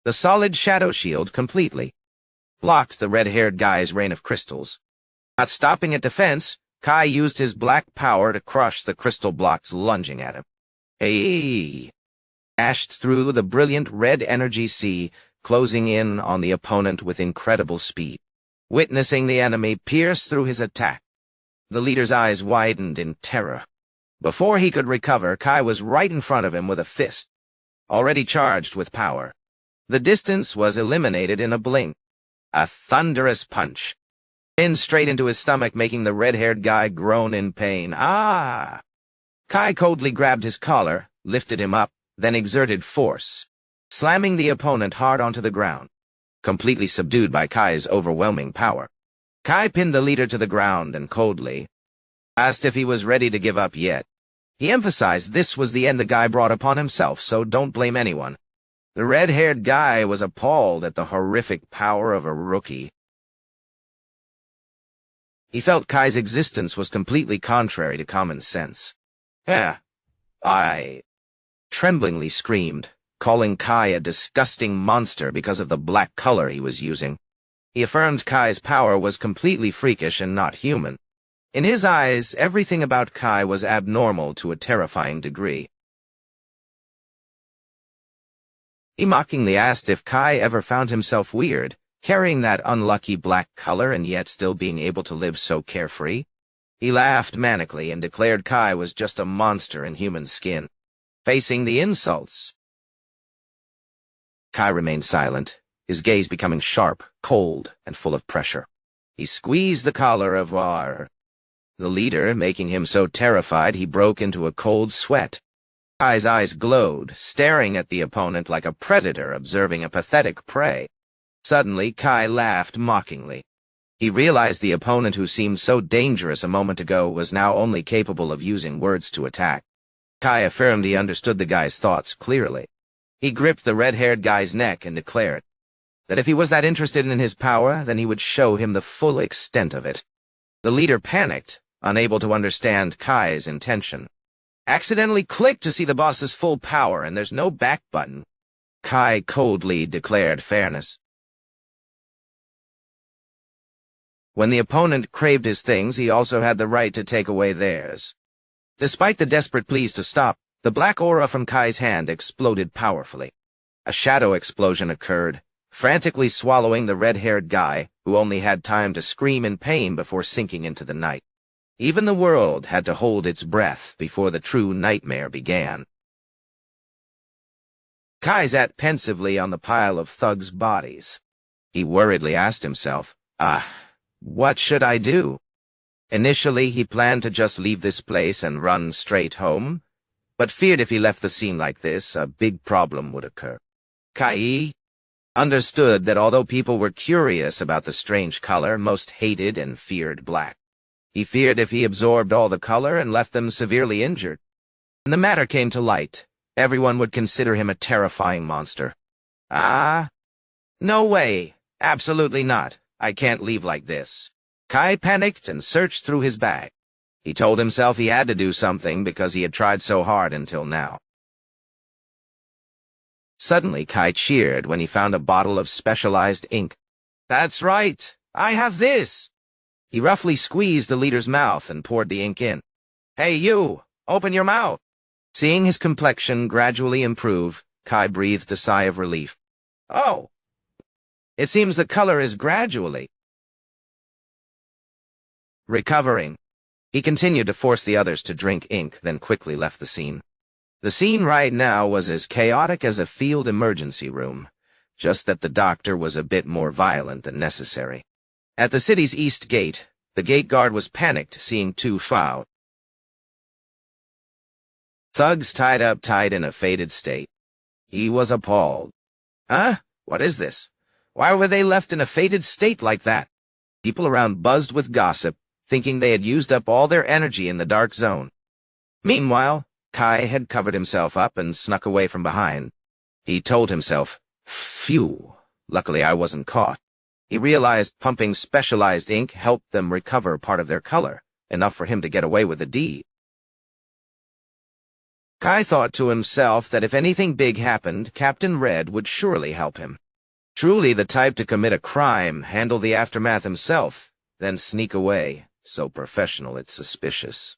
The solid shadow shield completely blocked the red-haired guy's rain of crystals. Not stopping at defense, Kai used his black power to crush the crystal blocks lunging at him. He dashed through the brilliant red energy sea, closing in on the opponent with incredible speed. Witnessing the enemy pierce through his attack, the leader's eyes widened in terror. Before he could recover, Kai was right in front of him with a fist, already charged with power. The distance was eliminated in a blink. A thunderous punch pinned straight into his stomach, making the red-haired guy groan in pain. Ah! Kai coldly grabbed his collar, lifted him up, then exerted force, slamming the opponent hard onto the ground. Completely subdued by Kai's overwhelming power, Kai pinned the leader to the ground and coldly asked if he was ready to give up yet. He emphasized this was the end the guy brought upon himself, so don't blame anyone. The red-haired guy was appalled at the horrific power of a rookie. He felt Kai's existence was completely contrary to common sense. I tremblingly screamed, calling Kai a disgusting monster because of the black color he was using. He affirmed Kai's power was completely freakish and not human. In his eyes, everything about Kai was abnormal to a terrifying degree. He mockingly asked if Kai ever found himself weird, carrying that unlucky black color and yet still being able to live so carefree. He laughed manically and declared Kai was just a monster in human skin. Facing the insults, Kai remained silent, his gaze becoming sharp, cold, and full of pressure. He squeezed the collar of the leader, making him so terrified he broke into a cold sweat. Kai's eyes glowed, staring at the opponent like a predator observing a pathetic prey. Suddenly, Kai laughed mockingly. He realized the opponent who seemed so dangerous a moment ago was now only capable of using words to attack. Kai affirmed he understood the guy's thoughts clearly. He gripped the red-haired guy's neck and declared that if he was that interested in his power, then he would show him the full extent of it. The leader panicked, unable to understand Kai's intention. Accidentally clicked to see the boss's full power, and there's no back button. Kai coldly declared fairness. When the opponent craved his things, he also had the right to take away theirs. Despite the desperate pleas to stop, the black aura from Kai's hand exploded powerfully. A shadow explosion occurred, frantically swallowing the red-haired guy, who only had time to scream in pain before sinking into the night. Even the world had to hold its breath before the true nightmare began. Kai sat pensively on the pile of thugs' bodies. He worriedly asked himself, what should I do? Initially, he planned to just leave this place and run straight home, but feared if he left the scene like this, a big problem would occur. Kai understood that although people were curious about the strange color, most hated and feared black. He feared if he absorbed all the color and left them severely injured. When the matter came to light, everyone would consider him a terrifying monster. No way. Absolutely not. I can't leave like this. Kai panicked and searched through his bag. He told himself he had to do something because he had tried so hard until now. Suddenly, Kai cheered when he found a bottle of specialized ink. That's right. I have this. He roughly squeezed the leader's mouth and poured the ink in. Hey, you! Open your mouth! Seeing his complexion gradually improve, Kai breathed a sigh of relief. Oh! It seems the color is gradually recovering. He continued to force the others to drink ink, then quickly left the scene. The scene right now was as chaotic as a field emergency room, just that the doctor was a bit more violent than necessary. At the city's east gate, the gate guard was panicked, seeing two foul thugs tied up tight in a faded state. He was appalled. Huh? What is this? Why were they left in a faded state like that? People around buzzed with gossip, thinking they had used up all their energy in the dark zone. Meanwhile, Kai had covered himself up and snuck away from behind. He told himself, phew, luckily I wasn't caught. He realized pumping specialized ink helped them recover part of their color, enough for him to get away with the deed. Kai thought to himself that if anything big happened, Captain Red would surely help him. Truly the type to commit a crime, handle the aftermath himself, then sneak away, so professional it's suspicious.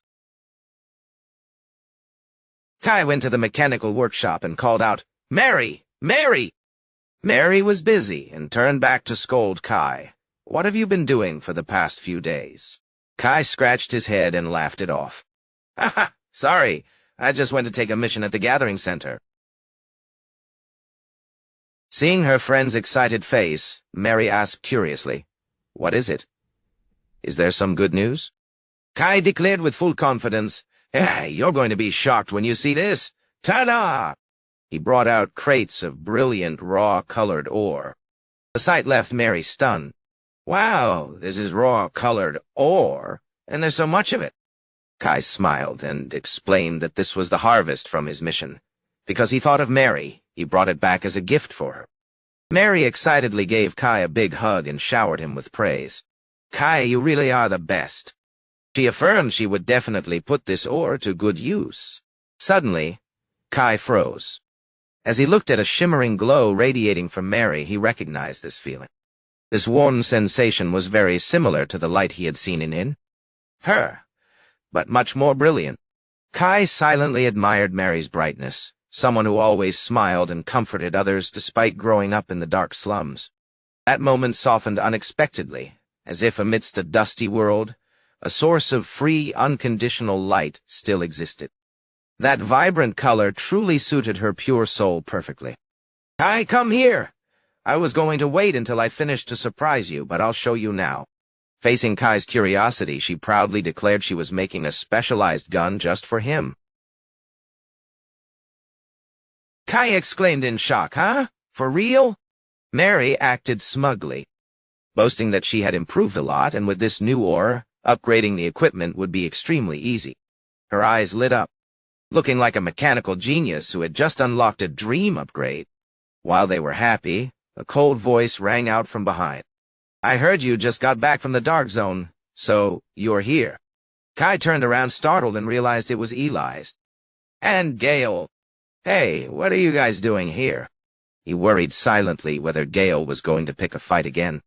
Kai went to the mechanical workshop and called out, Mary! Mary! Mary was busy and turned back to scold Kai. What have you been doing for the past few days? Kai scratched his head and laughed it off. Haha, sorry, I just went to take a mission at the gathering center. Seeing her friend's excited face, Mary asked curiously, What is it? Is there some good news? Kai declared with full confidence, Hey, you're going to be shocked when you see this. Ta-da! He brought out crates of brilliant, raw-colored ore. The sight left Mary stunned. Wow, this is raw-colored ore, and there's so much of it. Kai smiled and explained that this was the harvest from his mission. Because he thought of Mary, he brought it back as a gift for her. Mary excitedly gave Kai a big hug and showered him with praise. Kai, you really are the best. She affirmed she would definitely put this ore to good use. Suddenly, Kai froze. As he looked at a shimmering glow radiating from Mary, he recognized this feeling. This warm sensation was very similar to the light he had seen in her, but much more brilliant. Kai silently admired Mary's brightness, someone who always smiled and comforted others despite growing up in the dark slums. That moment softened unexpectedly, as if amidst a dusty world, a source of free, unconditional light still existed. That vibrant color truly suited her pure soul perfectly. Kai, come here! I was going to wait until I finished to surprise you, but I'll show you now. Facing Kai's curiosity, she proudly declared she was making a specialized gun just for him. Kai exclaimed in shock, Huh? For real? Mary acted smugly. boasting that she had improved a lot, and with this new ore, upgrading the equipment would be extremely easy. Her eyes lit up, looking like a mechanical genius who had just unlocked a dream upgrade. While they were happy, a cold voice rang out from behind. "I heard you just got back from the Dark Zone, so you're here." Kai turned around startled and realized it was Eli's. "And Gale. Hey, what are you guys doing here?" He worried silently whether Gale was going to pick a fight again.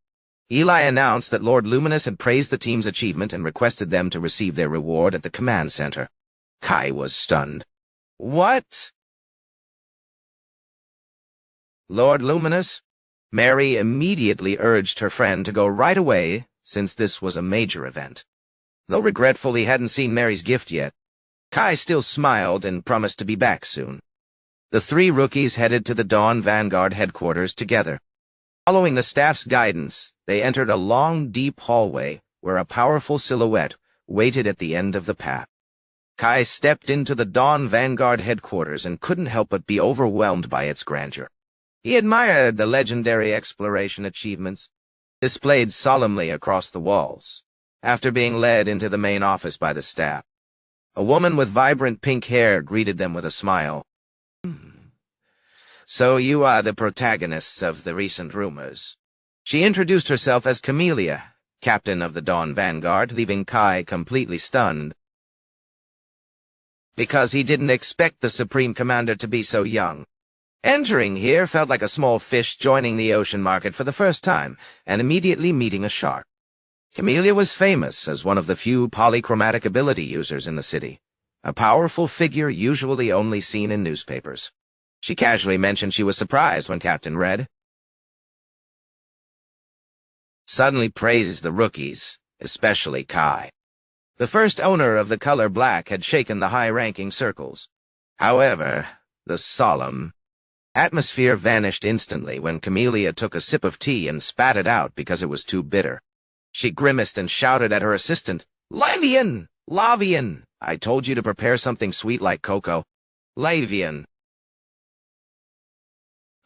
Eli announced that Lord Luminous had praised the team's achievement and requested them to receive their reward at the command center. Kai was stunned. "What?" "Lord Luminous?" Mary immediately urged her friend to go right away, since this was a major event. Though regretful he hadn't seen Mary's gift yet, Kai still smiled and promised to be back soon. The three rookies headed to the Dawn Vanguard headquarters together. Following the staff's guidance, they entered a long, deep hallway where a powerful silhouette waited at the end of the path. Kai stepped into the Dawn Vanguard headquarters and couldn't help but be overwhelmed by its grandeur. He admired the legendary exploration achievements displayed solemnly across the walls, after being led into the main office by the staff. A woman with vibrant pink hair greeted them with a smile. "So you are the protagonists of the recent rumors." She introduced herself as Camellia, captain of the Dawn Vanguard, leaving Kai completely stunned, because he didn't expect the Supreme Commander to be so young. Entering here felt like a small fish joining the ocean market for the first time, and immediately meeting a shark. Camellia was famous as one of the few polychromatic ability users in the city, a powerful figure usually only seen in newspapers. She casually mentioned she was surprised when Captain Red suddenly praised the rookies, especially Kai. The first owner of the color black had shaken the high-ranking circles. However, the solemn atmosphere vanished instantly when Camellia took a sip of tea and spat it out because it was too bitter. She grimaced and shouted at her assistant, "Lavian! Lavian! I told you to prepare something sweet like cocoa." Lavian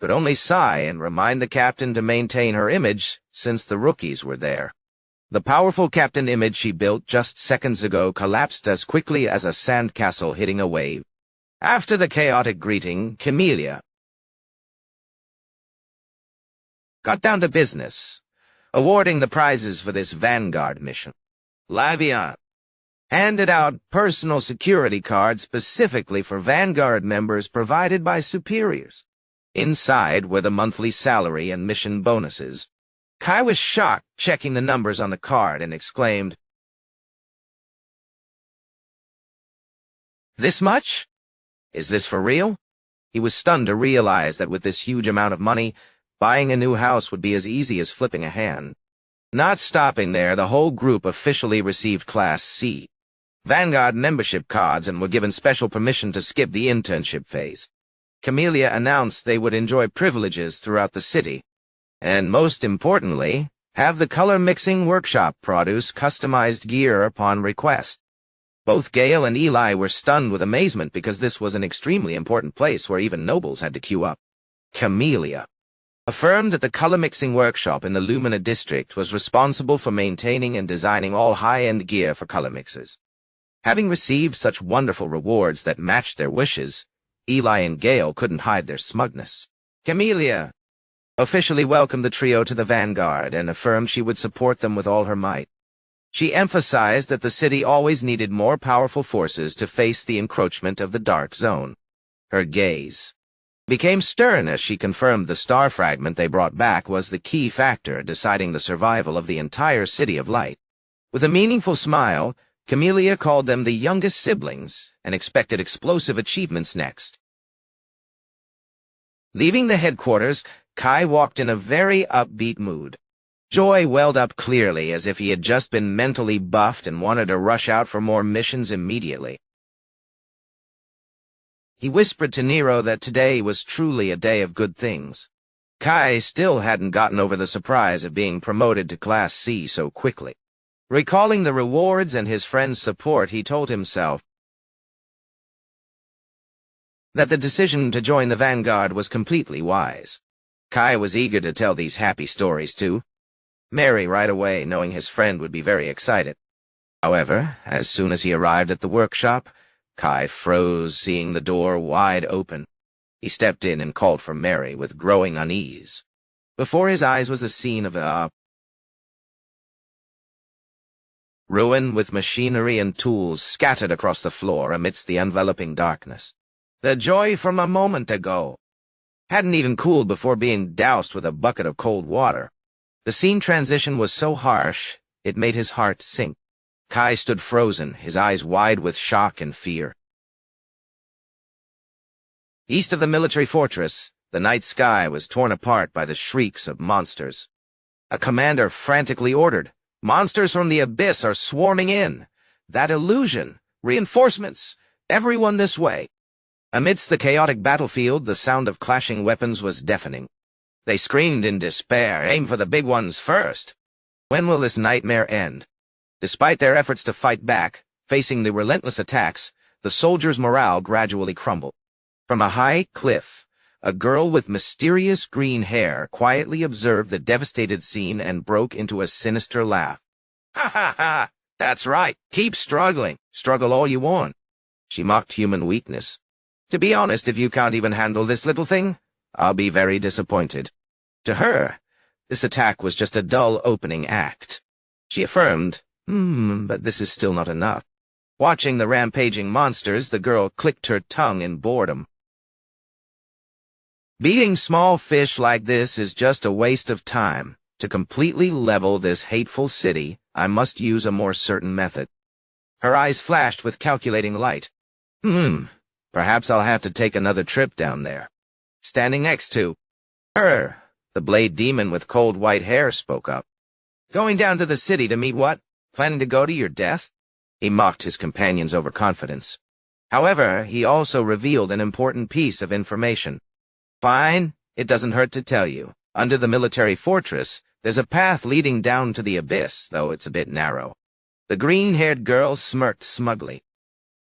could only sigh and remind the captain to maintain her image since the rookies were there. The powerful captain image she built just seconds ago collapsed as quickly as a sandcastle hitting a wave. After the chaotic greeting, Camellia got down to business, awarding the prizes for this Vanguard mission. Lavian handed out personal security cards specifically for Vanguard members provided by superiors. Inside were the monthly salary and mission bonuses. Kai was shocked, checking the numbers on the card, and exclaimed, "This much? Is this for real?" He was stunned to realize that with this huge amount of money, buying a new house would be as easy as flipping a hand. Not stopping there, the whole group officially received Class C Vanguard membership cards and were given special permission to skip the internship phase. Camellia announced they would enjoy privileges throughout the city, and most importantly, have the color mixing workshop produce customized gear upon request. Both Gale and Eli were stunned with amazement because this was an extremely important place where even nobles had to queue up. Camellia affirmed that the color mixing workshop in the Lumina district was responsible for maintaining and designing all high-end gear for color mixers. Having received such wonderful rewards that matched their wishes, Eli and Gale couldn't hide their smugness. Camellia officially welcomed the trio to the Vanguard and affirmed she would support them with all her might. She emphasized that the city always needed more powerful forces to face the encroachment of the Dark Zone. Her gaze became stern as she confirmed the star fragment they brought back was the key factor deciding the survival of the entire City of Light. With a meaningful smile, Camellia called them the youngest siblings and expected explosive achievements next. Leaving the headquarters, Kai walked in a very upbeat mood. Joy welled up clearly as if he had just been mentally buffed and wanted to rush out for more missions immediately. He whispered to Nero that today was truly a day of good things. Kai still hadn't gotten over the surprise of being promoted to Class C so quickly. Recalling the rewards and his friend's support, he told himself that the decision to join the Vanguard was completely wise. Kai was eager to tell these happy stories too. Mary right away, knowing his friend would be very excited. However, as soon as he arrived at the workshop, Kai froze, seeing the door wide open. He stepped in and called for Mary with growing unease. Before his eyes was a scene of ruin with machinery and tools scattered across the floor amidst the enveloping darkness. The joy from a moment ago hadn't even cooled before being doused with a bucket of cold water. The scene transition was so harsh, it made his heart sink. Kai stood frozen, his eyes wide with shock and fear. East of the military fortress, the night sky was torn apart by the shrieks of monsters. A commander frantically ordered, "Monsters from the abyss are swarming in. That illusion! Reinforcements! Everyone this way!" Amidst the chaotic battlefield, the sound of clashing weapons was deafening. They screamed in despair, "Aim for the big ones first!" When will this nightmare end? Despite their efforts to fight back, facing the relentless attacks, the soldiers' morale gradually crumbled. From a high cliff, a girl with mysterious green hair quietly observed the devastated scene and broke into a sinister laugh. "Ha ha ha! That's right! Keep struggling! Struggle all you want!" She mocked human weakness. "To be honest, if you can't even handle this little thing, I'll be very disappointed." To her, this attack was just a dull opening act. She affirmed, but this is still not enough." Watching the rampaging monsters, the girl clicked her tongue in boredom. "Beating small fish like this is just a waste of time. To completely level this hateful city, I must use a more certain method." Her eyes flashed with calculating light. Perhaps I'll have to take another trip down there." Standing next to her, the blade demon with cold white hair spoke up. "Going down to the city to meet what? Planning to go to your death?" He mocked his companion's overconfidence. However, he also revealed an important piece of information. "Fine, it doesn't hurt to tell you. Under the military fortress, there's a path leading down to the abyss, though it's a bit narrow." The green-haired girl smirked smugly.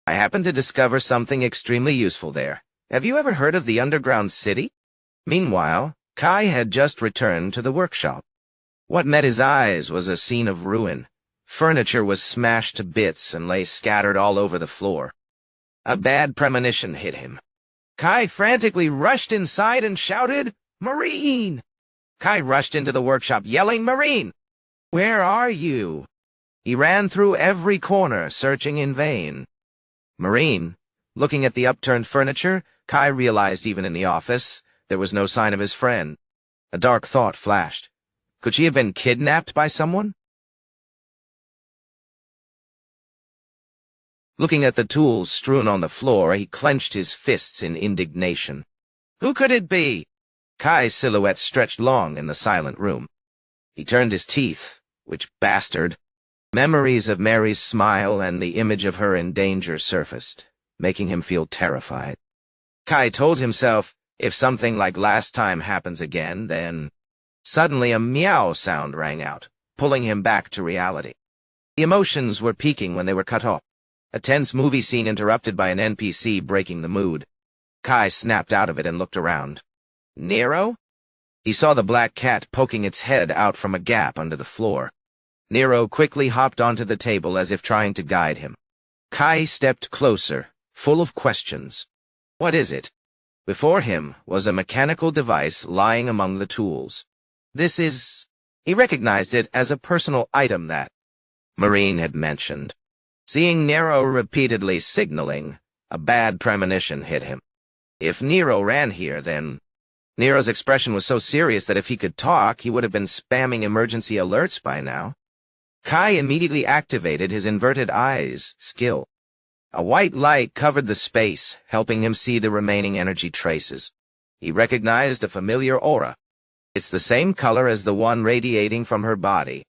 "I happened to discover something extremely useful there. Have you ever heard of the underground city?" Meanwhile, Kai had just returned to the workshop. What met his eyes was a scene of ruin. Furniture was smashed to bits and lay scattered all over the floor. A bad premonition hit him. Kai frantically rushed inside and shouted, "Marine!" Kai rushed into the workshop, yelling, "Marine! Where are you?" He ran through every corner, searching in vain. Marine, looking at the upturned furniture, Kai realized even in the office, there was no sign of his friend. A dark thought flashed. Could she have been kidnapped by someone? Looking at the tools strewn on the floor, he clenched his fists in indignation. Who could it be? Kai's silhouette stretched long in the silent room. He turned his teeth. Which bastard? Memories of Mary's smile and the image of her in danger surfaced, making him feel terrified. Kai told himself, if something like last time happens again, then... Suddenly a meow sound rang out, pulling him back to reality. The emotions were peaking when they were cut off. A tense movie scene interrupted by an NPC breaking the mood. Kai snapped out of it and looked around. Nero? He saw the black cat poking its head out from a gap under the floor. Nero quickly hopped onto the table as if trying to guide him. Kai stepped closer, full of questions. What is it? Before him was a mechanical device lying among the tools. This is... He recognized it as a personal item that Marine had mentioned. Seeing Nero repeatedly signaling, a bad premonition hit him. If Nero ran here, then... Nero's expression was so serious that if he could talk, he would have been spamming emergency alerts by now. Kai immediately activated his inverted eyes skill. A white light covered the space, helping him see the remaining energy traces. He recognized a familiar aura. It's the same color as the one radiating from her body.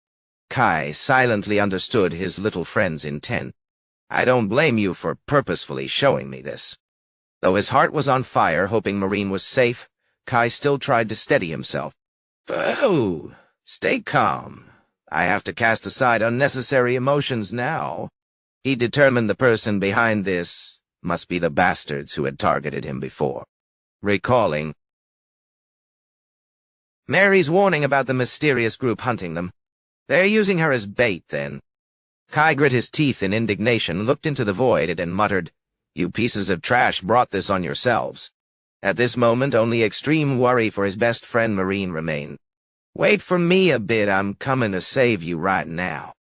Kai silently understood his little friend's intent. I don't blame you for purposefully showing me this. Though his heart was on fire, hoping Marine was safe, Kai still tried to steady himself. Oh, stay calm. I have to cast aside unnecessary emotions now. He determined the person behind this must be the bastards who had targeted him before. Recalling Mary's warning about the mysterious group hunting them, They're using her as bait, then. Kai grit his teeth in indignation, looked into the void, and muttered, "You pieces of trash brought this on yourselves." At this moment, only extreme worry for his best friend Marine remained. "Wait for me a bit, I'm coming to save you right now."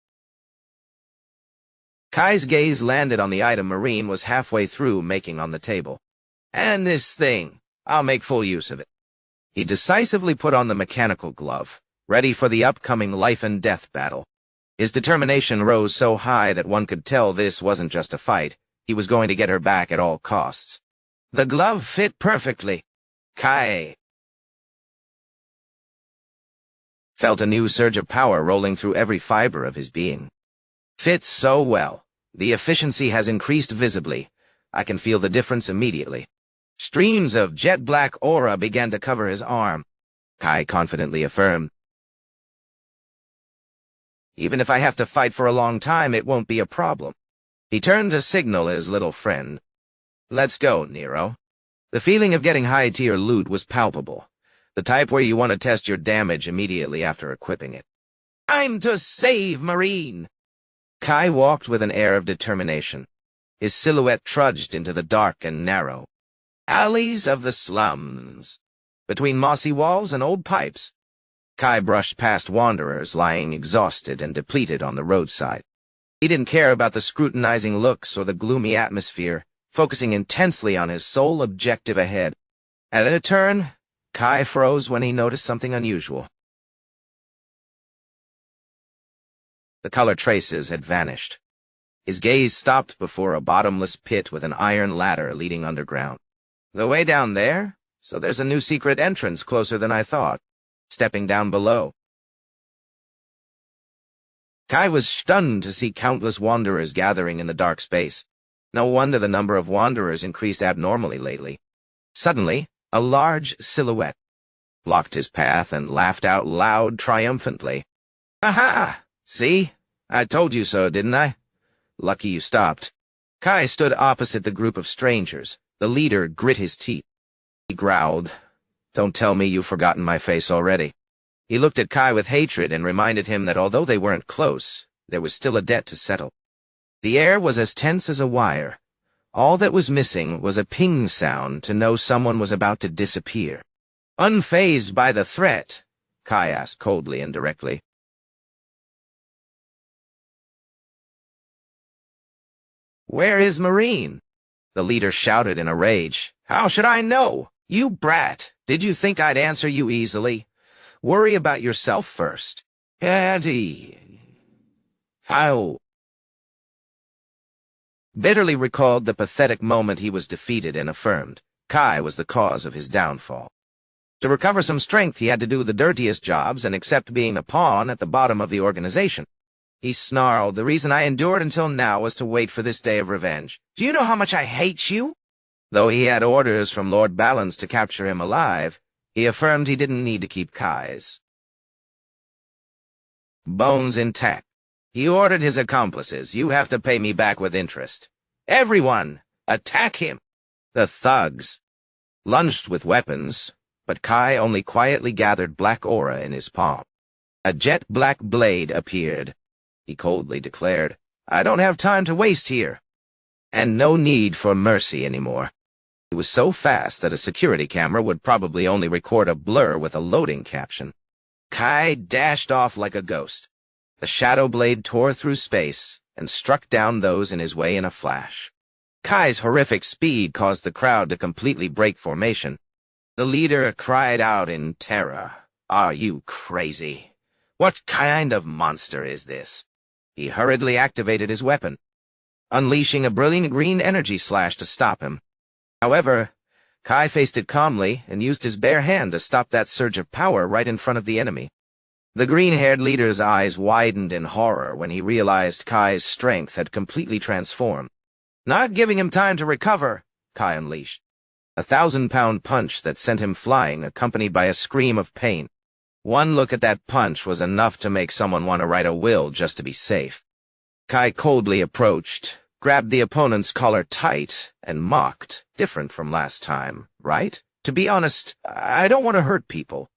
Kai's gaze landed on the item Marine was halfway through making on the table. "And this thing, I'll make full use of it." He decisively put on the mechanical glove, ready for the upcoming life-and-death battle. His determination rose so high that one could tell this wasn't just a fight. He was going to get her back at all costs. The glove fit perfectly. Kai felt a new surge of power rolling through every fiber of his being. Fits so well. The efficiency has increased visibly. I can feel the difference immediately. Streams of jet-black aura began to cover his arm. Kai confidently affirmed, "Even if I have to fight for a long time, it won't be a problem." He turned to signal his little friend. "Let's go, Nero." The feeling of getting high-tier loot was palpable, the type where you want to test your damage immediately after equipping it. "Time to save Marine!" Kai walked with an air of determination. His silhouette trudged into the dark and narrow alleys of the slums, between mossy walls and old pipes. Kai brushed past wanderers lying exhausted and depleted on the roadside. He didn't care about the scrutinizing looks or the gloomy atmosphere, focusing intensely on his sole objective ahead. At a turn, Kai froze when he noticed something unusual. The color traces had vanished. His gaze stopped before a bottomless pit with an iron ladder leading underground. "The way down there? So there's a new secret entrance closer than I thought." Stepping down below, Kai was stunned to see countless wanderers gathering in the dark space. No wonder the number of wanderers increased abnormally lately. Suddenly, a large silhouette blocked his path and laughed out loud triumphantly. "Aha! See? I told you so, didn't I? Lucky you stopped." Kai stood opposite the group of strangers. The leader grit his teeth. He growled, "Don't tell me you've forgotten my face already." He looked at Kai with hatred and reminded him that although they weren't close, there was still a debt to settle. The air was as tense as a wire. All that was missing was a ping sound to know someone was about to disappear. Unfazed by the threat, Kai asked coldly and directly, "Where is Marine?" The leader shouted in a rage. "How should I know? You brat! Did you think I'd answer you easily? Worry about yourself first." How bitterly recalled the pathetic moment he was defeated and affirmed Kai was the cause of his downfall. To recover some strength, he had to do the dirtiest jobs and accept being a pawn at the bottom of the organization. He snarled, "The reason I endured until now was to wait for this day of revenge. Do you know how much I hate you?" Though he had orders from Lord Balance to capture him alive, he affirmed he didn't need to keep Kai's bones intact. He ordered his accomplices, "You have to pay me back with interest. Everyone, attack him!" The thugs lunged with weapons, but Kai only quietly gathered black aura in his palm. A jet-black blade appeared. He coldly declared, "I don't have time to waste here." And no need for mercy anymore. He was so fast that a security camera would probably only record a blur with a loading caption. Kai dashed off like a ghost. The shadow blade tore through space and struck down those in his way in a flash. Kai's horrific speed caused the crowd to completely break formation. The leader cried out in terror, "Are you crazy? What kind of monster is this?" He hurriedly activated his weapon, unleashing a brilliant green energy slash to stop him. However, Kai faced it calmly and used his bare hand to stop that surge of power right in front of the enemy. The green-haired leader's eyes widened in horror when he realized Kai's strength had completely transformed. Not giving him time to recover, Kai unleashed a 1,000-pound punch that sent him flying, accompanied by a scream of pain. One look at that punch was enough to make someone want to write a will just to be safe. Kai coldly approached, grabbed the opponent's collar tight, and mocked. "Different from last time, right? To be honest, I don't want to hurt people,"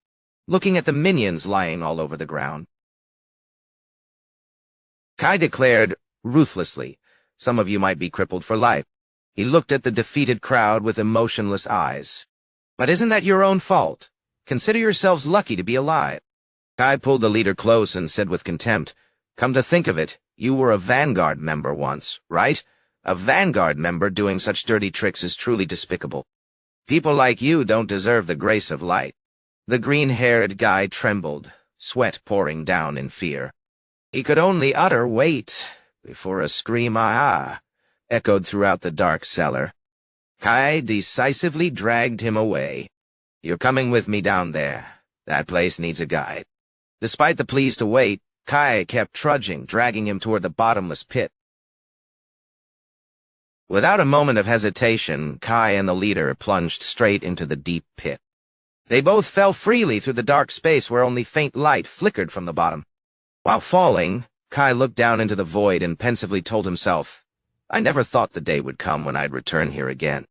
looking at the minions lying all over the ground. Kai declared, ruthlessly, "Some of you might be crippled for life." He looked at the defeated crowd with emotionless eyes. "But isn't that your own fault? Consider yourselves lucky to be alive." Kai pulled the leader close and said with contempt, "Come to think of it, you were a Vanguard member once, right? A Vanguard member doing such dirty tricks is truly despicable. People like you don't deserve the grace of light." The green-haired guy trembled, sweat pouring down in fear. He could only utter "wait" before a scream "ah" echoed throughout the dark cellar. Kai decisively dragged him away. "You're coming with me down there. That place needs a guide." Despite the pleas to wait, Kai kept trudging, dragging him toward the bottomless pit. Without a moment of hesitation, Kai and the leader plunged straight into the deep pit. They both fell freely through the dark space where only faint light flickered from the bottom. While falling, Kai looked down into the void and pensively told himself, "I never thought the day would come when I'd return here again."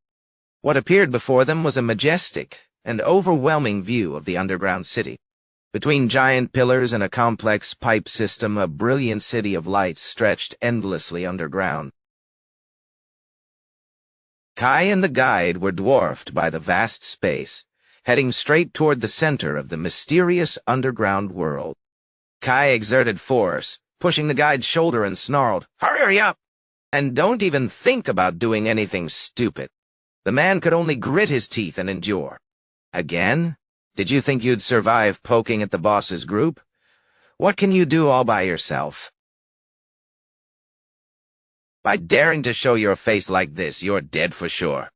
What appeared before them was a majestic and overwhelming view of the underground city. Between giant pillars and a complex pipe system, a brilliant city of lights stretched endlessly underground. Kai and the guide were dwarfed by the vast space, heading straight toward the center of the mysterious underground world. Kai exerted force, pushing the guide's shoulder, and snarled, "Hurry up! And don't even think about doing anything stupid." The man could only grit his teeth and endure. "Again? Did you think you'd survive poking at the boss's group? What can you do all by yourself? By daring to show your face like this, you're dead for sure."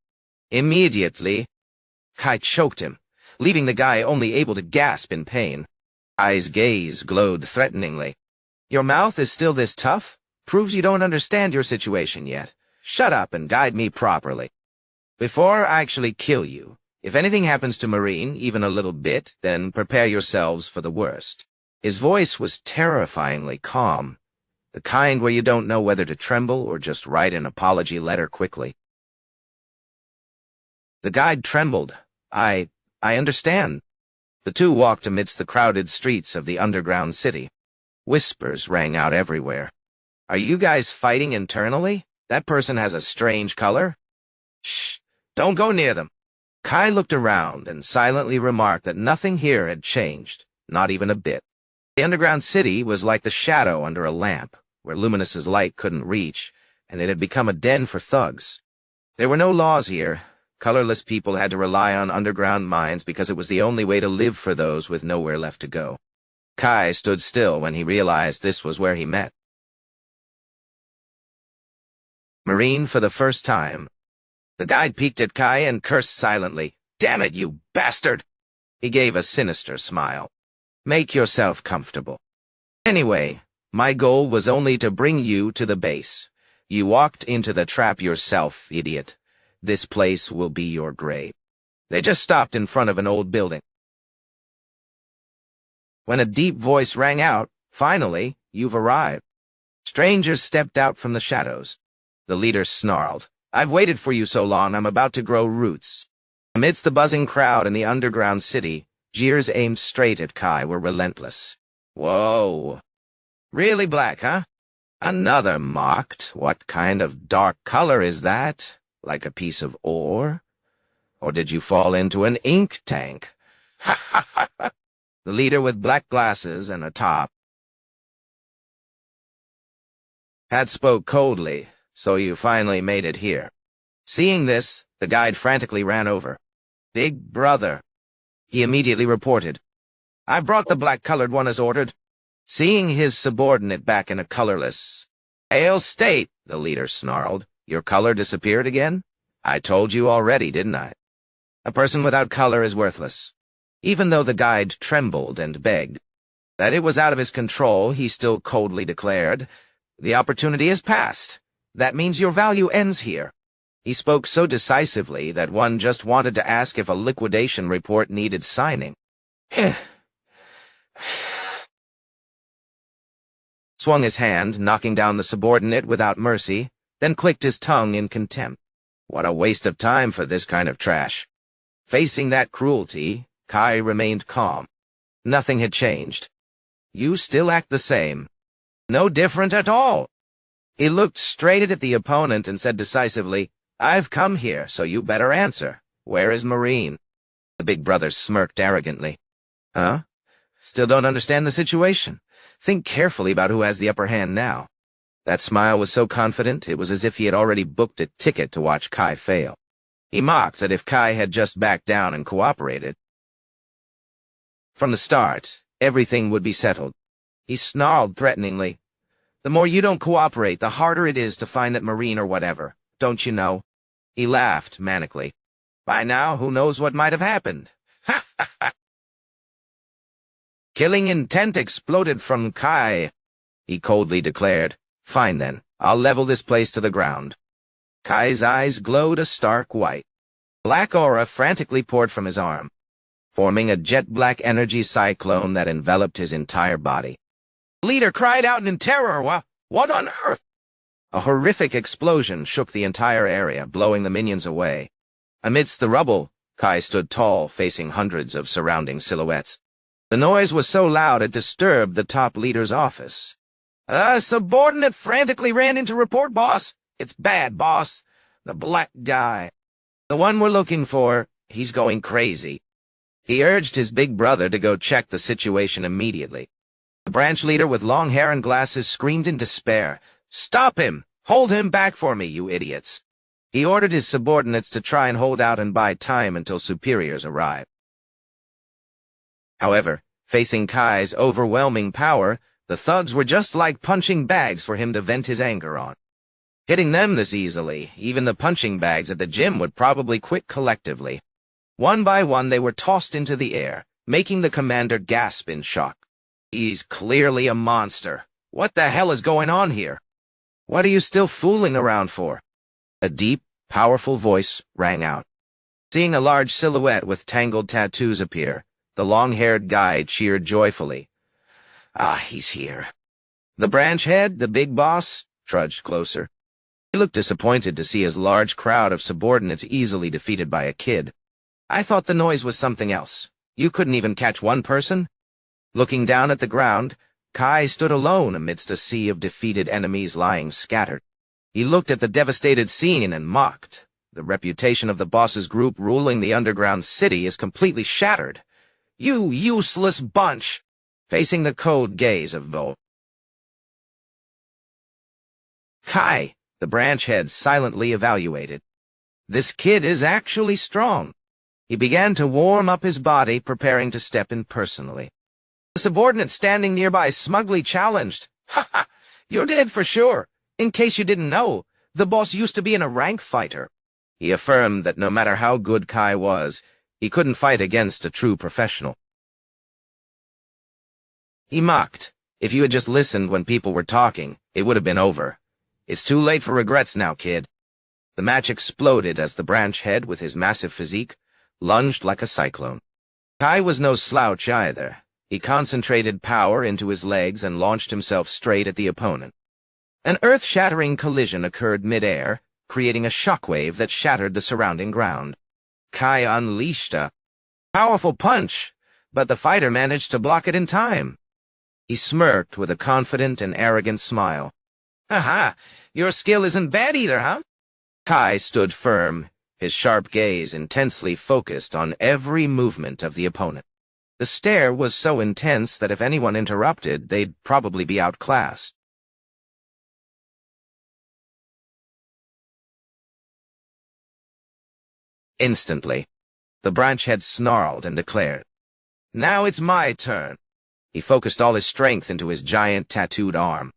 Immediately, Kai choked him, leaving the guy only able to gasp in pain. Kai's gaze glowed threateningly. "Your mouth is still this tough? Proves you don't understand your situation yet. Shut up and guide me properly. Before I actually kill you, if anything happens to Marine, even a little bit, then prepare yourselves for the worst." His voice was terrifyingly calm, the kind where you don't know whether to tremble or just write an apology letter quickly. The guide trembled. I understand." The two walked amidst the crowded streets of the underground city. Whispers rang out everywhere. "Are you guys fighting internally? That person has a strange color." "Shh, don't go near them." Kai looked around and silently remarked that nothing here had changed, not even a bit. The underground city was like the shadow under a lamp, where Luminous's light couldn't reach, and it had become a den for thugs. There were no laws here. Colorless people had to rely on underground mines because it was the only way to live for those with nowhere left to go. Kai stood still when he realized this was where he met Marine for the first time. The guide peeked at Kai and cursed silently. "Damn it, you bastard!" He gave a sinister smile. "Make yourself comfortable. Anyway, my goal was only to bring you to the base. You walked into the trap yourself, idiot. This place will be your grave." They just stopped in front of an old building, when a deep voice rang out, "Finally, you've arrived." Strangers stepped out from the shadows. The leader snarled, "I've waited for you so long, I'm about to grow roots." Amidst the buzzing crowd in the underground city, jeers aimed straight at Kai were relentless. "Whoa. Really black, huh? Another mocked. What kind of dark color is that? Like a piece of ore? Or did you fall into an ink tank?" "Ha ha ha ha!" The leader with black glasses and a top had spoke coldly, "So you finally made it here." Seeing this, the guide frantically ran over. "Big brother," he immediately reported. "I brought the black-colored one as ordered." Seeing his subordinate back in a colorless pale state, the leader snarled, "Your color disappeared again? I told you already, didn't I? A person without color is worthless." Even though the guide trembled and begged that it was out of his control, he still coldly declared, "The opportunity is past. That means your value ends here." He spoke so decisively that one just wanted to ask if a liquidation report needed signing. Swung his hand, knocking down the subordinate without mercy, then clicked his tongue in contempt. What a waste of time for this kind of trash. Facing that cruelty, Kai remained calm. Nothing had changed. "You still act the same." No different at all. He looked straight at the opponent and said decisively, "I've come here, so you better answer. Where is Marine?" The big brother smirked arrogantly. Huh? Still don't understand the situation. Think carefully about who has the upper hand now. That smile was so confident, it was as if he had already booked a ticket to watch Kai fail. He mocked that if Kai had just backed down and cooperated, from the start, everything would be settled. He snarled threateningly, "The more you don't cooperate, the harder it is to find that Marine or whatever. Don't you know?" He laughed manically. "By now, who knows what might have happened?" Ha ha ha! Killing intent exploded from Kai. He coldly declared, "Fine then, I'll level this place to the ground." Kai's eyes glowed a stark white. Black aura frantically poured from his arm, forming a jet-black energy cyclone that enveloped his entire body. The leader cried out in terror. What on earth? A horrific explosion shook the entire area, blowing the minions away. Amidst the rubble, Kai stood tall, facing hundreds of surrounding silhouettes. The noise was so loud it disturbed the top leader's office. "A subordinate frantically ran in to report, boss. It's bad, boss. The black guy. The one we're looking for. He's going crazy." He urged his big brother to go check the situation immediately. The branch leader with long hair and glasses screamed in despair, "Stop him! Hold him back for me, you idiots!" He ordered his subordinates to try and hold out and buy time until superiors arrived. However, facing Kai's overwhelming power, the thugs were just like punching bags for him to vent his anger on. Hitting them this easily, even the punching bags at the gym would probably quit collectively. One by one they were tossed into the air, making the commander gasp in shock. "He's clearly a monster. What the hell is going on here? What are you still fooling around for?" A deep, powerful voice rang out. Seeing a large silhouette with tangled tattoos appear, the long-haired guy cheered joyfully. "Ah, he's here." The branch head, the big boss, trudged closer. He looked disappointed to see his large crowd of subordinates easily defeated by a kid. "I thought the noise was something else. You couldn't even catch one person?" Looking down at the ground, Kai stood alone amidst a sea of defeated enemies lying scattered. He looked at the devastated scene and mocked. The reputation of the boss's group ruling the underground city is completely shattered. "You useless bunch!" Facing the cold gaze of Vo. Kai, the branch head, silently evaluated. This kid is actually strong. He began to warm up his body, preparing to step in personally. The subordinate standing nearby smugly challenged, "Ha ha! You're dead for sure. In case you didn't know, the boss used to be a rank fighter." He affirmed that no matter how good Kai was, he couldn't fight against a true professional. He mocked, "If you had just listened when people were talking, it would have been over. It's too late for regrets now, kid." The match exploded as the branch head, with his massive physique, lunged like a cyclone. Kai was no slouch either. He concentrated power into his legs and launched himself straight at the opponent. An earth-shattering collision occurred mid-air, creating a shockwave that shattered the surrounding ground. Kai unleashed a powerful punch, but the fighter managed to block it in time. He smirked with a confident and arrogant smile. "Ha-ha! Your skill isn't bad either, huh?" Kai stood firm, his sharp gaze intensely focused on every movement of the opponent. The stare was so intense that if anyone interrupted, they'd probably be outclassed. Instantly, the branch head snarled and declared, "Now it's my turn." He focused all his strength into his giant tattooed arm.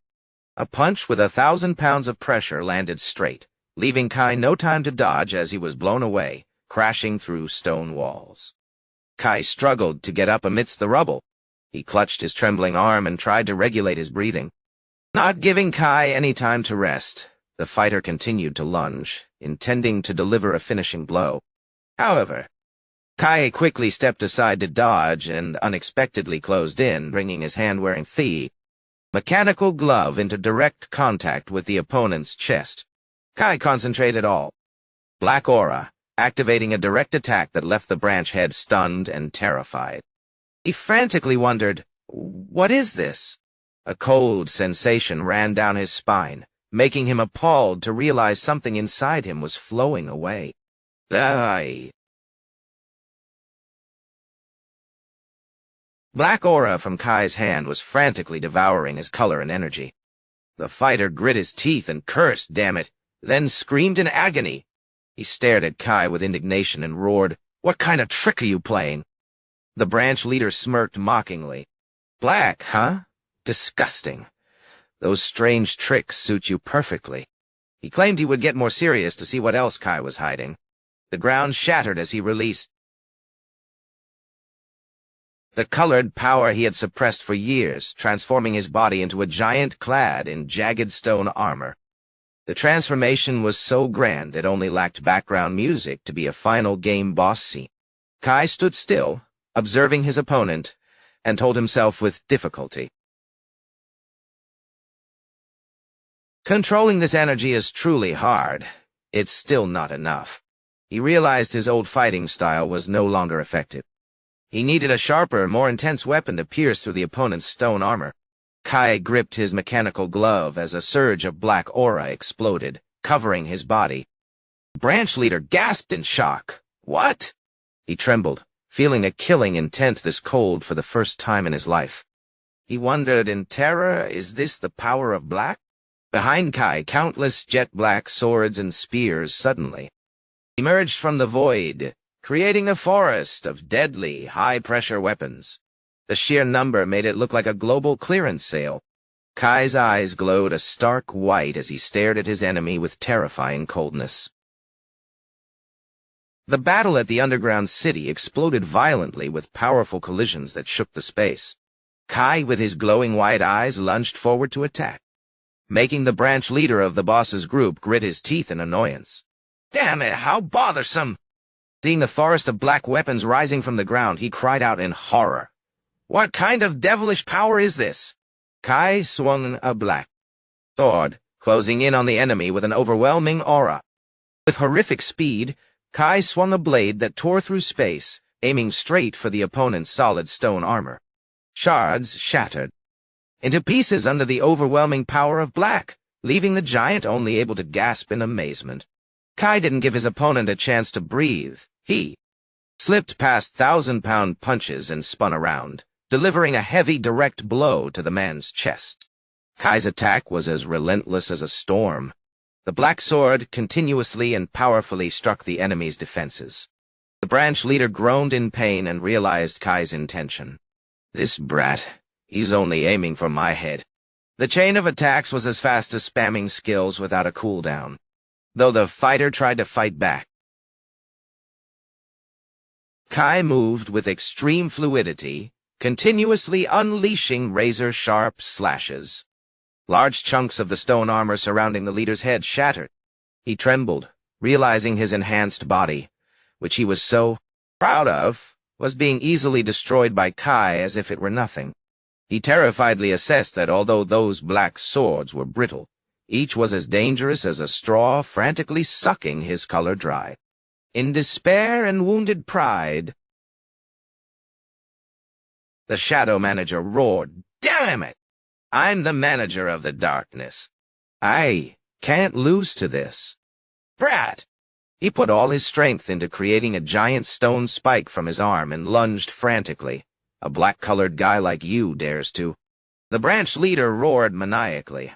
A punch with 1,000 pounds of pressure landed straight, leaving Kai no time to dodge as he was blown away, crashing through stone walls. Kai struggled to get up amidst the rubble. He clutched his trembling arm and tried to regulate his breathing. Not giving Kai any time to rest, the fighter continued to lunge, intending to deliver a finishing blow. However, Kai quickly stepped aside to dodge and unexpectedly closed in, bringing his hand-wearing mechanical glove into direct contact with the opponent's chest. Kai concentrated all black aura, activating a direct attack that left the branch head stunned and terrified. He frantically wondered, "What is this?" A cold sensation ran down his spine, making him appalled to realize something inside him was flowing away. Black aura from Kai's hand was frantically devouring his color and energy. The fighter grit his teeth and cursed, damn it, then screamed in agony. He stared at Kai with indignation and roared, "What kind of trick are you playing?" The branch leader smirked mockingly. "Black, huh? Disgusting. Those strange tricks suit you perfectly." He claimed he would get more serious to see what else Kai was hiding. The ground shattered as he released the colored power he had suppressed for years, transforming his body into a giant clad in jagged stone armor. The transformation was so grand it only lacked background music to be a final game boss scene. Kai stood still, observing his opponent, and told himself with difficulty, "Controlling this energy is truly hard. It's still not enough." He realized his old fighting style was no longer effective. He needed a sharper, more intense weapon to pierce through the opponent's stone armor. Kai gripped his mechanical glove as a surge of black aura exploded, covering his body. The branch leader gasped in shock. "What?" He trembled, feeling a killing intent this cold for the first time in his life. He wondered in terror, is this the power of black? Behind Kai, countless jet-black swords and spears suddenly emerged from the void, creating a forest of deadly, high-pressure weapons. The sheer number made it look like a global clearance sale. Kai's eyes glowed a stark white as he stared at his enemy with terrifying coldness. The battle at the underground city exploded violently with powerful collisions that shook the space. Kai, with his glowing white eyes, lunged forward to attack, making the branch leader of the boss's group grit his teeth in annoyance. "Damn it, how bothersome!" Seeing the forest of black weapons rising from the ground, he cried out in horror. "What kind of devilish power is this?" Kai swung a black sword, closing in on the enemy with an overwhelming aura. With horrific speed, Kai swung a blade that tore through space, aiming straight for the opponent's solid stone armor. Shards shattered into pieces under the overwhelming power of black, leaving the giant only able to gasp in amazement. Kai didn't give his opponent a chance to breathe. He slipped past 1,000-pound punches and spun around, delivering a heavy direct blow to the man's chest. Kai's attack was as relentless as a storm. The black sword continuously and powerfully struck the enemy's defenses. The branch leader groaned in pain and realized Kai's intention. "This brat, he's only aiming for my head." The chain of attacks was as fast as spamming skills without a cooldown, though the fighter tried to fight back. Kai moved with extreme fluidity, continuously unleashing razor-sharp slashes. Large chunks of the stone armor surrounding the leader's head shattered. He trembled, realizing his enhanced body, which he was so proud of, was being easily destroyed by Kai as if it were nothing. He terrifiedly assessed that although those black swords were brittle, each was as dangerous as a straw frantically sucking his color dry. In despair and wounded pride, the shadow manager roared, "Damn it! I'm the manager of the darkness. I can't lose to this brat." He put all his strength into creating a giant stone spike from his arm and lunged frantically. "A black-colored guy like you dares to." The branch leader roared maniacally.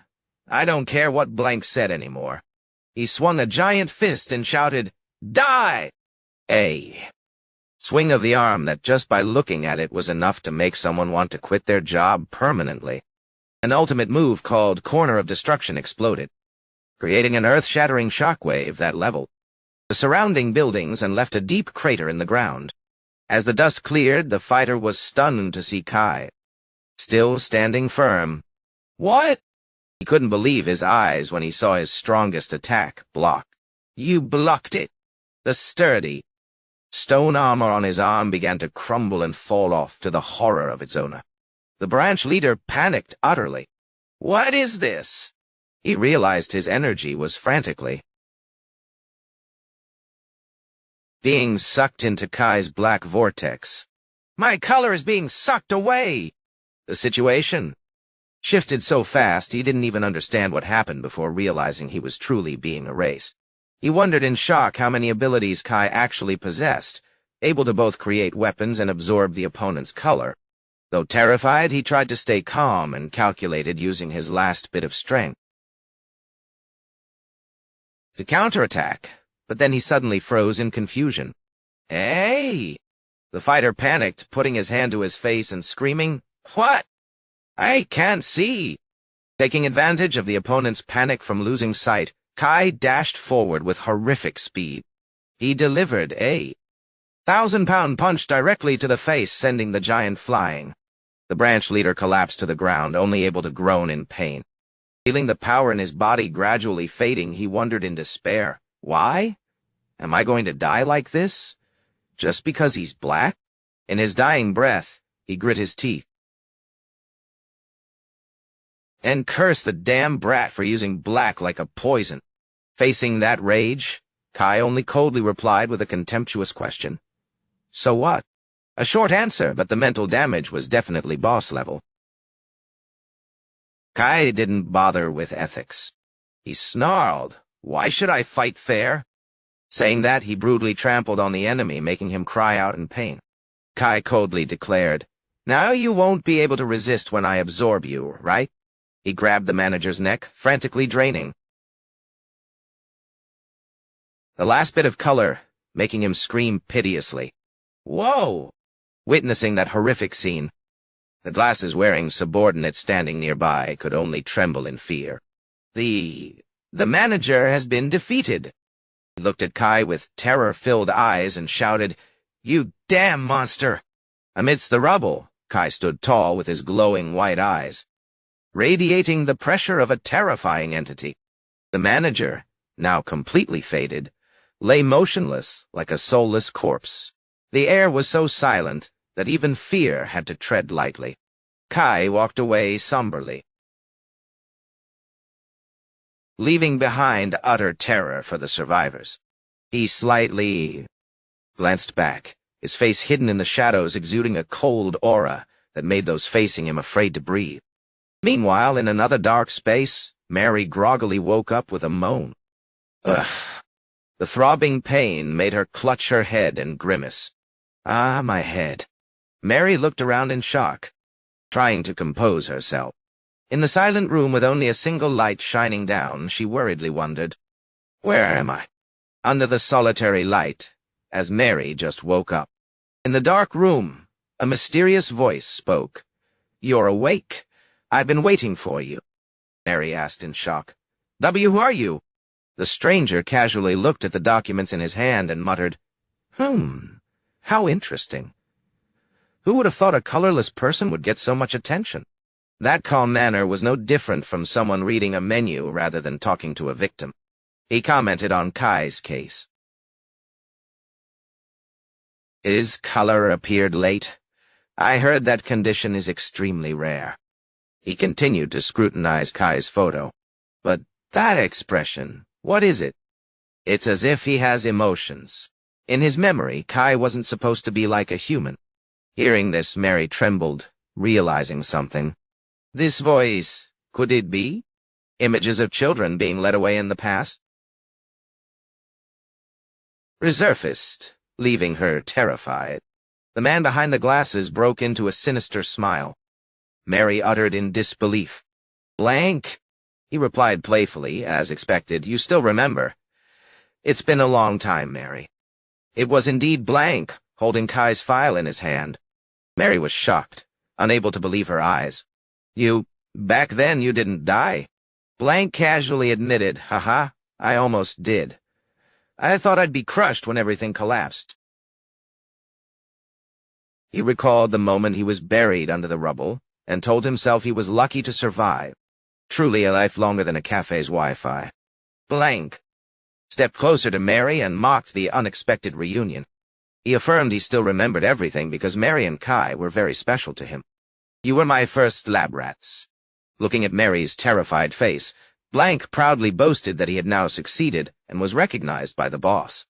"I don't care what Blank said anymore." He swung a giant fist and shouted, "Die!" A swing of the arm that just by looking at it was enough to make someone want to quit their job permanently. An ultimate move called Corner of Destruction exploded, creating an earth-shattering shockwave that leveled the surrounding buildings and left a deep crater in the ground. As the dust cleared, the fighter was stunned to see Kai still standing firm. "What?" He couldn't believe his eyes when he saw his strongest attack block. "You blocked it." The sturdy stone armor on his arm began to crumble and fall off to the horror of its owner. The branch leader panicked utterly. "What is this?" He realized his energy was frantically being sucked into Kai's black vortex. "My color is being sucked away!" The situation shifted so fast he didn't even understand what happened before realizing he was truly being erased. He wondered in shock how many abilities Kai actually possessed, able to both create weapons and absorb the opponent's color. Though terrified, he tried to stay calm and calculated, using his last bit of strength to counterattack, but then he suddenly froze in confusion. "Hey!" The fighter panicked, putting his hand to his face and screaming, "What? I can't see!" Taking advantage of the opponent's panic from losing sight, Kai dashed forward with horrific speed. He delivered a 1,000-pound punch directly to the face, sending the giant flying. The branch leader collapsed to the ground, only able to groan in pain. Feeling the power in his body gradually fading, he wondered in despair, "Why? Am I going to die like this? Just because he's black?" In his dying breath, he grit his teeth and cursed the damn brat for using black like a poison. Facing that rage, Kai only coldly replied with a contemptuous question. "So what?" A short answer, but the mental damage was definitely boss level. Kai didn't bother with ethics. He snarled, "Why should I fight fair?" Saying that, he brutally trampled on the enemy, making him cry out in pain. Kai coldly declared, "Now you won't be able to resist when I absorb you, right?" He grabbed the manager's neck, frantically draining the last bit of color, making him scream piteously. "Whoa!" Witnessing that horrific scene, the glasses-wearing subordinate standing nearby could only tremble in fear. The manager has been defeated." He looked at Kai with terror-filled eyes and shouted, "You damn monster!" Amidst the rubble, Kai stood tall with his glowing white eyes, radiating the pressure of a terrifying entity. The manager, now completely faded, lay motionless like a soulless corpse. The air was so silent that even fear had to tread lightly. Kai walked away somberly, leaving behind utter terror for the survivors. He slightly glanced back, his face hidden in the shadows, exuding a cold aura that made those facing him afraid to breathe. Meanwhile, in another dark space, Mary groggily woke up with a moan. Ugh. The throbbing pain made her clutch her head and grimace. "Ah, my head." Mary looked around in shock, trying to compose herself. In the silent room with only a single light shining down, she worriedly wondered, "Where am I?" Under the solitary light, as Mary just woke up. In the dark room, a mysterious voice spoke. "You're awake. I've been waiting for you." Mary asked in shock. "Who are you?" The stranger casually looked at the documents in his hand and muttered, How interesting. Who would have thought a colorless person would get so much attention?" That calm manner was no different from someone reading a menu rather than talking to a victim. He commented on Kai's case. "His color appeared late. I heard that condition is extremely rare." He continued to scrutinize Kai's photo. "But that expression, what is it?" "It's as if he has emotions." In his memory, Kai wasn't supposed to be like a human. Hearing this, Mary trembled, realizing something. This voice, could it be? Images of children being led away in the past? Resurfaced, leaving her terrified. The man behind the glasses broke into a sinister smile. Mary uttered in disbelief. "Blank," he replied playfully, as expected. "You still remember." "It's been a long time, Mary." It was indeed Blank, holding Kai's file in his hand. Mary was shocked, unable to believe her eyes. Back then you didn't die." Blank casually admitted, "Haha, I almost did. I thought I'd be crushed when everything collapsed." He recalled the moment he was buried under the rubble, and told himself he was lucky to survive. Truly a life longer than a cafe's Wi-Fi. Blank stepped closer to Mary and mocked the unexpected reunion. He affirmed he still remembered everything because Mary and Kai were very special to him. "You were my first lab rats." Looking at Mary's terrified face, Blank proudly boasted that he had now succeeded and was recognized by the boss.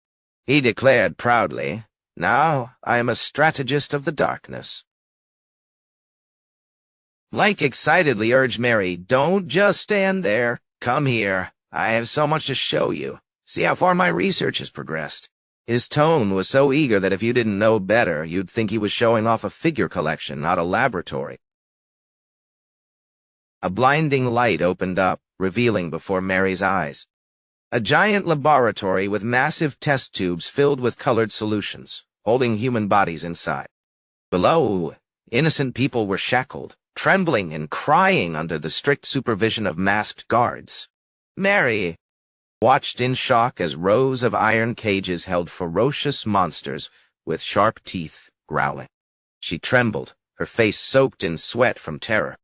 He declared proudly, "Now I am a strategist of the darkness." Blank excitedly urged Mary, "Don't just stand there. Come here. I have so much to show you. See how far my research has progressed." His tone was so eager that if you didn't know better, you'd think he was showing off a figure collection, not a laboratory. A blinding light opened up, revealing before Mary's eyes a giant laboratory with massive test tubes filled with colored solutions, holding human bodies inside. Below, innocent people were shackled, trembling and crying under the strict supervision of masked guards. Mary watched in shock as rows of iron cages held ferocious monsters with sharp teeth growling. She trembled, her face soaked in sweat from terror.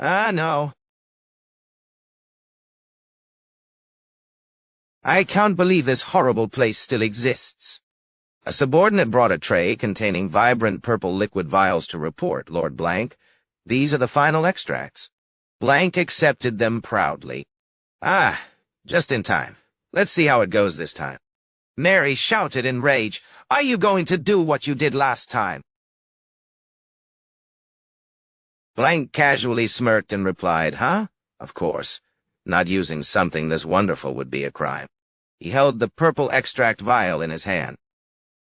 No. I can't believe this horrible place still exists." A subordinate brought a tray containing vibrant purple liquid vials to report, "Lord Blank, these are the final extracts." Blank accepted them proudly. Just in time. Let's see how it goes this time." Mary shouted in rage, "Are you going to do what you did last time?" Blank casually smirked and replied, "Huh? Of course. Not using something this wonderful would be a crime." He held the purple extract vial in his hand,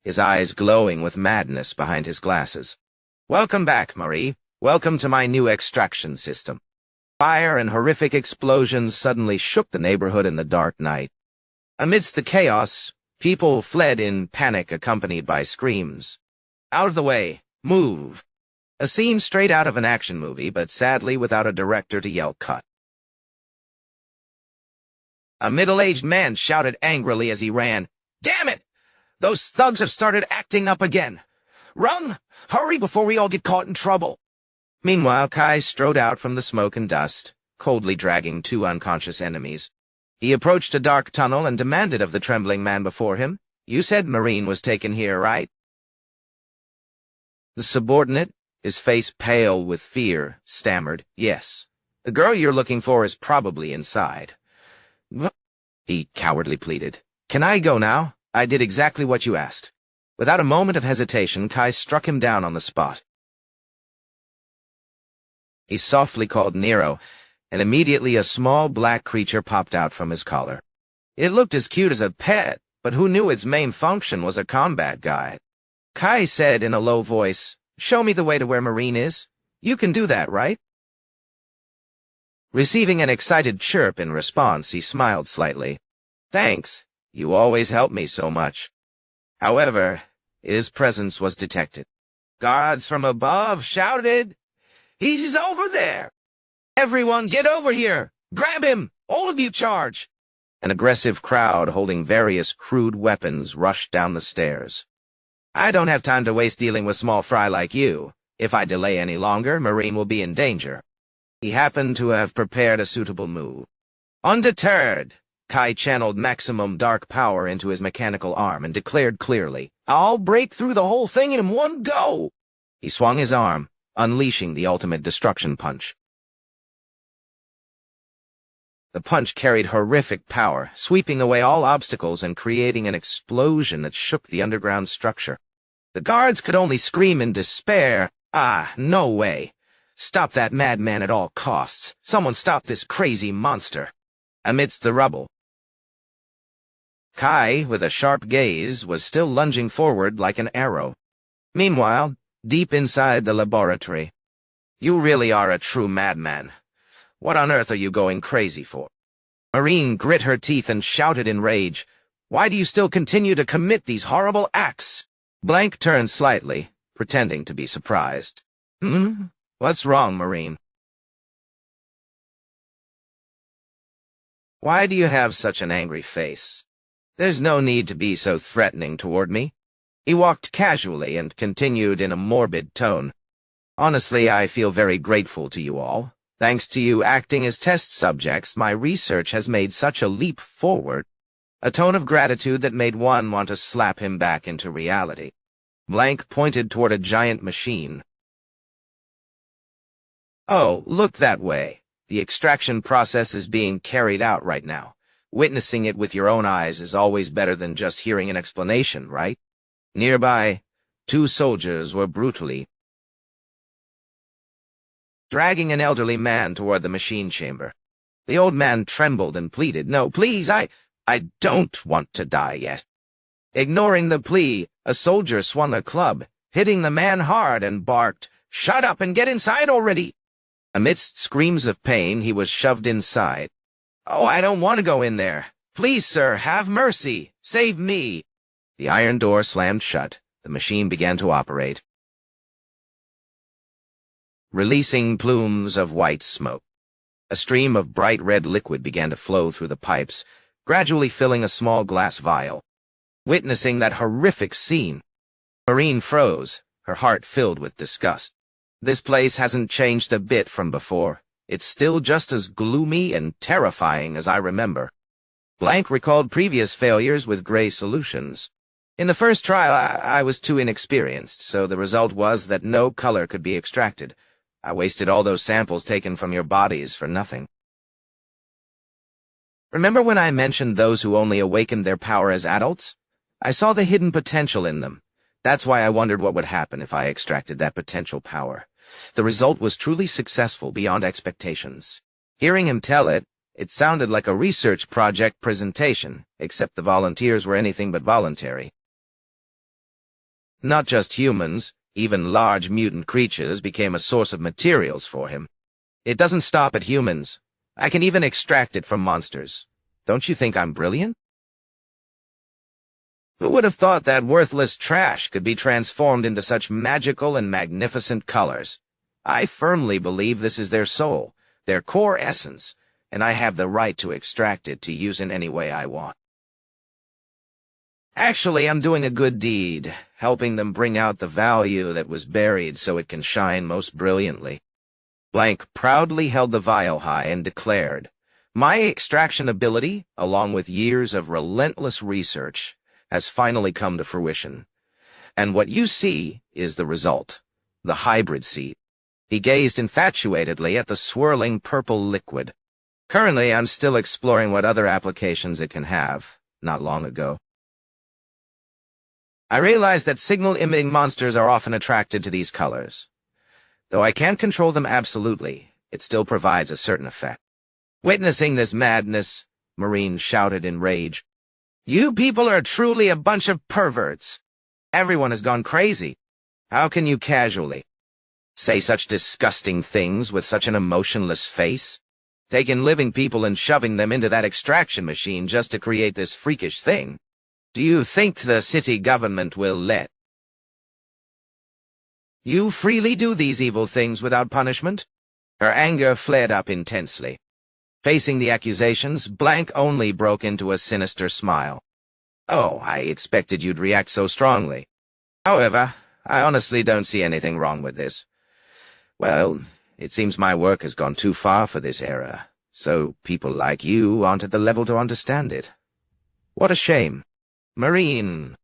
his eyes glowing with madness behind his glasses. "Welcome back, Marie. Welcome to my new extraction system." Fire and horrific explosions suddenly shook the neighborhood in the dark night. Amidst the chaos, people fled in panic accompanied by screams. "Out of the way! Move!" A scene straight out of an action movie, but sadly without a director to yell cut. A middle-aged man shouted angrily as he ran, "Damn it! Those thugs have started acting up again! Run! Hurry before we all get caught in trouble!" Meanwhile, Kai strode out from the smoke and dust, coldly dragging two unconscious enemies. He approached a dark tunnel and demanded of the trembling man before him, "You said Marine was taken here, right?" The subordinate, his face pale with fear, stammered, "Yes. The girl you're looking for is probably inside." He cowardly pleaded. "Can I go now? I did exactly what you asked." Without a moment of hesitation, Kai struck him down on the spot. He softly called Nero, and immediately a small black creature popped out from his collar. It looked as cute as a pet, but who knew its main function was a combat guide? Kai said in a low voice, "Show me the way to where Marine is. You can do that, right?" Receiving an excited chirp in response, he smiled slightly. "Thanks. You always help me so much." However, his presence was detected. Guards from above shouted, "He's over there! Everyone get over here! Grab him! All of you charge!" An aggressive crowd holding various crude weapons rushed down the stairs. "I don't have time to waste dealing with small fry like you. If I delay any longer, Marine will be in danger." He happened to have prepared a suitable move. Undeterred, Kai channeled maximum dark power into his mechanical arm and declared clearly, "I'll break through the whole thing in one go!" He swung his arm, unleashing the ultimate destruction punch. The punch carried horrific power, sweeping away all obstacles and creating an explosion that shook the underground structure. The guards could only scream in despair, "No way! Stop that madman at all costs! Someone stop this crazy monster!" Amidst the rubble, Kai, with a sharp gaze, was still lunging forward like an arrow. Meanwhile, deep inside the laboratory, "You really are a true madman. What on earth are you going crazy for?" Marine grit her teeth and shouted in rage, "Why do you still continue to commit these horrible acts?" Blank turned slightly, pretending to be surprised. What's wrong, Marine?" "Why do you have such an angry face? There's no need to be so threatening toward me." He walked casually and continued in a morbid tone, "Honestly, I feel very grateful to you all. Thanks to you acting as test subjects, my research has made such a leap forward." A tone of gratitude that made one want to slap him back into reality. Blank pointed toward a giant machine. "Oh, look that way. The extraction process is being carried out right now. Witnessing it with your own eyes is always better than just hearing an explanation, right?" Nearby, two soldiers were brutally dragging an elderly man toward the machine chamber. The old man trembled and pleaded, "No, please, I don't want to die yet." Ignoring the plea, a soldier swung a club, hitting the man hard, and barked, "Shut up and get inside already!" Amidst screams of pain, he was shoved inside. "Oh, I don't want to go in there. Please, sir, have mercy. Save me." The iron door slammed shut. The machine began to operate, releasing plumes of white smoke. A stream of bright red liquid began to flow through the pipes, gradually filling a small glass vial. Witnessing that horrific scene, Maureen froze, her heart filled with disgust. This place hasn't changed a bit from before. It's still just as gloomy and terrifying as I remember. Blank recalled previous failures with gray solutions. In the first trial, I was too inexperienced, so the result was that no color could be extracted. I wasted all those samples taken from your bodies for nothing. Remember when I mentioned those who only awakened their power as adults? I saw the hidden potential in them. That's why I wondered what would happen if I extracted that potential power. The result was truly successful beyond expectations. Hearing him tell it, it sounded like a research project presentation, except the volunteers were anything but voluntary. Not just humans, even large mutant creatures became a source of materials for him. It doesn't stop at humans. I can even extract it from monsters. Don't you think I'm brilliant? Who would have thought that worthless trash could be transformed into such magical and magnificent colors? I firmly believe this is their soul, their core essence, and I have the right to extract it to use in any way I want. Actually, I'm doing a good deed, helping them bring out the value that was buried so it can shine most brilliantly. Blank proudly held the vial high and declared, "My extraction ability, along with years of relentless research, has finally come to fruition. And what you see is the result, the hybrid seed." He gazed infatuatedly at the swirling purple liquid. Currently, I'm still exploring what other applications it can have. Not long ago, I realized that signal-emitting monsters are often attracted to these colors. Though I can't control them absolutely, it still provides a certain effect. Witnessing this madness, Maureen shouted in rage, "You people are truly a bunch of perverts. Everyone has gone crazy. How can you casually say such disgusting things with such an emotionless face? Taking living people and shoving them into that extraction machine just to create this freakish thing. Do you think the city government will let you freely do these evil things without punishment?" Her anger flared up intensely. Facing the accusations, Blank only broke into a sinister smile. "Oh, I expected you'd react so strongly. However, I honestly don't see anything wrong with this. Well, it seems my work has gone too far for this era, so people like you aren't at the level to understand it. What a shame." Maureen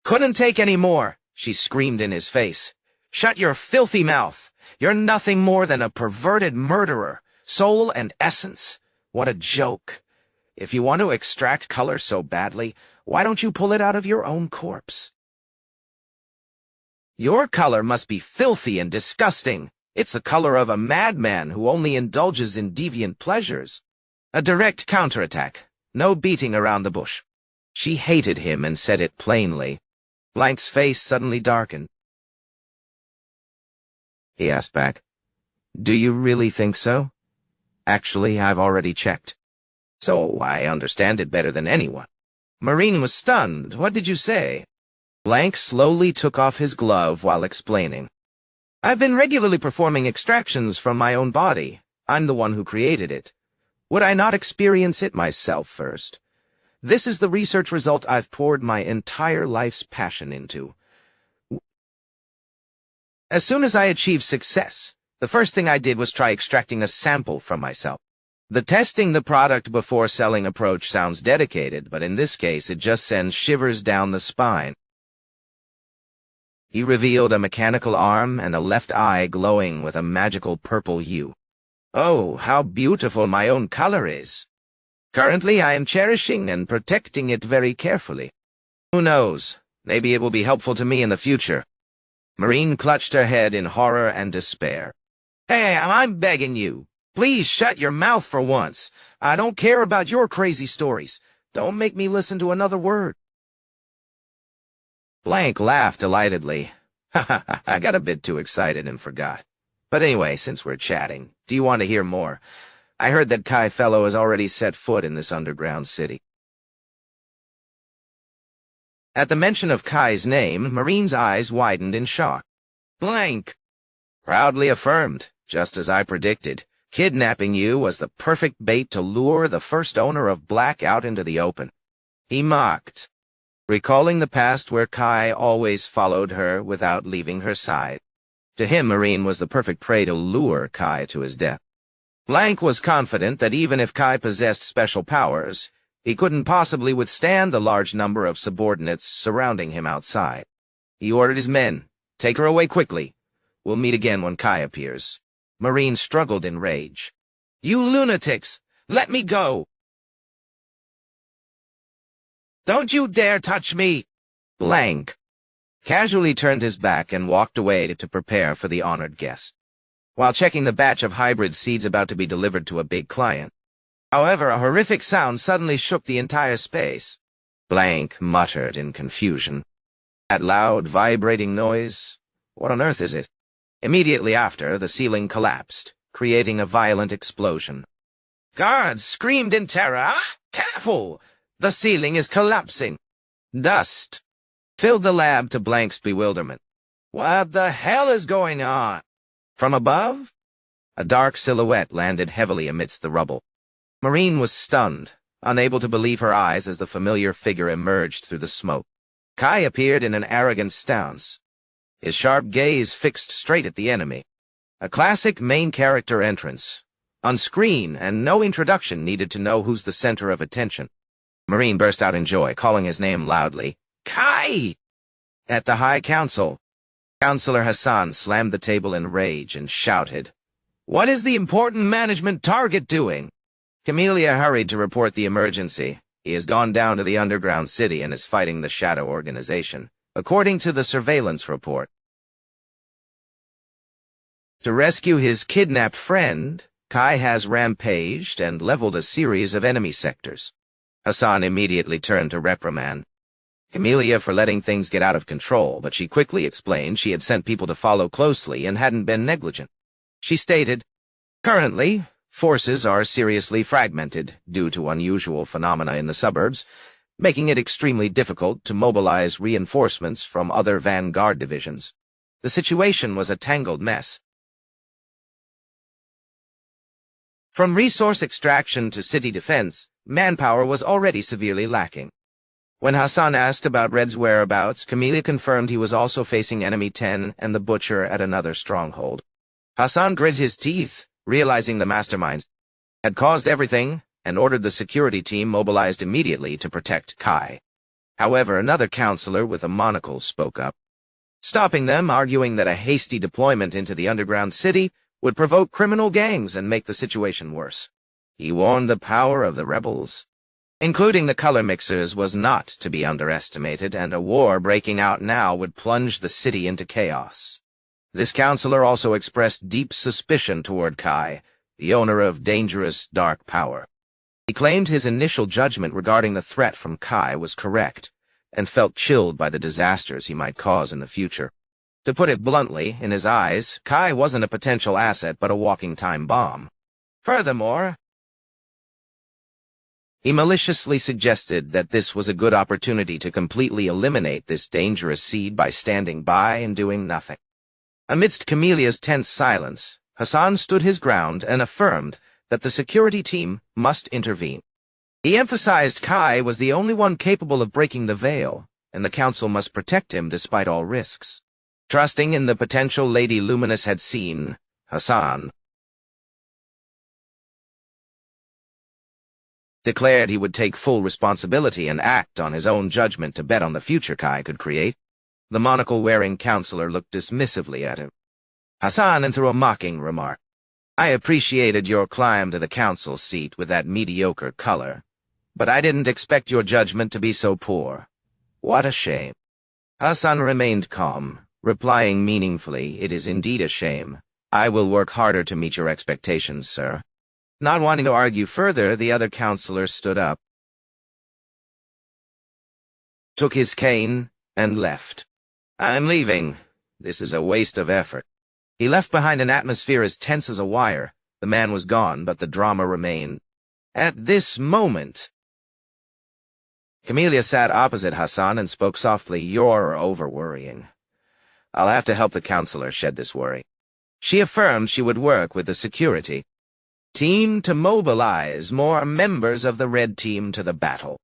couldn't take any more. She screamed in his face. "Shut your filthy mouth! You're nothing more than a perverted murderer, soul and essence. What a joke. If you want to extract color so badly, why don't you pull it out of your own corpse? Your color must be filthy and disgusting. It's the color of a madman who only indulges in deviant pleasures." A direct counterattack. No beating around the bush. She hated him and said it plainly. Blank's face suddenly darkened. He asked back, "Do you really think so?" "Actually, I've already checked. So I understand it better than anyone." Maureen was stunned. "What did you say?" Blank slowly took off his glove while explaining. "I've been regularly performing extractions from my own body. I'm the one who created it. Would I not experience it myself first? This is the research result I've poured my entire life's passion into. As soon as I achieved success, the first thing I did was try extracting a sample from myself. The testing the product before selling approach sounds dedicated, but in this case it just sends shivers down the spine." He revealed a mechanical arm and a left eye glowing with a magical purple hue. "Oh, how beautiful my own color is. Currently, I am cherishing and protecting it very carefully. Who knows? Maybe it will be helpful to me in the future." Marine clutched her head in horror and despair. Hey, I'm begging you. Please shut your mouth for once. I don't care about your crazy stories. Don't make me listen to another word. Blank laughed delightedly. I got a bit too excited and forgot. But anyway, since we're chatting, do you want to hear more? I heard that Kai fellow has already set foot in this underground city. At the mention of Kai's name, Marine's eyes widened in shock. Blank proudly affirmed, just as I predicted. Kidnapping you was the perfect bait to lure the first owner of Black out into the open. He mocked, recalling the past where Kai always followed her without leaving her side. To him, Marine was the perfect prey to lure Kai to his death. Blank was confident that even if Kai possessed special powers, he couldn't possibly withstand the large number of subordinates surrounding him outside. He ordered his men, "Take her away quickly. We'll meet again when Kai appears." Marine struggled in rage. "You lunatics! Let me go! Don't you dare touch me!" Blank casually turned his back and walked away to prepare for the honored guest, while checking the batch of hybrid seeds about to be delivered to a big client. However, a horrific sound suddenly shook the entire space. Blank muttered in confusion. That loud, vibrating noise? What on earth is it? Immediately after, the ceiling collapsed, creating a violent explosion. Guards screamed in terror. "Ah, careful! The ceiling is collapsing!" Dust filled the lab to Blank's bewilderment. What the hell is going on? From above, a dark silhouette landed heavily amidst the rubble. Marine was stunned, unable to believe her eyes as the familiar figure emerged through the smoke. Kai appeared in an arrogant stance, his sharp gaze fixed straight at the enemy. A classic main character entrance, on screen, and no introduction needed to know who's the center of attention. Marine burst out in joy, calling his name loudly. Kai! At the High Council, Councillor Hassan slammed the table in rage and shouted, "What is the important management target doing?" Camellia hurried to report the emergency. He has gone down to the underground city and is fighting the Shadow Organization, according to the surveillance report. To rescue his kidnapped friend, Kai has rampaged and leveled a series of enemy sectors. Hassan immediately turned to reprimand Camellia for letting things get out of control, but she quickly explained she had sent people to follow closely and hadn't been negligent. She stated, "Currently, forces are seriously fragmented due to unusual phenomena in the suburbs, making it extremely difficult to mobilize reinforcements from other vanguard divisions. The situation was a tangled mess. From resource extraction to city defense, manpower was already severely lacking." When Hassan asked about Red's whereabouts, Camellia confirmed he was also facing Enemy 10 and the Butcher at another stronghold. Hassan gritted his teeth, realizing the masterminds had caused everything, and ordered the security team mobilized immediately to protect Kai. However, another counselor with a monocle spoke up, stopping them, arguing that a hasty deployment into the underground city would provoke criminal gangs and make the situation worse. He warned the power of the rebels, including the color mixers, was not to be underestimated, and a war breaking out now would plunge the city into chaos. This counselor also expressed deep suspicion toward Kai, the owner of dangerous dark power. He claimed his initial judgment regarding the threat from Kai was correct, and felt chilled by the disasters he might cause in the future. To put it bluntly, in his eyes, Kai wasn't a potential asset but a walking time bomb. Furthermore, he maliciously suggested that this was a good opportunity to completely eliminate this dangerous seed by standing by and doing nothing. Amidst Camelia's tense silence, Hassan stood his ground and affirmed that the security team must intervene. He emphasized Kai was the only one capable of breaking the veil, and the council must protect him despite all risks. Trusting in the potential Lady Luminous had seen, Hassan declared he would take full responsibility and act on his own judgment to bet on the future Kai could create. The monocle-wearing counselor looked dismissively at him. Hassan threw a mocking remark. "I appreciated your climb to the council seat with that mediocre color, but I didn't expect your judgment to be so poor. What a shame." Hassan remained calm, replying meaningfully, "It is indeed a shame. I will work harder to meet your expectations, sir." Not wanting to argue further, the other counselor stood up, took his cane, and left. "I'm leaving. This is a waste of effort." He left behind an atmosphere as tense as a wire. The man was gone, but the drama remained. At this moment, Camellia sat opposite Hassan and spoke softly. "You're over-worrying. I'll have to help the counselor shed this worry." She affirmed she would work with the security team to mobilize more members of the Red Team to the battle.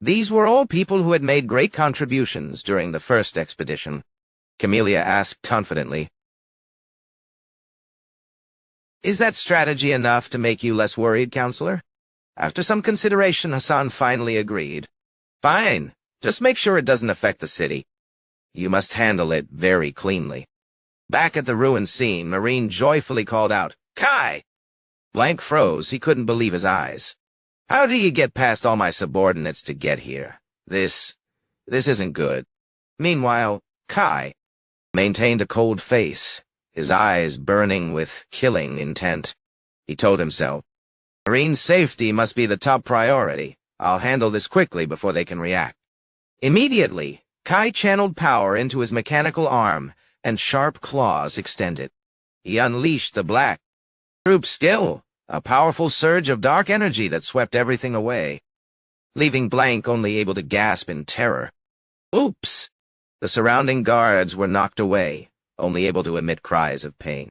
These were all people who had made great contributions during the first expedition. Camellia asked confidently, "Is that strategy enough to make you less worried, counselor?" After some consideration, Hassan finally agreed. "Fine. Just make sure it doesn't affect the city. You must handle it very cleanly." Back at the ruined scene, Marine joyfully called out, "Kai!" Blank froze. He couldn't believe his eyes. "How do you get past all my subordinates to get here? This isn't good." Meanwhile, Kai maintained a cold face, his eyes burning with killing intent. He told himself, "Marine's safety must be the top priority. I'll handle this quickly before they can react." Immediately, Kai channeled power into his mechanical arm, and sharp claws extended. He unleashed the black troop skill, a powerful surge of dark energy that swept everything away, leaving Blank only able to gasp in terror. Oops! The surrounding guards were knocked away, only able to emit cries of pain.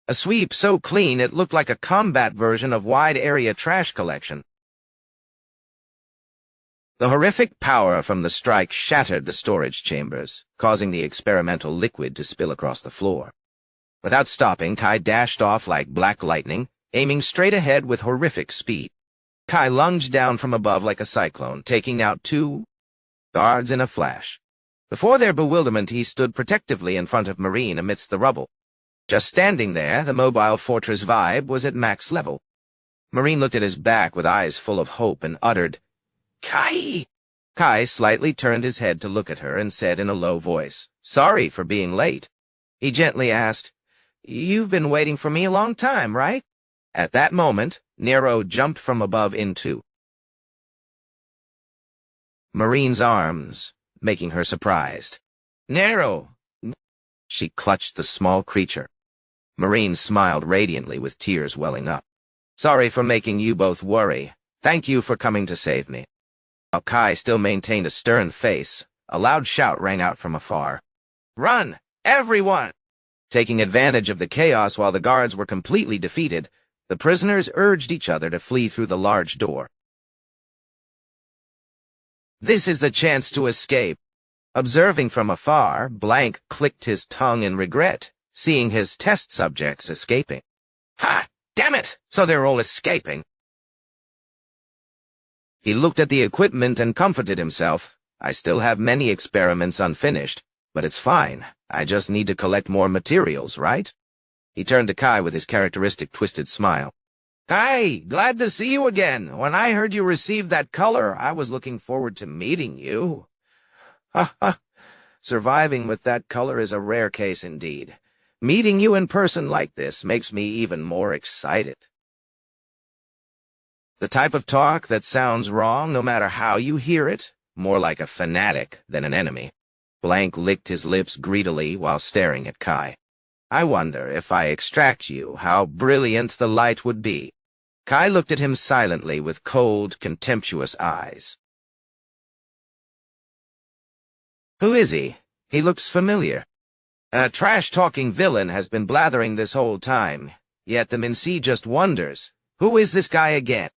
A sweep so clean it looked like a combat version of wide-area trash collection. The horrific power from the strike shattered the storage chambers, causing the experimental liquid to spill across the floor. Without stopping, Kai dashed off like black lightning, aiming straight ahead with horrific speed. Kai lunged down from above like a cyclone, taking out 2 guards in a flash. Before their bewilderment, he stood protectively in front of Marine amidst the rubble. Just standing there, the mobile fortress vibe was at max level. Marine looked at his back with eyes full of hope and uttered, "Kai!" Kai slightly turned his head to look at her and said in a low voice, "Sorry for being late." He gently asked, "You've been waiting for me a long time, right?" At that moment, Nero jumped from above into Marine's arms, making her surprised. "Nero!" She clutched the small creature. Marine smiled radiantly with tears welling up. "Sorry for making you both worry. Thank you for coming to save me." While Kai still maintained a stern face, a loud shout rang out from afar. "Run, everyone!" Taking advantage of the chaos while the guards were completely defeated, the prisoners urged each other to flee through the large door. "This is the chance to escape." Observing from afar, Blank clicked his tongue in regret, seeing his test subjects escaping. "Ha! Damn it! So they're all escaping." He looked at the equipment and comforted himself. "I still have many experiments unfinished, but it's fine. I just need to collect more materials, right?" He turned to Kai with his characteristic twisted smile. "Kai, glad to see you again. When I heard you received that color, I was looking forward to meeting you." "Ha ha. Surviving with that color is a rare case indeed. Meeting you in person like this makes me even more excited." The type of talk that sounds wrong no matter how you hear it, more like a fanatic than an enemy. Blank licked his lips greedily while staring at Kai. "I wonder if I extract you, how brilliant the light would be." Kai looked at him silently with cold, contemptuous eyes. "Who is he? He looks familiar." "A trash-talking villain has been blathering this whole time, yet the Mincy just wonders, who is this guy again?"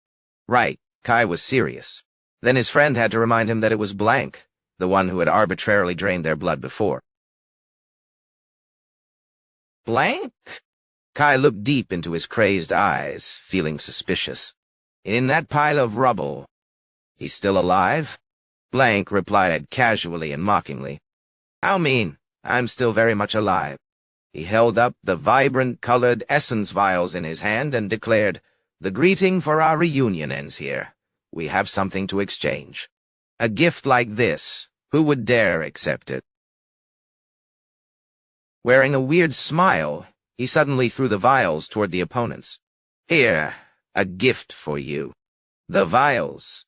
Right, Kai was serious. Then his friend had to remind him that it was Blank, the one who had arbitrarily drained their blood before. "Blank?" Kai looked deep into his crazed eyes, feeling suspicious. "In that pile of rubble. He's still alive?" Blank replied casually and mockingly. "How mean? I'm still very much alive." He held up the vibrant-colored essence vials in his hand and declared, "The greeting for our reunion ends here. We have something to exchange. A gift like this, who would dare accept it?" Wearing a weird smile, he suddenly threw the vials toward the opponents. Here, a gift for you. The vials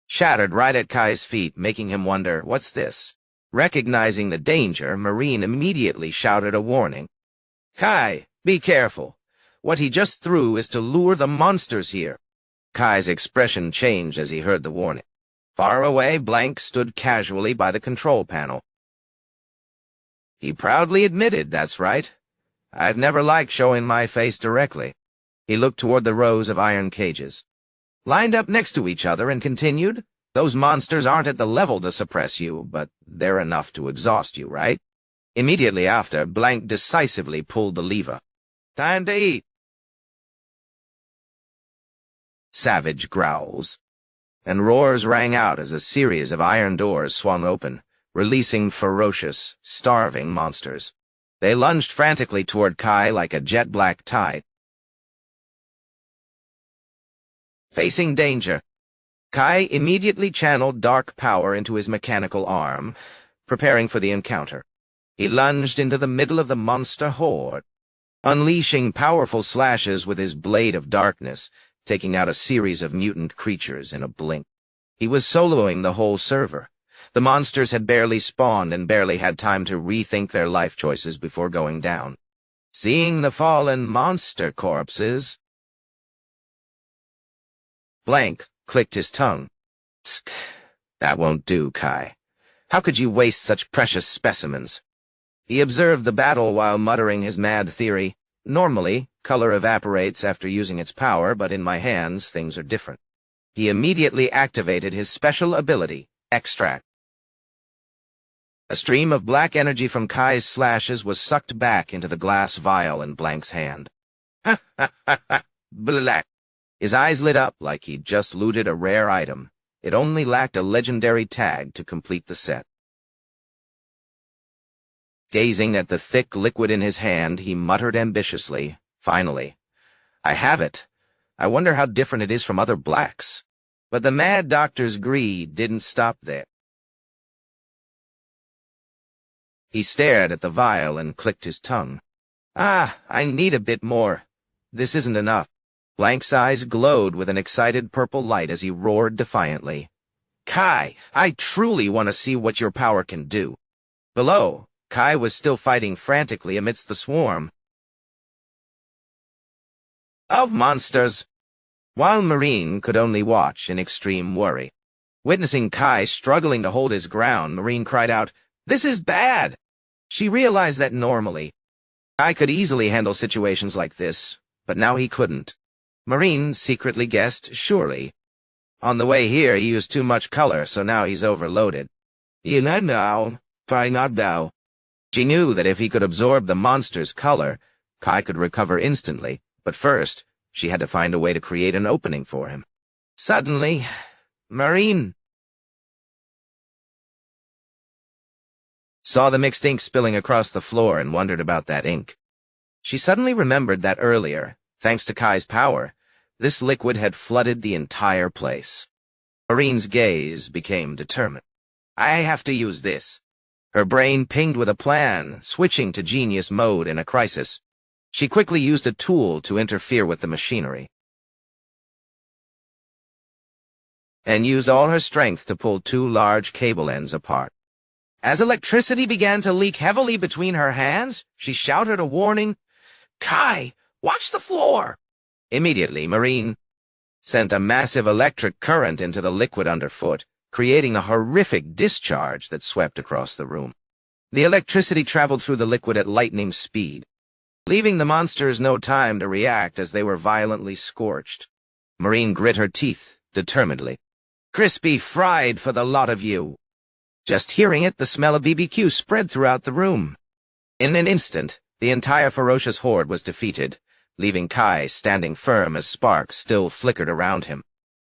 shattered right at Kai's feet, making him wonder, what's this? Recognizing the danger, Marine immediately shouted a warning. Kai, be careful. What he just threw is to lure the monsters here. Kai's expression changed as he heard the warning. Far away, Blank stood casually by the control panel. He proudly admitted, that's right. I've never liked showing my face directly. He looked toward the rows of iron cages, lined up next to each other, and continued, those monsters aren't at the level to suppress you, but they're enough to exhaust you, right? Immediately after, Blank decisively pulled the lever. Time to eat. Savage growls and roars rang out as a series of iron doors swung open, releasing ferocious, starving monsters. They lunged frantically toward Kai like a jet-black tide. Facing danger, Kai immediately channeled dark power into his mechanical arm, preparing for the encounter. He lunged into the middle of the monster horde, unleashing powerful slashes with his blade of darkness, taking out a series of mutant creatures in a blink. He was soloing the whole server. The monsters had barely spawned and barely had time to rethink their life choices before going down. Seeing the fallen monster corpses, Blank clicked his tongue. Tsk, that won't do, Kai. How could you waste such precious specimens? He observed the battle while muttering his mad theory. Normally, color evaporates after using its power, but in my hands, things are different. He immediately activated his special ability, Extract. A stream of black energy from Kai's slashes was sucked back into the glass vial in Blank's hand. Ha ha ha ha! Black! His eyes lit up like he'd just looted a rare item. It only lacked a legendary tag to complete the set. Gazing at the thick liquid in his hand, he muttered ambitiously, finally, I have it. I wonder how different it is from other blacks. But the mad doctor's greed didn't stop there. He stared at the vial and clicked his tongue. I need a bit more. This isn't enough. Blank's eyes glowed with an excited purple light as he roared defiantly. Kai, I truly want to see what your power can do. Below, Kai was still fighting frantically amidst the swarm of monsters, while Marine could only watch in extreme worry. Witnessing Kai struggling to hold his ground, Marine cried out, This is bad! She realized that normally, Kai could easily handle situations like this, but now he couldn't. Marine secretly guessed, surely. On the way here, he used too much color, so now he's overloaded. You know, try not thou. She knew that if he could absorb the monster's color, Kai could recover instantly, but first, she had to find a way to create an opening for him. Suddenly, Marine saw the mixed ink spilling across the floor and wondered about that ink. She suddenly remembered that earlier, thanks to Kai's power, this liquid had flooded the entire place. Marine's gaze became determined. I have to use this. Her brain pinged with a plan, switching to genius mode in a crisis. She quickly used a tool to interfere with the machinery, and used all her strength to pull two large cable ends apart. As electricity began to leak heavily between her hands, she shouted a warning, Kai, watch the floor! Immediately, Marine sent a massive electric current into the liquid underfoot, creating a horrific discharge that swept across the room. The electricity traveled through the liquid at lightning speed, leaving the monsters no time to react as they were violently scorched. Marine grit her teeth determinedly. Crispy fried for the lot of you. Just hearing it, the smell of BBQ spread throughout the room. In an instant, the entire ferocious horde was defeated, leaving Kai standing firm as sparks still flickered around him,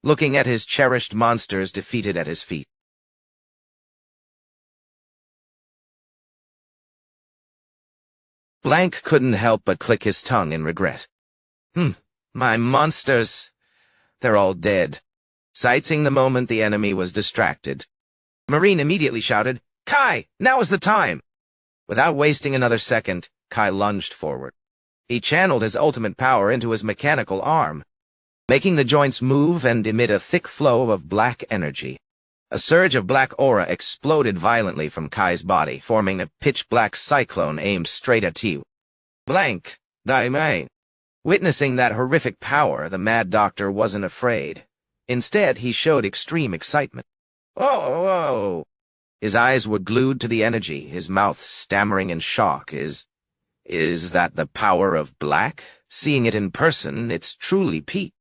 looking at his cherished monsters defeated at his feet. Blank couldn't help but click his tongue in regret. My monsters. They're all dead. Sensing the moment the enemy was distracted, Marine immediately shouted, Kai, now is the time! Without wasting another second, Kai lunged forward. He channeled his ultimate power into his mechanical arm, making the joints move and emit a thick flow of black energy. A surge of black aura exploded violently from Kai's body, forming a pitch-black cyclone aimed straight at you. Blank, Daimei. Witnessing that horrific power, the Mad Doctor wasn't afraid. Instead, he showed extreme excitement. "Oh, whoa!" His eyes were glued to the energy, his mouth stammering in shock. Is that the power of black? Seeing it in person, it's truly peak.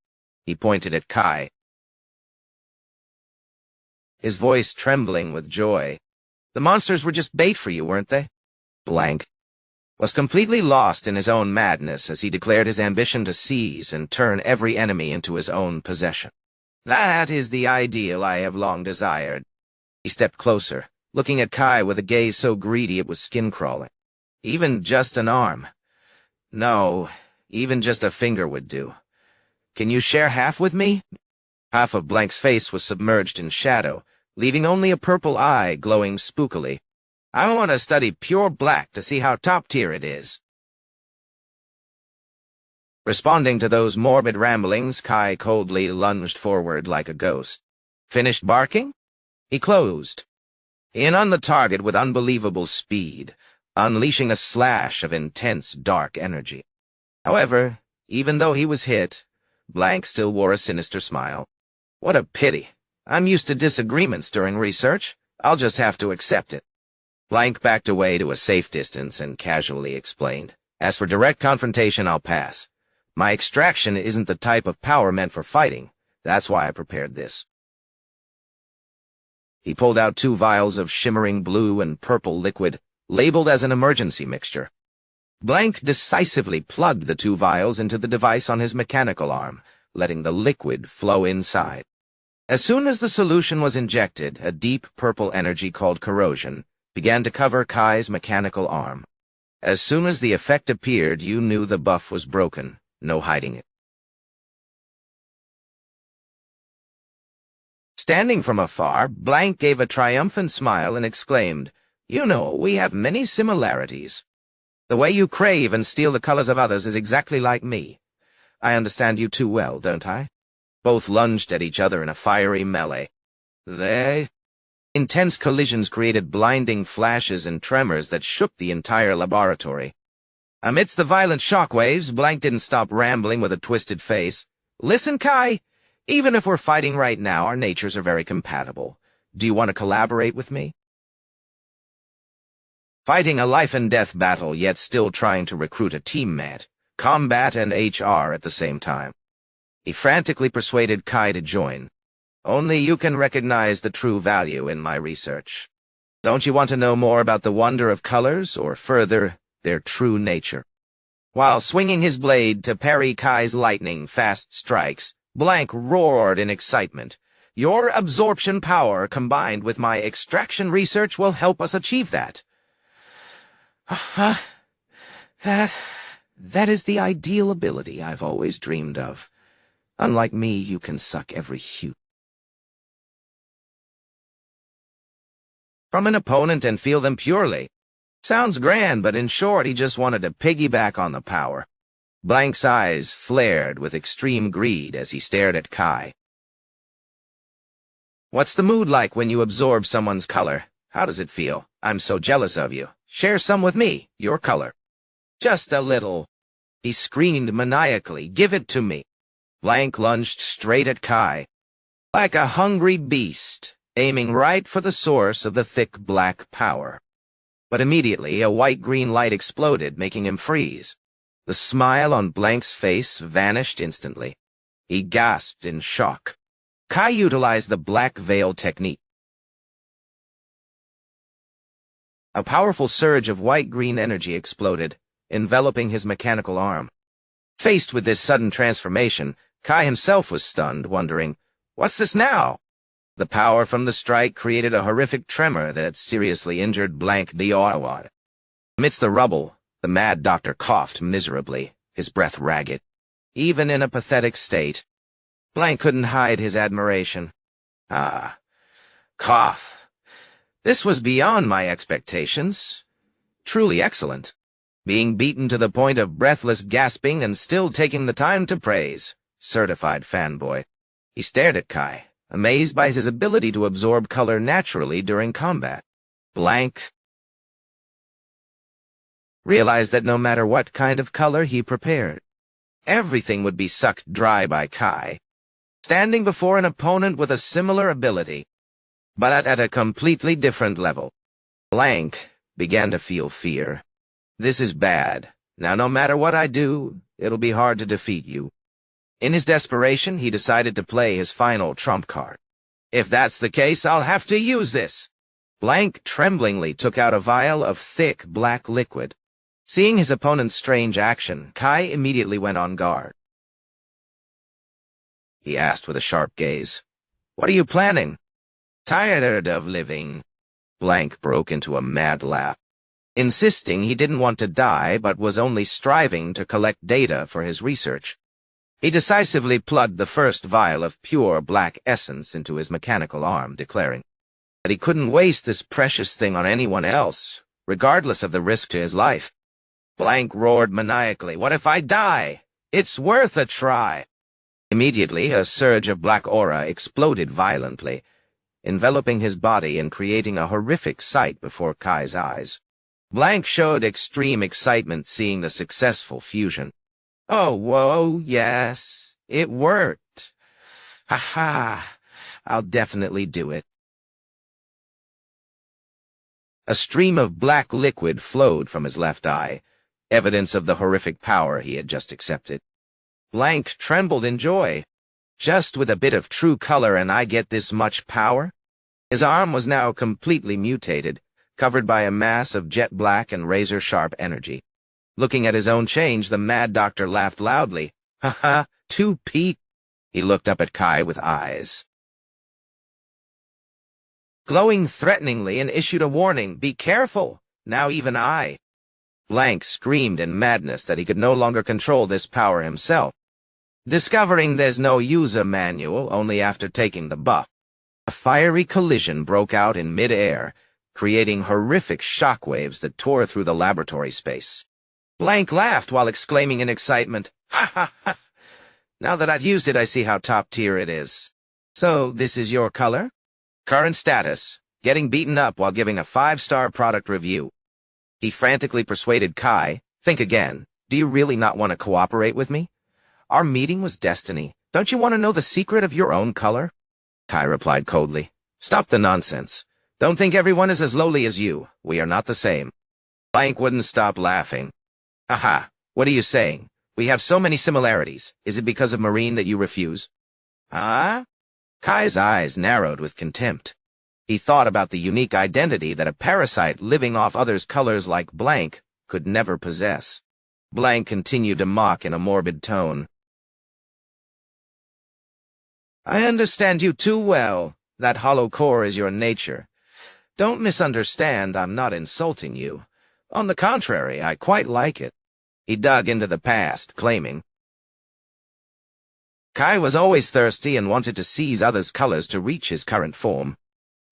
He pointed at Kai, his voice trembling with joy. "The monsters were just bait for you, weren't they?" Blank was completely lost in his own madness as he declared his ambition to seize and turn every enemy into his own possession. "That is the ideal I have long desired." He stepped closer, looking at Kai with a gaze so greedy it was skin-crawling. "Even just an arm. No, even just a finger would do. Can you share half with me?" Half of Blank's face was submerged in shadow, leaving only a purple eye glowing spookily. "I want to study pure black to see how top-tier it is." Responding to those morbid ramblings, Kai coldly lunged forward like a ghost. "Finished barking?" He closed in on the target with unbelievable speed, unleashing a slash of intense dark energy. However, even though he was hit, Blank still wore a sinister smile. "What a pity. I'm used to disagreements during research. I'll just have to accept it." Blank backed away to a safe distance and casually explained, "As for direct confrontation, I'll pass. My extraction isn't the type of power meant for fighting. That's why I prepared this." He pulled out 2 vials of shimmering blue and purple liquid, labeled as an emergency mixture. Blank decisively plugged the 2 vials into the device on his mechanical arm, letting the liquid flow inside. As soon as the solution was injected, a deep purple energy called corrosion began to cover Kai's mechanical arm. As soon as the effect appeared, you knew the buff was broken, no hiding it. Standing from afar, Blank gave a triumphant smile and exclaimed, "You know, we have many similarities. The way you crave and steal the colors of others is exactly like me. I understand you too well, don't I?" Both lunged at each other in a fiery melee. Intense collisions created blinding flashes and tremors that shook the entire laboratory. Amidst the violent shockwaves, Blank didn't stop rambling with a twisted face. "Listen, Kai, even if we're fighting right now, our natures are very compatible. Do you want to collaborate with me?" Fighting a life-and-death battle, yet still trying to recruit a teammate, combat and HR at the same time. He frantically persuaded Kai to join. "Only you can recognize the true value in my research. Don't you want to know more about the wonder of colors, or further, their true nature?" While swinging his blade to parry Kai's lightning-fast strikes, Blank roared in excitement. "Your absorption power combined with my extraction research will help us achieve that." That is the ideal ability I've always dreamed of. Unlike me, you can suck every hue from an opponent and feel them purely. Sounds grand, but in short, he just wanted to piggyback on the power. Blank's eyes flared with extreme greed as he stared at Kai. "What's the mood like when you absorb someone's color? How does it feel? I'm so jealous of you. Share some with me, your color." "Just a little," he screamed maniacally. "Give it to me." Blank lunged straight at Kai, like a hungry beast, aiming right for the source of the thick black power. But immediately, a white-green light exploded, making him freeze. The smile on Blank's face vanished instantly. He gasped in shock. Kai utilized the black veil technique. A powerful surge of white-green energy exploded, enveloping his mechanical arm. Faced with this sudden transformation, Kai himself was stunned, wondering, "What's this now?" The power from the strike created a horrific tremor that seriously injured Blank Diawad. Amidst the rubble, the Mad Doctor coughed miserably, his breath ragged. Even in a pathetic state, Blank couldn't hide his admiration. "Ah, cough. This was beyond my expectations. Truly excellent. Being beaten to the point of breathless gasping and still taking the time to praise. Certified fanboy. He stared at Kai, amazed by his ability to absorb color naturally during combat. Blank realized that no matter what kind of color he prepared, everything would be sucked dry by Kai, standing before an opponent with a similar ability, but at a completely different level. Blank began to feel fear. This is bad. Now no matter what I do, it'll be hard to defeat you. In his desperation, he decided to play his final trump card. If that's the case, I'll have to use this. Blank tremblingly took out a vial of thick black liquid. Seeing his opponent's strange action, Kai immediately went on guard. He asked with a sharp gaze, "What are you planning?" "Tired of living." Blank broke into a mad laugh, insisting he didn't want to die but was only striving to collect data for his research. He decisively plugged the first vial of pure black essence into his mechanical arm, declaring that he couldn't waste this precious thing on anyone else, regardless of the risk to his life. Blank roared maniacally, "What if I die? It's worth a try." Immediately, a surge of black aura exploded violently, enveloping his body and creating a horrific sight before Kai's eyes. Blank showed extreme excitement seeing the successful fusion. "Oh, whoa, yes, it worked. Ha-ha, I'll definitely do it." A stream of black liquid flowed from his left eye, evidence of the horrific power he had just accepted. Blank trembled in joy. Just with a bit of true color and I get this much power? His arm was now completely mutated, covered by a mass of jet black and razor-sharp energy. Looking at his own change, the mad doctor laughed loudly. "Ha-ha, too peak." He looked up at Kai with eyes glowing threateningly and issued a warning, "Be careful, now even I." Blank screamed in madness that he could no longer control this power himself. Discovering there's no user manual only after taking the buff, a fiery collision broke out in mid-air, creating horrific shockwaves that tore through the laboratory space. Blank laughed while exclaiming in excitement, "Ha ha ha! Now that I've used it, I see how top-tier it is. So, this is your color? Current status, getting beaten up while giving a 5-star product review." He frantically persuaded Kai, "Think again. Do you really not want to cooperate with me? Our meeting was destiny. Don't you want to know the secret of your own color?" Kai replied coldly, "Stop the nonsense. Don't think everyone is as lowly as you. We are not the same." Blank wouldn't stop laughing. "Aha, what are you saying? We have so many similarities. Is it because of Marine that you refuse?" "Ah?" Kai's eyes narrowed with contempt. He thought about the unique identity that a parasite living off others' colors like Blank could never possess. Blank continued to mock in a morbid tone. "I understand you too well. That hollow core is your nature. Don't misunderstand, I'm not insulting you. On the contrary, I quite like it." He dug into the past, claiming Kai was always thirsty and wanted to seize others' colors to reach his current form.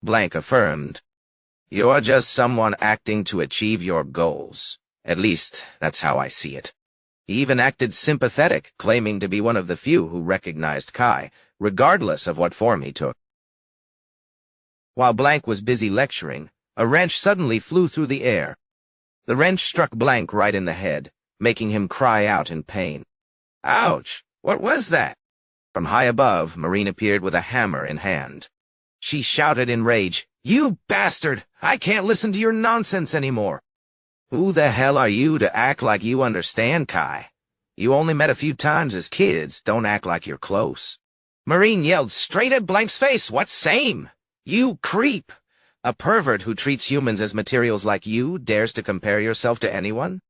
Blank affirmed, "You're just someone acting to achieve your goals. At least, that's how I see it." He even acted sympathetic, claiming to be one of the few who recognized Kai, regardless of what form he took. While Blank was busy lecturing, a wrench suddenly flew through the air. The wrench struck Blank right in the head, making him cry out in pain. "Ouch! What was that?" From high above, Marine appeared with a hammer in hand. She shouted in rage, "You bastard! I can't listen to your nonsense anymore." "Who the hell are you to act like you understand, Kai? You only met a few times as kids, don't act like you're close." Marine yelled straight at Blank's face, "What same? You creep! A pervert who treats humans as materials like you dares to compare yourself to anyone?"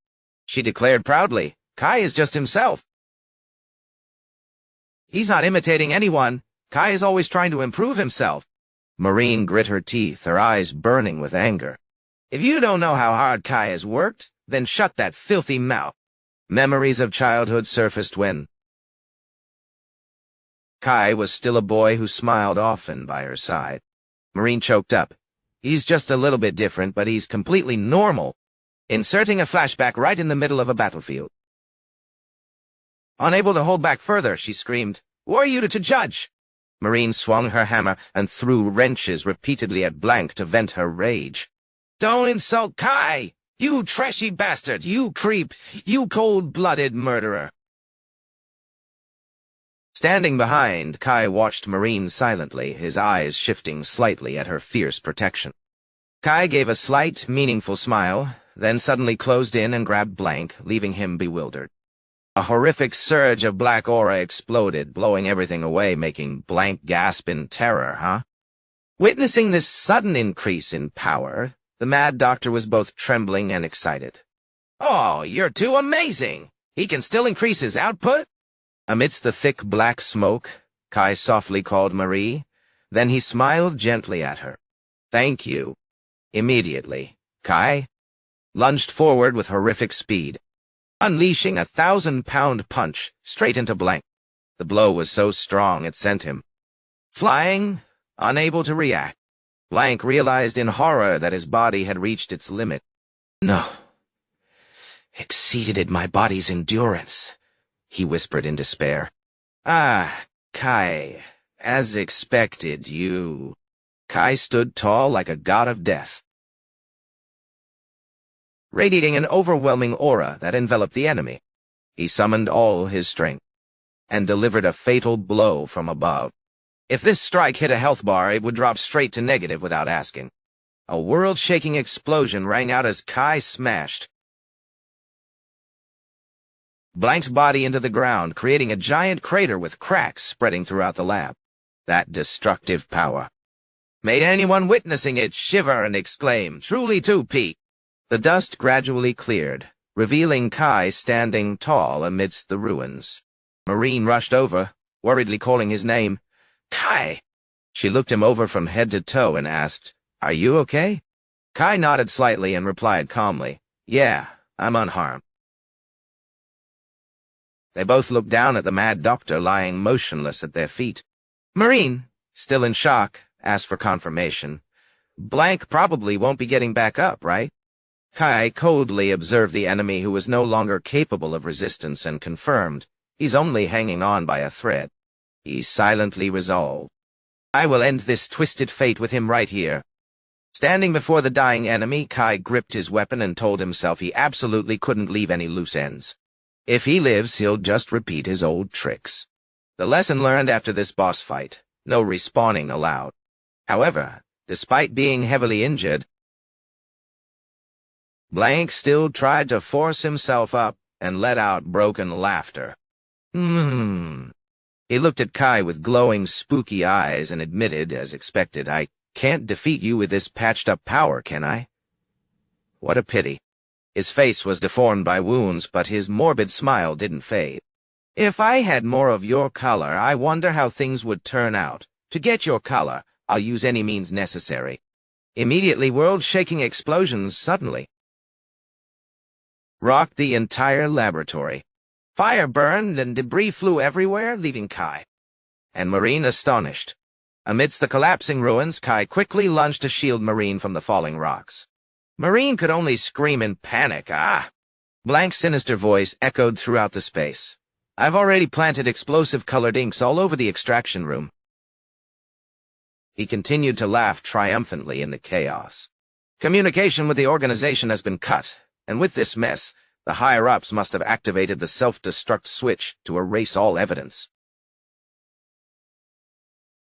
She declared proudly, "Kai is just himself. He's not imitating anyone. Kai is always trying to improve himself." Marine grit her teeth, her eyes burning with anger. "If you don't know how hard Kai has worked, then shut that filthy mouth." Memories of childhood surfaced when Kai was still a boy who smiled often by her side. Marine choked up. "He's just a little bit different, but he's completely normal." inserting a flashback right in the middle of a battlefield. Unable to hold back further, she screamed, "Who are you to judge?" Marine swung her hammer and threw wrenches repeatedly at Blank to vent her rage. "Don't insult Kai! You trashy bastard! You creep! You cold-blooded murderer!" Standing behind, Kai watched Marine silently, his eyes shifting slightly at her fierce protection. Kai gave a slight, meaningful smile, then suddenly closed in and grabbed Blank, leaving him bewildered. A horrific surge of black aura exploded, blowing everything away, making Blank gasp in terror, huh? Witnessing this sudden increase in power, the Mad Doctor was both trembling and excited. "Oh, you're too amazing! He can still increase his output?" Amidst the thick black smoke, Kai softly called Marie. Then he smiled gently at her. "Thank you." Immediately, Kai lunged forward with horrific speed, unleashing a 1,000-pound punch straight into Blank. The blow was so strong it sent him flying, unable to react. Blank realized in horror that his body had reached its limit. "No. Exceeded my body's endurance," he whispered in despair. "Ah, Kai, as expected, you—" Kai stood tall like a god of death, radiating an overwhelming aura that enveloped the enemy. He summoned all his strength and delivered a fatal blow from above. If this strike hit a health bar, it would drop straight to negative without asking. A world-shaking explosion rang out as Kai smashed Blank's body into the ground, creating a giant crater with cracks spreading throughout the lab. That destructive power made anyone witnessing it shiver and exclaim, "Truly too peak." The dust gradually cleared, revealing Kai standing tall amidst the ruins. Marine rushed over, worriedly calling his name. "Kai!" She looked him over from head to toe and asked, "Are you okay?" Kai nodded slightly and replied calmly, "Yeah, I'm unharmed." They both looked down at the Mad Doctor lying motionless at their feet. Marine, still in shock, asked for confirmation. "Blank probably won't be getting back up, right?" Kai coldly observed the enemy, who was no longer capable of resistance, and confirmed, "He's only hanging on by a thread." He silently resolved, "I will end this twisted fate with him right here." Standing before the dying enemy, Kai gripped his weapon and told himself he absolutely couldn't leave any loose ends. If he lives, he'll just repeat his old tricks. The lesson learned after this boss fight: no respawning allowed. However, despite being heavily injured, Blank still tried to force himself up and let out broken laughter. He looked at Kai with glowing, spooky eyes and admitted, as expected, "I can't defeat you with this patched-up power, can I?" What a pity. His face was deformed by wounds, but his morbid smile didn't fade. "If I had more of your color, I wonder how things would turn out. To get your color, I'll use any means necessary." Immediately, world-shaking explosions suddenly rocked the entire laboratory. Fire burned and debris flew everywhere, leaving Kai and Marine astonished. Amidst the collapsing ruins, Kai quickly lunged to shield Marine from the falling rocks. Marine could only scream in panic. "Ah!" Blank's sinister voice echoed throughout the space. "I've already planted explosive-colored inks all over the extraction room." He continued to laugh triumphantly in the chaos. "Communication with the organization has been cut, and with this mess, the higher-ups must have activated the self-destruct switch to erase all evidence."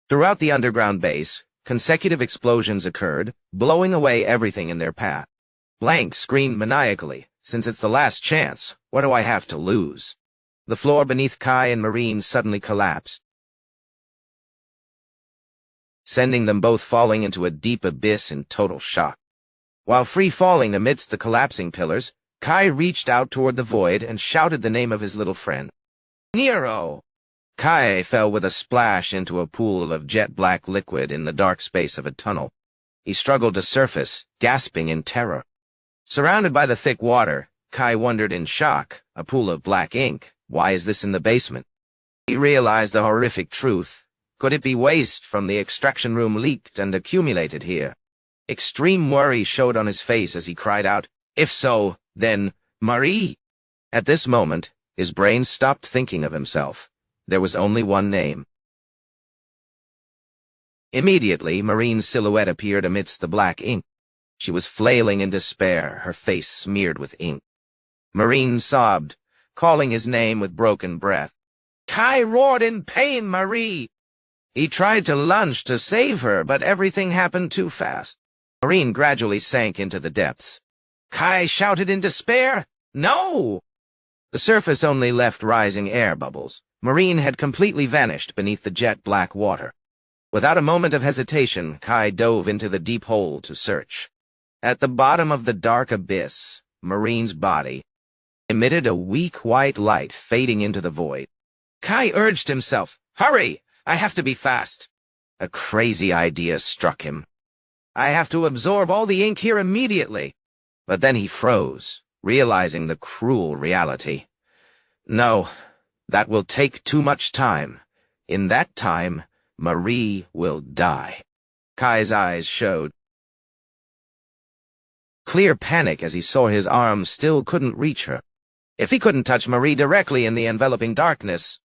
Throughout the underground base, consecutive explosions occurred, blowing away everything in their path. Blank screamed maniacally, "Since it's the last chance, what do I have to lose?" The floor beneath Kai and Marine suddenly collapsed, sending them both falling into a deep abyss in total shock. While free-falling amidst the collapsing pillars, Kai reached out toward the void and shouted the name of his little friend. "Nero!" Kai fell with a splash into a pool of jet-black liquid in the dark space of a tunnel. He struggled to surface, gasping in terror. Surrounded by the thick water, Kai wondered in shock, a pool of black ink. Why is this in the basement? He realized the horrific truth. Could it be waste from the extraction room leaked and accumulated here? Extreme worry showed on his face as he cried out, If so, then, Marie. At this moment, his brain stopped thinking of himself. There was only one name. Immediately, Marine's silhouette appeared amidst the black ink. She was flailing in despair, her face smeared with ink. Marine sobbed, calling his name with broken breath. Kai roared in pain, Marie! He tried to lunge to save her, but everything happened too fast. Marine gradually sank into the depths. Kai shouted in despair, No! The surface only left rising air bubbles. Marine had completely vanished beneath the jet-black water. Without a moment of hesitation, Kai dove into the deep hole to search. At the bottom of the dark abyss, Marine's body emitted a weak white light fading into the void. Kai urged himself, Hurry! I have to be fast. A crazy idea struck him. I have to absorb all the ink here immediately. But then he froze, realizing the cruel reality. No, that will take too much time. In that time, Marie will die. Kai's eyes showed clear panic as he saw his arms still couldn't reach her. If he couldn't touch Marie directly in the enveloping darkness,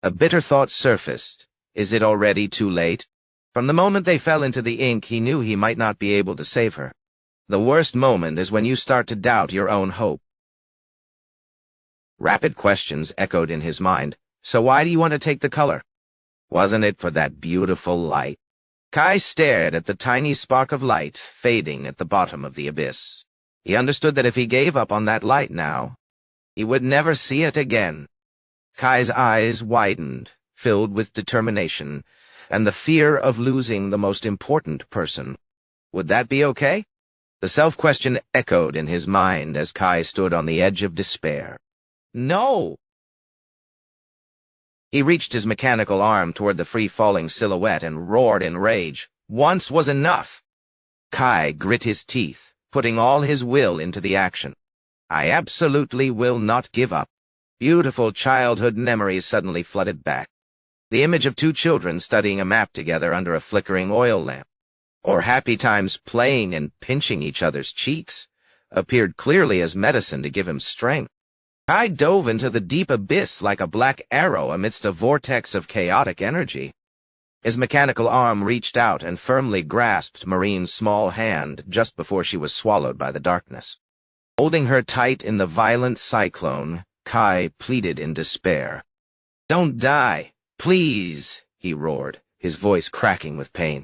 a bitter thought surfaced. Is it already too late? From the moment they fell into the ink, he knew he might not be able to save her. The worst moment is when you start to doubt your own hope. Rapid questions echoed in his mind. So why do you want to take the color? Wasn't it for that beautiful light? Kai stared at the tiny spark of light fading at the bottom of the abyss. He understood that if he gave up on that light now, he would never see it again. Kai's eyes widened, filled with determination, and the fear of losing the most important person. Would that be okay? The self-question echoed in his mind as Kai stood on the edge of despair. No! He reached his mechanical arm toward the free-falling silhouette and roared in rage. Once was enough! Kai grit his teeth, putting all his will into the action. I absolutely will not give up. Beautiful childhood memories suddenly flooded back. The image of two children studying a map together under a flickering oil lamp, or happy times playing and pinching each other's cheeks, appeared clearly as medicine to give him strength. Kai dove into the deep abyss like a black arrow amidst a vortex of chaotic energy. His mechanical arm reached out and firmly grasped Marine's small hand just before she was swallowed by the darkness. Holding her tight in the violent cyclone, Kai pleaded in despair. Don't die, please, he roared, his voice cracking with pain.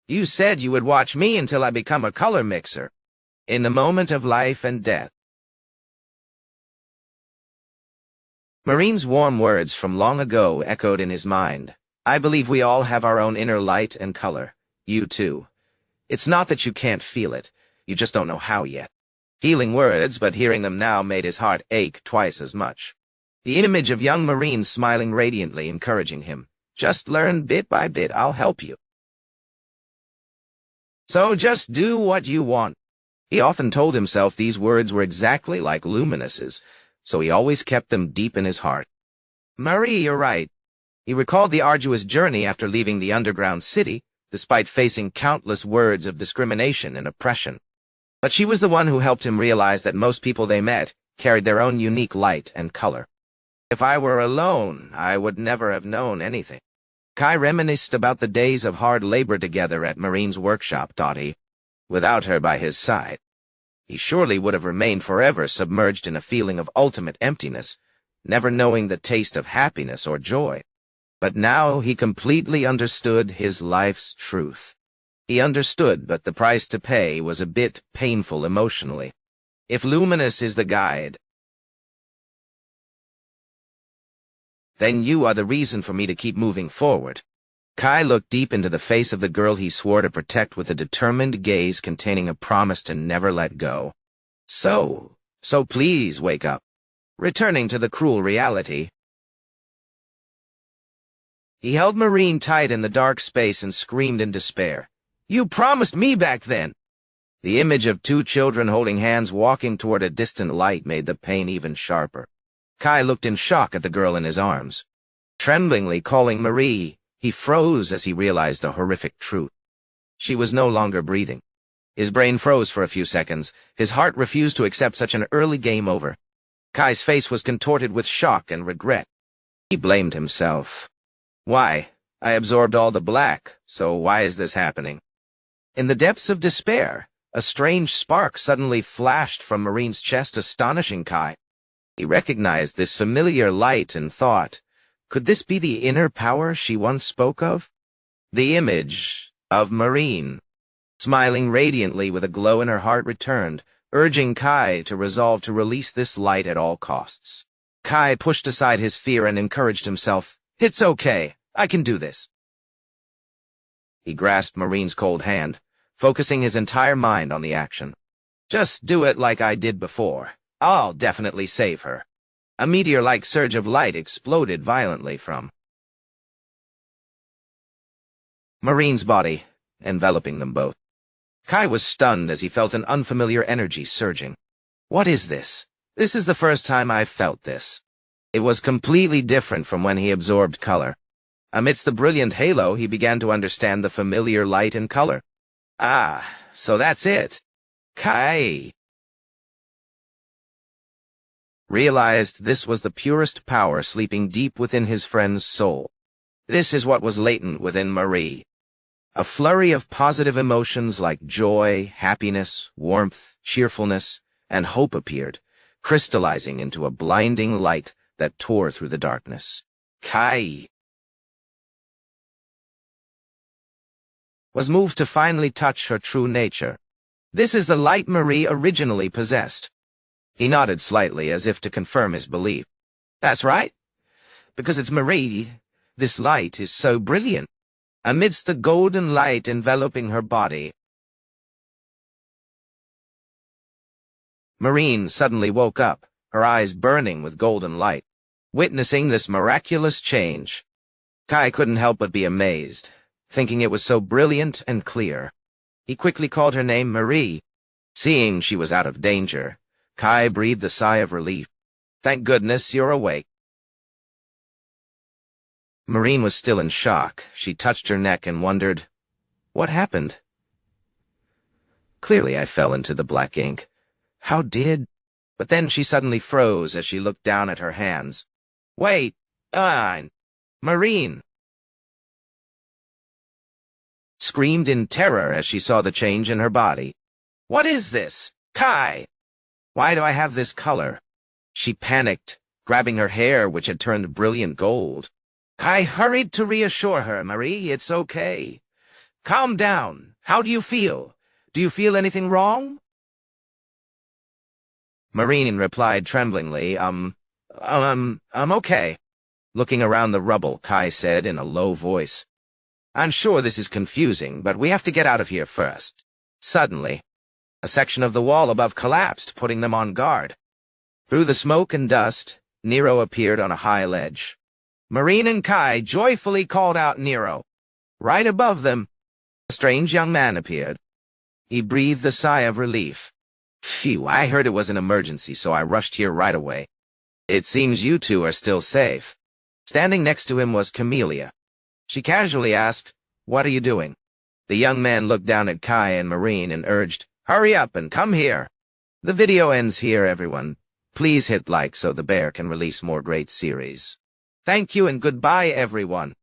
You said you would watch me until I become a color mixer. In the moment of life and death. Marine's warm words from long ago echoed in his mind. I believe we all have our own inner light and color. You too. It's not that you can't feel it. You just don't know how yet. Healing words, but hearing them now made his heart ache twice as much. The image of young Marine smiling radiantly, encouraging him. Just learn bit by bit, I'll help you. So just do what you want. He often told himself these words were exactly like Luminus's, so he always kept them deep in his heart. Marie, you're right. He recalled the arduous journey after leaving the underground city, despite facing countless words of discrimination and oppression. But she was the one who helped him realize that most people they met carried their own unique light and color. If I were alone, I would never have known anything. Kai reminisced about the days of hard labor together at Marine's workshop, thought he. Without her by his side, he surely would have remained forever submerged in a feeling of ultimate emptiness, never knowing the taste of happiness or joy. But now he completely understood his life's truth. He understood, but the price to pay was a bit painful emotionally. If Luminous is the guide, then you are the reason for me to keep moving forward. Kai looked deep into the face of the girl he swore to protect with a determined gaze containing a promise to never let go. So please wake up. Returning to the cruel reality. He held Marine tight in the dark space and screamed in despair. You promised me back then! The image of two children holding hands walking toward a distant light made the pain even sharper. Kai looked in shock at the girl in his arms. Tremblingly calling Marie, he froze as he realized a horrific truth. She was no longer breathing. His brain froze for a few seconds. His heart refused to accept such an early game over. Kai's face was contorted with shock and regret. He blamed himself. Why? I absorbed all the black, so why is this happening? In the depths of despair, a strange spark suddenly flashed from Marine's chest, astonishing Kai. He recognized this familiar light and thought, could this be the inner power she once spoke of? The image of Marine. Smiling radiantly with a glow in her heart, returned, urging Kai to resolve to release this light at all costs. Kai pushed aside his fear and encouraged himself. It's okay. I can do this. He grasped Marine's cold hand, focusing his entire mind on the action. Just do it like I did before. I'll definitely save her. A meteor-like surge of light exploded violently from Marine's body, enveloping them both. Kai was stunned as he felt an unfamiliar energy surging. What is this? This is the first time I've felt this. It was completely different from when he absorbed color. Amidst the brilliant halo, he began to understand the familiar light and color. Ah, so that's it. Kai realized this was the purest power sleeping deep within his friend's soul. This is what was latent within Marie. A flurry of positive emotions like joy, happiness, warmth, cheerfulness, and hope appeared, crystallizing into a blinding light that tore through the darkness. Kai was moved to finally touch her true nature. This is the light Marie originally possessed. He nodded slightly as if to confirm his belief. That's right. Because it's Marie, this light is so brilliant. Amidst the golden light enveloping her body, Marine suddenly woke up, her eyes burning with golden light. Witnessing this miraculous change, Kai couldn't help but be amazed, thinking it was so brilliant and clear. He quickly called her name Marie. Seeing she was out of danger, Kai breathed a sigh of relief. Thank goodness you're awake. Marine was still in shock. She touched her neck and wondered, what happened? Clearly I fell into the black ink. How did? But then she suddenly froze as she looked down at her hands. Wait, Marine screamed in terror as she saw the change in her body. What is this? Kai! Why do I have this color? She panicked, grabbing her hair, which had turned brilliant gold. Kai hurried to reassure her. Marie, it's okay. Calm down. How do you feel? Do you feel anything wrong? Marine replied tremblingly, I'm okay. Looking around the rubble, Kai said in a low voice, I'm sure this is confusing, but we have to get out of here first. Suddenly, a section of the wall above collapsed, putting them on guard. Through the smoke and dust, Nero appeared on a high ledge. Marine and Kai joyfully called out Nero. Right above them, a strange young man appeared. He breathed a sigh of relief. Phew, I heard it was an emergency, so I rushed here right away. It seems you two are still safe. Standing next to him was Camellia. She casually asked, What are you doing? The young man looked down at Kai and Marine and urged, Hurry up and come here. The video ends here, everyone. Please hit like so the bear can release more great series. Thank you and goodbye, everyone.